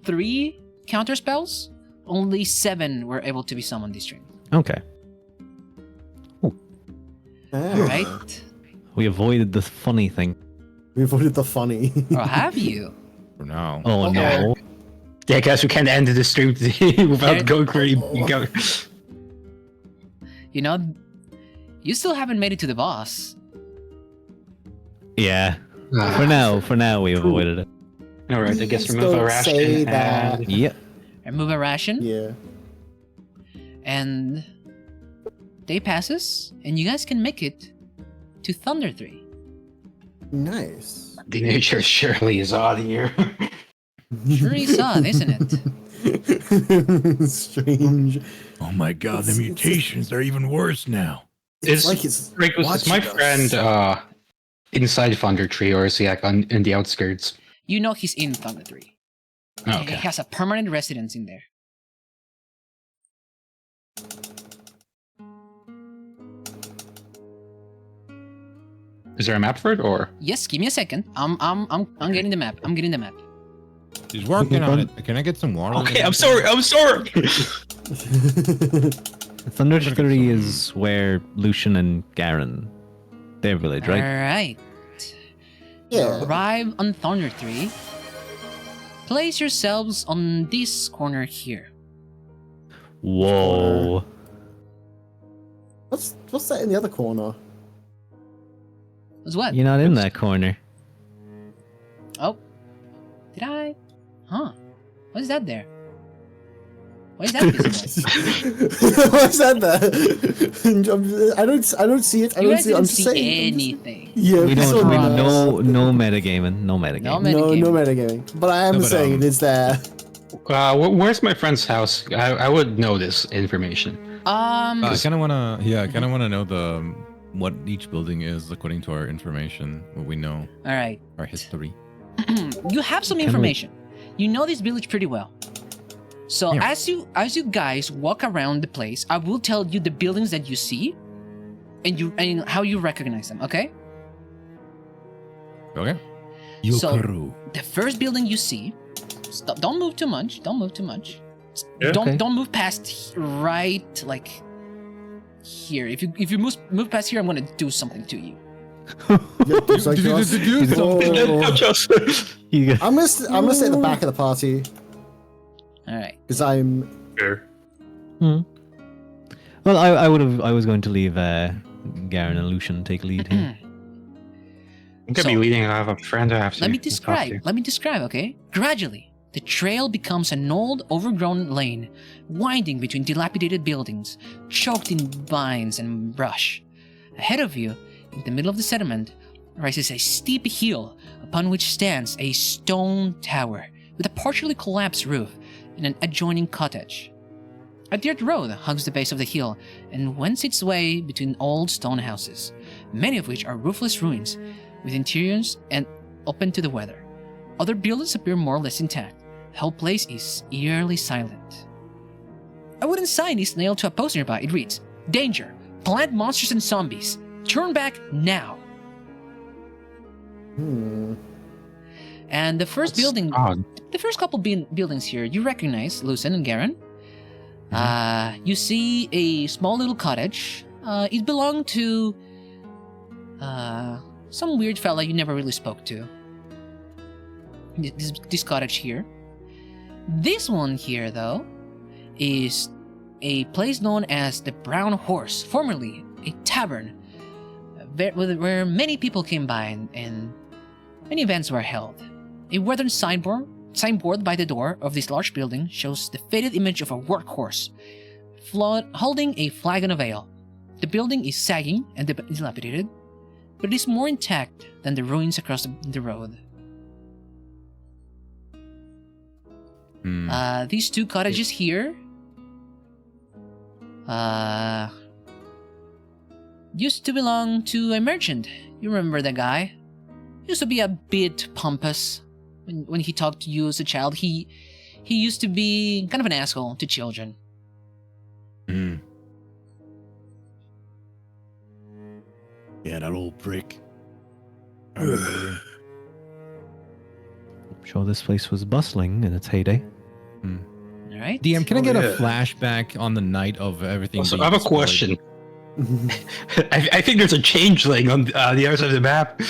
3 counter spells, only 7 were able to be summoned this stream. Okay. Ah, Right? We avoided the funny thing. we avoided the funny. Or have you? For now. Oh no. Yeah, guys, we can't end the stream today without There- going for you go. You know, you still haven't made it to the boss. Yeah. For now, we avoided it. All right, I guess Please remove a don't ration. say that. And... Yep. Remove a ration, Yeah. and day passes, and you guys can make it to Thunder 3. Nice. The nature surely is odd here. Sure is odd, isn't it? Strange. Oh my god, the It's- mutations are even worse now. It's Is- like it's Rick, is my watching us. friend inside Thunder Tree, or is he like in the outskirts? You know he's in Thunder 3. Oh, He okay. has a permanent residence in there. Is there a map for it, or? Yes, give me a second. I'm getting the map. I'm getting the map. He's working on it. Can I get some water? Okay, I'm sorry. I'm sorry. Thunder 3 is where Lucian and Garen, their village, right? Alright. Yeah. Arrive on Thunder 3. Place yourselves on this corner here. Whoa. What's that in the other corner? Was what? You're not in that corner. Oh. Did I? Huh. What is that there? What is that visible? What's that there? I don't see it. I You don't guys see it. I'm didn't just see saying. anything. Yeah, We saw don't. We that. no metagaming. No metagaming. No No metagaming. metagaming. But I am No, but, saying it is there. Where's my friend's house? I would know this information. I kind of want to. Yeah, I kind of want to know the what each building is according to our information, what we know, Alright. our history. You have some Can we- information. You know this village pretty well. So Yeah. as you guys walk around the place, I will tell you the buildings that you see and how you recognize them, okay? Okay. So- Yokaru. The first building you see, stop, don't move too much. Don't move too much. Yeah. Okay. Don't move past right like here. If you move past here, I'm gonna do something to you. Yep, looks like us. Oh. You got- I'm gonna stay at the back of the party All right. because I'm. Fair. Well, I was going to leave Garen and Lucian take lead here. I'm gonna So- be leading. I have a friend I have to. Let me talk describe. to. Let me describe, okay? Gradually, the trail becomes an old, overgrown lane, winding between dilapidated buildings, choked in vines and brush. Ahead of you, in the middle of the settlement, rises a steep hill upon which stands a stone tower with a partially collapsed roof and an adjoining cottage. A dirt road hugs the base of the hill and wends its way between old stone houses, many of which are roofless ruins with interiors and open to the weather. Other buildings appear more or less intact. The whole place is eerily silent. A wooden sign is nailed to a post nearby. It reads, "Danger! Plant monsters and zombies! Turn back now!" And the first building, Odd. the first couple buildings here, you recognize Lucen and Garen. You see a small little cottage. It belonged to some weird fella you never really spoke to. This cottage here. This one here, though, is a place known as the Brown Horse, formerly a tavern, where many people came by and many events were held. A weathered signboard by the door of this large building shows the faded image of a workhorse holding a flagon of ale. The building is sagging and dilapidated, but it is more intact than the ruins across the road. These two cottages here used to belong to a merchant. You remember the guy? Used to be a bit pompous. When he talked to you as a child, he used to be kind of an asshole to children. Yeah, that old prick. I'm sure this place was bustling in its heyday. All right. DM, can I get yeah. a flashback on the night of everything? Also, I being have a destroyed? question. I think there's a changeling on the other side of the map.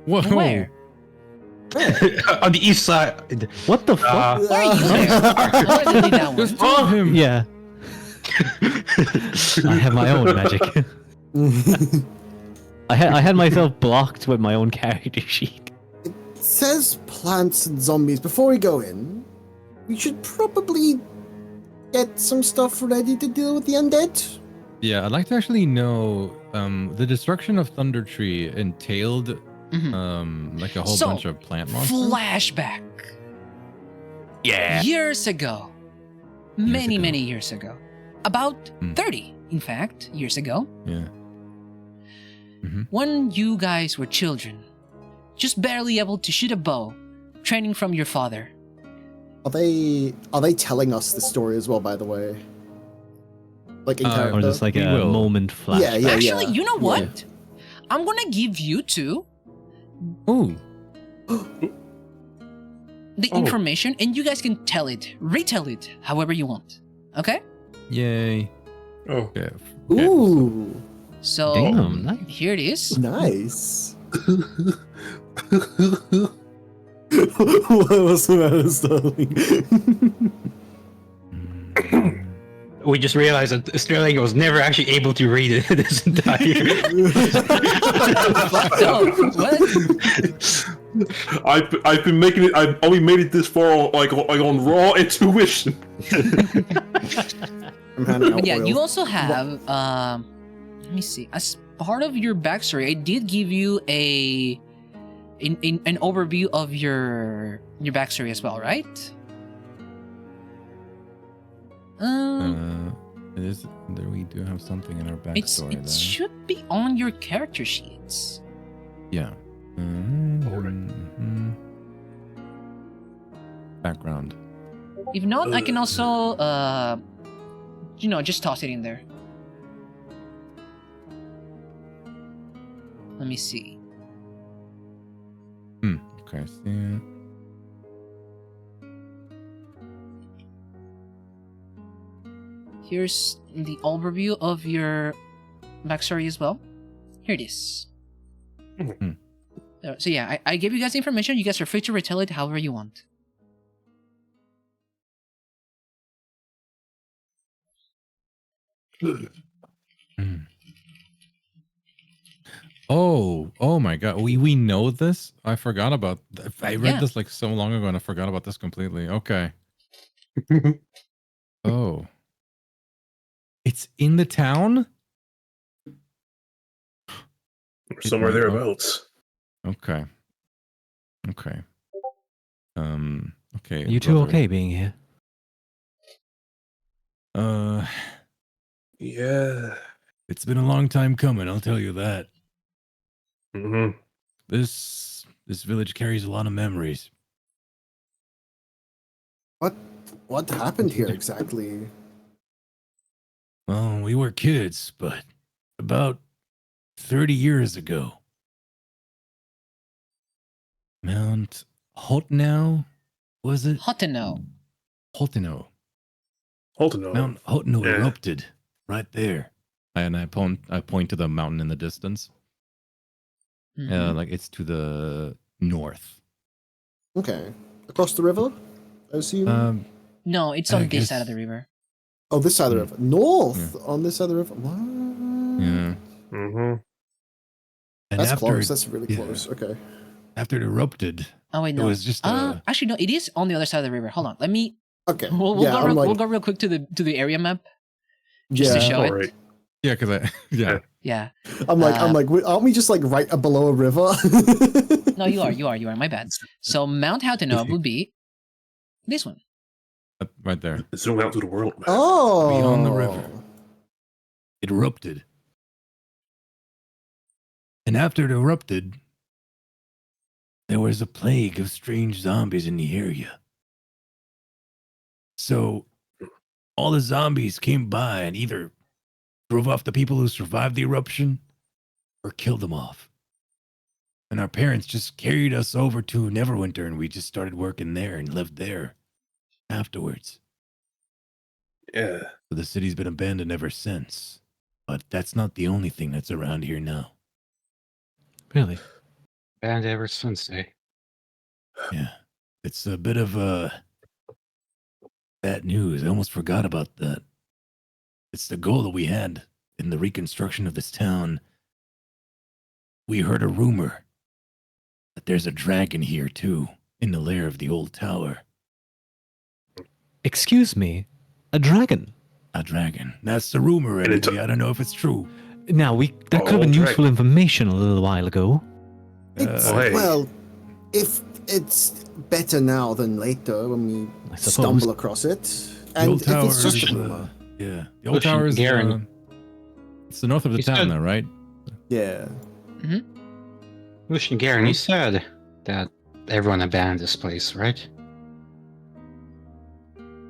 Whoa. Where? On the east side. What the fuck? Why are you there? Why did they that one? Follow him. Yeah. I have my own magic. I had myself blocked with my own character sheet. It says plants and zombies. Before we go in, we should probably get some stuff ready to deal with the undead. Yeah, I'd like to actually know the destruction of Thunder Tree entailed like a whole So, bunch of plant monsters. Flashback. Yeah. Years ago. Many, ago. many years ago. About 30, in fact, years ago. Yeah. When you guys were children, just barely able to shoot a bow, training from your father. Are they telling us the story as well, by the way? Like in Or character? Or just like We a will. moment flash. Yeah. Actually, you know what? I'm gonna give you two Ooh. the information, and you guys can retell it, however you want. Okay? Yay. Oh. Yeah. Ooh, So Damn, nice. here it is. nice. What was the matter, Sterling? We just realized that Sterling was never actually able to read it this entire. So, what? I've been making it. I've only made it this far, like on raw intuition. I'm handing out But yeah, oil. you also have let me see. As part of your backstory, I did give you an overview of your backstory as well, right? There we do have something in our backstory. It should be on your character sheets. Yeah. Background. If not, I can also just toss it in there. Let me see. Okay. See. Here's the overview of your backstory as well. Here it is. So yeah, I gave you guys the information. You guys are free to retell it however you want. Oh my god. We know this? I forgot about I read Yeah. this like so long ago and I forgot about this completely. Okay. Oh. It's in the town? Somewhere thereabouts. Okay. Okay. Okay. You two brother. okay being here? Yeah. It's been a long time coming, I'll tell you that. Mm-hmm. This village carries a lot of memories. What happened here exactly? Well, we were kids, but about 30 years ago, Mount Hotenow, was it? Hoteno. Hotenow. Holton. Mount Hotenow Yeah. erupted right there. And I point to the mountain in the distance. Mhm. Like it's to the north. Okay, across the river, I assume. No, it's I on this side of guess- the river. Oh, this side of the river. North on this side of the river. What? Yeah. Mm-hmm. And That's after close. That's really yeah. close. Okay. after it erupted, Oh wait, it no. was just Actually, no. It is on the other side of the river. Hold on. Let me. Okay. We'll yeah, go I'm real, like, we'll go real quick to the area map just to yeah. show it. Alright. Yeah, because I yeah. Yeah. I'm like, aren't we just like right below a river? No, you are. My bad. So Mount Hoteno would be this one. Right there. Zoom out to the world. Map. Oh. Beyond the river. It erupted. And after it erupted, there was a plague of strange zombies in the area. So all the zombies came by and either drove off the people who survived the eruption or killed them off. And our parents just carried us over to Neverwinter and we just started working there and lived there afterwards. Yeah. So the city's been abandoned ever since. But that's not the only thing that's around here now. Really? Banned ever since, eh? Yeah. It's a bit of bad news. I almost forgot about that. It's the goal that we had in the reconstruction of this town. We heard a rumor that there's a dragon here too, in the lair of the old tower. Excuse me? A dragon? A dragon. That's the rumor, And anyway. I don't know if it's true. Now, that could have been dragon. useful information a little while ago. It's, hey. well, if it's better now than later when we I suppose. stumble across it. The And old if tower it's just is, a rumor. yeah. The old Ocean tower is Garen. It's the north of the You town, said- though, right? Yeah. Lucian Garen, you said that everyone abandoned this place, right?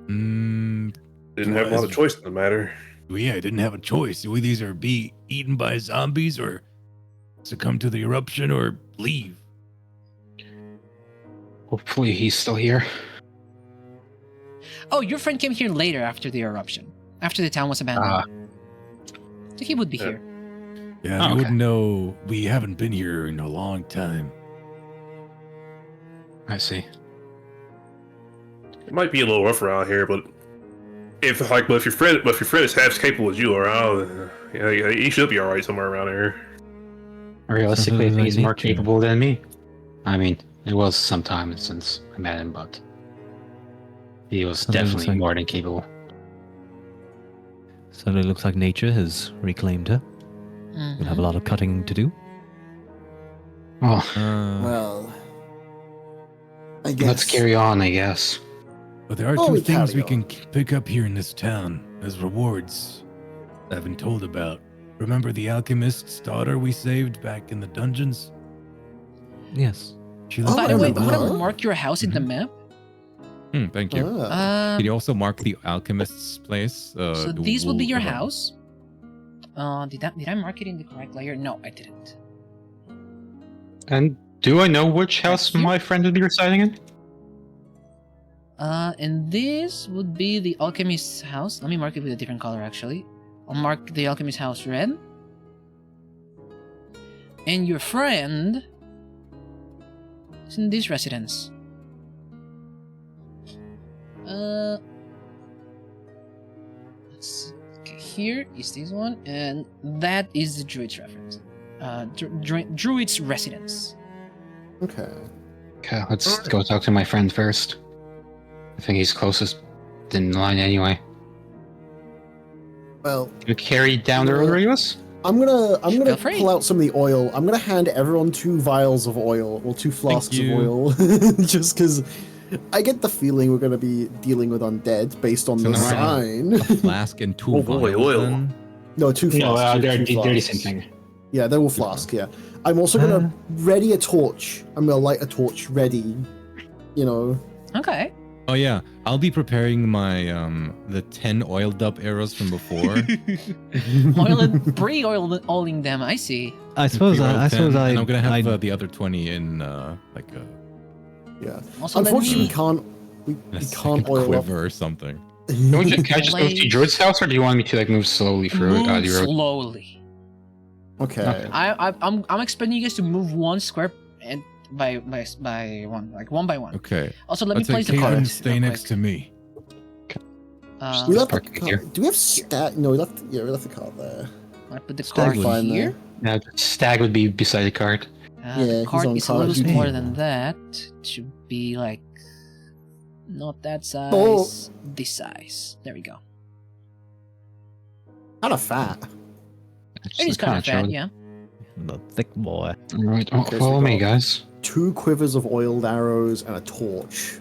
Didn't have a lot of choice in the matter. Well, yeah, I didn't have a choice. We either be eaten by zombies or succumb to the eruption or leave. Hopefully he's still here. Oh, your friend came here later after the eruption, after the town was abandoned. So he would be here. Yeah, Oh, you okay. wouldn't know. We haven't been here in a long time. I see. It might be a little rough around here, but if your friend is half as capable as you are, he should be all right somewhere around here. Realistically, I think he's Like more nature. capable than me. I mean, it was some time since I met him, but he was Something definitely like- more than capable. Suddenly looks like nature has reclaimed her. Mhm. We'll have a lot of cutting to do. Well, Well, I guess. let's carry on, I guess. But there are Oh, two we things carry we can pick up here in this town as rewards I've been told about. Remember the alchemist's daughter we saved back in the dungeons? Yes. She Oh, looked By I the way, remember want her. to mark your house in the map? Thank you. Ah. Can you also mark the alchemist's place? So the these will be wool- your house. Did I mark it in the correct layer? No, I didn't. And do I know which house Here? my friend would be residing in? And this would be the alchemist's house. Let me mark it with a different color, actually. I'll mark the alchemist's house red. And your friend is in this residence. Okay, here is this one, and that is the druid's reference. Druid's residence. Okay. Okay, let's go talk to my friend first. I think he's closest in line anyway. Well, Can you carry down the road where he was? I'm gonna Feel free. pull out some of the oil. I'm gonna hand everyone 2 vials of oil, well, 2 flasks of you. oil, just because I get the feeling we're gonna be dealing with undead based on So the now I sign. A flask and 2 Oh boy, vials, oil. then? No, 2 flasks. No, they're two the flasks. same thing. Yeah, they're all flask. Yeah, I'm also gonna ready a torch. I'm gonna light a torch ready. You know. Okay. Oh yeah, I'll be preparing my the 10 oiled up arrows from before. Pre-oiling them, I see. I suppose Pre-rolled I 10, suppose and I'm gonna have I the other 20 in like Yeah. Also, let Unfortunately, me... we can't. We a can't second oil up. quiver or something. Can I just move to Like- Druid's house, or do you want me to like move slowly through Move the road? slowly. Okay. I'm expecting you guys to move 1 square and by one, like 1 by 1. Okay. Also, let me Let's place the take Kaden, cards. stay next to me. We left the park it here. card. Do we have stat? No, we left. Yeah, we left the card there. I put the Stag card fine here. No, the stag would be beside the cart. Yeah, The he's card on is a card little duty. smaller than that. It should be like not that size. Oh. This size. There we go. Kind of fat. It is kind of fat, yeah. The thick boy. Alright, Okay, so follow we me, got- guys. 2 quivers of oiled arrows and a torch.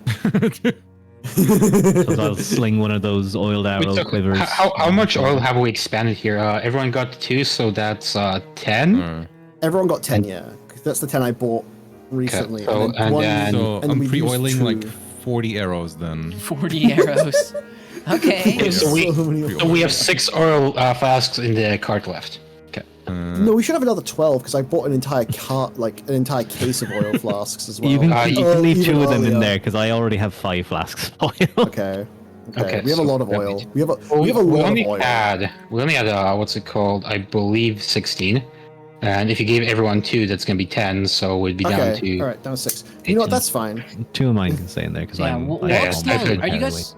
So I'll sling one of those oiled arrow Wait, so quivers. how much oil have we expanded here? Everyone got 2, so that's 10. Everyone got 10, yeah. 'Cause that's the 10 I bought recently. so- and then- So and I'm we used pre-oiling like 2. 40 arrows then. 40 arrows. Okay. Okay, so we many have 6 oil flasks in the cart left. No, we should have another 12 because I bought an entire cart, like an entire case of oil flasks as well. You can, you you can leave Even 2 of them in earlier. there because I already have 5 flasks of oil. Okay. Okay, we have a so lot of that oil. means- We have a we lot only of oil. we only had what's it called? I believe 16. And if you gave everyone 2, that's gonna be 10. So we'd be down Okay, to. all right, down to 6. You know what? 18. That's fine. 2 of mine can stay in there because Yeah, I'm. walk yeah, slowly. Are you entirely. guys?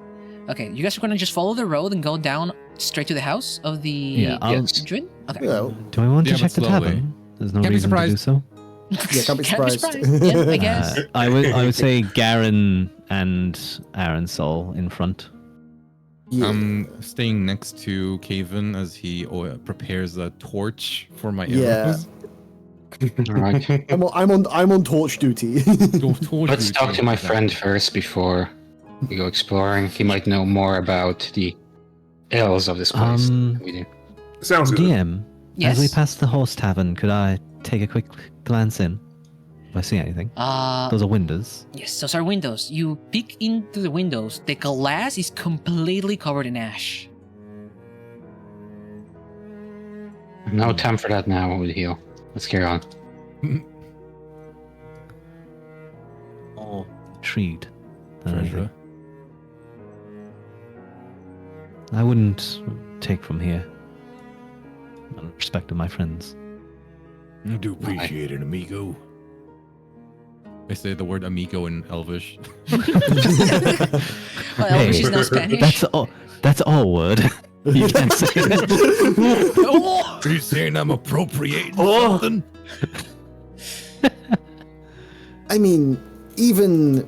Okay, you guys are gonna just follow the road and go down straight to the house of the Yeah, I'll- druid? Okay. Yeah, Do I want Yeah, to but check the slowly. tavern? There's no Can't be reason to do surprised. so. yeah, can't be surprised. Yeah, I guess. I would say Garen and Aaron Sol in front. Yeah. I'm staying next to Caven as he prepares a torch for my Yeah. arrows. Alright. I'm on torch duty. Let's talk to my friend first before we go exploring. He might know more about the ills of this place than we do. Sounds good. DM, Yes. as we pass the horse tavern, could I take a quick glance in? If I see anything. Those are windows. Yes, those are windows. You peek into the windows. The glass is completely covered in ash. No time for that now with heal. Let's carry on. More intrigued. than anything. Treasure. I wouldn't take from here. Out of respect of my friends. I do appreciate it, amigo. I say the word amigo in Elvish. Well, Hey, she's not Spanish. That's all word. You can't say that. Oh! Are you saying I'm appropriating Oh. something? I mean, even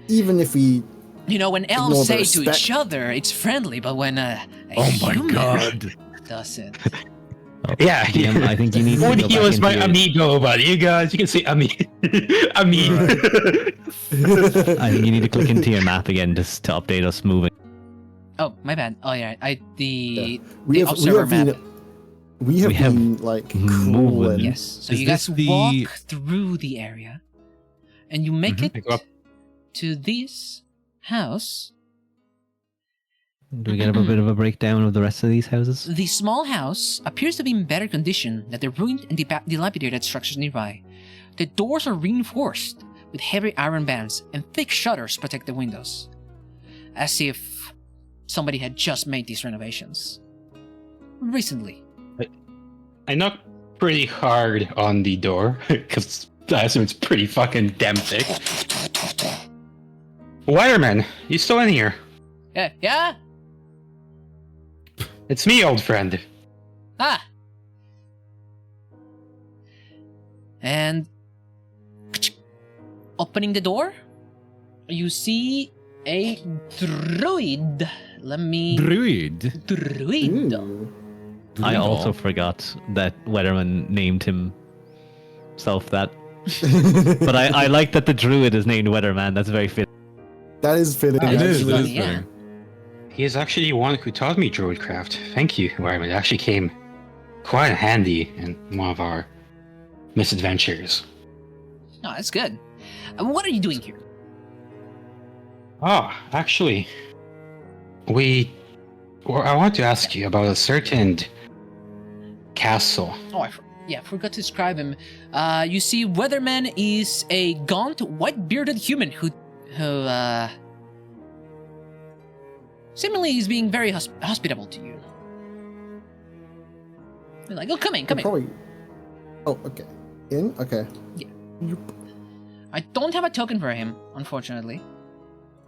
if we You know, when Ignore elves the say to respect. each other, it's friendly, but when a Oh my human god. doesn't. Yeah, DM, I think you need to Would go he back was my into your- amigo, but you guys, you can say ami. Ami. I think you need to click into your map again just to update us moving. Oh, my bad. Oh yeah, we the have observer map. we have We have been like moving. crawling. Yes. So Is you guys this the- walk through the area, and you make I go it up. to this house. Do we get a bit of a breakdown of the rest of these houses? The small house appears to be in better condition than the ruined and dilapidated structures nearby. The doors are reinforced with heavy iron bands, and thick shutters protect the windows, as if somebody had just made these renovations recently. I knock pretty hard on the door because I assume it's pretty fucking damn thick. Wireman, you still in here? Yeah? It's me, old friend. Ah! And opening the door, you see a druid. Let me... Druid. Druid. Ooh. I also forgot that Wetterman named himself that. But I like that the druid is named Wetterman. That's very fitting. That is fitting. It is, actually. it is. Yeah. He is actually one who taught me druidcraft. Thank you, Wireman. It actually came quite handy in one of our misadventures. No, that's good. What are you doing here? Ah, actually, I want to ask you about a certain castle. Oh, I forgot to describe him. You see, Weatherman is a gaunt, white-bearded human who seemingly is being very hospitable to you. You're like, oh, come in. Probably. Oh, okay. In? Okay. I don't have a token for him, unfortunately.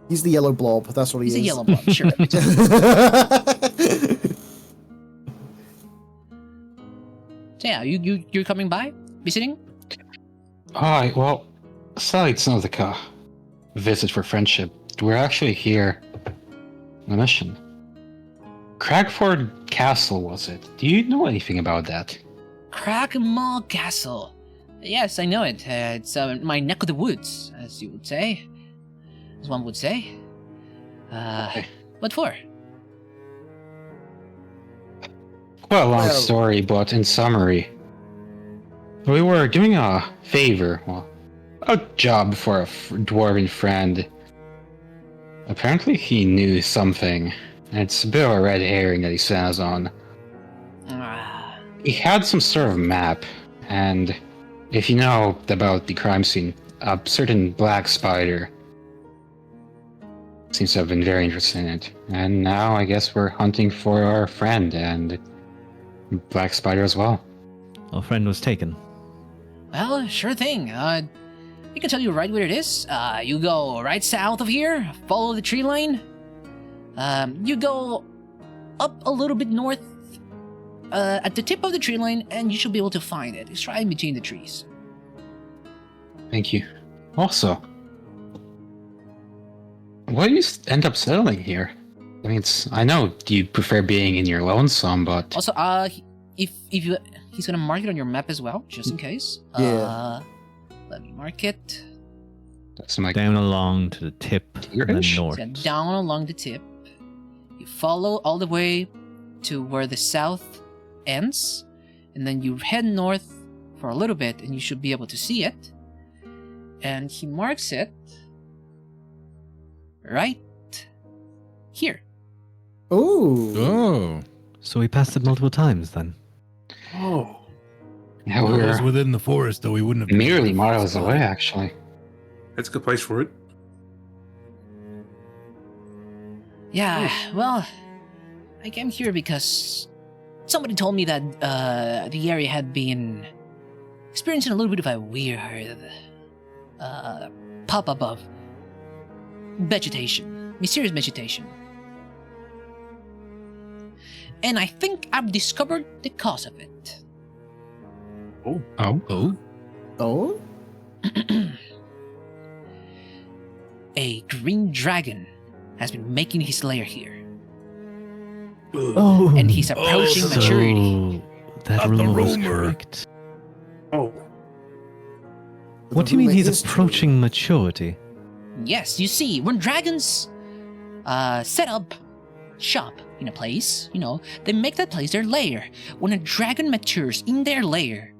He's the yellow blob. That's what he He's is. a yellow blob, sure. So yeah, you're coming by, visiting. Alright, well, aside it's not like a visit for friendship. We're actually here on a mission. Cragford Castle, was it? Do you know anything about that? Cragmaw Castle. Yes, I know it. It's my neck of the woods, as you would say. As one would say. What for? Quite a long Well- story, but in summary, we were doing a favor, well, a job for a dwarven friend. Apparently he knew something, and it's a bit of a red herring that he sent us on. Ah, He had some sort of map, and if you know about the crime scene, a certain black spider Seems to have been very interested in it. And now I guess we're hunting for our friend and Black Spider as well. Our friend was taken. Well, sure thing. I can tell you right where it is. You go right south of here, follow the tree line. You go up a little bit north at the tip of the tree line, and you should be able to find it. It's right in between the trees. Thank you. Also, why do you end up settling here? I mean, I know you prefer being in your lonesome, but Also, if you, he's gonna mark it on your map as well, just in case. Yeah. Let me mark it. that's my Down along to the tip and then Here-ish? north. So down along the tip. You follow all the way to where the south ends, and then you head north for a little bit, and you should be able to see it. And he marks it right here. Oh. Oh. So we passed it multiple times then. Oh. yeah, Well, it was we're within the forest, though. We wouldn't have been merely able to miles spot away, it. actually. That's a good place for it. Yeah, well, I came here because somebody told me that the area had been experiencing a little bit of a weird pop up of vegetation, mysterious vegetation. And I think I've discovered the cause of it. Oh, Oh? Oh. A green dragon has been making his lair here, Oh, and he's approaching so- maturity. that Not the rumor was rumor. correct. Oh. What do you mean The he's rumor is approaching maturity? Yes, you see, when dragons set up shop in a place, they make that place their lair. When a dragon matures in their lair,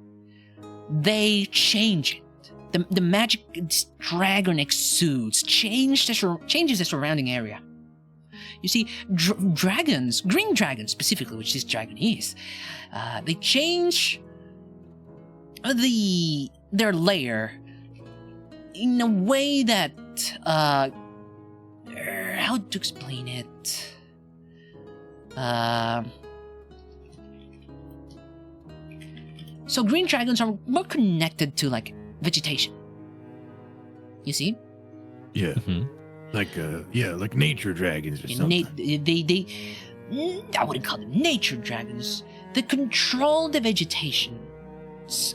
they change it. The magic this dragon exudes changes the surrounding area. You see, dragons, green dragons specifically, which this dragon is, they change their lair in a way that how to explain it? So green dragons are more connected to like vegetation. You see, Yeah. Mhm. Like nature dragons or something. I wouldn't call them nature dragons. They control the vegetation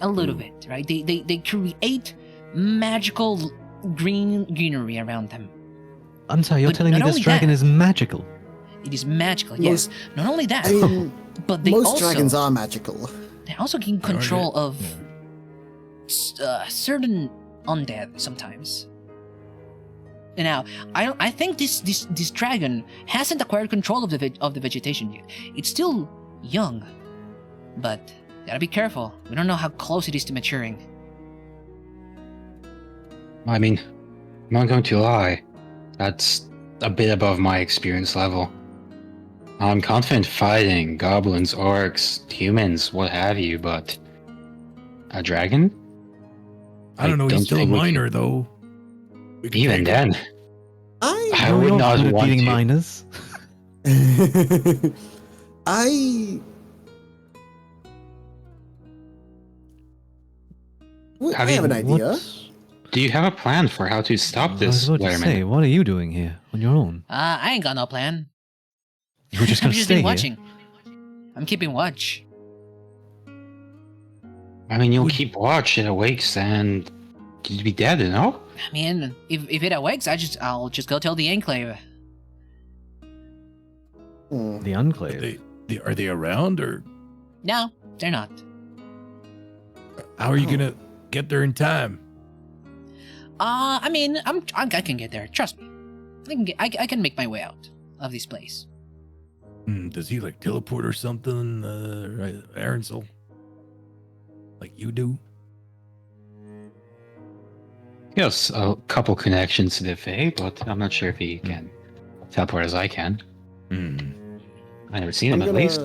a little bit, right? They create magical greenery around them. I'm sorry, you're But telling me not this only dragon that- is magical? It is magical, yes. Not only that, I mean, but they most also dragons are magical. they also gain I already- control of yeah. certain undead sometimes. And now, I think this dragon hasn't acquired control of the vegetation yet. It's still young, but gotta be careful. We don't know how close it is to maturing. I mean, I'm not going to lie. That's a bit above my experience level. I'm confident fighting goblins, orcs, humans, what have you, but a dragon? I don't know. He's still a think we minor, though. We could Even take him. then, I I No, would you're not good at want beating to. minors. I Have I have you- an idea. What? Do you have a plan for how to stop I was this about to Wereman? say, what are you doing here on your own? I ain't got no plan. You were just I'm gonna just stay been here. watching. I'm keeping watch. I mean, you'll Would- keep watch, it awakes, and you'd be dead, you know? I mean, if it awakes, I'll just go tell the Enclave. Hmm. The But Enclave. are they around, or No, they're not. how are you Oh. gonna get there in time? I mean, I can get there. Trust me. I can make my way out of this place. Does he like teleport or something, right, Arensel? Like you do? He has a couple connections to the Fae, but I'm not sure if he can teleport as I can. Hmm. I've never seen I'm him, at least.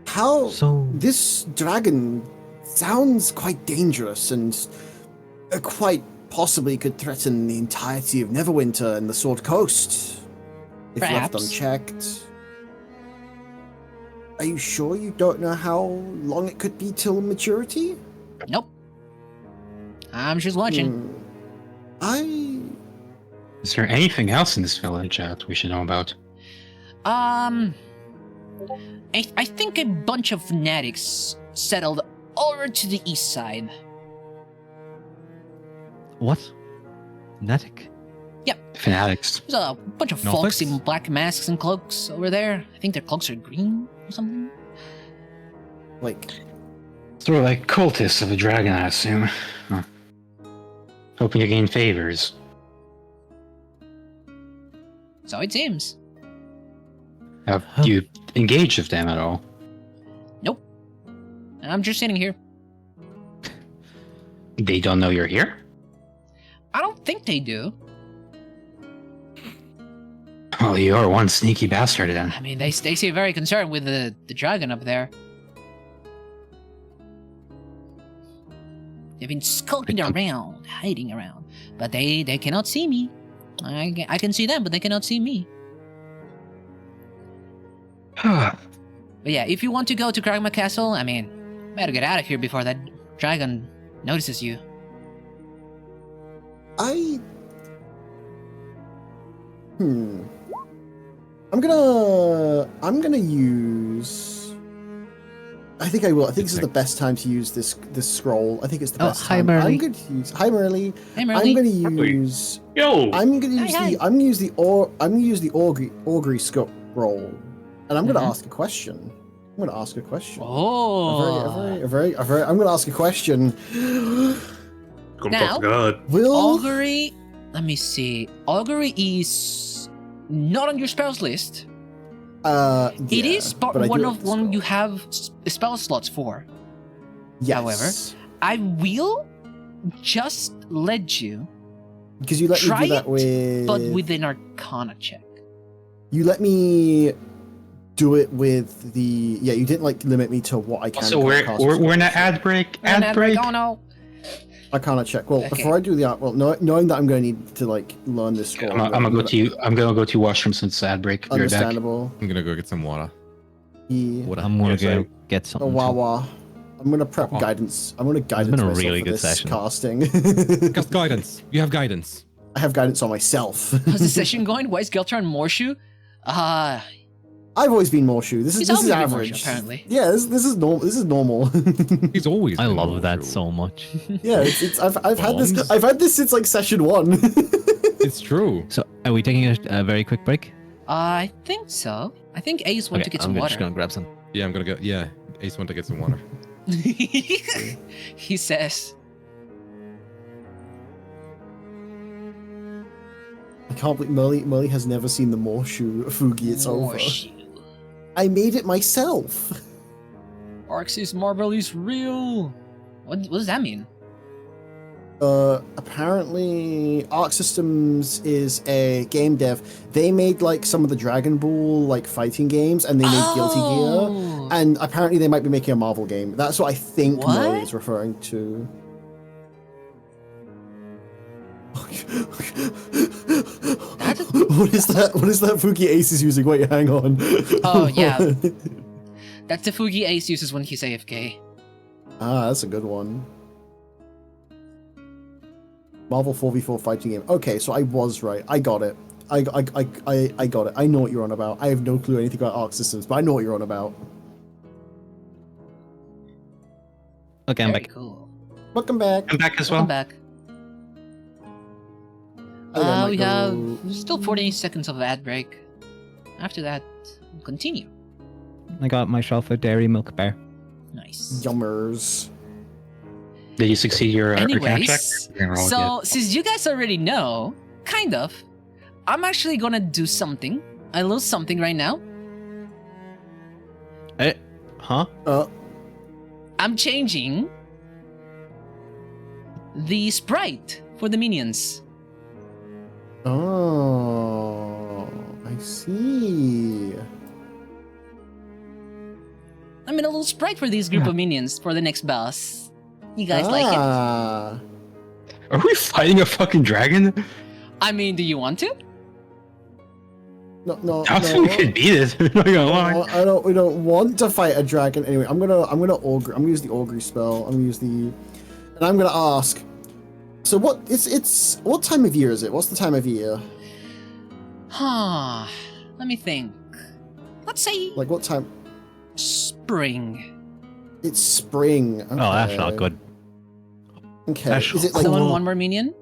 How So, this dragon sounds quite dangerous and quite possibly could threaten the entirety of Neverwinter and the Sword Coast if left Perhaps. unchecked. Are you sure you don't know how long it could be till maturity? Nope. I'm just watching. Is there anything else in this village that we should know about? I think a bunch of fanatics settled over to the east side. What? Fnatic? Fanatics. There's a bunch of Nothics? folks in black masks and cloaks over there. I think their cloaks are green or something. Like, Sort of like cultists of a dragon, I assume. Huh. Hoping to gain favors. So it seems. Have you engaged with them at all? Nope. I'm just sitting here. They don't know you're here? I don't think they do. Well, you're one sneaky bastard then. I mean, they seem very concerned with the dragon up there. They've been skulking around, hiding around, but they cannot see me. I can see them, but they cannot see me. But yeah, if you want to go to Kragma Castle, I mean, better get out of here before that dragon notices you. I'm gonna use. I think I will. I think this is the best time to use this scroll. I think it's the best hi, time. Merly. I'm going to use. Hi, Merly. Hey, Merly. I'm gonna use. Yo! I'm gonna use Hi, the. I'm gonna use the Augury scroll, and I'm gonna ask a question. I'm gonna ask a question. Oh. I'm gonna ask a question. Come Now- talk to God. Will Augury, let me see. Augury is not on your spells list. It is but I do one have of the one scroll. you have spell slots for. Yes. however, I will just let you, because you let me try do that it, with. but with an Arcana check. You let me do it with the. Yeah, you didn't like limit me to what I can. So we're in an ad break. Ad break. Oh no. Arcana check. Well, Okay. before I do the art, well, knowing that I'm going to need to like learn this scroll. I'm gonna go to you. I'm gonna go to washroom since it's ad break. Be right back. Understandable. I'm gonna go get some water. Yeah. What I'm gonna Yes, go I- get A something. to- Wawa. I'm gonna prep Oh. guidance. I'm gonna guidance been a myself really for good this session. casting. Cast guidance. You have guidance. I have guidance on myself. How's the session going? Why is Geltron Morshu? I've always been Morshu. This He's is always been average. Morshu, apparently. Yeah, this is normal. This is normal. He's always. I been love more that true. so much. Yeah, I've had this. Bombs. I've had this since like session 1. It's true. So, are we taking a very quick break? I think so. I think Ace went to get some I'm water. just gonna grab some. Yeah, I'm gonna go. Yeah, Ace went to get some water. He says. I can't believe Merly has never seen the Morshu Fugi. It's over. Morshu. I made it myself. Arxis Marble is real. What does that mean? Apparently Arc Systems is a game dev. They made like some of the Dragon Ball like fighting games, and they made Guilty Gear. Oh. And apparently they might be making a Marvel game. That's what I think What? Merly is referring to. What is that? What is that Fuki Ace is using? Wait, hang on. Oh, yeah. That's the Fugi Ace uses when he's AFK. Ah, that's a good one. Marvel 4v4 fighting game. Okay, so I was right. I got it. I got it. I know what you're on about. I have no clue anything about Arc Systems, but I know what you're on about. Okay, I'm Very back. cool. Welcome back. I'm back as Welcome well. back. I think I might We go- have still 40 seconds of ad break. After that, we'll continue. I got myself a dairy milk bar. Nice. Yummers. Did you succeed your Arcana check? Anyways, We're gonna roll so it. since you guys already know, kind of, I'm actually gonna do something. A little something right now. Huh? I'm changing the sprite for the minions. Oh, I see. I made a little sprite for this group of minions for the next boss. You guys like it? Ah. Are we fighting a fucking dragon? I mean, do you want to? No. I think we could beat it. I'm not gonna lie. We don't want to fight a dragon. Anyway, I'm gonna augury. I'm gonna use the augury spell. And I'm gonna ask. So it's what time of year is it? What's the time of year? Let me think. Let's say Like what time? spring. It's spring. Okay. Oh, that's not good. Okay. That's Is it like Someone one more minion?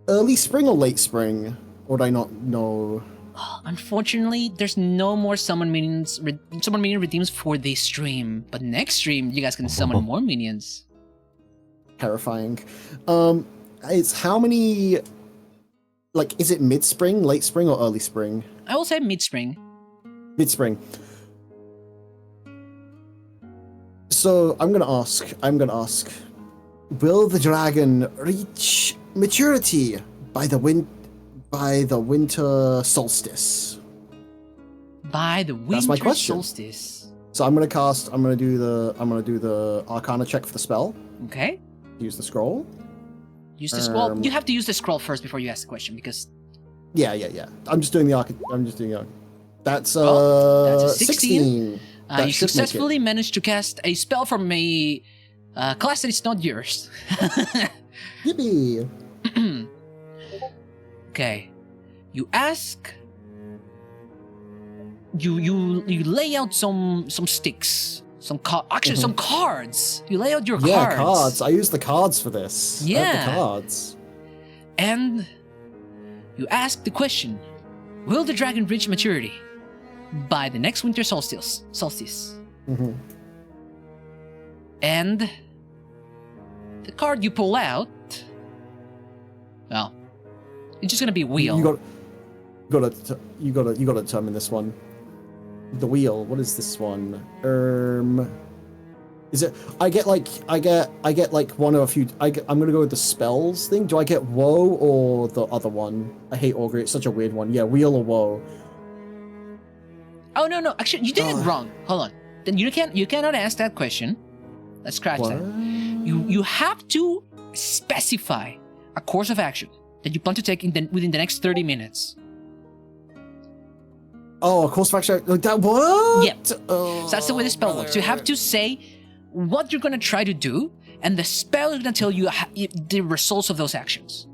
early spring or late spring? Or do I not know? Unfortunately, there's no more summon minions. Summon minion redeems for this stream, but next stream you guys can summon more minions. Terrifying. It's how many? Like, is it mid spring, late spring, or early spring? I will say mid-spring. Mid spring. So I'm gonna ask. Will the dragon reach maturity by the winter solstice? By the That's my winter question. solstice. So I'm gonna do the Arcana check for the spell. Okay. Use the scroll. Use the scroll. You have to use the scroll first before you ask the question because Yeah. I'm just doing the That's that's a 16. That you should make it. successfully managed to cast a spell from a class that is not yours. Yippee! Okay. You ask. You lay out some sticks, some cards. You lay out your cards. Yeah, cards. I use the cards for this. I have Yeah. the cards. And you ask the question: will the dragon reach maturity by the next winter solstice? Mm-hmm. And the card you pull out, well, it's just gonna be wheel. You gotta determine this one. The wheel. What is this one? Is it? I get like one of a few. I'm gonna go with the spells thing. Do I get woe or the other one? I hate augury. It's such a weird one. Yeah, wheel or woe. Oh no! Actually, you did it wrong. Hold on. Then you cannot ask that question. Let's scratch What? that. You have to specify a course of action that you plan to take within the next 30 minutes. Oh, of course, faction. Like that. What? Yep. So that's the way the spell works. You have to say what you're gonna try to do, and the spell is gonna tell you the results of those actions.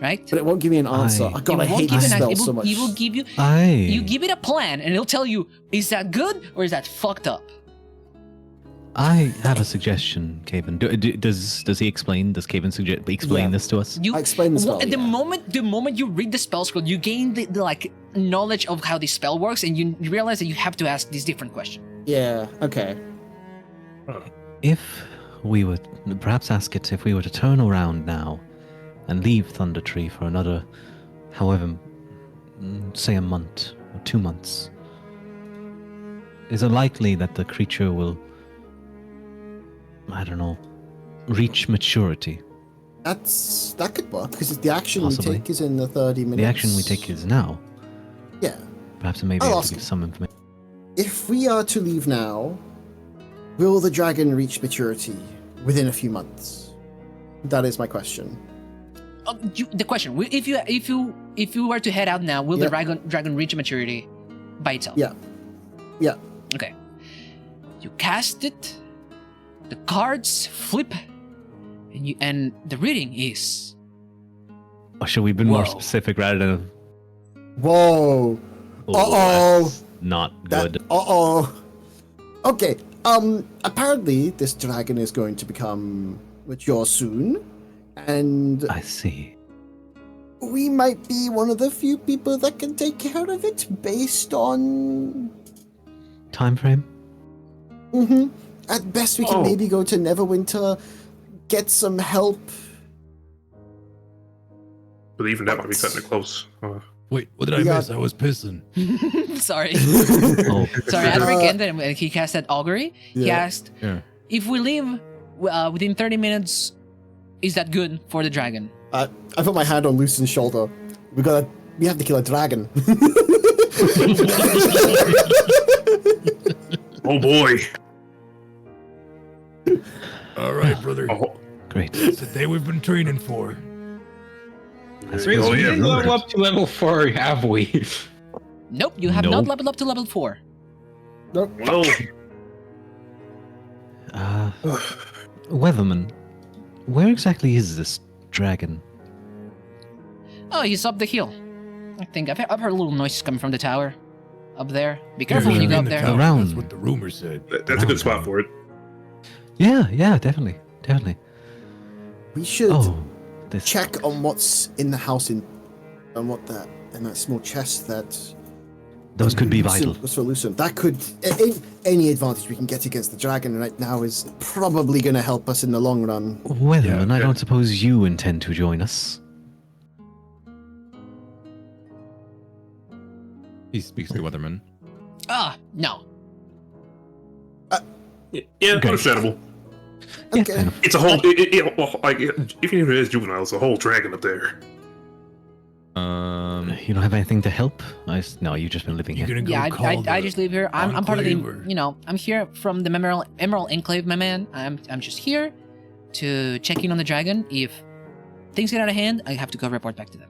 Right? But it won't give me an answer. I- God, I hate this spell so much. It will give you. Aye. You give it a plan, and it'll tell you: is that good or is that fucked up? I have a suggestion, Caven. Does he explain? Does Caven explain Yeah. this to us? I explained the spell, The yeah. moment you read the spell scroll, you gain the like knowledge of how the spell works, and you realize that you have to ask these different questions. Yeah. Okay. If we would perhaps ask it if we were to turn around now and leave Thunder Tree for another, however, say a month or 2 months, is it likely that the creature will, I don't know, reach maturity? That could work because the action Possibly. we take is in the 30 minutes. The action we take is now. Yeah. Perhaps I may be I'll able ask to give him. some information. If we are to leave now, will the dragon reach maturity within a few months? That is my question. The question: if you were to head out now, will the Yeah. dragon reach maturity by itself? Yeah. Yeah. Okay. You cast it. The cards flip, and the reading is. Or should we be more Whoa. specific rather than? Whoa. Uh-oh. That's not That, good. uh-oh. Okay. Apparently this dragon is going to become mature soon, and I see. we might be one of the few people that can take care of it based on. Time frame? Mm-hmm. At best, we can Oh. maybe go to Neverwinter, get some help. But even that might be cutting it close. Wait, what did I Yeah. miss? I was pissing. Sorry. Oh, Sorry, Adric ended and he cast that augury. He Yeah. asked, Yeah. if we leave within 30 minutes, is that good for the dragon? I put my hand on Lucian's shoulder. We have to kill a dragon. Oh boy. All right, brother. Oh, Great. It's the day we've been training for. That's We Oh, yeah. didn't level up to level 4, have we? Nope, you have No. not leveled up to level 4. Nope. Well, Weatherman, where exactly is this dragon? Oh, he's up the hill. I think I've heard little noises coming from the tower. Up there. Be careful when you go in up the there. tower, Around. That's what the rumor said. that's a good spot for it. Yeah, definitely. We should Oh, this. check on what's in the house in that small chest that. Those could be Lucent- vital. was for Lucent. That could any advantage we can get against the dragon right now is probably going to help us in the long run. Weatherman, I Yeah. don't suppose you intend to join us. He speaks to Weatherman. No. Yeah, understandable. Yeah, Okay. kind of. It's a whole. Well, like, even if it is juvenile, it's a whole dragon up there. You don't have anything to help? No, you've just been living You here. gonna go Yeah, call I the just live here. I'm part of the, Enclave or- you know, I'm here from the Emerald Enclave, my man. I'm just here to check in on the dragon. If things get out of hand, I have to go report back to them.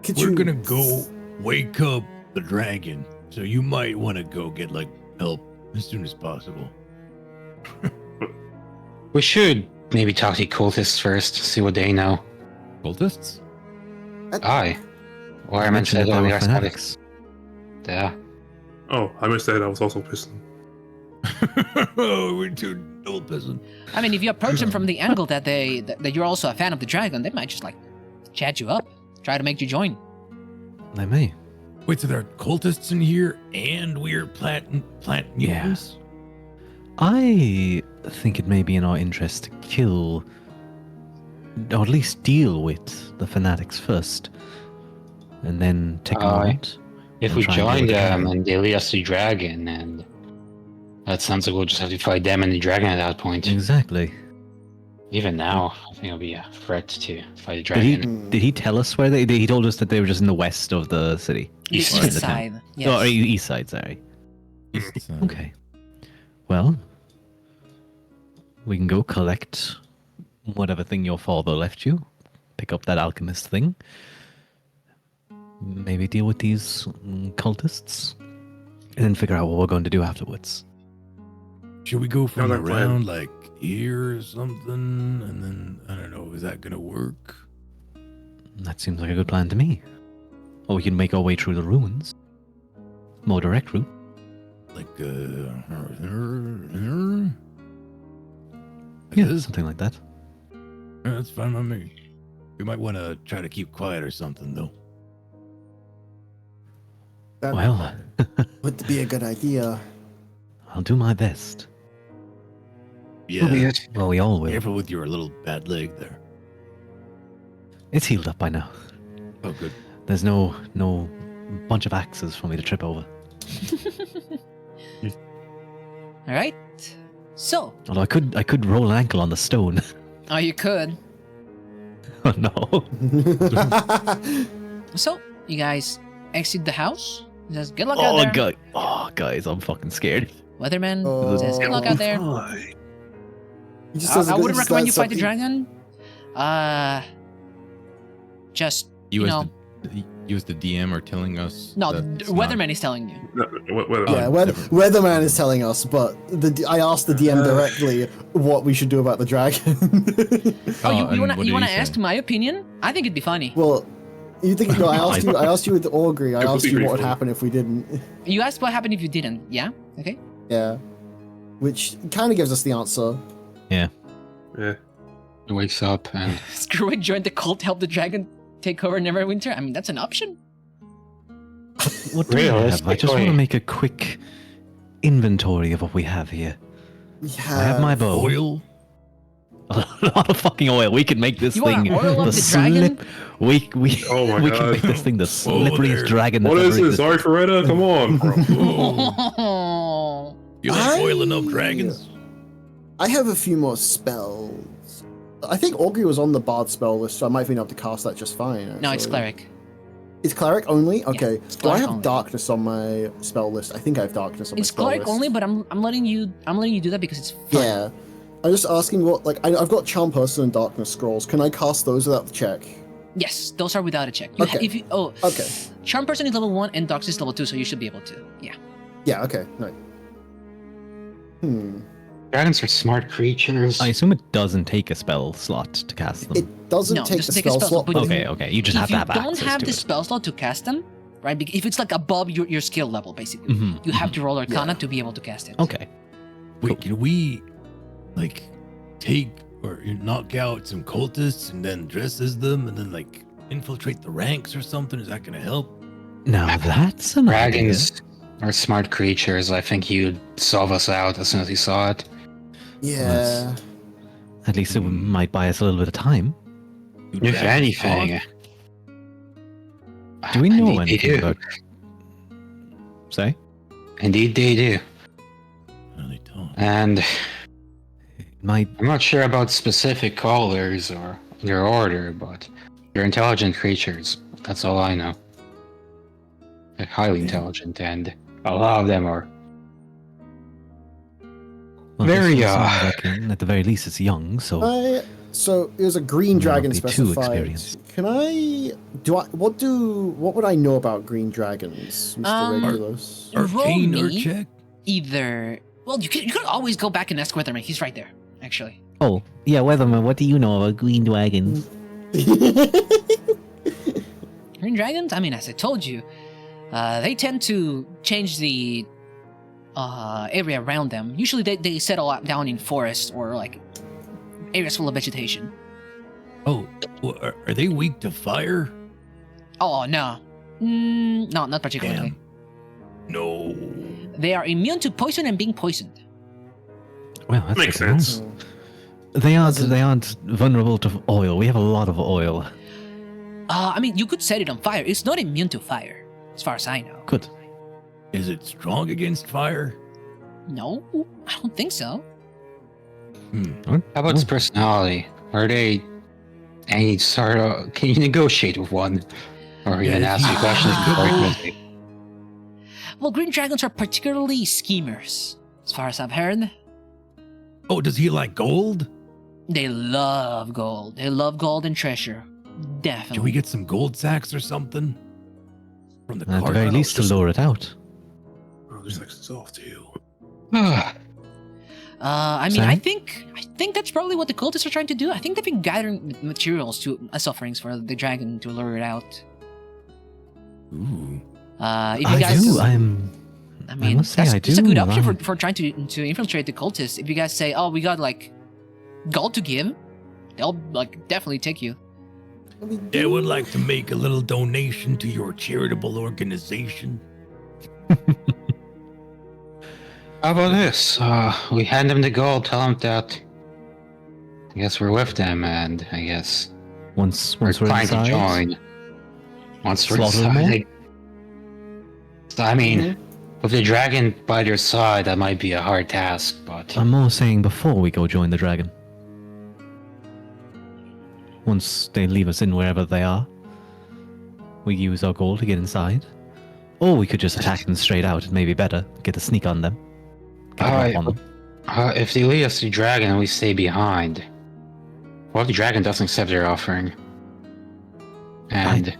Could We're you gonna go wake up the dragon, so you might want to go get like help as soon as possible. We should maybe talk to the cultists first, see what they know. Cultists? Aye. Or I You mentioned mentioned that that on they the were last topic. fanatics. Yeah. Oh, I missed that. I was also pissing. Oh, we're too double pissing. I mean, if you approach them from the angle that that you're also a fan of the dragon, they might just like chat you up, try to make you join. They may. Wait, so there are cultists in here, and we're plant Yeah. mutants? I think it may be in our interest to kill, or at least deal with the fanatics first, and then take them Aye. out. If and we try and deal join with the them dragon. and they lead us to the dragon, and that sounds like we'll just have to fight them and the dragon at that point. Exactly. Even now, I think it'll be a threat to fight the Did he, dragon. did he tell us where they? He told us that they were just in the west of the city. The East Or in east the town. side. Yes. Oh, east side. Sorry. Okay. Well, we can go collect whatever thing your father left you. Pick up that alchemist thing. Maybe deal with these cultists, and then figure out what we're going to do afterwards. Should we go from Another plan. around like here or something, and then I don't know, is that gonna work? That seems like a good plan to me. Or we can make our way through the ruins. More direct route. Like Yeah, something like that. That's fine by me. We might want to try to keep quiet or something, though. That Well, would be a good idea. I'll do my best. Yeah. Well, we all will. Careful with your little bad leg there. It's healed up by now. Oh, good. There's no bunch of axes for me to trip over. All right. So, Although I could roll an ankle on the stone. oh, you could. Oh no. So, you guys exit the house. He says, "Good luck out there." Guys, I'm fucking scared. Weatherman Oh. says, "Good luck out there." He just doesn't- I wouldn't just recommend you lets fight the something- dragon. Just You, you as know, you as the DM are telling us. no. that it's Weatherman is telling you. Yeah, Weatherman is telling us, but I asked the DM directly what we should do about the dragon. Oh, and you what did wanna he ask say? my opinion? I think it'd be funny. Well, you think? No, I asked you with the augury. I It would asked be you what would pretty happen if we didn't. You asked what happened if you didn't. Yeah. Okay. Yeah, which kind of gives us the answer. Yeah. He wakes up and Screw it. Join the cult. Help the dragon take over Neverwinter. I mean, that's an option. What do we have? I just want to Realistically- make a quick inventory of what we have here. We I have my bow. Oil? A lot of fucking oil. We can make this You wanna thing oil up the the dragon? We Oh my we can God. make this thing the slipperiest there. dragon What that's is ever this? existed. Sorry, Feretta? Come on, bro. Oh, you like oiling up dragons? I have a few more spells. I think augury was on the bard spell list, so I might be able to cast that just fine. No, it's actually. cleric. It's cleric only. Okay. it's Do I cleric have only. darkness on my spell list? I think I have darkness on my It's spell cleric list. only, but I'm letting you do that because it's fun. Yeah. I'm just asking what, like, I've got Charm Person and Darkness Scrolls. Can I cast those without the check? Yes, those are without a check. Okay. Okay. Charm Person is level 1 and Darkness is level 2, so you should be able to. Yeah. Yeah, okay. No. Dragons are smart creatures. I assume it doesn't take a spell slot to cast them. It doesn't No, it take doesn't the take a spell spell slot, slot, but but Okay, you just if have to have you don't access have to the it. spell slot to cast them, right? If it's like above your skill level, basically, Mhm, you have to roll Arcana Yeah. to be able to cast it. Okay. Wait, can we like take or knock out some cultists and then dress as them and then like infiltrate the ranks or something? Is that gonna help? Now that's an idea. Dragons are smart creatures. I think you'd solve us out as soon as you saw it. yeah. At least it might buy us a little bit of time. Do If dragons anything, Do we know indeed they anything do. about... Say? Indeed, they do. talk? No, they don't. And Might... I'm not sure about specific callers or their order, but they're intelligent creatures. That's all I know. They're highly intelligent, and a lot of them are. Well, Very, this sounds like, at the very least, it's young, so... So there's a green May not dragon be too specified. experienced. Can what would I know about green dragons, Mr. Regulus? Arcane or me check? Either. Well, you could always go back and ask Weatherman. He's right there, actually. Oh, yeah, Weatherman, what do you know about green dragons? Green dragons? I mean, as I told you, they tend to change the area around them. Usually they settle out down in forests or like areas full of vegetation. Oh, well, are they weak to fire? Oh, no. No, not particularly. Damn. No. They are immune to poison and being poisoned. Well, that's Makes good to know. sense. They aren't vulnerable to oil. We have a lot of oil. I mean, you could set it on fire. It's not immune to fire, as far as I know. Good. Is it strong against fire? No, I don't think so. How about its personality? Are they any sort of? Can you negotiate with one, or even Yeah, ask you questions before you visit? Well, green dragons are particularly schemers, as far as I've heard. Oh, does he like gold? They love gold. They love gold and treasure. Definitely. Can we get some gold sacks or something? From the At the cart? very least, to lure it out. Oh, there's like soft too. I mean, Sorry? I think that's probably what the cultists are trying to do. I think they've been gathering materials as offerings for the dragon to lure it out. Ooh. If you I guys, do. I mean, must say that's, I that's a do good option like- for trying to infiltrate the cultists. If you guys say, "Oh, we got like gold to give," they'll like definitely take you. I would like to make a little donation to your charitable organization. How about this? We hand them the gold, tell them that I guess we're with them, and I guess Once we're we're trying inside, to join. Once we're Slaughter them all? inside, I mean, with the dragon by their side, that might be a hard task, but I'm more saying before we go join the dragon. Once they leave us in wherever they are, we use our gold to get inside. Or we could just attack them straight out. It may be better. Get a sneak on them. Get a Alright, drop on them. if they lead us to the dragon and we stay behind, what if the dragon doesn't accept their offering? And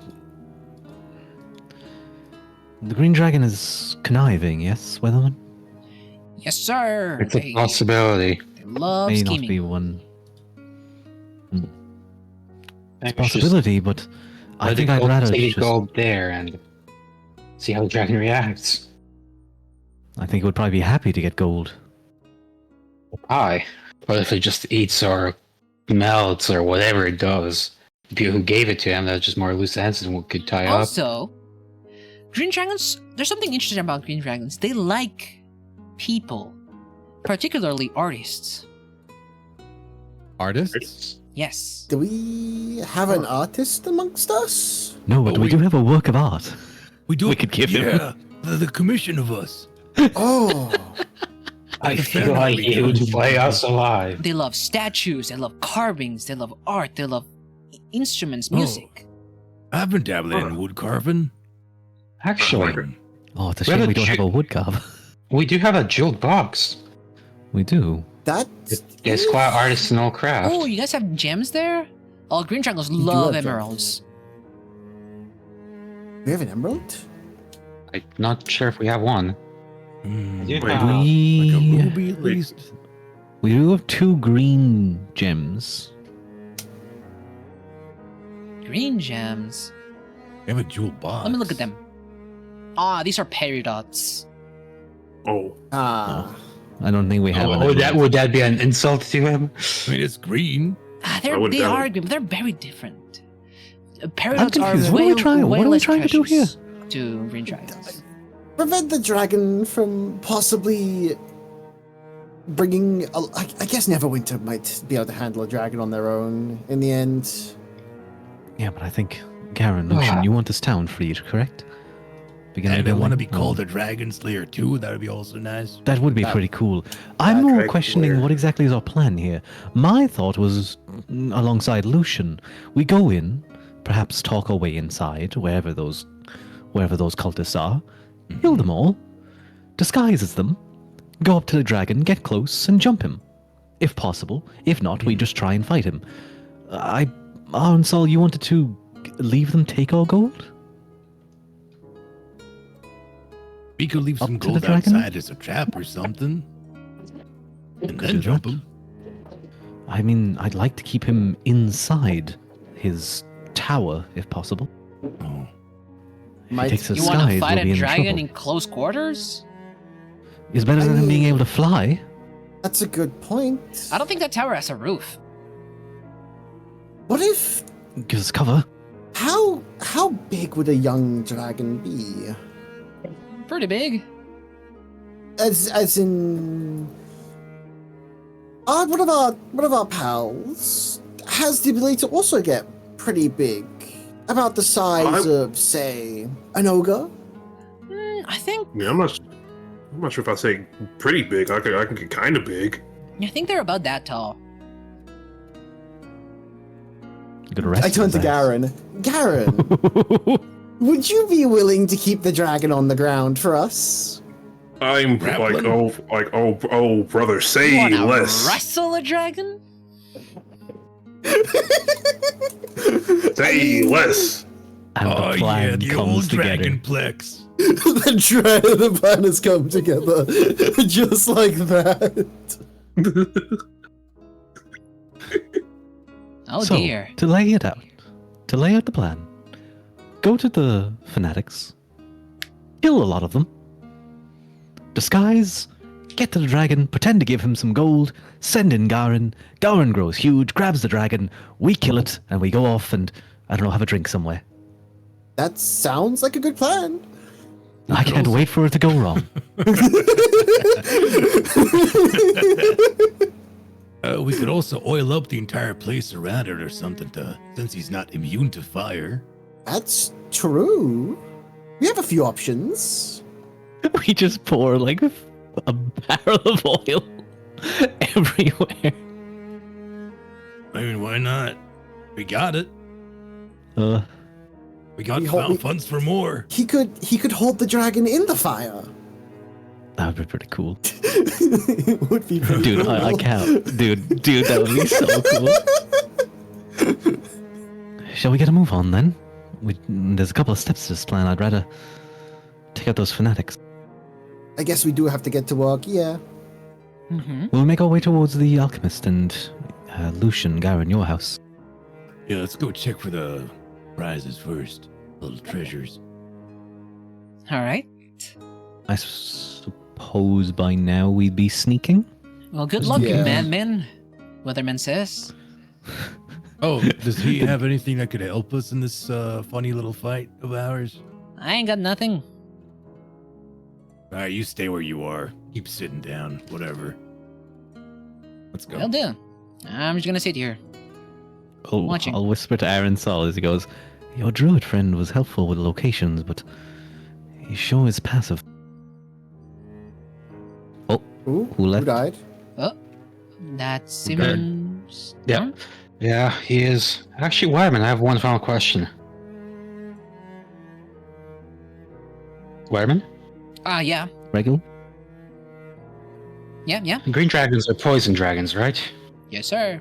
The green dragon is conniving, yes, Weatherman? Yes, sir. it's a possibility. They love May scheming. not be one Maybe we should just possibility, but I let think the I'd gold- rather take the just... gold there and see how the dragon reacts. I think it would probably be happy to get gold. Aye. But if it just eats or melts or whatever it does, the people who gave it to him, that's just more loose ends than what could tie up. Also, green dragons, there's something interesting about green dragons. They like people, particularly artists. Artists? Yes. Do we have an artist amongst us? No, but Oh, we we- do have a work of art. We do. We could give him- Yeah, the commission of us. Oh, I the feel family like he would does. play us alive. They love statues, they love carvings, they love art, they love instruments, Oh. music. I've been dabbling in wood carving. Actually, Oh, it's a We have shame a we don't have chi- a wood carve. we do have a jeweled box. We do. That It's quite artisanal craft. Oh, you guys have gems there? Oh, green triangles do love have gems. emeralds. We have an emerald? I'm not sure if we have one. Like Wait, a We ruby at least. we do have 2 green gems. Green gems. We have a jewel box. Let me look at them. Ah, these are peridots. Oh. Ah. I don't think we have an Would that be an insult to him? I mean, it's green. Ah, I would they doubt are it. green, but they're very different. I'm Peridots are confused. way, What are we less trying to do here? precious to green triangles. Prevent the dragon from possibly bringing. I guess Neverwinter might be able to handle a dragon on their own in the end. Yeah, but I think Garen, Lucian, you want this town freed, correct? Beginning And I building? want to be Oh. called a Dragon Slayer too. That would be also nice. That would be That- pretty cool. I'm more Dragon questioning Slayer. what exactly is our plan here. My thought was, alongside Lucian, we go in, perhaps talk our way inside, wherever those cultists are, kill them all, disguise as them, go up to the dragon, get close, and jump him. If possible. If not, we just try and fight him. Arnsal, you wanted to leave them take our gold? We could leave Up some to the gold dragon? outside as a trap or something, and Could then do jump that. him. I mean, I'd like to keep him inside his tower, if possible. Oh, If he Might- takes a You want to disguise, fight we'll be a in dragon trouble. in close quarters? It's better than him being able to fly. That's a good point. I don't think that tower has a roof. What if? Gives us cover. How big would a young dragon be? Pretty big. As in, one of our pals has the ability to also get pretty big, about the size of, say, an ogre. I think Yeah, I'm not sure if I say pretty big. I can get kind of big. they're about that tall. Good rest I turn his to ass. Garen. Garen, would you be willing to keep the dragon on the ground for us? I'm Grappling? oh, brother, say You wanna less. wrestle a dragon? Say less. And oh the plan yeah, the comes old together. Dragonplex. The plan has come together just like that. Oh So, dear. to lay out the plan, go to the fanatics, kill a lot of them, disguise, get to the dragon, pretend to give him some gold, send in Garen, Garen grows huge, grabs the dragon, we kill it, and we go off and, I don't know, have a drink somewhere. That sounds like a good plan. I can't wait for it to go wrong. We could also oil up the entire place around it or something, since he's not immune to fire. That's true. We have a few options. We just pour like a barrel of oil everywhere. I mean, why not? We got it. We got We hope we- funds for more. He could hold the dragon in the fire. That would be pretty cool. It would be pretty Dude, cool. I can't. Dude, that would be so cool. Shall we get a move on then? There's a couple of steps to this plan. I'd rather take out those fanatics. I guess we do have to get to work, yeah. Mm-hmm. We'll make our way towards the alchemist and Lucian, Garen, your house. Yeah, let's go check for the prizes first. Little treasures. All right. I suppose by now we'd be sneaking? Well, good luck, Yeah. madman. Weatherman says. Oh, does he have anything that could help us in this funny little fight of ours? I ain't got nothing. All right, you stay where you are. Keep sitting down. Whatever. Let's go. Will do. I'm just gonna sit here. Watching. I'll whisper to Aaron Sol as he goes, your druid friend was helpful with locations, but he sure is passive. Ooh, Who left? died? Oh, that's We're good. Simmons. Yeah. Yeah, he is. Actually, Wyman, I have one final question. Wyman? Yeah. Regul? Yeah. Green dragons are poison dragons, right? Yes, sir.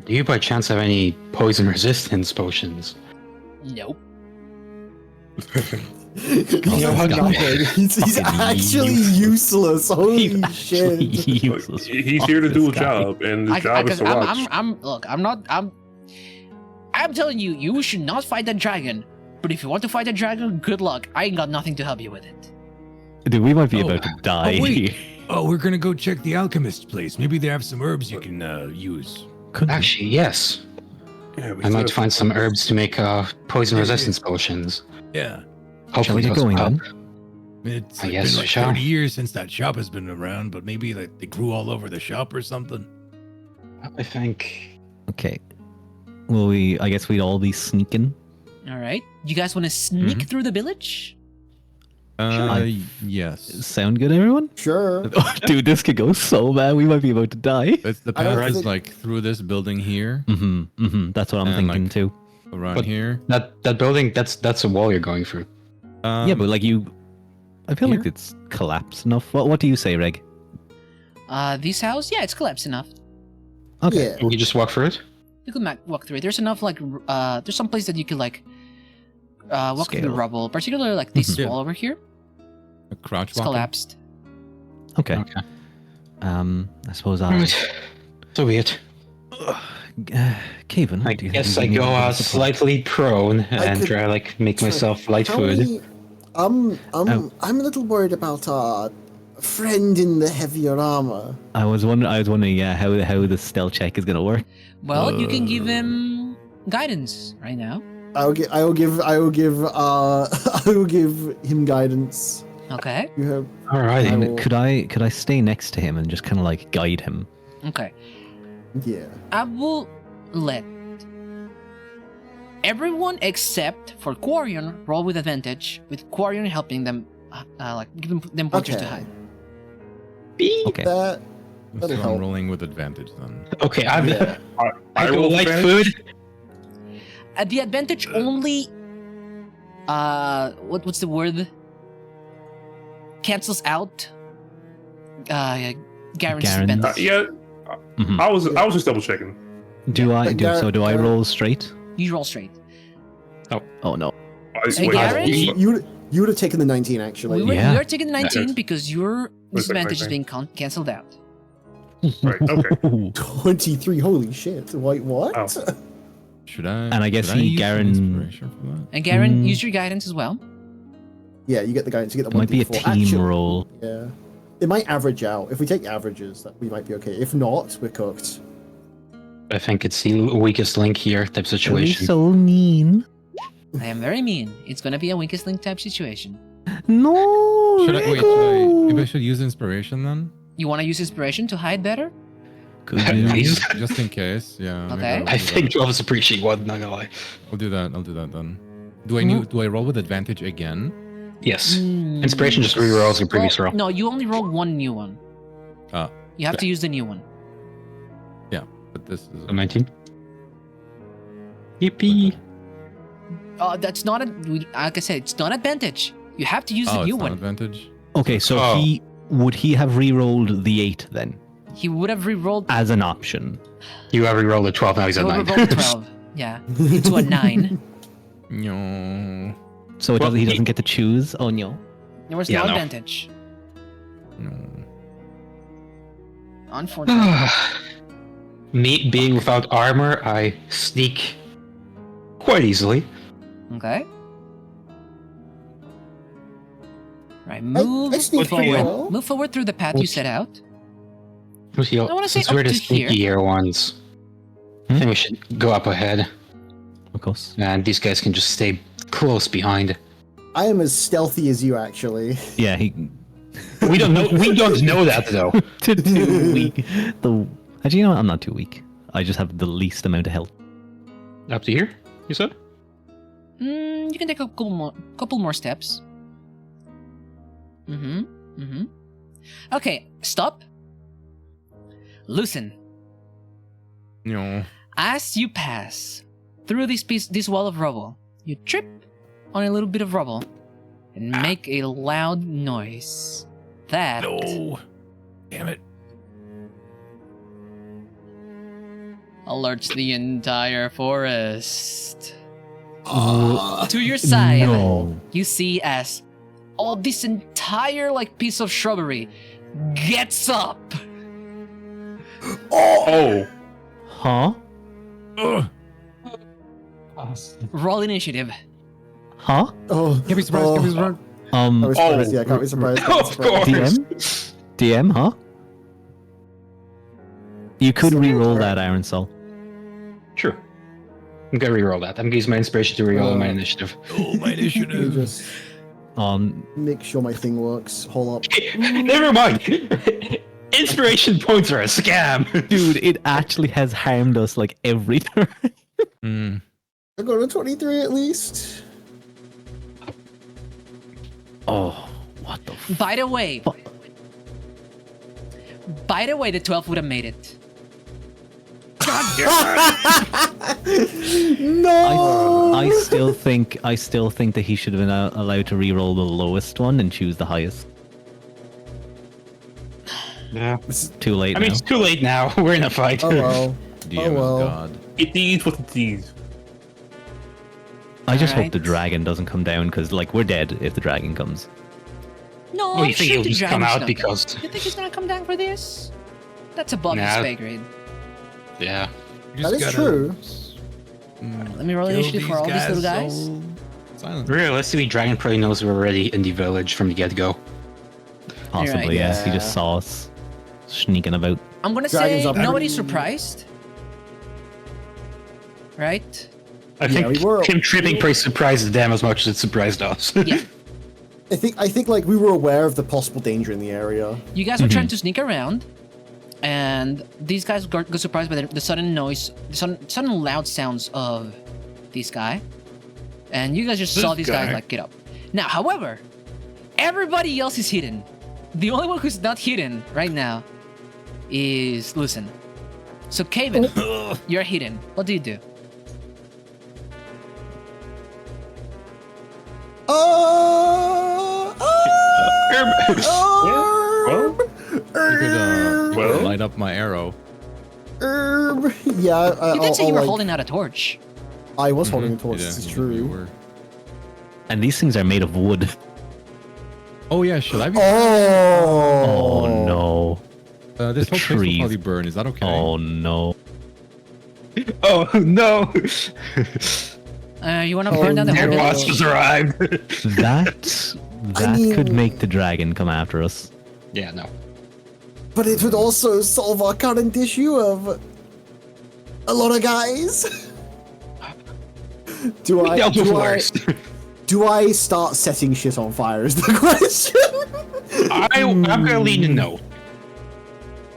Do you by chance have any poison resistance potions? Nope. He's actually useless. Holy shit. Useless. He's here to Fuck do a this guy. job, and his job is to watch. I'm telling you, you should not fight that dragon. But if you want to fight that dragon, good luck. I ain't got nothing to help you with it. Dude, we might be about to die. Oh, wait. Oh, we're gonna go check the alchemist's place. Maybe they have some herbs you can use. Could Actually, yes. Yeah, we I might could- find some herbs to make poison resistance potions. Yeah. Shall we Hopefully get those going will then? help. It's I like, guess been we like shall. 30 years since that shop has been around, but maybe like they grew all over the shop or something. I think. Okay. Well, I guess we'd all be sneaking. All right. You guys want to sneak through the village? Yes. Sound good, everyone? Sure. Dude, this could go so bad. We might be about to die. It's the I don't path is think- like through this building here, That's what I'm And, thinking like- too. around But- here. That building, that's a wall you're going through. Yeah, but like I feel like here? it's collapsed enough. What do you say, Reg? This house? Yeah, it's collapsed enough. Okay. Yeah. Can you just walk through it? You can walk through it. There's enough, like, there's some place that you could, like, walk through the Scale. rubble. Particularly, like, this Yeah. wall over here. A crouch It's walking. collapsed. Okay. Okay. I suppose I'll. Alright. So be it. Caven, I do you think guess you I need go a bit of support? slightly prone and could- try like make myself light How food. many- I'm a little worried about our friend in the heavier armor. I was wondering, yeah, how the stealth check is gonna work. Well, you can give him guidance right now. I will give him guidance. Okay. You have Alright. I will- Could I stay next to him and just kind of like guide him? Okay. yeah. I will let everyone except for Quarion roll with advantage, with Quarion helping them, like, giving them pointers to Okay. hide. Okay. That So that'll I'm help. rolling with advantage then. Okay, I I go roll light advantage? food. The advantage only, what's the word? Cancels out, Garen's Garen. advantage. Yeah, Mhm. I was just double checking. Do I But do so? Do I Garen- roll straight? You roll straight. Oh no. Hey, Garen? You would have taken the 19 actually. We Yeah. are taking 19 because your What's that disadvantage is nickname? being cancelled out. Right, okay. 23. Holy shit! Wait, what? Oh. Should I? And I guess should I he- use some Garen- inspiration for that? And Garen, Mm. use your guidance as well. Yeah, you get the guidance. You get It the might be a 1d4. team Actually, roll. Yeah. It might average out. If we take averages, that we might be okay. If not, we're cooked. I think it's the weakest link here type Don't be situation. so mean. I am very mean. It's gonna be a weakest link type situation. No. Should I wait? Rico! Maybe I should use inspiration then. You want to use inspiration to hide better? Could you? Please. Just in case. Yeah. maybe Okay. I'll I do think that. 12 is a pretty cheap one, not gonna lie. I'll do that. I'll do that then. Do I roll with advantage again? Yes. Mm, Inspiration just rerolls your previous well, roll. No, you only roll one new one. Ah. You have to use the new one. But this is. So 19. Yippee. That's not a. Like I said, it's not advantage. You have to use the Oh, new it's not one. advantage. Okay, so Oh. would he have re-rolled the 8 then He would have re-rolled. as an option? You have rerolled a 12, now he's He at would 9. have rolled a 12. Yeah, into a 9. No. So Well, he doesn't get to choose. Oh no. There was Yeah, no no. advantage. No. Unfortunately. Me being without armor, I sneak quite easily. Okay. Right, move I sneak forward. pretty well. Move forward through the path you set out. I wanna say Since we're up the to here. sneakier ones, I think we should go up ahead, Of course. and these guys can just stay close behind. I am as stealthy as you, actually. Yeah, he. We don't know. We don't know that though. too weak. Actually, you know what? I'm not too weak. I just have the least amount of health. Up to here, you said? You can take a couple more steps. Okay, stop. Listen. No. As you pass through this wall of rubble, you trip on a little bit of rubble and make a loud noise. That No. Damn it. Alerts the entire forest. Ah, To your side, No. you see as all this entire like piece of shrubbery gets up. Oh, Huh? Ugh. Roll initiative. Huh? oh, Can't be surprised. Can't be surprised. Can't be surprised. Oh. Yeah, can't be surprised. Can't be of surprised. course. DM, huh? You could re-roll that, Iron Soul. Sure. I'm gonna reroll that. I'm gonna use my inspiration to reroll my initiative. Oh, my Let me initiative. just make sure my thing works. Hold up. Never mind. Inspiration points are a scam. Dude, it actually has harmed us like every turn. Hmm. I got a 23 at least. Oh, what the f- By the way, the 12 would have made it. No. I still think that he should have been allowed to re-roll the lowest one and choose the highest. Yeah. Too late I mean, now. it's too late now. We're in a fight. Oh well. DM Oh, well. is God. It is what it is. I just hope Alright. the dragon doesn't come down because, like, we're dead if the dragon comes. No, Oh, you think shit, he'll the just come dragon's out not because- gonna- You think he's gonna come down for this? That's above his Nah. pay grade. Yeah. You That just is gotta, true. Let me roll kill initiative for all these little guys. so- Silent. Realistically, Dragon probably knows we're already in the village from the get-go. Possibly, right. yes. He Yeah. just saw us sneaking about. I'm gonna Dragon's say up. nobody's surprised. Right? I Yeah, think we were- him tripping probably surprised them as much as it surprised us. Yeah. I think like we were aware of the possible danger in the area. You guys were trying to sneak around, and these guys got surprised by the sudden noise, the sudden loud sounds of this guy, and you guys just saw these guys guy. like get up. Now, however, everybody else is hidden. The only one who's not hidden right now is Lucen. So, Kaven, you're hidden. What do you do? Well, I could Well? light up my arrow. Yeah, You did say you were like, holding out a torch. I was holding a torch. Yeah, This is you true. were. And these things are made of wood. Oh yeah, should I be? Oh no. This the whole place will trees. probably burn. Is that okay? Oh no. Oh no! You want to burn down the no. whole Their village? boss has arrived. That could mean- make the dragon come after us. Yeah, no. But it would also solve our current issue of a lot of guys. Do I? Dealt with Do I? worse. Do I start setting shit on fire? Is the question. I'm gonna lean in no.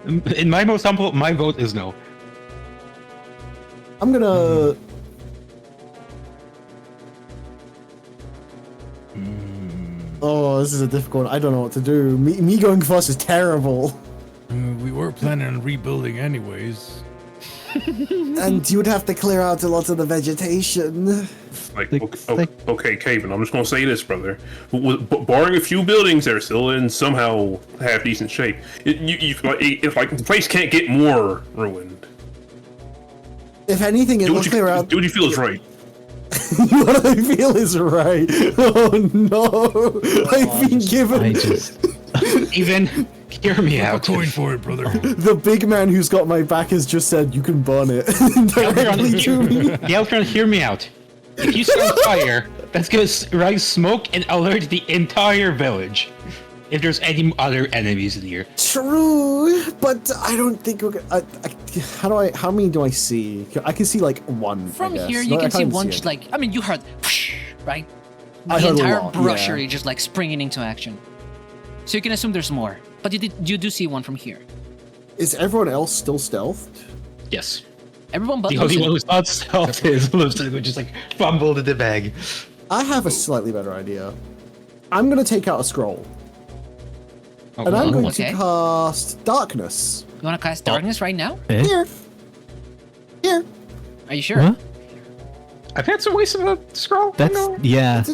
In my most humble, my vote is no. I'm gonna. Oh, this is a difficult one. I don't know what to do. Me going first is terrible. We were planning on rebuilding anyways. And you would have to clear out a lot of the vegetation. like, Like- okay, Kaven, I'm just gonna say this, brother. Barring a few buildings that are still in somehow half decent shape, if the place can't get more ruined. If anything, it Do will what you, clear out. do what you feel is right. What I feel is right. Oh no! I've been given I just Even hear me Flip a out. coin for it, brother. the big man who's got my back has just said you can burn it directly to me. Yeltron, hear me out. If you start fire, that's gonna rise smoke and alert the entire village. If there's any other enemies in here. True, but I don't think we're gonna. How many do I see? I can see like one. From I guess. here, No, you I can see can't one it. just like, I mean, you heard, right? I The heard a entire lot, brushery yeah. just like springing into action. So you can assume there's more. But you do see one from here. Is everyone else still stealthed? Yes. Everyone but The only Lucen. one who's not stealth is Lucen, who just like fumbled in the bag. I have a slightly better idea. I'm gonna take out a scroll, Oh, and I'm going okay. to cast darkness. You want to cast darkness right now? eh? Are you sure? What? I've had some waste of a scroll. That's yeah.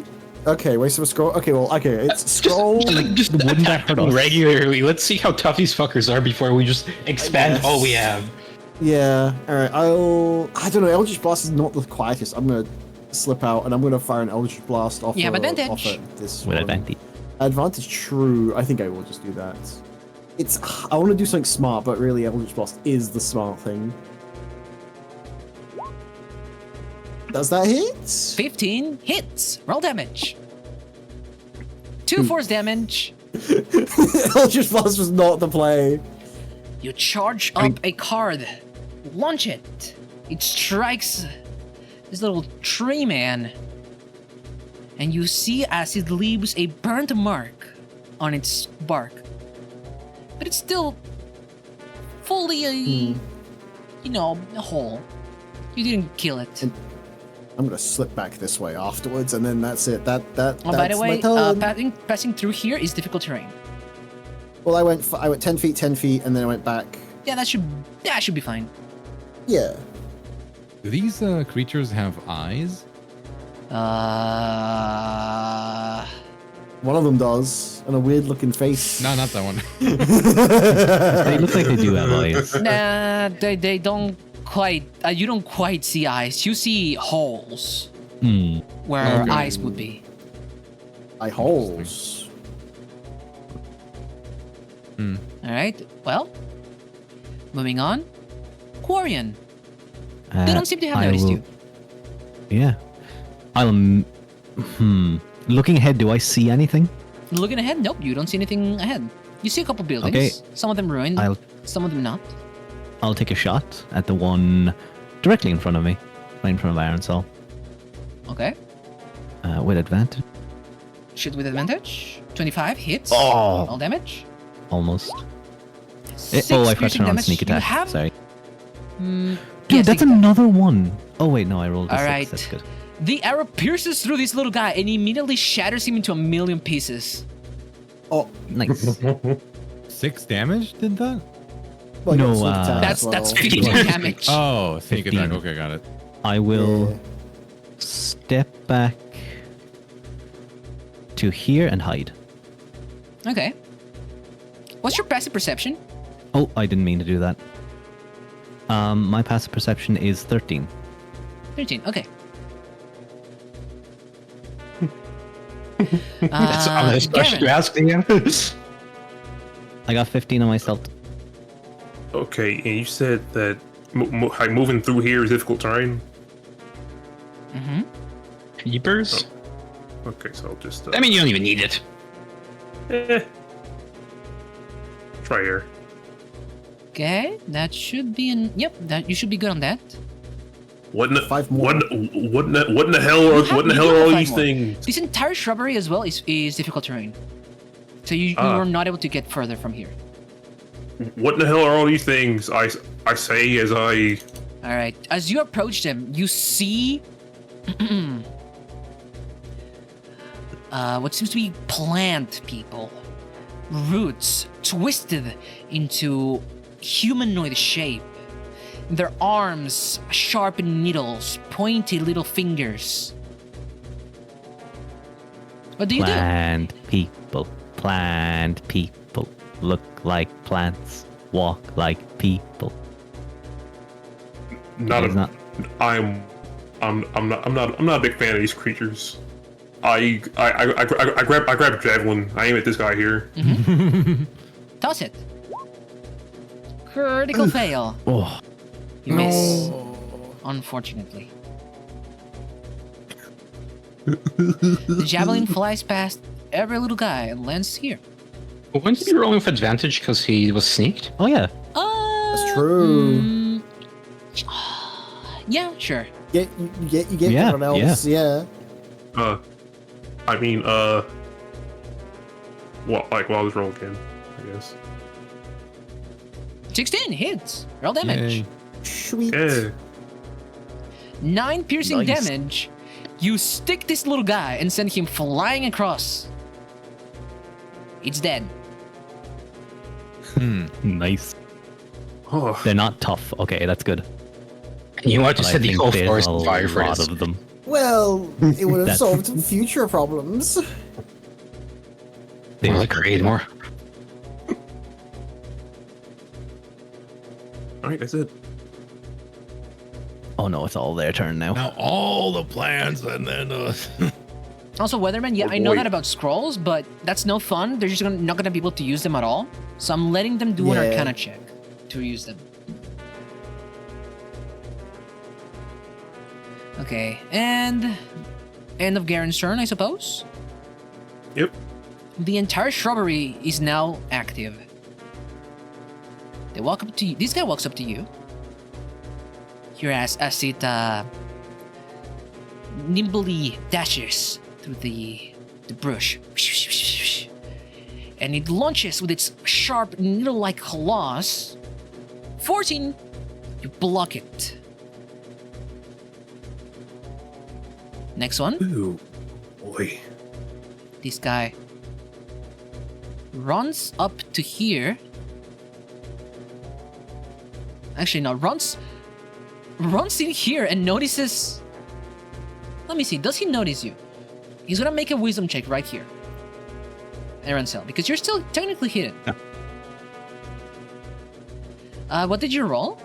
Okay, wait, so scroll. Okay, well, okay, it's scroll. Just Wouldn't that attack hurt them us? regularly. Let's see how tough these fuckers are before we just expand guess. all we have. Yeah, alright, I don't know, Eldritch Blast is not the quietest. I'm gonna slip out and I'm gonna fire an Eldritch Blast off You have advantage. off at this With one. advantage. Advantage, true. I think I will just do that. I want to do something smart, but really Eldritch Blast is the smart thing. Does that hit? 15 hits. Roll damage. 2 force damage. Eldritch Blast was not the play. You charge up a card. Launch it. It strikes this little tree man. And you see as it leaves a burnt mark on its bark. But it's still fully a hole. You didn't kill it. I'm gonna slip back this way afterwards, and then that's it. Oh, That's by the way, my turn. passing through here is difficult terrain. Well, I went 10 feet, and then I went back. Yeah, that should be fine. Yeah. Do these creatures have eyes? One of them does, and a weird-looking face. No, not that one. They look like they do have eyes. Nah, they don't quite. You don't quite see eyes. You see holes Hmm. where Okay. eyes would be. Eye holes. All right. Well, moving on. Quarian. They don't seem to have noticed you. Yeah. Looking ahead, do I see anything? Looking ahead, nope. You don't see anything ahead. You see a couple buildings. Okay. Some of them ruined. Some of them not. I'll take a shot at the one directly in front of me, right in front of Ironsol, Okay. with advantage. Shoot with advantage. 25 hits. Oh. All damage. Almost. 6 I pressed piercing her on damage. sneak attack. You have. Sorry. Mm, Dude, yeah, that's sneak attack. another one. Oh wait, no, I rolled a All 6. right. That's good. The arrow pierces through this little guy and immediately shatters him into a million pieces. Oh, Nice. 6 damage did that? well, No, yeah, sneak attack That's as that's well. 15 damage. Oh, sneak 15. attack. Okay, got it. I will Yeah. step back to here and hide. Okay. What's your passive perception? Oh, I didn't mean to do that. My passive perception is 13. 13. Okay. That's an honest question to Garen. ask again. I got 15 on my stealth. Okay, and you said that like moving through here is difficult terrain. Mm-hmm. Peepers? Okay, so I'll just. I mean, you don't even need it. Try here. Okay, that should be an. Yep, that you should be good on that. What in the 5 more. what in the hell are You have- what in the you hell do are have all 5 these more. things? This entire shrubbery as well is difficult terrain. So you are not able to get further from here. What in the hell are all these things? I say as I. All right. As you approach them, you see what seems to be plant people, roots twisted into humanoid shape. Their arms, sharpened needles, pointy little fingers. What do you do? Plant people, look like plants, walk like people. Not It's a, not- I'm not a big fan of these creatures. I grab a javelin. I aim at this guy here. Toss it. Critical fail. Oh, You miss. Unfortunately. The javelin flies past every little guy and lands here. Wouldn't he be rolling with advantage because he was sneaked? oh yeah. That's true. Yeah, sure. You get Yeah, everyone else. Yeah. I mean, well, like, well, I'll just roll again, I guess. 16 hits. Roll damage. Yay. Sweet. Yeah. 9 piercing Nice. damage. You stick this little guy and send him flying across. It's dead. Nice. Oh, They're not tough. Okay, that's good. You want to But I set the think whole there's forest a on fire for lot this. of them. Well, it would have That's- solved future problems. Well, I create more. All right, that's it. Oh no, it's all their turn now. Now all the plans, and then Also, Weatherman, yeah, Oh, I know boy. that about scrolls, but that's no fun. They're just not gonna be able to use them at all. So I'm letting them do an Yeah. Arcana check to use them. Okay, and end of Garen's turn, I suppose. Yep. The entire shrubbery is now active. They walk up to you. This guy walks up to you. Here as it nimbly dashes through the brush. And it launches with its sharp needle-like claws. 14! You block it. Next one. Ooh, boy. This guy runs up to here. Actually, no, runs in here and notices. Let me see. Does he notice you? He's gonna make a wisdom check right here, Arancel, because you're still technically hidden. What did you roll?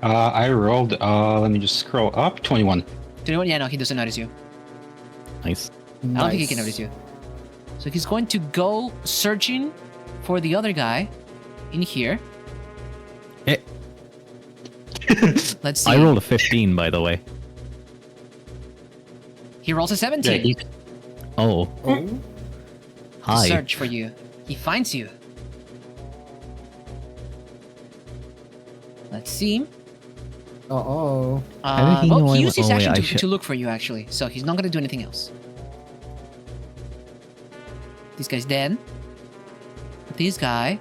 I rolled, let me just scroll up, 21. 21? Yeah, no, he doesn't notice you. Nice. I don't think he can notice you. So he's going to go searching for the other guy in here. Eh. Let's see. I rolled a 15, by the way. He rolls a 17. Yeah, he- Oh, Oh. To hi. search for you. He finds you. Let's see. Uh-oh. How did he know Well, I he used his went- oh, wait, action I should- to look for you, actually. So he's not going to do anything else. This guy's dead. This guy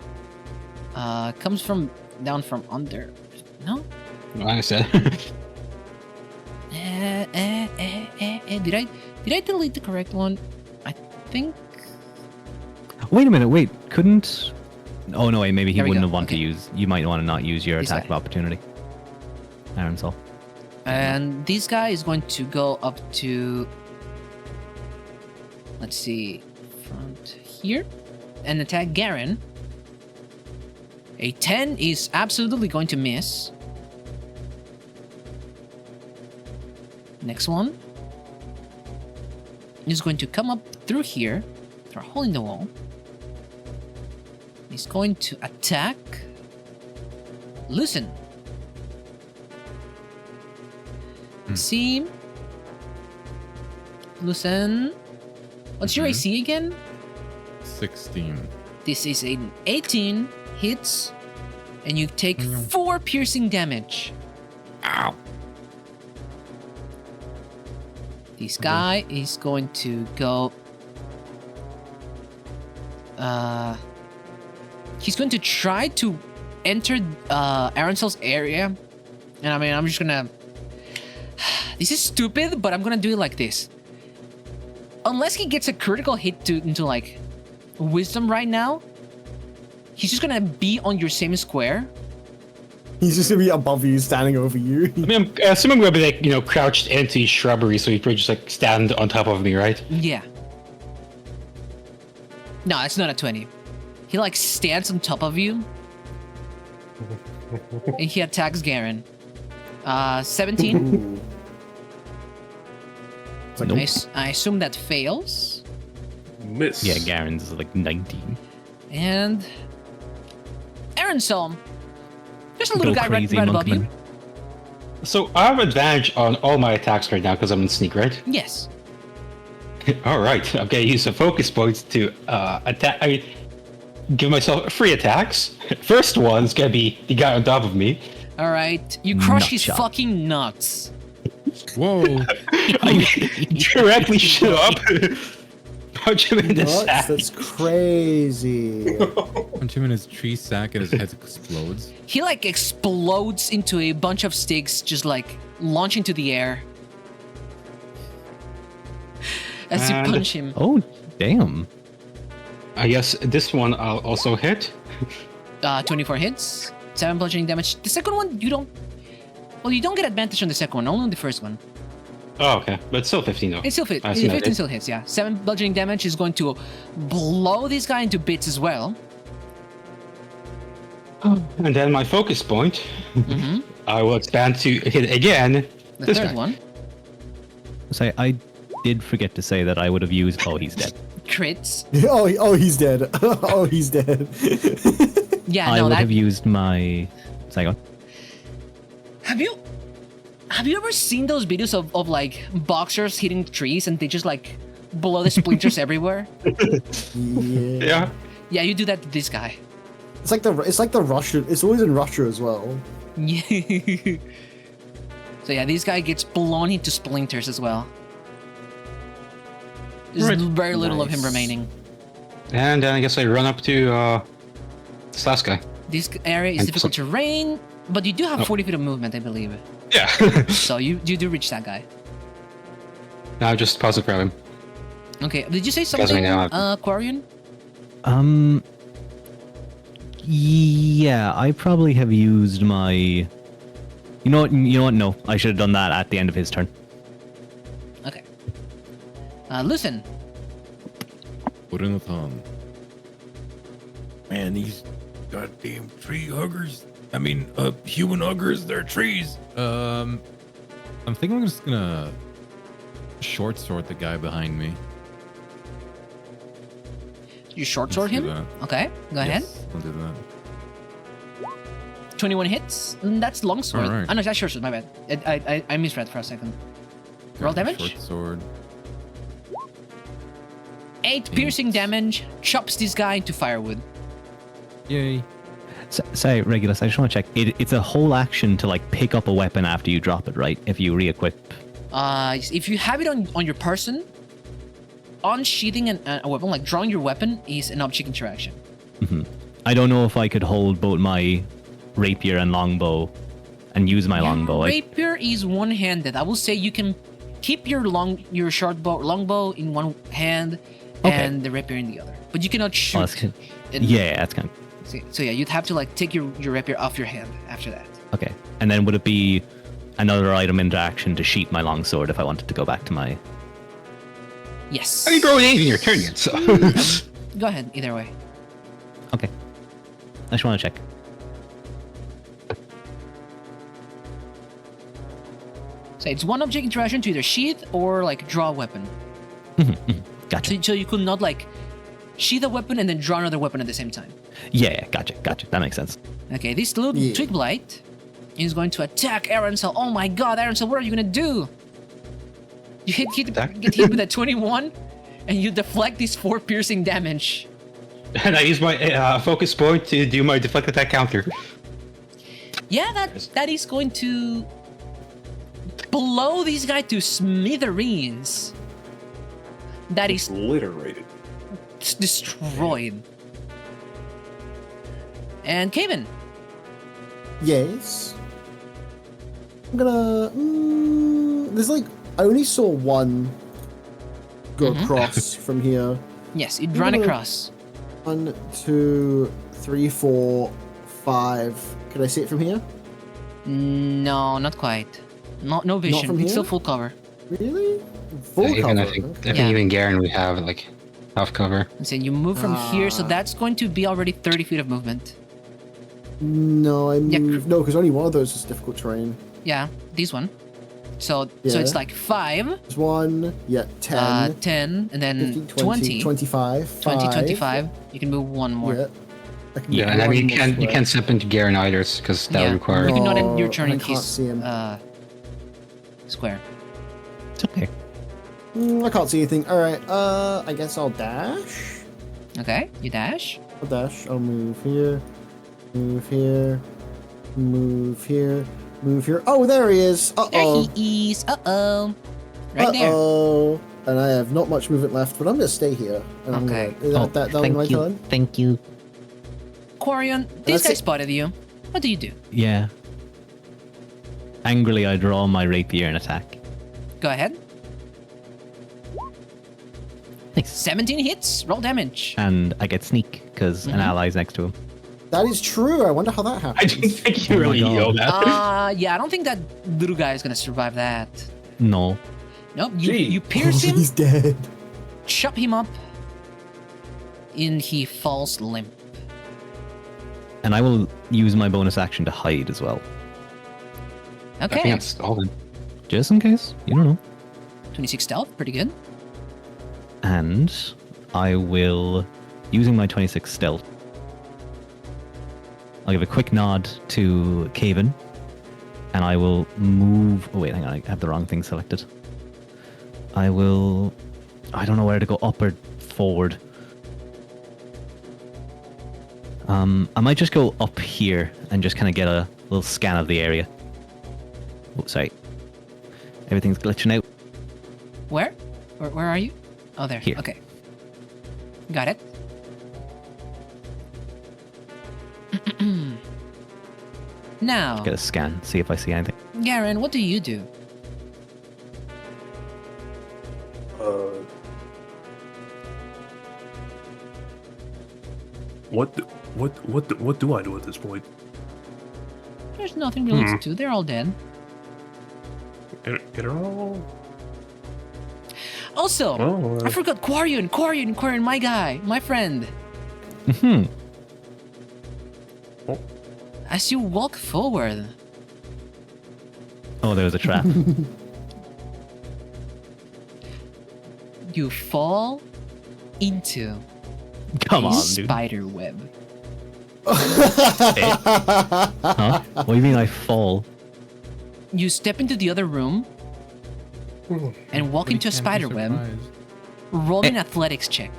comes from down from under. No? like I said. Did I delete the correct one? I think. Wait a minute, wait. Couldn't... Oh no, wait, maybe he There we wouldn't go, have wanted to okay. use... You might want to not use your This attack guy. of opportunity. Arancel. And this guy is going to go up to. Let's see. Front here. And attack Garen. A 10 is absolutely going to miss. Next one is going to come up through here, through a hole in the wall. He's going to attack Loosen. See, Loosen. What's your AC again? 16. This is an 18 hits, and you take 4 piercing damage. Ow. This guy is going to go. He's going to try to enter Arancel's area, and I mean, I'm just gonna. This is stupid, but I'm gonna do it like this. Unless he gets a critical hit into like wisdom right now, he's just gonna be on your same square. He's just gonna be above you, standing over you. I mean, I'm assuming we'll be like, you know, crouched into shrubbery, so he'd probably just like stand on top of me, right? Yeah. No, it's not a 20. He like stands on top of you. And he attacks Garen. 17. Ooh. It's like, Nope. I assume that fails. Miss. Yeah, Garen's is like 19. And Arancel. There's a little Go guy right, crazy, right above you. Monkman. So I have advantage on all my attacks right now because I'm in sneak, right? Yes. All right, I'm gonna use a focus point to attack. I mean, give myself 3 attacks. First one's gonna be the guy on top of me. All right. You crush Nut his shot. fucking nuts. Whoa. I directly shoot up, punch him in the nuts? sack. That's crazy. Punch him in his tree sack and his head explodes. He like explodes into a bunch of sticks, just like launch into the air. As you And- punch him. Oh, damn. I guess this one I'll also hit. 24 hits, 7 bludgeoning damage. The second one, you don't. Well, you don't get advantage on the second one, only on the first one. Oh, okay. But still 15 though. It still fits. I see that. 15 still hits, yeah. 7 bludgeoning damage is going to blow this guy into bits as well. And then my focus point, I will expand to hit again. The This third guy. one. So I did forget to say that I would have used. Oh, he's dead. Crits. Oh, he's dead. Oh, he's dead. Yeah, I no, would that... have used my. Sorry, go on. Have you ever seen those videos of like boxers hitting trees and they just like blow the splinters everywhere? Yeah. Yeah. Yeah, you do that to this guy. It's like the Russian. It's always in Russia as well. Yeah. So yeah, this guy gets blown into splinters as well. There's Right. very little of him Nice. remaining. And then I guess I run up to this last guy. This area is And difficult terrain, but you do have 40 feet of movement, I believe. Yeah. So you do reach that guy. Now just pause it for him. Okay, did you say Guys, something, I know. Quarian? Yeah, I probably have used my. You know what? No, I should have done that at the end of his turn. Okay. Listen, Put in the thumb. Man, these goddamn tree huggers. I mean, human huggers, they're trees. I'm thinking I'm just gonna short sword the guy behind me. you short sword Let's do him? that. Okay, go ahead. Yes, I'll do that. 21 hits? That's longsword. Alright. Oh no, that's short sword, my bad. I misread for a second. Roll Got the damage? Short sword. 8 piercing damage, chops this guy into firewood. Yay. Sorry, Regulus, I just want to check. It's a whole action to like pick up a weapon after you drop it, right? If you re-equip. If you have it on your person, unsheathing a weapon, like drawing your weapon, is an object interaction. I don't know if I could hold both my rapier and longbow and use my longbow. Rapier is one-handed. I will say you can keep your longbow in one hand Okay. and the rapier in the other, but you cannot shoot. Oh, that's good. in- Yeah, that's kind of. So yeah, you'd have to like take your rapier off your hand after that. Okay. And then would it be another item interaction to sheath my longsword if I wanted to go back to my. Yes. I mean, bro, it ain't even your turn yet, so. Go ahead. Either way. Okay. I just want to check. So it's one object interaction to either sheath or like draw a weapon. Gotcha. So you could not like sheath a weapon and then draw another weapon at the same time. Yeah, gotcha. That makes sense. Okay, this little Yeah. twig blight is going to attack Arancel. Oh my god, Arancel, what are you gonna do? You get hit with a 21 and you deflect these 4 piercing damage. And I use my focus point to do my deflect attack counter. Yeah, that is going to blow this guy to smithereens. That is Obliterated. destroyed. And Kaven. Yes. I'm gonna. There's like I only saw one go across from here. Yes, it ran gonna- across. 1, 2, 3, 4, 5. Can I see it from here? No, not quite. No vision. from It's still here? full cover. Really? Full Even, cover. I think Yeah. even Garen would have like half cover. And so you move from here, so Ah. that's going to be already 30 feet of movement. No, I Yeah, moved. No, because only one of those is difficult terrain. Yeah, this one. So Yeah. it's like 5, There's 1, 10, 10, and then 15, 20, 25, 20, 5. 25. You can move one more. Yeah. I can Yeah, do and I one mean more you square. can't step into Garen either, because that Yeah. would require. You can not end No, your turn I in can't his see him. square. It's okay. I can't see anything. All right. I guess I'll dash. Okay, you dash. I'll dash. I'll move here. Move here. Move here. Move here. Oh, there he is. There Uh-oh. he is. Uh-oh. Right there. Uh-oh. And I have not much movement left, but I'm going to stay here. And I'm Okay. Gonna, that'll be my turn? Thank you. Quarion, this That's guy it. spotted you. What do you do? Yeah. Angrily, I draw my rapier and attack. Go ahead. Nice. 17 hits. Roll damage. And I get sneak because an ally's next to him. That is true. I wonder how that happened. I don't think you Oh my really God. know that. Yeah, I don't think that little guy is gonna survive that. No. Nope. Gee. You pierce him, He's dead. chop him up, and he falls limp. And I will use my bonus action to hide as well. I think Okay. it's stolen. Just in case. You don't know. 26 stealth, pretty good. And I will, using my 26 stealth, I'll give a quick nod to Caven, and I will move. Oh wait, hang on, I have the wrong thing selected. I don't know where to go, up or forward. I might just go up here and just kind of get a little scan of the area. Oh, sorry. Everything's glitching out. Where? Where are you? Oh, there. Here. Okay. Got it. Now, Get a scan, see if I see anything. Garen, what do you do? What do I do at this point? There's nothing really to do. They're all dead. Get her all. Also, Oh, I forgot Quarian, my guy, my friend. Hmm. As you walk forward, Oh, there was a trap. you fall into Come a on, dude. spider web. Huh? What do you mean I fall? You step into the other room and walk into a spider web. Roll an athletics check.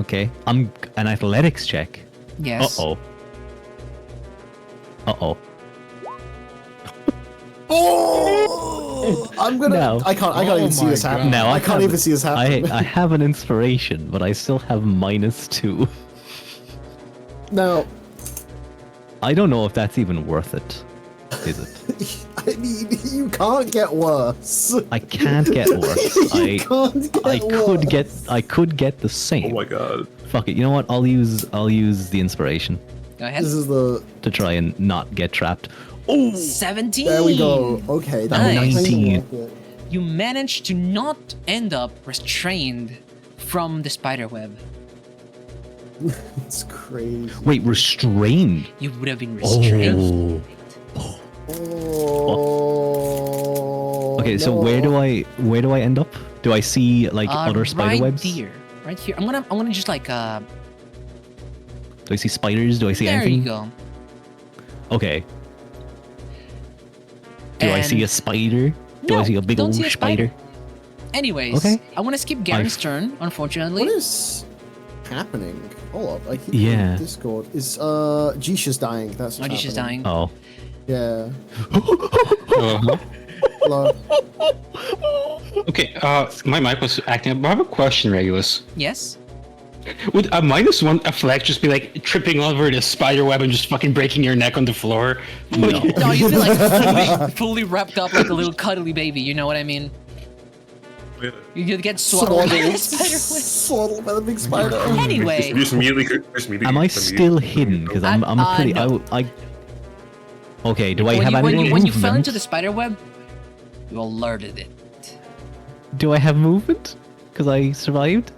Okay. I'm an athletics check. Yes. Uh-oh. Uh-oh. Oh! I'm gonna. No. I can't even see this happen. No, I can't have- even see this happen. I have an inspiration, but I still have -2. Now, I don't know if that's even worth it. Is it? I mean, you can't get worse. I can't get worse. You can't get worse. I could get the same. Oh my god. Fuck it. You know what? I'll use the inspiration Go ahead. This is the. to try and not get trapped. 17. There we go. Okay, that's Nice. 19. You manage to not end up restrained from the spider web. It's crazy. Wait, restrained. You would have been restrained. Oh. Okay, so no. where do I end up? Do I see like other spider right webs? here. Right here. I'm gonna just like Do I see spiders? Do I see there anything? you go. Okay. Do I see And- a spider? Do I No, see a big don't old see a spider. spider? Anyways, Okay. I want to skip Garen's turn, unfortunately. What is happening? Hold up, I keep Yeah. Discord is Jisha's dying. That's Oh, what's she's happening. dying. Oh. Yeah. Uh-huh. Hello. Okay, my mic was acting up. I have a question, Regulus. Yes? Would a -1 effect just be like tripping over the spider web and just fucking breaking your neck on the floor? No. No, you feel like fully wrapped up like a little cuddly baby, you know what I mean? You get swaddled by a spider web. Swaddled by the big spider. Anyway, Just immediately. Am I still hidden? Because I'm pretty. no. Okay. Do I when have you, any when you movement? fell into the spider web, you alerted it. Do I have movement? Because I survived.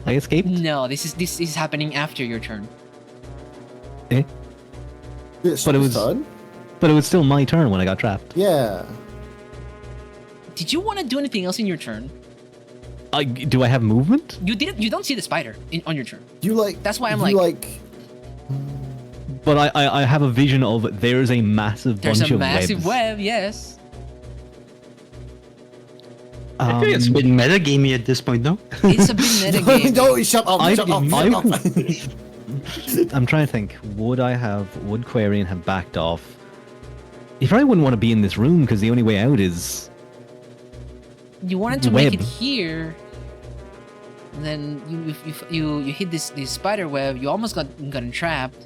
I escaped. No, this is happening after your turn. Eh? But it was- Done? But it was still my turn when I got trapped. Yeah. Did you want to do anything else in your turn? Do I have movement? You didn't. You don't see the spider on your turn. You like. That's why I'm you like- But I have a vision of there's a massive There's bunch a of massive webs. web. Yes. I think it's a bit metagamey at this point, no? It's a bit metagame. Don't shut up. I- Shut up. I- Shut up. I'm trying to think. Would Quarian have backed off? He probably wouldn't want to be in this room because the only way out is. You wanted to make it Web. here. And then you hit this spider web. You almost got entrapped.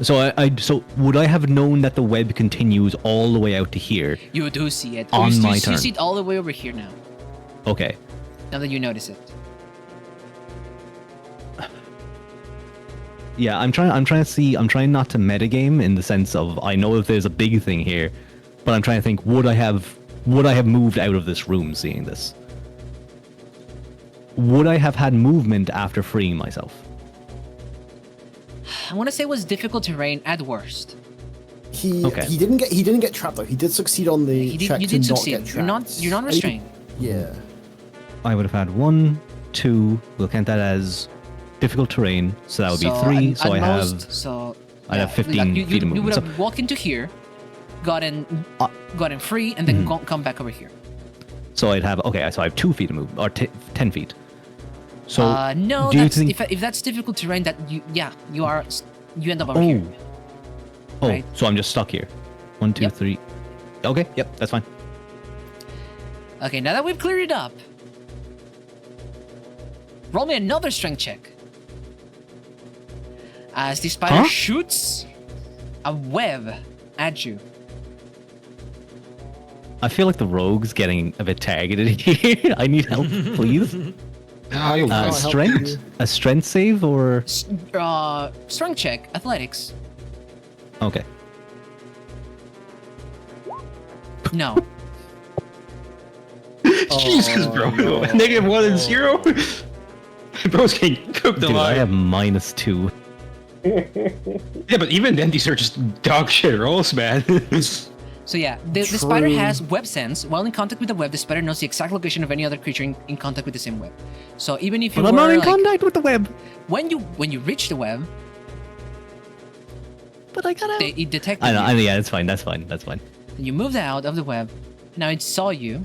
So so would I have known that the web continues all the way out to here? You do see it. On my you turn. see it all the way over here now. Okay. Now that you notice it. Yeah, I'm trying not to metagame in the sense of I know if there's a big thing here, but I'm trying to think, would I have would I have moved out of this room seeing this? Would I have had movement after freeing myself? I want to say it was difficult terrain at worst. He didn't get trapped though. He did succeed on the check You to did not succeed. get trapped. You're not restrained. Yeah. I would have had 1, 2. We'll count that as difficult terrain, so that would be 3. So I'd have 15 feet of You movement. would So, have walked into here, gotten free, and then come back over here. so I'd have so I have 2 feet of movement, or 10 feet. So no, do you that's, think? if that's difficult terrain, that you end up over here. Oh, right? so I'm just stuck here. 1, 2, Yep. 3. Okay, yep, that's fine. Okay, now that we've cleared it up, roll me another strength check. As the spider shoots a web at you. I feel like the rogue's getting a bit targeted here. I need help, please. Strength? A strength save or? Strength check, athletics. Okay. No. Jesus, bro. -1 and 0? Bro's getting cooked Dude, I alive. have -2. Yeah, but even then, these are just dog shit rolls, man. So yeah, the spider has web sense. While in contact with the web, the spider knows the exact location of any other creature in contact with the same web. So even if you But I'm not in contact with the web. when you reach the web, But I gotta. it detected I know, you. yeah, that's fine. That's fine. That's fine. You moved out of the web. Now it saw you.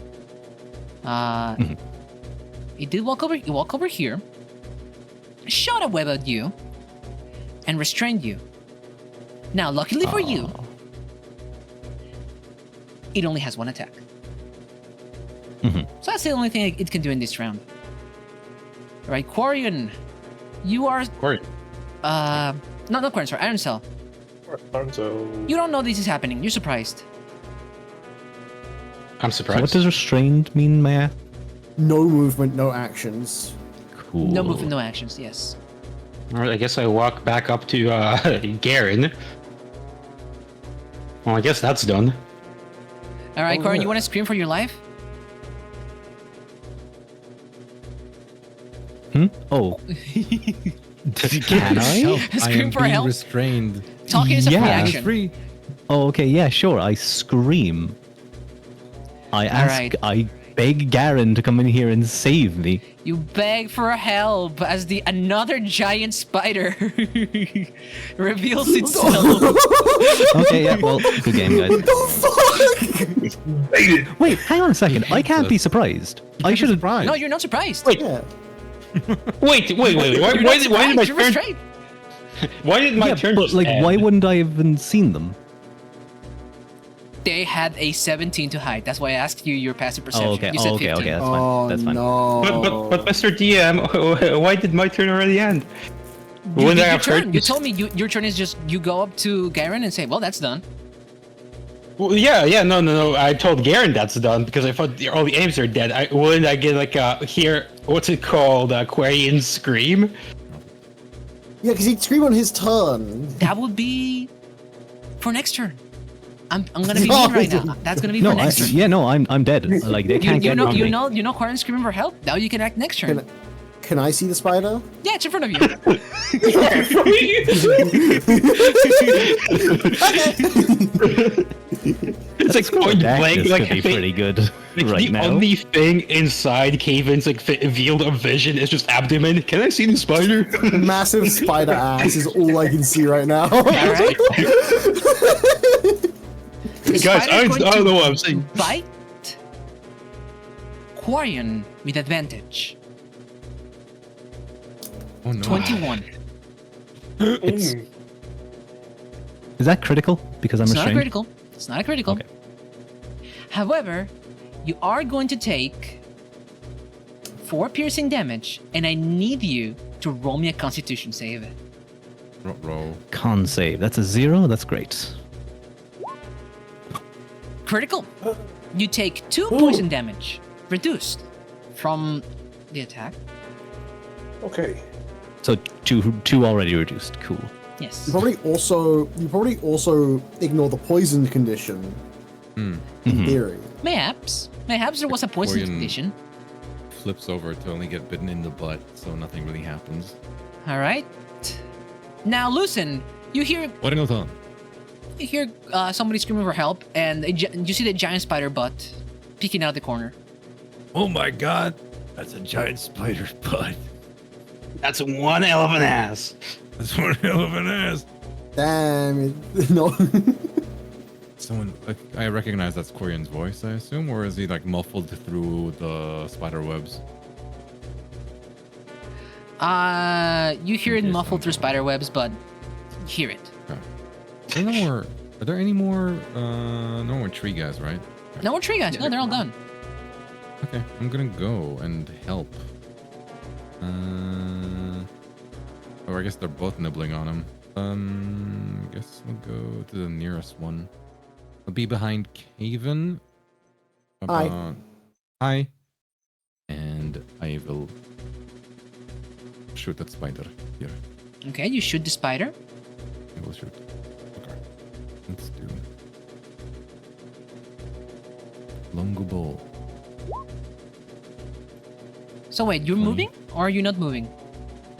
It did walk over here, shot a web at you, and restrained you. Now, luckily for you, it only has 1 attack. So that's the only thing it can do in this round. All right, Quarian, you are. Quarian. Not Quarian, sorry, Iron Cell. You don't know this is happening. You're surprised. I'm So surprised. what does restrained mean, Maya? No movement, no actions. Cool. No movement, no actions. Yes. All right, I guess I walk back up to Garen. Well, I guess that's done. All right, Quarian, you want to scream for your life? Oh. Can I? Scream for being help. restrained. Talking is a free Yeah. action. Free. Oh, okay. Yeah, sure. I scream. I ask. right. I beg Garen to come in here and save me. You beg for help as another giant spider reveals itself. Okay. Yeah. Well, good game, guys. Wait. Hang on a second. I can't be surprised. I should have. No, you're not surprised. Wait. Yeah. Wait. Why You're did not my surprised, you're turn? restrained. Why did my Yeah, turn? but just like, why end? wouldn't I have even seen them? They had a 17 to hide. That's why I asked you your passive perception. Oh, okay. You said Oh, okay. 15. Okay. That's Oh fine. That's fine. no. But Mr. DM, why did my turn already end? You Wouldn't did I your have heard turn. You this? told me your turn is just you go up to Garen and say, "Well, that's done." Well, yeah, no. I told Garen that's done because I thought all the aims are dead. Wouldn't I get like hear what's it called, Quarian scream? Yeah, because he'd scream on his turn. That would be for next turn. I'm gonna be mean right now. That's gonna be for No. next turn. Yeah. No. I'm dead. Like they can't You get know, me. you know, Quarian screaming for help. Now you can act next turn. Can I see the spider? Yeah, it's in front of you. It's like point blank, This like could be pretty good like right the now. only thing inside Kaven's like field of vision is just abdomen. Can I see the spider? Massive spider ass is all I can see right now. All right. The Guys, spider I is going don't to know what I'm saying. Bite Quarian with advantage. Oh no. 21. Is that critical? Because I'm It's not a restrained. critical. It's not a critical. Okay. However, you are going to take 4 piercing damage, and I need you to roll me a Constitution save. Roll. Con save. That's a 0. That's great. Critical. You take 2 poison damage, reduced from the attack. Okay. So two already reduced. Cool. Yes. You probably also ignore the poison condition. In theory. Mayhaps there was a poison Quarian condition. flips over to only get bitten in the butt, so nothing really happens. All right. Now, Lucen, you hear somebody screaming for help, and you see the giant spider butt peeking out the corner. Oh my god, that's a giant spider's butt. That's one hell of an ass. That's one hell of an ass. Damn it. No. Someone, I recognize that's Quarian's voice, I assume, or is he like muffled through the spider webs? You hear it Okay, muffled through sounds spider webs, but you hear it. Are there any more? No more tree guys, right? No more tree guys. No, they're all gone. Okay, I'm gonna go and help. Or I guess they're both nibbling on him. I guess we'll go to the nearest one. I'll be behind Caven. Hi. Hi. And I will shoot that spider here. Okay, you shoot the spider. I will shoot. Okay. Let's do Longo bow. So wait, you're 20. moving or are you not moving?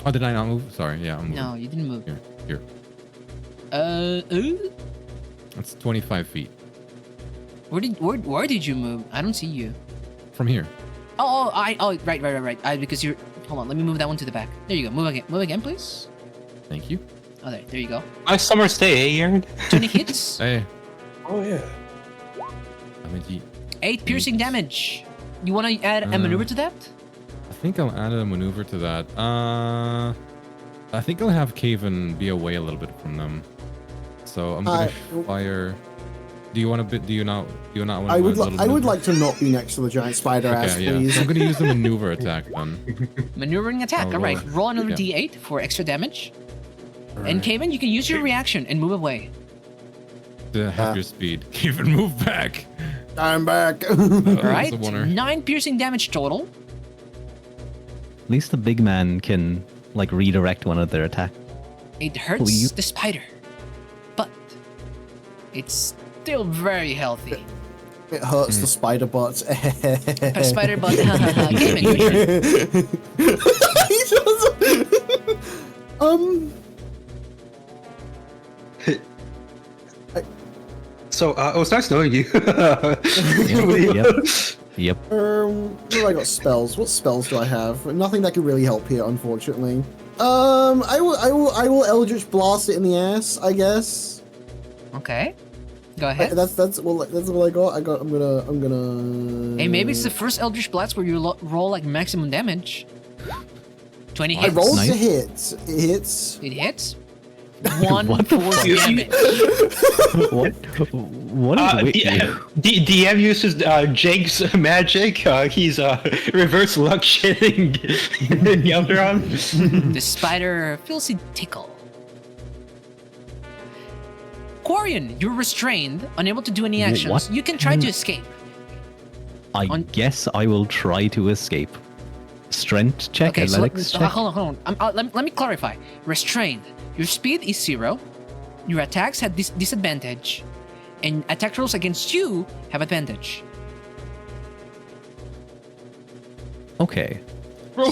Oh, did I not move? Sorry, yeah, I'm moving. No, you didn't move. Here. That's 25 feet. Where did you move? I don't see you. From here. Right. Because you're. Hold on, let me move that one to the back. There you go. Move again, please. Thank you. Oh, there you go. Nice summer stay, Aaron. 20 hits, Hey. Oh yeah. 8 piercing damage. You want to add a maneuver to that? I think I'll add a maneuver to that. I think I'll have Caven be away a little bit from them. So I'm gonna fire. Do you want to? Do you not want? I would like to not be next to the giant spider ass, Okay, yeah. please. I'm gonna use the maneuver attack then. Maneuvering attack. I'll All right, roll it. roll another Yeah. D8 for extra damage. And Alright. Caven, you can use your reaction and move away. To have your speed. Caven, move back. I'm back. All That's right, a winner. 9 piercing damage total. At least the big man can like redirect one of their attack. It hurts Please. the spider, but it's still very healthy. It hurts the spider butt. A spider butt. Caven, your turn. He doesn't. So, it was nice knowing you. Yep. What have I got spells? What spells do I have? Nothing that could really help here, unfortunately. I will Eldritch Blast it in the ass, I guess. Okay, go ahead. That's all I got. I'm gonna. Hey, maybe it's the first Eldritch Blast where you roll like maximum damage. 20 hits. I rolled Nice. to hit. It hits. It hits. 1 What the force fuck? damage. What is with you? DM uses Jake's magic. He's reverse luck shitting Yelderon. The spider feels a tickle. Quarian, you're restrained, unable to do any actions. What? You can try to escape. I guess I will try to escape. Strength check, Okay, so athletics check. hold on. Let me clarify. Restrained. Your speed is 0. Your attacks have disadvantage, and attack rolls against you have advantage. Okay.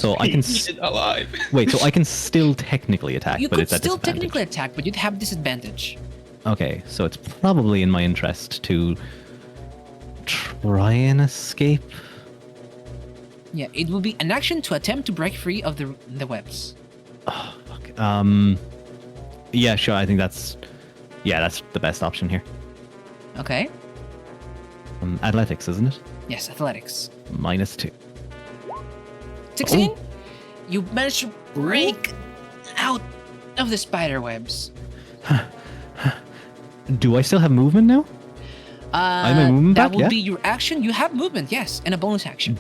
So I can alive. wait. So I can still technically attack, You but could it's at still disadvantage. technically attack, but you'd have disadvantage. Okay, so it's probably in my interest to try and escape. Yeah, it will be an action to attempt to break free of the webs. Fuck. Yeah, sure. I think that's the best option here. Okay. Athletics, isn't it? Yes, athletics. -2. 16. You managed to break out of the spider webs. Do I still have movement now? I'm a movement that back, will yeah? be your action. You have movement, yes, and a bonus action.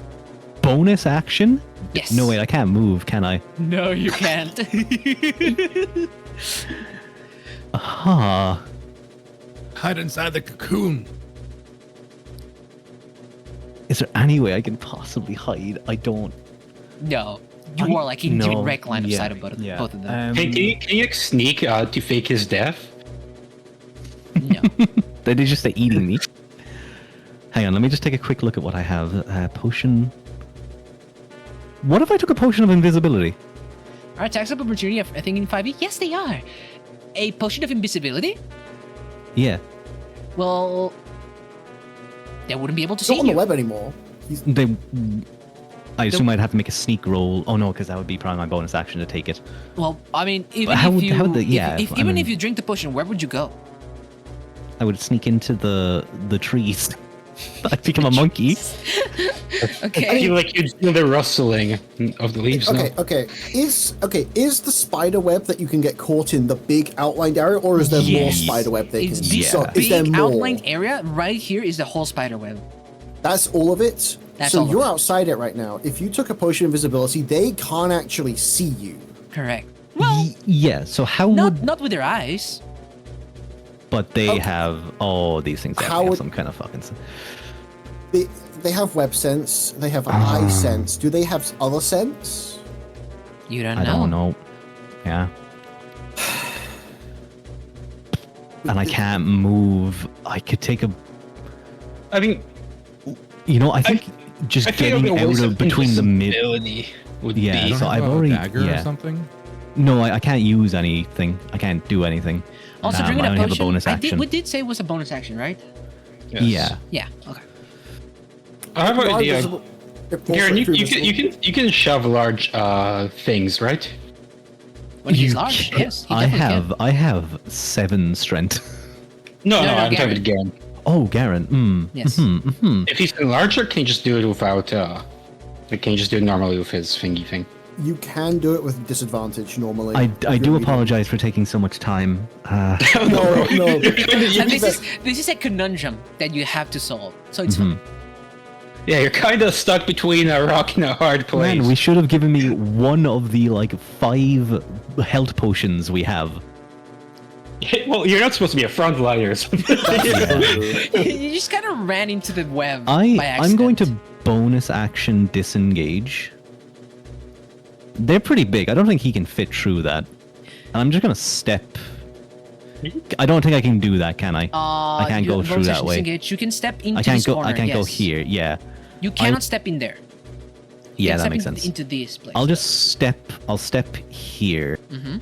Bonus action? Yes. No, wait, I can't move, can I? No, you can't. Aha. Hide inside the cocoon. Is there any way I can possibly hide? I don't. No, you are like in No, direct line of yeah, sight of both of them. Hey, can you sneak to fake his death? No. Did they just say eating me? Hang on, let me just take a quick look at what I have. Potion. What if I took a potion of invisibility? Are attacks of opportunity, I think, in 5e? Yes, they are. A potion of invisibility? Yeah. Well, they wouldn't be able to He's see not on the you. web anymore. I assume I'd have to make a sneak roll. Oh no, because that would be probably my bonus action to take it. Well, I mean, even how if would- you, how would the- yeah, if, I even mean- if you drink the potion, where would you go? I would sneak into the trees. I'd become a monkey. I Okay. feel like you'd feel the rustling of the leaves. Okay, No? okay. Is the spider web that you can get caught in the big outlined area, or is there more Yes. spider web they It's can? the Yeah. Is there big more? outlined area right here is the whole spider web. That's all of it. That's so all of you're it. outside it right now. If you took a potion of invisibility, they can't actually see you. Correct. Well, Yeah. So how not would? not with their eyes. But they Okay. have all these things. They How have would- some kind of fucking. They have web sense. They have eye sense. Do they have other sense? You don't I know. don't know. Yeah. And I can't move. I could take a. I mean, You know, I think just I feel getting the out waste of between the mid. invisibility would Yeah, be. You don't so have I've a already- dagger yeah. or something? No, I can't use anything. I can't do anything. Also, I drinking a only have a potion. bonus action. We did say it was a bonus action, right? Yes. Yeah. Yeah. Okay. I have an You are idea. invisible- if also Garen, if you're you invisible- can shove large things, right? When he's You large, can't- yes. He I definitely have. I have 7 strength. No, No, no, no, I'm Garen. talking to Garen. Oh, Garen. Yes. If he's larger, can he just do it without? Like, can he just do it normally with his thingy thing? You can do it with disadvantage normally. I if do you're medium. apologize for taking so much time. No, no. And this is a conundrum that you have to solve. So it's fine. Yeah, you're kind of stuck between a rock and a hard place. Man, we should have given me one of the 5 health potions we have. Well, you're not supposed to be a frontliner or something. You just kind of ran into the web by I'm accident. going to bonus action disengage. They're pretty big. I don't think he can fit through that. And I'm just gonna step. I don't think I can do that, can I? I can't you- go through bonus that action way. disengage. You can step into I can't this go. corner. I can't go yes. here. Yeah. You cannot step in there. You Yeah, can that step makes sense. Into this place. I'll just step. I'll step here. Mm-hmm.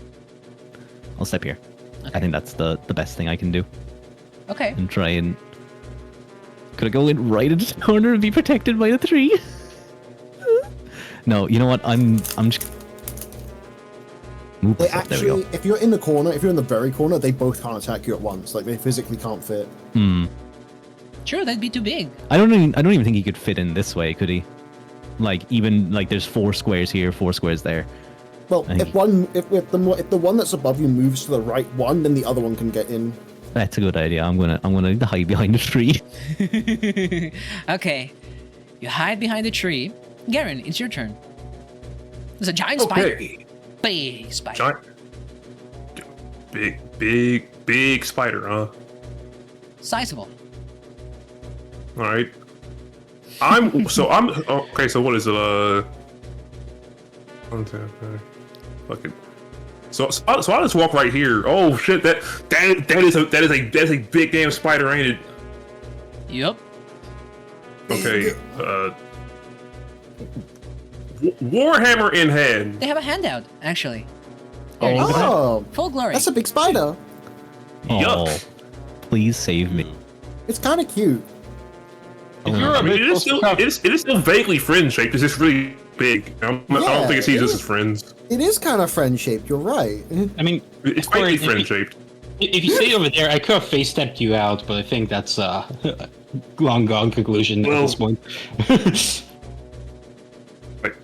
I'll step here. Okay. I think that's the best thing I can do. Okay. And try and. Could I go in right into the corner and be protected by the tree? No, you know what? I'm just. Move They myself. There we go. actually, if you're in the corner, if you're in the very corner, they both can't attack you at once. Like they physically can't fit. Sure, that'd be too big. I don't even think he could fit in this way, could he? There's 4 squares here, 4 squares there. Well, I think- if the one that's above you moves to the right one, then the other one can get in. That's a good idea. I'm gonna hide behind the tree. Okay. You hide behind the tree. Garen, it's your turn. There's a giant spider. Okay. Big spider. Giant. Big spider, huh? Sizable. All right. Okay. So what is it? One, two, three. Fucking. So I'll just walk right here. Oh shit! That is a big damn spider, ain't it? Yup. Okay. Warhammer in hand. They have a handout, actually. Here, Oh, you go. Oh, Full glory. that's a big spider. Oh, Yup. please save me. It's kind of cute. If you're I a mean, bit it is close still to it is still vaguely friend shaped. It's just really big. I don't think it sees us as friends. It is kind of friend shaped. You're right. I mean, It's Corey, vaguely if friend you- shaped. if you stay over there, I could have face stepped you out, but I think that's long gone conclusion at Well- this point.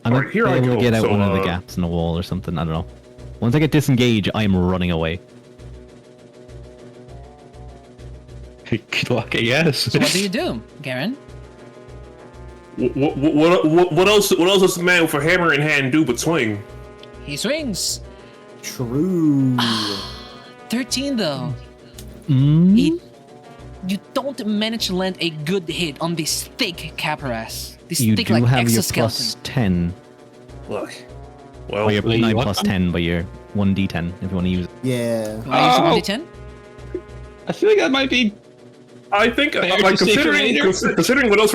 I'm Alright, here I able go. to get out So, one of the gaps in the wall or something. I don't know. Once I get disengaged, I am running away. Good luck, I guess. So what do you do, Garen? What else does a man with a hammer in hand do but swing? He swings. True. 13 though. Mm? You don't manage to land a good hit on this thick Caparas. This You thick do like have your exoskeleton. plus 10. Look. Or Well, your Wait, 9 what? plus 10, but your 1d10 if you want to use it. Yeah. You wanna use Oh. the 1d10? I feel like that might be I think, Better like, to save for considering what else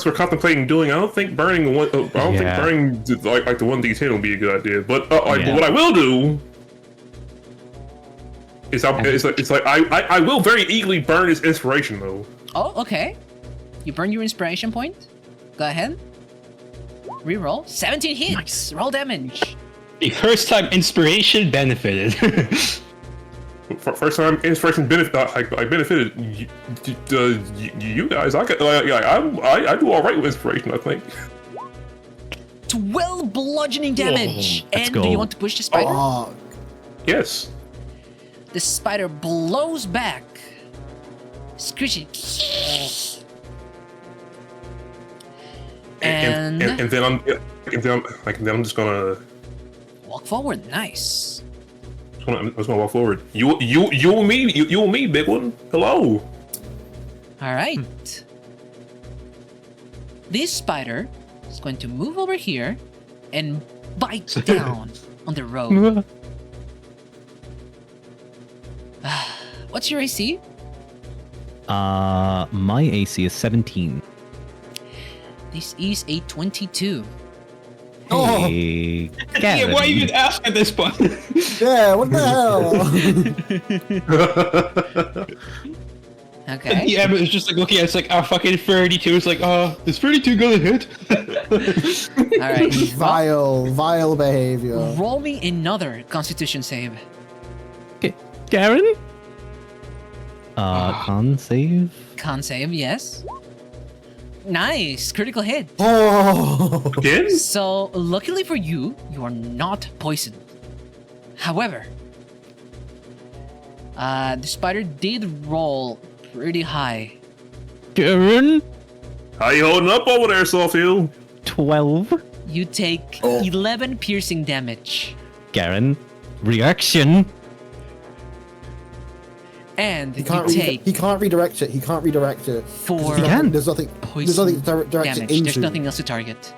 we're contemplating doing, I don't think burning one. I don't think burning like the 1d10 would be a good idea. But but what I will do is I will very eagerly burn his inspiration though. Oh, okay. You burn your inspiration point. Go ahead. Reroll. 17 hits. Nice. Roll damage. The first time inspiration benefited. First time inspiration I benefited you guys. I do all right with inspiration. I think. 12 bludgeoning damage. Let's And go. do you want to push the spider? Oh, Yes. The spider blows back. Screeching. And then I'm just gonna walk forward. Nice. I'm just gonna walk forward. You and me, big one. Hello. All right. This spider is going to move over here and bite down on the road. What's your AC? My AC is 17. This is a 22. Oh. Hey, Yeah, why Gavin. even ask at this point? yeah, what the hell? Okay. Yeah, but it's just like looking at it's like, fucking 32. It's like, is 32 gonna hit? All right. Vile behavior. Roll me another Constitution save. Garen? Con save? Con save, yes. Nice, critical hit. Oh. Again? So, luckily for you, you are not poisoned. However, the spider did roll pretty high. Garen? How you holding up over there, Sawfield? 12. You take Oh. 11 piercing damage. Garen? Reaction? And He you can't, take he can't redirect it. He can't redirect it. 4 He can. There's nothing. There's poison nothing to direct it damage. into. There's nothing else to target.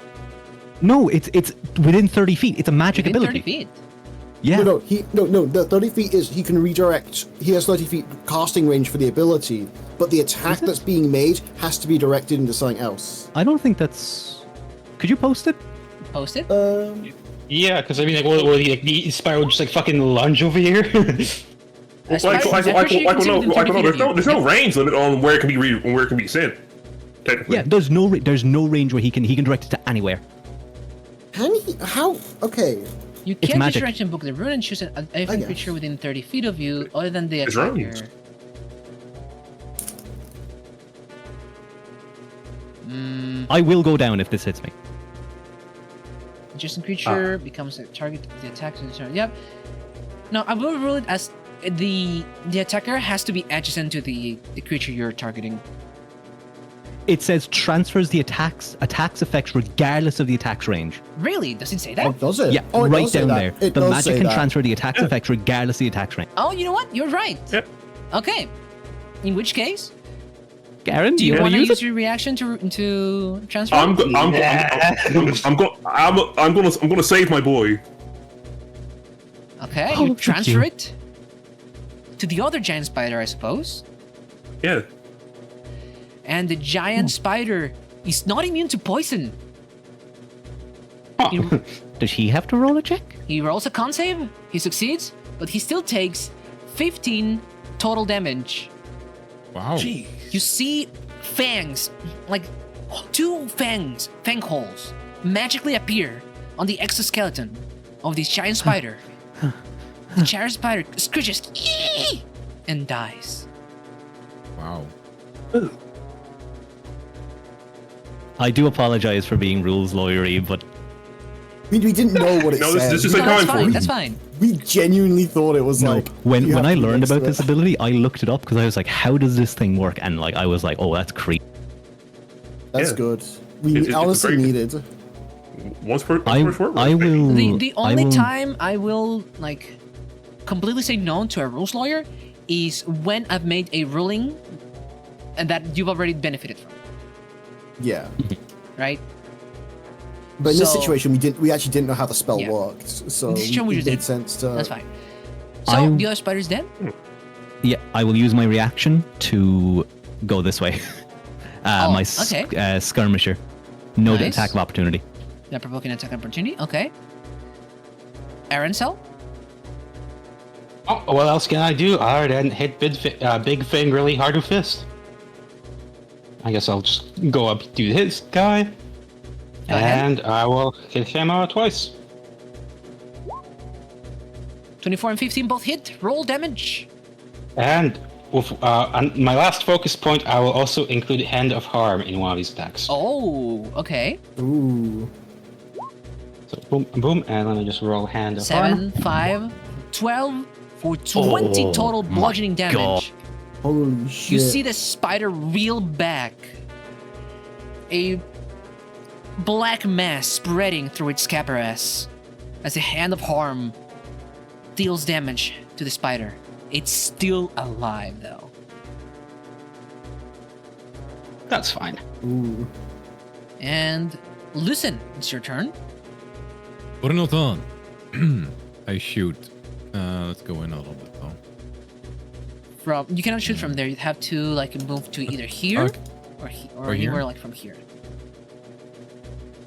No, it's within 30 feet. It's a magic Within ability. 30 feet. Yeah. No. The 30 feet is he can redirect. He has 30 feet casting range for the ability, but the attack that's being made has to be directed into something else. I don't think that's... Could you post it? Post it. Yeah, because I mean, like, will the spider will just like fucking lunge over here? A spider- I'm pretty sure you can see within 30 feet of you. There's no range limit on where it can be sent. Technically. Yeah, there's no range where he can direct it to anywhere. Can he? How? Okay. You It's can't magic. direction book the rune and choose an guess. creature within 30 feet of you, other than the It's attacker. runes. I will go down if this hits me. Adjacent creature becomes a target of the attack. Yep. No, I will rule it as the attacker has to be adjacent to the creature you're targeting. It says transfers the attack's effects regardless of the attack's range. Really? Does it say Oh, that? does it? Yeah, Oh, it right does say down that. there. It The does magic say can that. transfer the attack's effects regardless of the attack's range. Oh, you know what? You're right. Yep. Okay. In which case, Garen, do you wanna want to use use it? your reaction to transfer? I'm gonna save my boy. Okay, Oh, you thank transfer you. it to the other giant spider, I suppose. Yeah. And the giant spider is not immune to poison. He, Does he have to roll a check? he rolls a con save, he succeeds, but he still takes 15 total damage. Wow. You see fangs, like 2 fang holes, magically appear on the exoskeleton of this giant spider. The giant spider screeches "Ee!" and dies. Wow. I do apologize for being rules lawyery, but I mean, we didn't know what it No, said. this is No, like that's going for fine. it. That's fine. We genuinely thought it was no. like When you have I to learned next about to this it. ability, I looked it up because I was like, how does this thing work? And like I was like, oh, that's creepy. That's Yeah. good. We It's honestly very- needed. Once per I short will. The I only will- time I will like completely say no to a rules lawyer is when I've made a ruling and that you've already benefited from, Yeah. right? But in this So- situation, we actually didn't know how the spell Yeah. worked, so In this situation, we it just made did. sense to. That's fine. So I- the other spider's dead. Yeah, I will use my reaction to go this way. My skirmisher. No Nice. attack of opportunity. That provoking attack opportunity. Okay. Arancel? Oh, what else can I do other than hit Big Fang really hard with fist? I guess I'll just go up to this guy, Go ahead. and I will hit him twice. 24 and 15 both hit. Roll damage. And with on my last focus point, I will also include Hand of Harm in one of these attacks. Oh, okay. Ooh. So boom, boom, and let me just roll Hand of Harm. 7, 5, 12 for 20 total bludgeoning damage. Holy shit. You see the spider reel back. A black mass spreading through its carapace as a Hand of Harm deals damage to the spider. It's still alive, though. That's fine. Ooh. And Lucen, it's your turn. Ornoton. I shoot. Let's go in a little bit though. You cannot shoot from there. You have to like move to either here Okay. or here? anywhere like from here.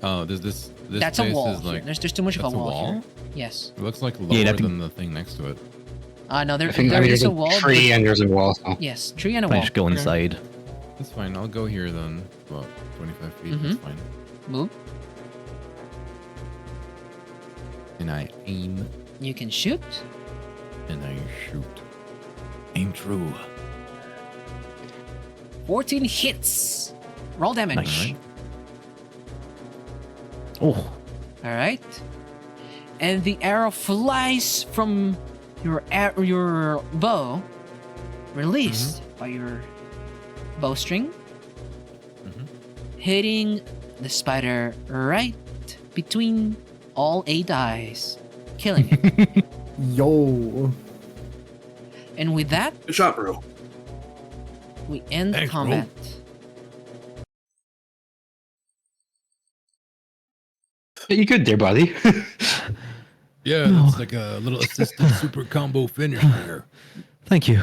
Oh, this That's a place wall. is Here. like There's too much of a that's a wall, wall? here. Yes. it looks like lower you'd have to- than the thing next to it. No, there I think is there's a wall. tree but- and there's a wall. So. Yes, tree and a I wall. just go inside. That's fine. I'll go here then. About 25 feet. Mhm. That's fine. Move. And I aim You can shoot. and I shoot. Aim true. 14 hits. Roll damage. Nice. Oh, All right. And the arrow flies from your bow, released by your bowstring, hitting the spider right between all 8 eyes, killing it. Yo. And with that, Good shot, bro. we end Thanks, bro. combat. You good there, buddy? Yeah, No. that's like a little assisted super combo finish there. thank you.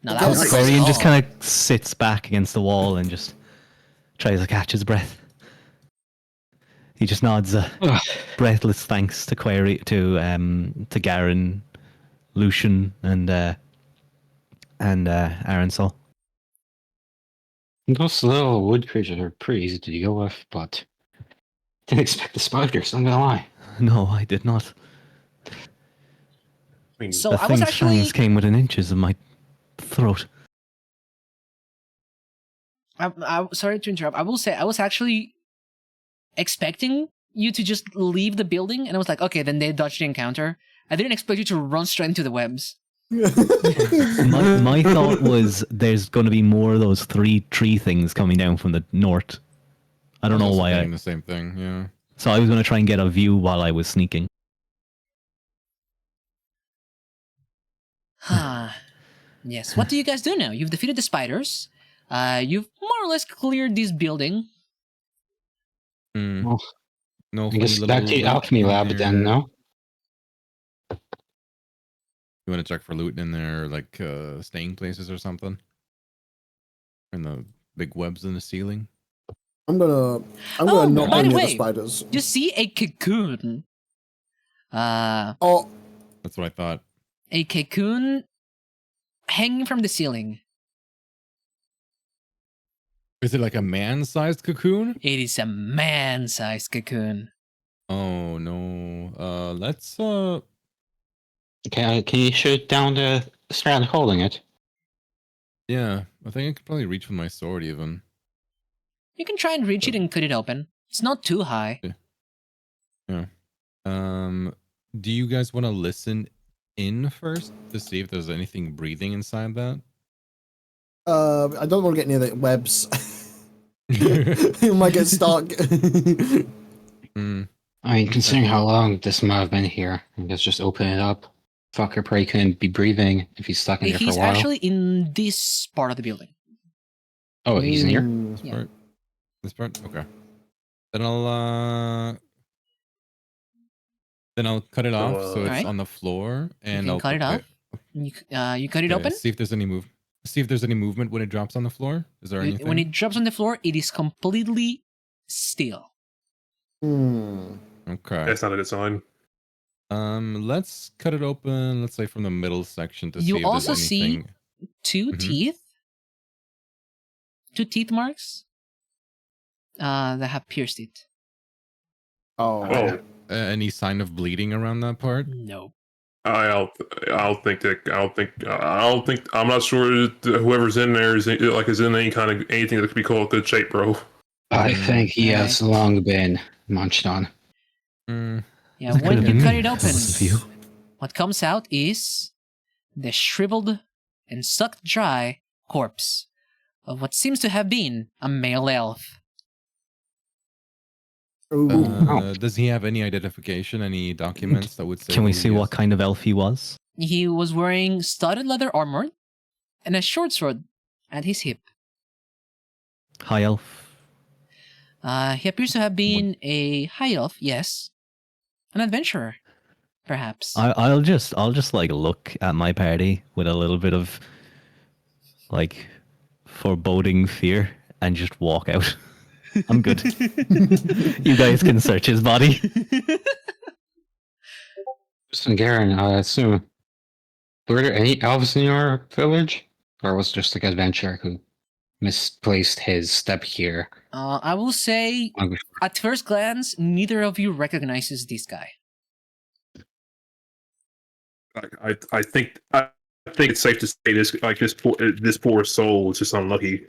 Now that was Nice. Corian just oh. kind of sits back against the wall and just tries to catch his breath. He just nods breathless thanks to to Garen, Lucian, and Arancel. Those little wood creatures are pretty easy to deal with, but didn't expect the spiders. I'm gonna lie. No, I did not. I mean, So The I was thing's actually fangs came within inches of my throat. I sorry to interrupt. I will say I was actually expecting you to just leave the building, and I was like, okay, then they dodged the encounter. I didn't expect you to run straight into the webs. My thought was there's going to be more of those 3 tree things coming down from the north. I don't know was also why. thinking the same thing. Yeah. So I was going to try and get a view while I was sneaking. Yes. What do you guys do now? You've defeated the spiders. You've more or less cleared this building. Hmm. Well, No. I funny guess little back to the loot alchemy in lab there. then, no? You want to check for loot in there, like staying places or something? And the big webs in the ceiling. I'm gonna Oh, not by go the near way, the spiders. You see a cocoon. Oh, That's what I thought. A cocoon hanging from the ceiling. Is it like a man-sized cocoon? It is a man-sized cocoon. Oh no. Let's Can you shoot down the strand holding it? yeah. I think I could probably reach with my sword even. You can try and reach it and cut it open. It's not too high. Yeah. Do you guys want to listen in first to see if there's anything breathing inside that? I don't want to get near the webs. You might get stuck. Hmm. I mean, considering how long this might have been here, I guess just open it up. Fucker probably couldn't be breathing if he's stuck in there for He's a while. actually in this part of the building. Oh, he's in here? Mm. This Yeah. part? This part? Okay. Then I'll Then I'll cut it off so it's Alright. on the floor, and You I'll can cut it off. You cut it open. See if there's any See if there's any movement when it drops on the floor. Is there anything? When it drops on the floor, it is completely still. Okay. That's not a good sign. Let's cut it open. Let's say from the middle section to see You if also there's anything. see two Mhm. teeth. Two teeth marks. That have pierced it. Oh, Any sign of bleeding around that part? No. I don't think. I'm not sure that whoever's in there is in anything that could be called good shape, bro. I think he has long been munched on. Yeah, That when could've you been cut me. it open, That was you. what comes out is the shriveled and sucked dry corpse of what seems to have been a male elf. Does he have any identification, any documents that would say? Can we who see he what is? kind of elf he was? He was wearing studded leather armor and a short sword at his hip. High elf. He appears to have been a high elf, yes. An adventurer, perhaps. I'll just like look at my party with a little bit of like foreboding fear and just walk out. I'm good. You guys can search his body. Listen, Garen, I assume. Were there any elves in your village? Or was it just like an adventurer who misplaced his step here? I will say, at first glance, neither of you recognizes this guy. I think it's safe to say this poor soul is just unlucky.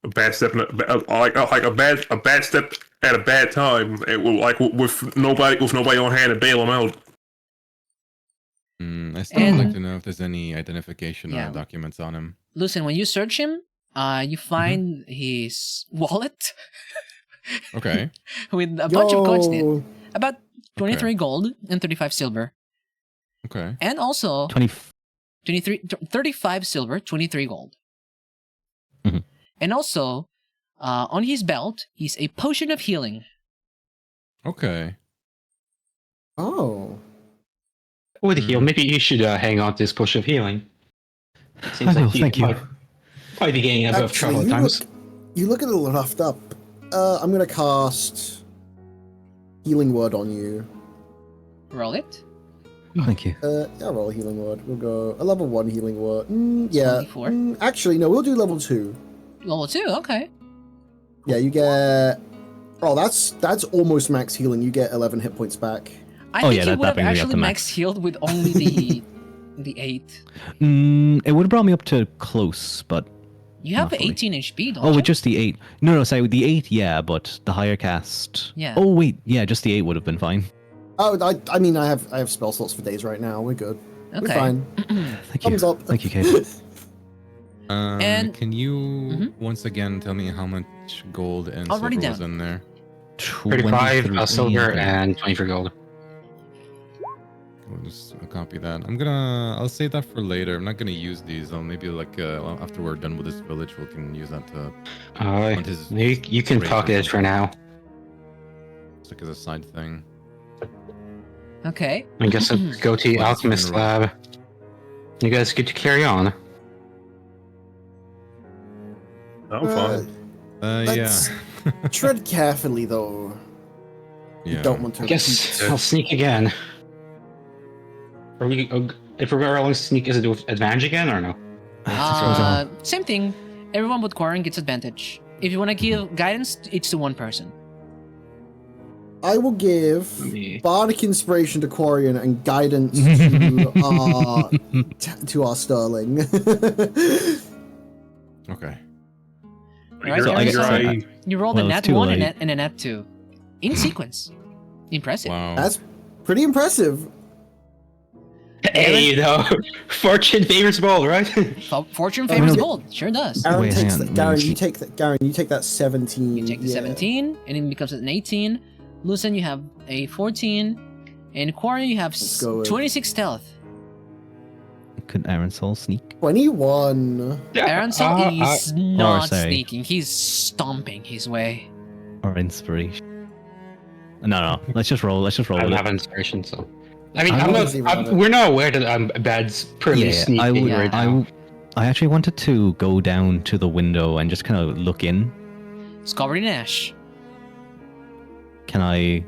A bad step, a bad step at a bad time, with nobody on hand to bail him out. I still would like And- to know if there's any identification Yeah. or documents on him. Listen, when you search him, you find his wallet Okay. with a bunch of coins in it. Yo, About 23 gold and 35 silver. Okay. And also 35 silver, 23 gold. Mhm. And also, on his belt is a potion of healing. Okay. Oh. With heal, maybe you should hang on to this push of healing. Seems Oh, like thank you. Might be getting a bit of trouble at times. You look a little roughed up. I'm gonna cast Healing Word on you. Roll it. Thank you. Yeah, roll a Healing Word. We'll go a level 1 Healing Word. Yeah. 24. Actually, no, we'll do level 2. Level 2, okay. Yeah, you get... Oh, that's almost max healing. You get 11 hit points back. I Oh, think yeah, you that would have brings me up actually to max healed with only the 8. It would have brought me up to close, but You have Not fully. 18 HP, don't oh, you? with just the 8. No, sorry, with the 8, yeah, but the higher cast. Yeah. Oh wait, yeah, just the 8 would have been fine. Oh, I mean, I have spell slots for days right now. We're good. Okay. We're fine. Thank Thumbs you. up. Thank you, Kate. And- Can you Mhm. once again tell me how much gold and I'll write silver it was down. in there? 35 silver Okay. and 23 gold. We'll just copy that. I'll save that for later. I'm not gonna use these. Maybe after we're done with this village, we can use that to on his You can raise pocket or it for now. just like as a side thing. Okay. I guess I'll go to the Well, alchemist it's been lab. You guys get to carry on. I'm fine. Yeah. Let's tread carefully, though. Yeah. Don't want to. I guess I'll sneak again. If we're rolling sneak, is it with advantage again or no? Same thing. Everyone but Quarren gets advantage. If you want to give guidance, it's to one person. I will give Me. bardic inspiration to Quarian and guidance to our Sterling. Okay. Right, So I guess You rolled Well, a it's nat too 1 late. and a nat 2. In sequence. Impressive. Wow. That's pretty impressive. Hey, you know, fortune favors bold, right? Fortune favors Okay. bold. Sure does. Aaron Wait, hang takes on, that. let Garen, me you see. take that. Garen, you take that 17. You take the yeah. 17, and it becomes an 18. Lucen, you have a 14. And Quarren, you have Let's go with- 26 stealth. Could Aaron Soul sneak? 21. Aaron Sol is not sorry. sneaking. He's stomping his way. Or inspiration? No. Let's just roll. Let's just roll I don't with have it. inspiration, so. I mean, I I'm don't not. We're not aware that I'm bad's purely Yeah, sneaking I would. right now. I actually wanted to go down to the window and just kind of look in. It's covered in ash. Can I?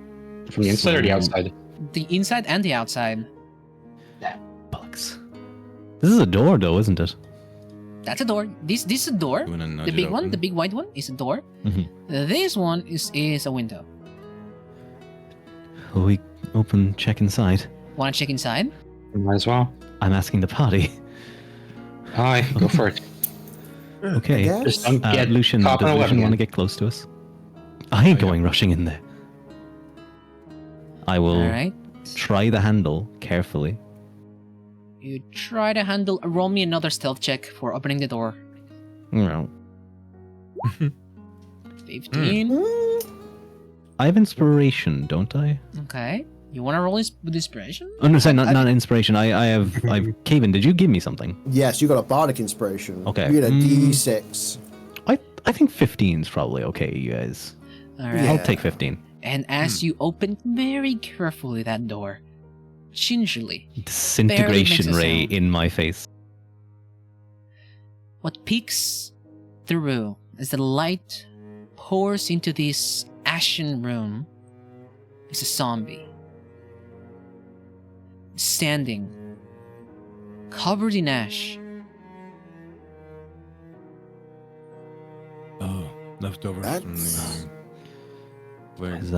From the inside or the So- outside? The inside and the outside. Bugs. This is a door, though, isn't it? That's a door. This is a door. You wanna nudge The it big one, open? the big white one, is a door. Mhm. This one is a window. Will we open? Check inside. Wanna check inside? Might as well. I'm asking the party. Aye, go for it. Okay. Yes. Just don't get Lucian, caught does on a Lucian weapon. want to get close to us? I ain't going rushing in there. I will All right. try the handle carefully. You try to handle. Roll me another stealth check for opening the door. No. 15. I have inspiration, don't I? Okay. You wanna roll with inspiration? Oh no, sorry, not inspiration. I have. Kaven, did you give me something? Yes, you got a bardic inspiration. Okay. You get a Mm. D6. I think 15 is probably okay, you guys. All right. I'll take 15. And as you open very carefully that door, gingerly, Disintegration makes a ray sound. in my face. what peeks through as the light pours into this ashen room is a zombie. Standing, covered in ash. Oh, leftovers from That's- the. Where? There's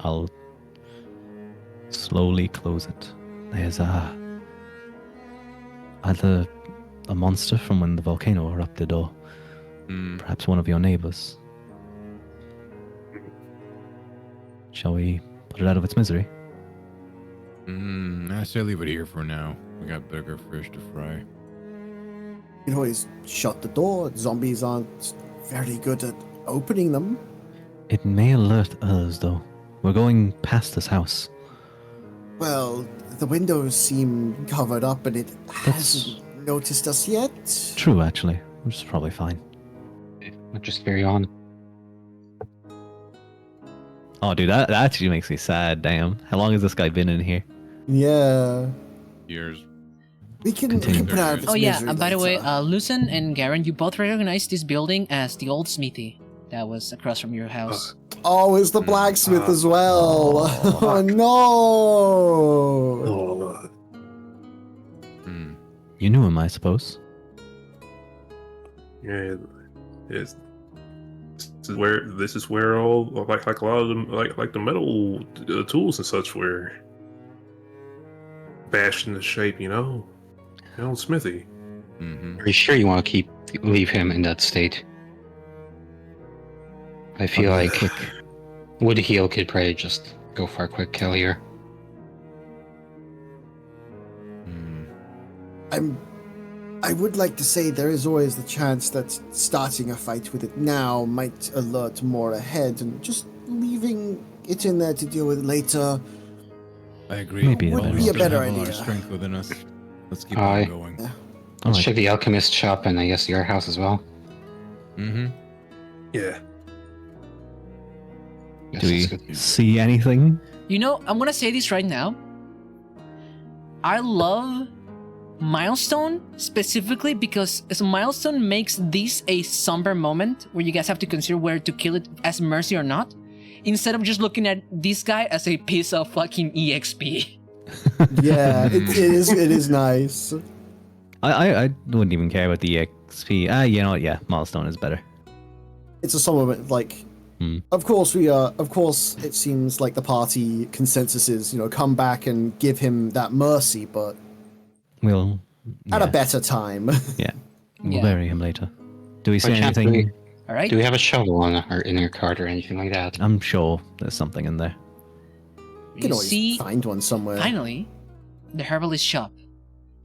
I'll slowly close it. There's a monster from when the volcano erupted, or Mm. perhaps one of your neighbors. Shall we put it out of its misery? I say leave it here for now. We got bigger fish to fry. You can always shut the door. Zombies aren't very good at opening them. It may alert others, though. We're going past this house. Well, the windows seem covered up and it That's hasn't noticed us yet. true, actually. Which is probably fine. Let's just carry on. Oh, dude, that actually makes me sad. Damn. How long has this guy been in here? Yeah. Years. We can Continue. put out of its Oh yeah, misery by the way, later. Lucen and Garen, you both recognize this building as the old smithy that was across from your house. Oh, it's the blacksmith as well. Oh, no. You knew him, I suppose. Yeah, this is where all like a lot of them like the metal tools and such were bashed into shape. You know, the old smithy. Mm-hmm. Are you sure you want to leave him in that state? I feel like Woodheel could probably just go for a quick kill here. I would like to say there is always the chance that starting a fight with it now might alert more ahead, and just leaving it in there to deal with later. I agree. Maybe Would better be a option. better Have all idea. our strength within us. Let's keep Aye. on going. Yeah. All Let's right. check the alchemist shop and I guess your house as well. Mm-hmm. Yeah. Yes, Do we that's good. see anything? You know, I'm gonna say this right now. I love Milestone specifically because as a Milestone makes this a somber moment where you guys have to consider whether to kill it as mercy or not, instead of just looking at this guy as a piece of fucking EXP. Yeah, it is nice. I wouldn't even care about the EXP. You know what? Yeah, milestone is better. It's a moment like. Of course it seems like the party consensus is, come back and give him that mercy, but We'll at a yeah, better time. yeah. We'll Yeah. bury him later. Do we see By chance, anything? All right. Do we have a shovel in your cart or anything like that? I'm sure there's something in there. You can You always see, find one somewhere. finally, the herbalist shop,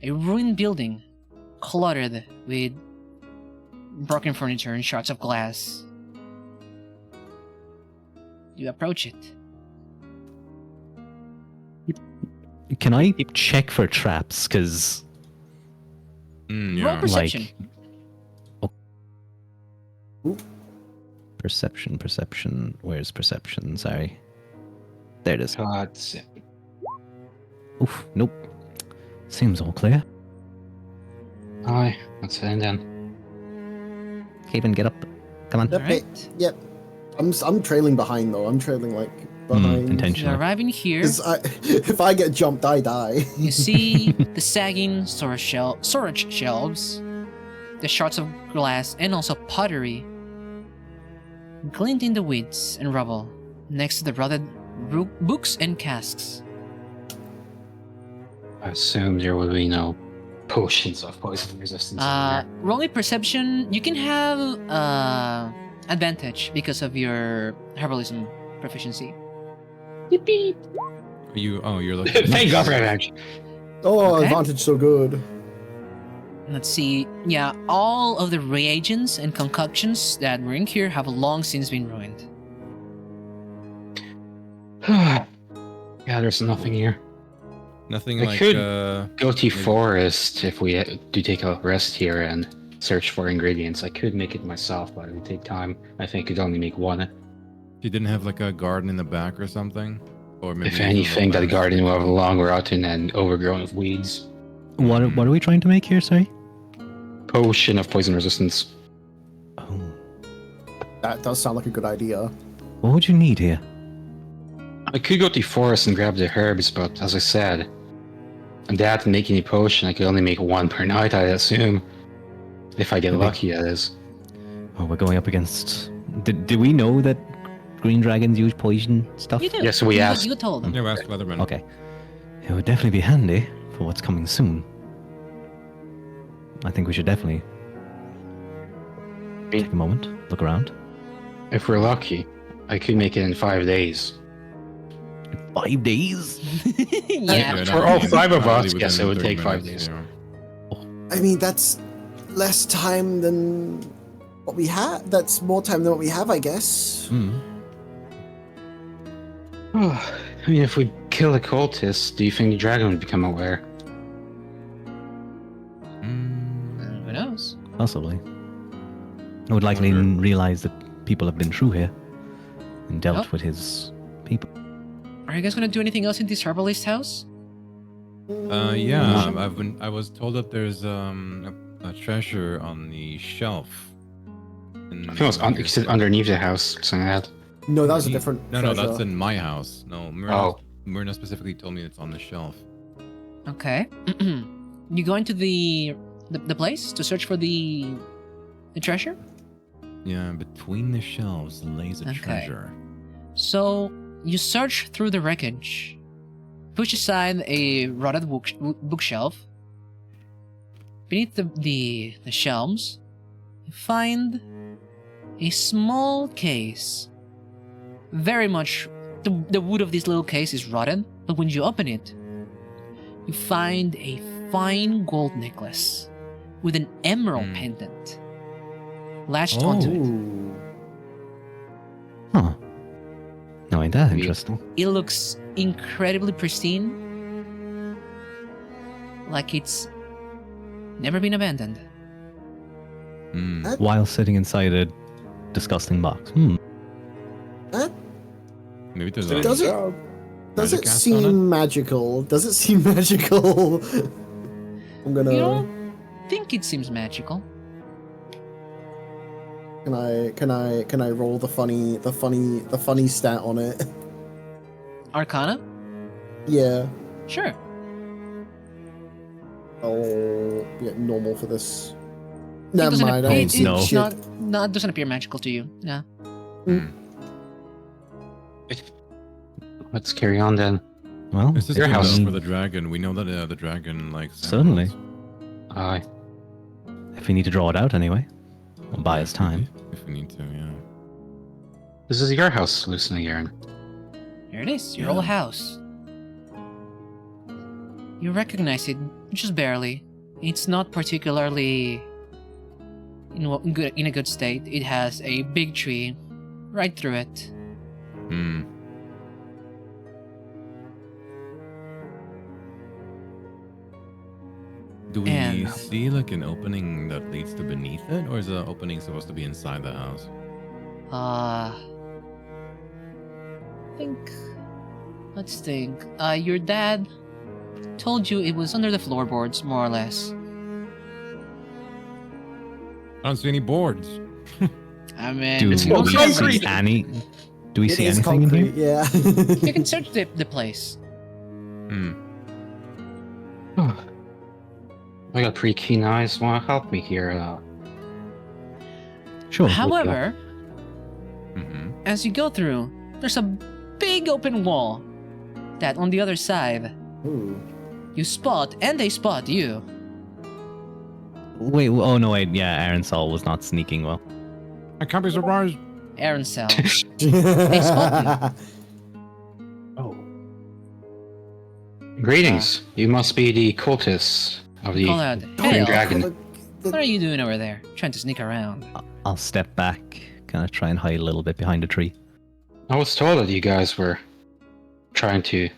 a ruined building, cluttered with broken furniture and shards of glass. You approach it. Can I check for traps? Because Roll Yeah. perception. perception. Where's perception? Sorry. There it is. That's it. Oof, nope. Seems all clear. Aye, let's head in then. Caven, get up. Come on. Yep, Alright. yep. I'm trailing behind though. I'm trailing like behind. You Intentionally. arriving here, 'Cause if I get jumped, I die. you see the sagging storage shelves, the shards of glass, and also pottery glint in the weeds and rubble next to the rotted books and casks. I assume there will be no potions of poison resistance in there. Rolling perception, you can have advantage because of your herbalism proficiency. You're looking. Thank God for advantage. Oh, Okay. advantage so good. Let's see. Yeah, all of the reagents and concoctions that were in here have long since been ruined. Yeah, there's nothing here. Nothing I like. could Go to maybe- forest if we do take a rest here and search for ingredients. I could make it myself, but it would take time. I think I could only make one. You didn't have like a garden in the back or something, or maybe If some anything, that lowlands? garden will have a long rotten and overgrown with weeds. What are we trying to make here, sorry? Potion of poison resistance. Oh. That does sound like a good idea. What would you need here? I could go to forest and grab the herbs, but as I said, and that make any potion, I could only make one per night, I assume. If I get Okay. lucky, that is. Oh, we're going up against... Did we know that green dragons use poison stuff? You do. Yes, we asked. You told them. Yeah, ask Weatherman. Okay. It would definitely be handy for what's coming soon. I think we should definitely take a moment, look around. If we're lucky, I could make it in 5 days. 5 days? Yeah. not For all really- five of not us, really yes, within it would 30 take 5 minutes, days. yeah. I mean, that's less time than what we had. That's more time than what we have, I guess. Hmm. I mean, if we kill the cultists, do you think the dragon would become aware? Mm, Who knows? Possibly. I would likely Wonder- realize that people have been through here and dealt Oh. with his people. Are you guys gonna do anything else in this herbalist house? yeah, I was told that there's a treasure on the shelf. I think it was underneath the house, something like that. No, that was a different. No, treasure. that's in my house. No, Myrna specifically told me it's on the shelf. Okay. You go into the place to search for the treasure? Yeah, between the shelves lays a Okay. treasure. So you search through the wreckage, push aside a rotted bookshelf. Beneath the shelves, you find a small case. Very much, the wood of this little case is rotten, but when you open it, you find a fine gold necklace with an emerald pendant latched onto it. Ooh. Huh. No, ain't that Neat. interesting? It looks incredibly pristine, like it's never been abandoned. Hmm. While sitting inside a disgusting box. Hmm. Maybe there's So a. Does it? Does Magic it cast on seem magical? Does it seem magical? I'm gonna. You don't think it seems magical? Can I roll the funny stat on it? Arcana? Yeah. Sure. I'll get normal for this. It Never doesn't mind. appear- I it- don't no. it's shit. not doesn't appear magical to you. No. Let's carry on then. Well, This is Your good house. enough for the dragon. We know that the dragon likes. Certainly. emeralds. Aye. if we need to draw it out anyway, we'll buy us time. If we need to, yeah. This is your house, Lucian Aaron. Here it is, your Yeah. old house. You recognize it just barely. It's not particularly in a good state. It has a big tree right through it. Hmm. Do we And- see like an opening that leads to beneath it, or is the opening supposed to be inside the house? I think Let's think. Your dad told you it was under the floorboards, more or less. I don't see any boards. I mean, Do It's we called see concrete. any? Do we It see is anything in here? concrete, yeah. you can search the place. I got pretty keen eyes. Want to help me here? Sure. However, Mm-hmm. as you go through, there's a big open wall that on the other side Ooh. you spot, and they spot you. Wait. Oh no. Wait. Yeah. Aaron Saul was not sneaking well. I can't be surprised. Aaron Cell. spot Oh. Greetings. You must be the cultists of the Call out, Green "Hey, Dragon." what are you doing over there? Trying to sneak around. I'll step back, kind of try and hide a little bit behind a tree. I was told that you guys were trying to,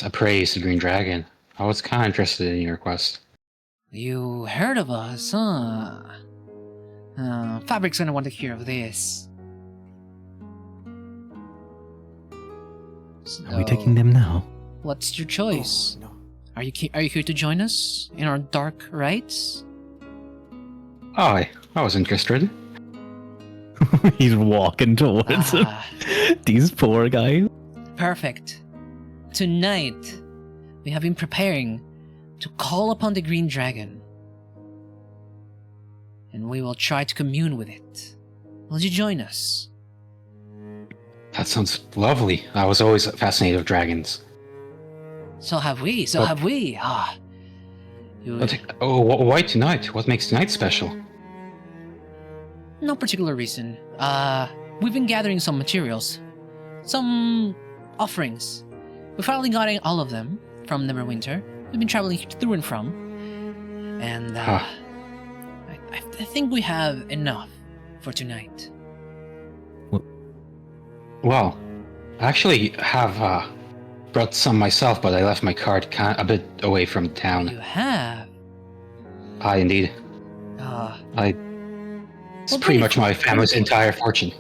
appraise the Green Dragon. I was kind of interested in your quest. You heard of us, huh? Fabric's gonna want to hear of this. Are we taking them now? What's your choice? No. Are you here to join us in our dark rites? Oh, I was interested. He's walking towards him. Ah, These poor guys. perfect. Tonight, we have been preparing to call upon the Green Dragon, and we will try to commune with it. Will you join us? That sounds lovely. I was always fascinated with dragons. So have we. Ah. You- But, why tonight? What makes tonight special? No particular reason. We've been gathering some materials. Some offerings. We finally got all of them from Neverwinter. We've been traveling through and from. And, Huh. I think we have enough for tonight. Well, I actually have brought some myself, but I left my cart a bit away from You town. have. Indeed. It's Well, pretty brief. much my family's entire fortune.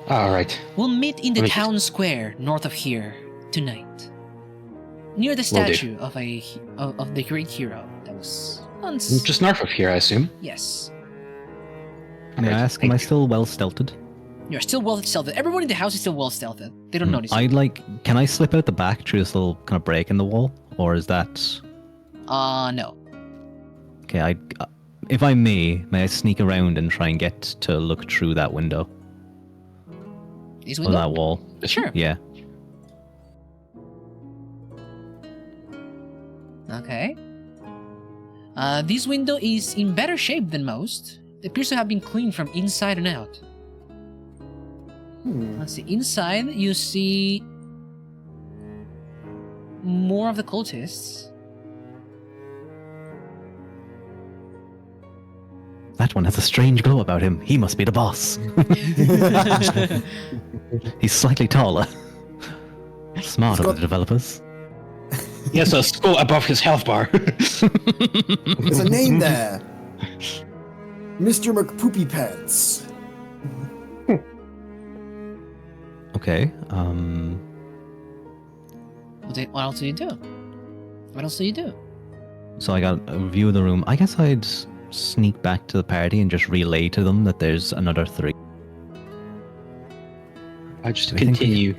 Alright. We'll meet in the Let me- town square north of here tonight. Near the Will do. statue of the great hero that was once... Just north of here, I assume. Yes. May I Alright, ask, am thank I you. still well stealthed? You're still well stealthed. Everyone in the house is still well stealthed. They don't notice. Can I slip out the back through this little kind of break in the wall? Or is that... No. Okay, if I may I sneak around and try and get to look through that window? This On window? that wall? Sure. Yeah. Okay. This window is in better shape than most. It appears to have been cleaned from inside and out. Let's see. Inside, you see more of the cultists. That one has a strange glow about him. He must be the boss. He's slightly taller. Smart of the developers. He has a skull above his health bar. There's a name there. Mr. McPoopy Pants. Okay, What else do you do? What else do you do? so I got a view of the room. I guess I'd sneak back to the party and just relay to them that there's another 3. I just Do we think we- continue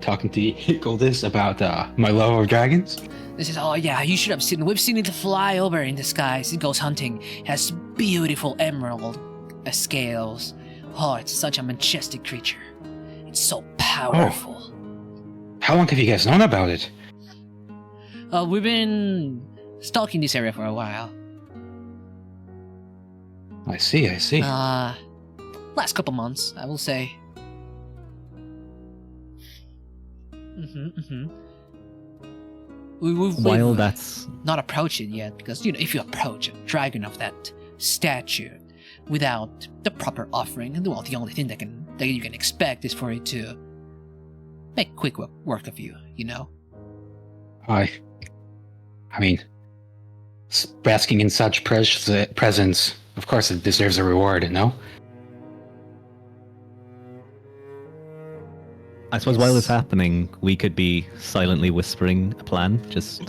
talking to Goldis about my love of dragons. This is, oh yeah, you should have seen. We've seen it fly over in the skies. It goes hunting. It has beautiful emerald scales. Oh, it's such a majestic creature. It's so powerful. How long have you guys known about it? We've been stalking this area for a while. I see. Last couple months, I will say. We've that's... not approached it yet, because, if you approach a dragon of that stature without the proper offering, well, the only thing that you can expect is for it to make quick work of you, I mean, basking in such presence, of course it deserves a reward, no? I suppose while it's happening, we could be silently whispering a plan, just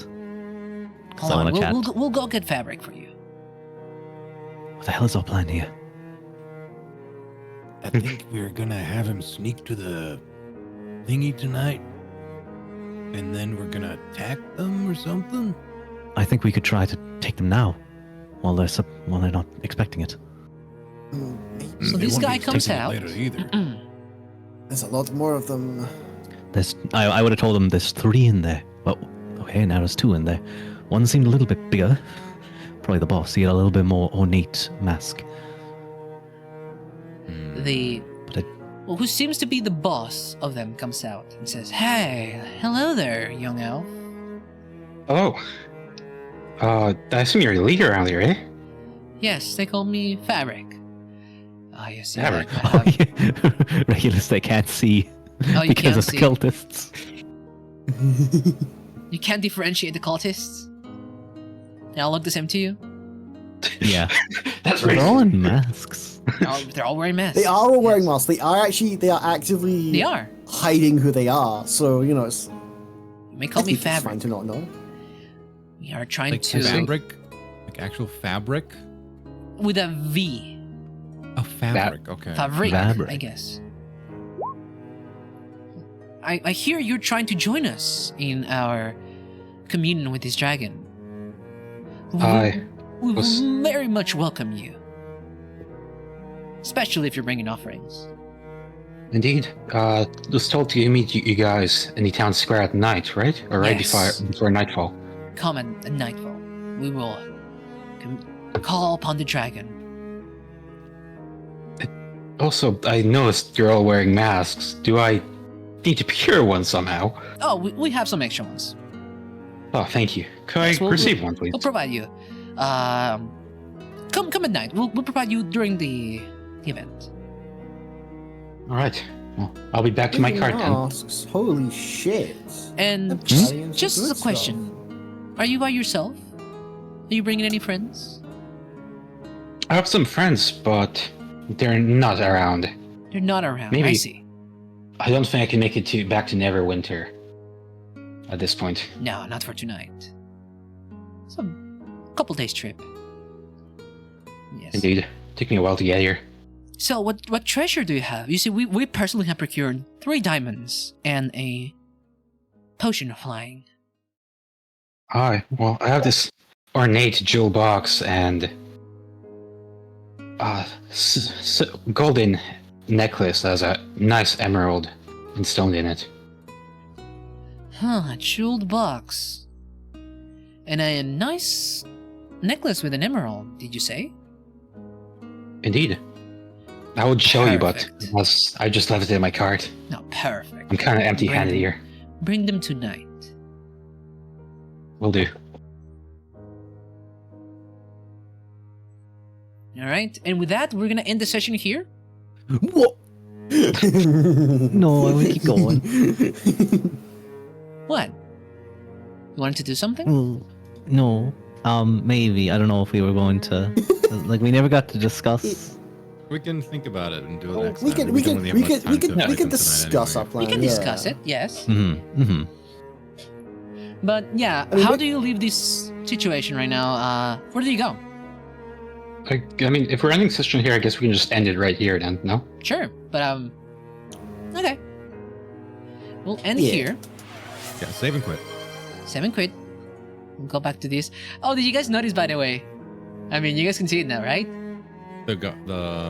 because I Hold want on, to chat. we'll go get fabric for you. What the hell is our plan here? I think we're gonna have him sneak to the thingy tonight, and then we're gonna attack them or something. I think we could try to take them now, while they're not expecting it. So They this won't guy be comes taking it out. later either. There's a lot more of them. I would have told them there's 3 in there. Well, okay, now there's 2 in there. One seemed a little bit bigger. Probably the boss. He had a little bit more ornate mask. Who seems to be the boss of them comes out and says, "Hey, hello there, young elf." Hello. I assume you're the leader around here, eh? Yes, they call me Fabric. Ah, yes, Fabric. Regulars they can't see Oh, you because can't of see. cultists. You can't differentiate the cultists. They all look the same to you. Yeah, That's they're all in masks. They're all wearing masks. They are all wearing Yes. masks. They are actively They are. hiding who they are. So, you know, it's You may call me it's fine Fabric. to not know. We are trying Like to fabric? Like actual fabric? with a V. Oh, fabric. Okay. Fabric, Fabric. I guess. I hear you're trying to join us in our communion with this dragon. I We was- will very much welcome you. Especially if you're bringing offerings. Indeed. Was told to meet you guys in the town square at night, right? Or right Yes. before nightfall. Come at nightfall. We will call upon the dragon. Also, I noticed you're all wearing masks. Do I need to procure one somehow? Oh, we have some extra ones. Oh, thank you. Could Yes, I we'll- receive one, please? We'll provide you. Come at night. We'll provide you during the event. All right. Well, I'll be back to my cart then. Masks. Holy shit. And Them just, Italians are just good as a question, are you by yourself? Are you bringing any friends? I have some friends, but they're not around. They're not around. Maybe- I see. I don't think I can make it back to Neverwinter at this point. No, not for tonight. It's a couple days trip. Yes. Indeed. Took me a while to get here. So, what treasure do you have? You see, we personally have procured 3 diamonds and a potion of flying. Well, I have this ornate jewel box and golden necklace that has a nice emerald installed in it. Huh, a jeweled box. And a nice necklace with an emerald, did you say? Indeed. I would show you, but Perfect. I just left it in my cart. No, perfect. I'm kind of empty-handed Bring- here. Bring them tonight. Will do. Alright, and with that, we're gonna end the session here. What? No, I will keep going. What? You wanted to do something? Well, no. Maybe. I don't know if we were going to. Like, we never got to discuss. We can think about it and do it next we time. can we don't can really we have can much we time to can we fix can it tonight discuss our anyway. plan. We can yeah. discuss it, yes. Mm-hmm. Mm-hmm. But yeah, I mean, how we- do you leave this situation right now? Where do you go? I mean, if we're ending session here, I guess we can just end it right here then, no? Sure, but okay. We'll end Yeah. here. Yeah, save and quit. 7 quid. We'll go back to this. Oh, did you guys notice, by the way? I mean, you guys can see it now, right? The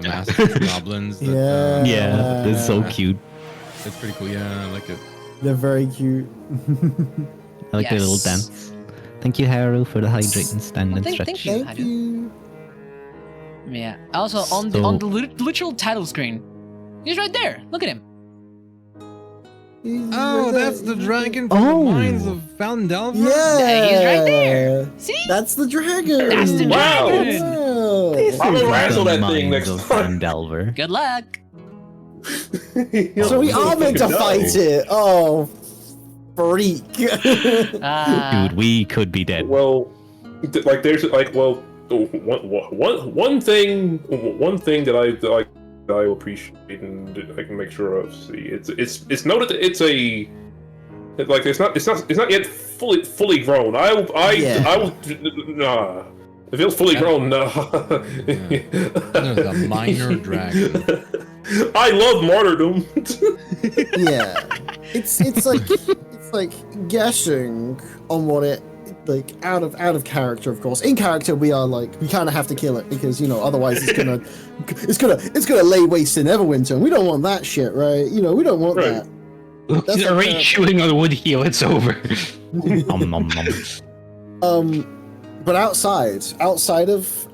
masked goblins. That, Yeah. Yeah, this is so cute. That's pretty cool. Yeah, I like it. They're very cute. I like their little Yes. dance. Thank you, Haru, for the hydrating stand Well, and thank stretch. you. Thank you. Yeah. Also, on So- the literal title screen, he's right there. Look at him. He's Oh, right that's there. the dragon from Oh. the mines of Phandelver? Yeah, he's right there. See? That's the dragon. That's the Wow. dragon. Wow. I'm gonna is wrestle the that thing mines next of time. Phandelver. Good luck. So we are meant to fight it. Oh, freak. Ah, Dude, we could be dead. Well, like there's like one thing that I I will appreciate and I can make sure of. See, it's noted that it's a like it's not yet fully grown. I will if it was fully grown, There's a minor dragon. I love martyrdom. Yeah, it's like guessing on what it like out of character. Of course, in character we kind of have to kill it because otherwise it's gonna lay waste to Neverwinter, and we don't want that shit, right? We don't want Right. that. Look, That's he's like already that. chewing on the wood heel. It's over. Nom, nom, nom. But outside of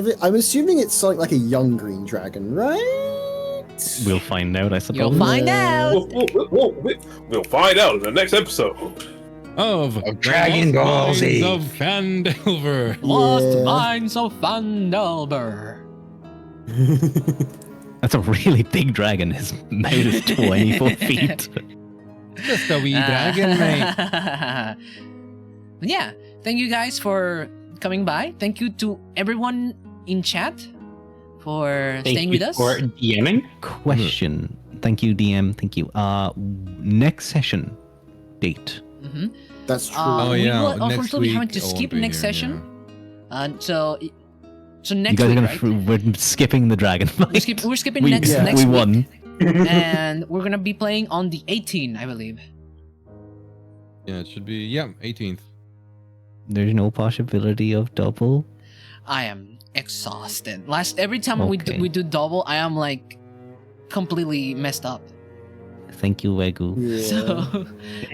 it, I'm assuming it's like a young green dragon, right? We'll find out, I suppose. You'll find out. We'll find out in the next episode. Of Dragon Ball Z. Of Phandelver. Lost Yeah. Mines of Phandelver. That's a really big dragon. His mouth is 24 feet. Just a wee dragon, mate. Yeah, thank you guys for coming by. Thank you to everyone in chat for Thank staying you with us. for DMing. Question. Thank you, DM. Thank you. Next session date. Mm-hmm. That's true. Oh We yeah, will next unfortunately week having to I won't skip be next here, session. yeah. So You next guys week, are right? we're skipping the dragon fight. We're skipping we, next we week, won. and we're gonna be playing on the 18th, I believe. Yeah, it should be 18th. There's no possibility of double. I am exhausted. Every time Okay. we do double, I am like completely messed up. Thank you, Wegu. Yeah. So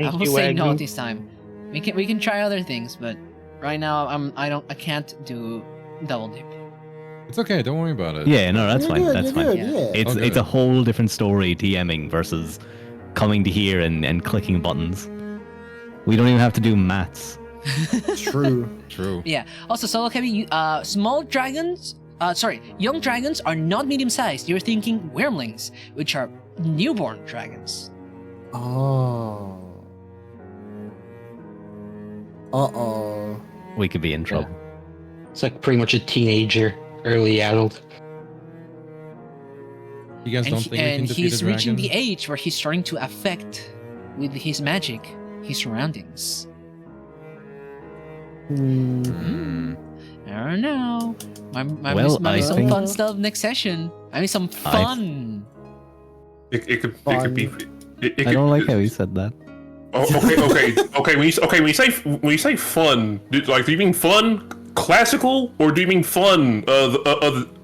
I will you, say no Wagyu. this time. We can try other things, but right now I can't do double dip. It's okay, don't worry about it. Yeah, no, that's You're fine. good, That's you're fine. good, Yeah. yeah. It's Okay. it's a whole different story TMing versus coming to here and clicking buttons. We don't even have to do maths. True. True. Yeah. Also, solo heavy. Young dragons are not medium-sized. You're thinking wormlings, which are newborn dragons. Oh. Uh-oh. We could be in trouble. It's like pretty much a teenager, early adult. You guys don't think we can defeat he's a reaching dragon? the age where he's starting to affect with his magic his surroundings. Hmm. I don't know. Might Well, be I some think- fun stuff next session. I mean, some fun. It could be. It I could, don't like how he said that. Oh, okay. When you say fun, do you mean fun classical or do you mean fun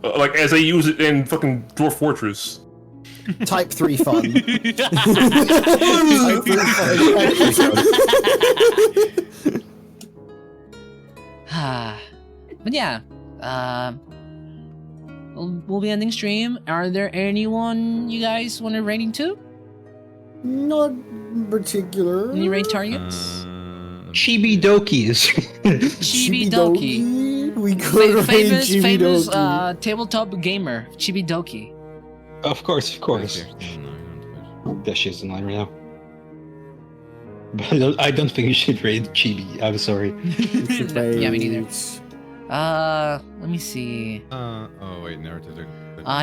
like as they use it in fucking Dwarf Fortress? Type 3 fun. Type 3 fun. But yeah, we'll be ending stream. Are there anyone you guys want to rating to? Not in particular. Any raid targets? Chibi Dokies. Chibi-Doki. We could raid Famous Chibi-Doki. tabletop gamer, Chibi-Doki. Of course. Okay. That shit's in line right now. But I don't think you should raid Chibi. I'm sorry. Yeah, me neither. Let me see. Oh wait, narrative.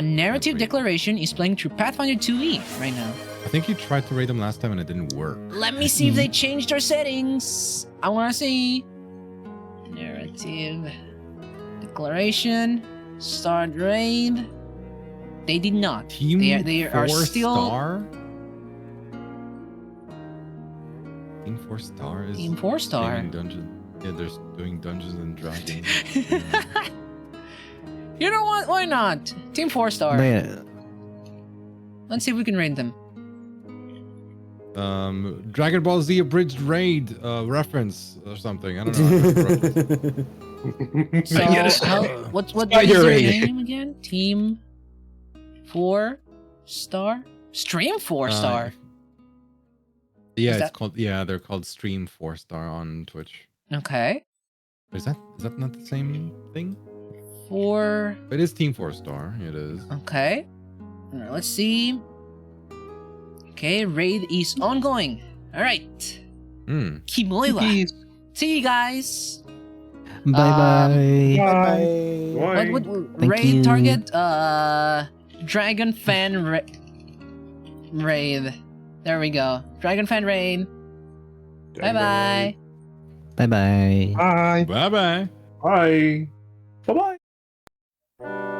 Narrative Declaration is playing through Pathfinder 2e right now. I think you tried to raid them last time and it didn't work. Let me see if they changed their settings. I want to see. Narrative Declaration. Start raid. They did not. Team They are still. Star? Team 4-star is Team 4-star. gaming Dungeon. Yeah, they're doing Dungeons and Dragons. You know what? Why not? Team 4-star. Yeah. Let's see if we can raid them. Dragon Ball Z abridged raid reference or something. I don't know. So, Yes. what is Spider their raid. name again? Team 4-star? Stream 4-star. Yeah, Is it's that- called. Yeah, they're called Stream 4-star on Twitch. Okay. Is that not the same thing? 4. It is Team 4-star. It is. Okay. Alright, let's see. Okay, raid is ongoing. Alright. Kimoiwa. See you guys. Bye bye. Bye. What Why? would Thank raid you. target? Dragon Fan Raid. There we go. Dragon Fan Raid. Bye-bye. Bye bye. Bye. Bye bye. Bye. Bye-bye.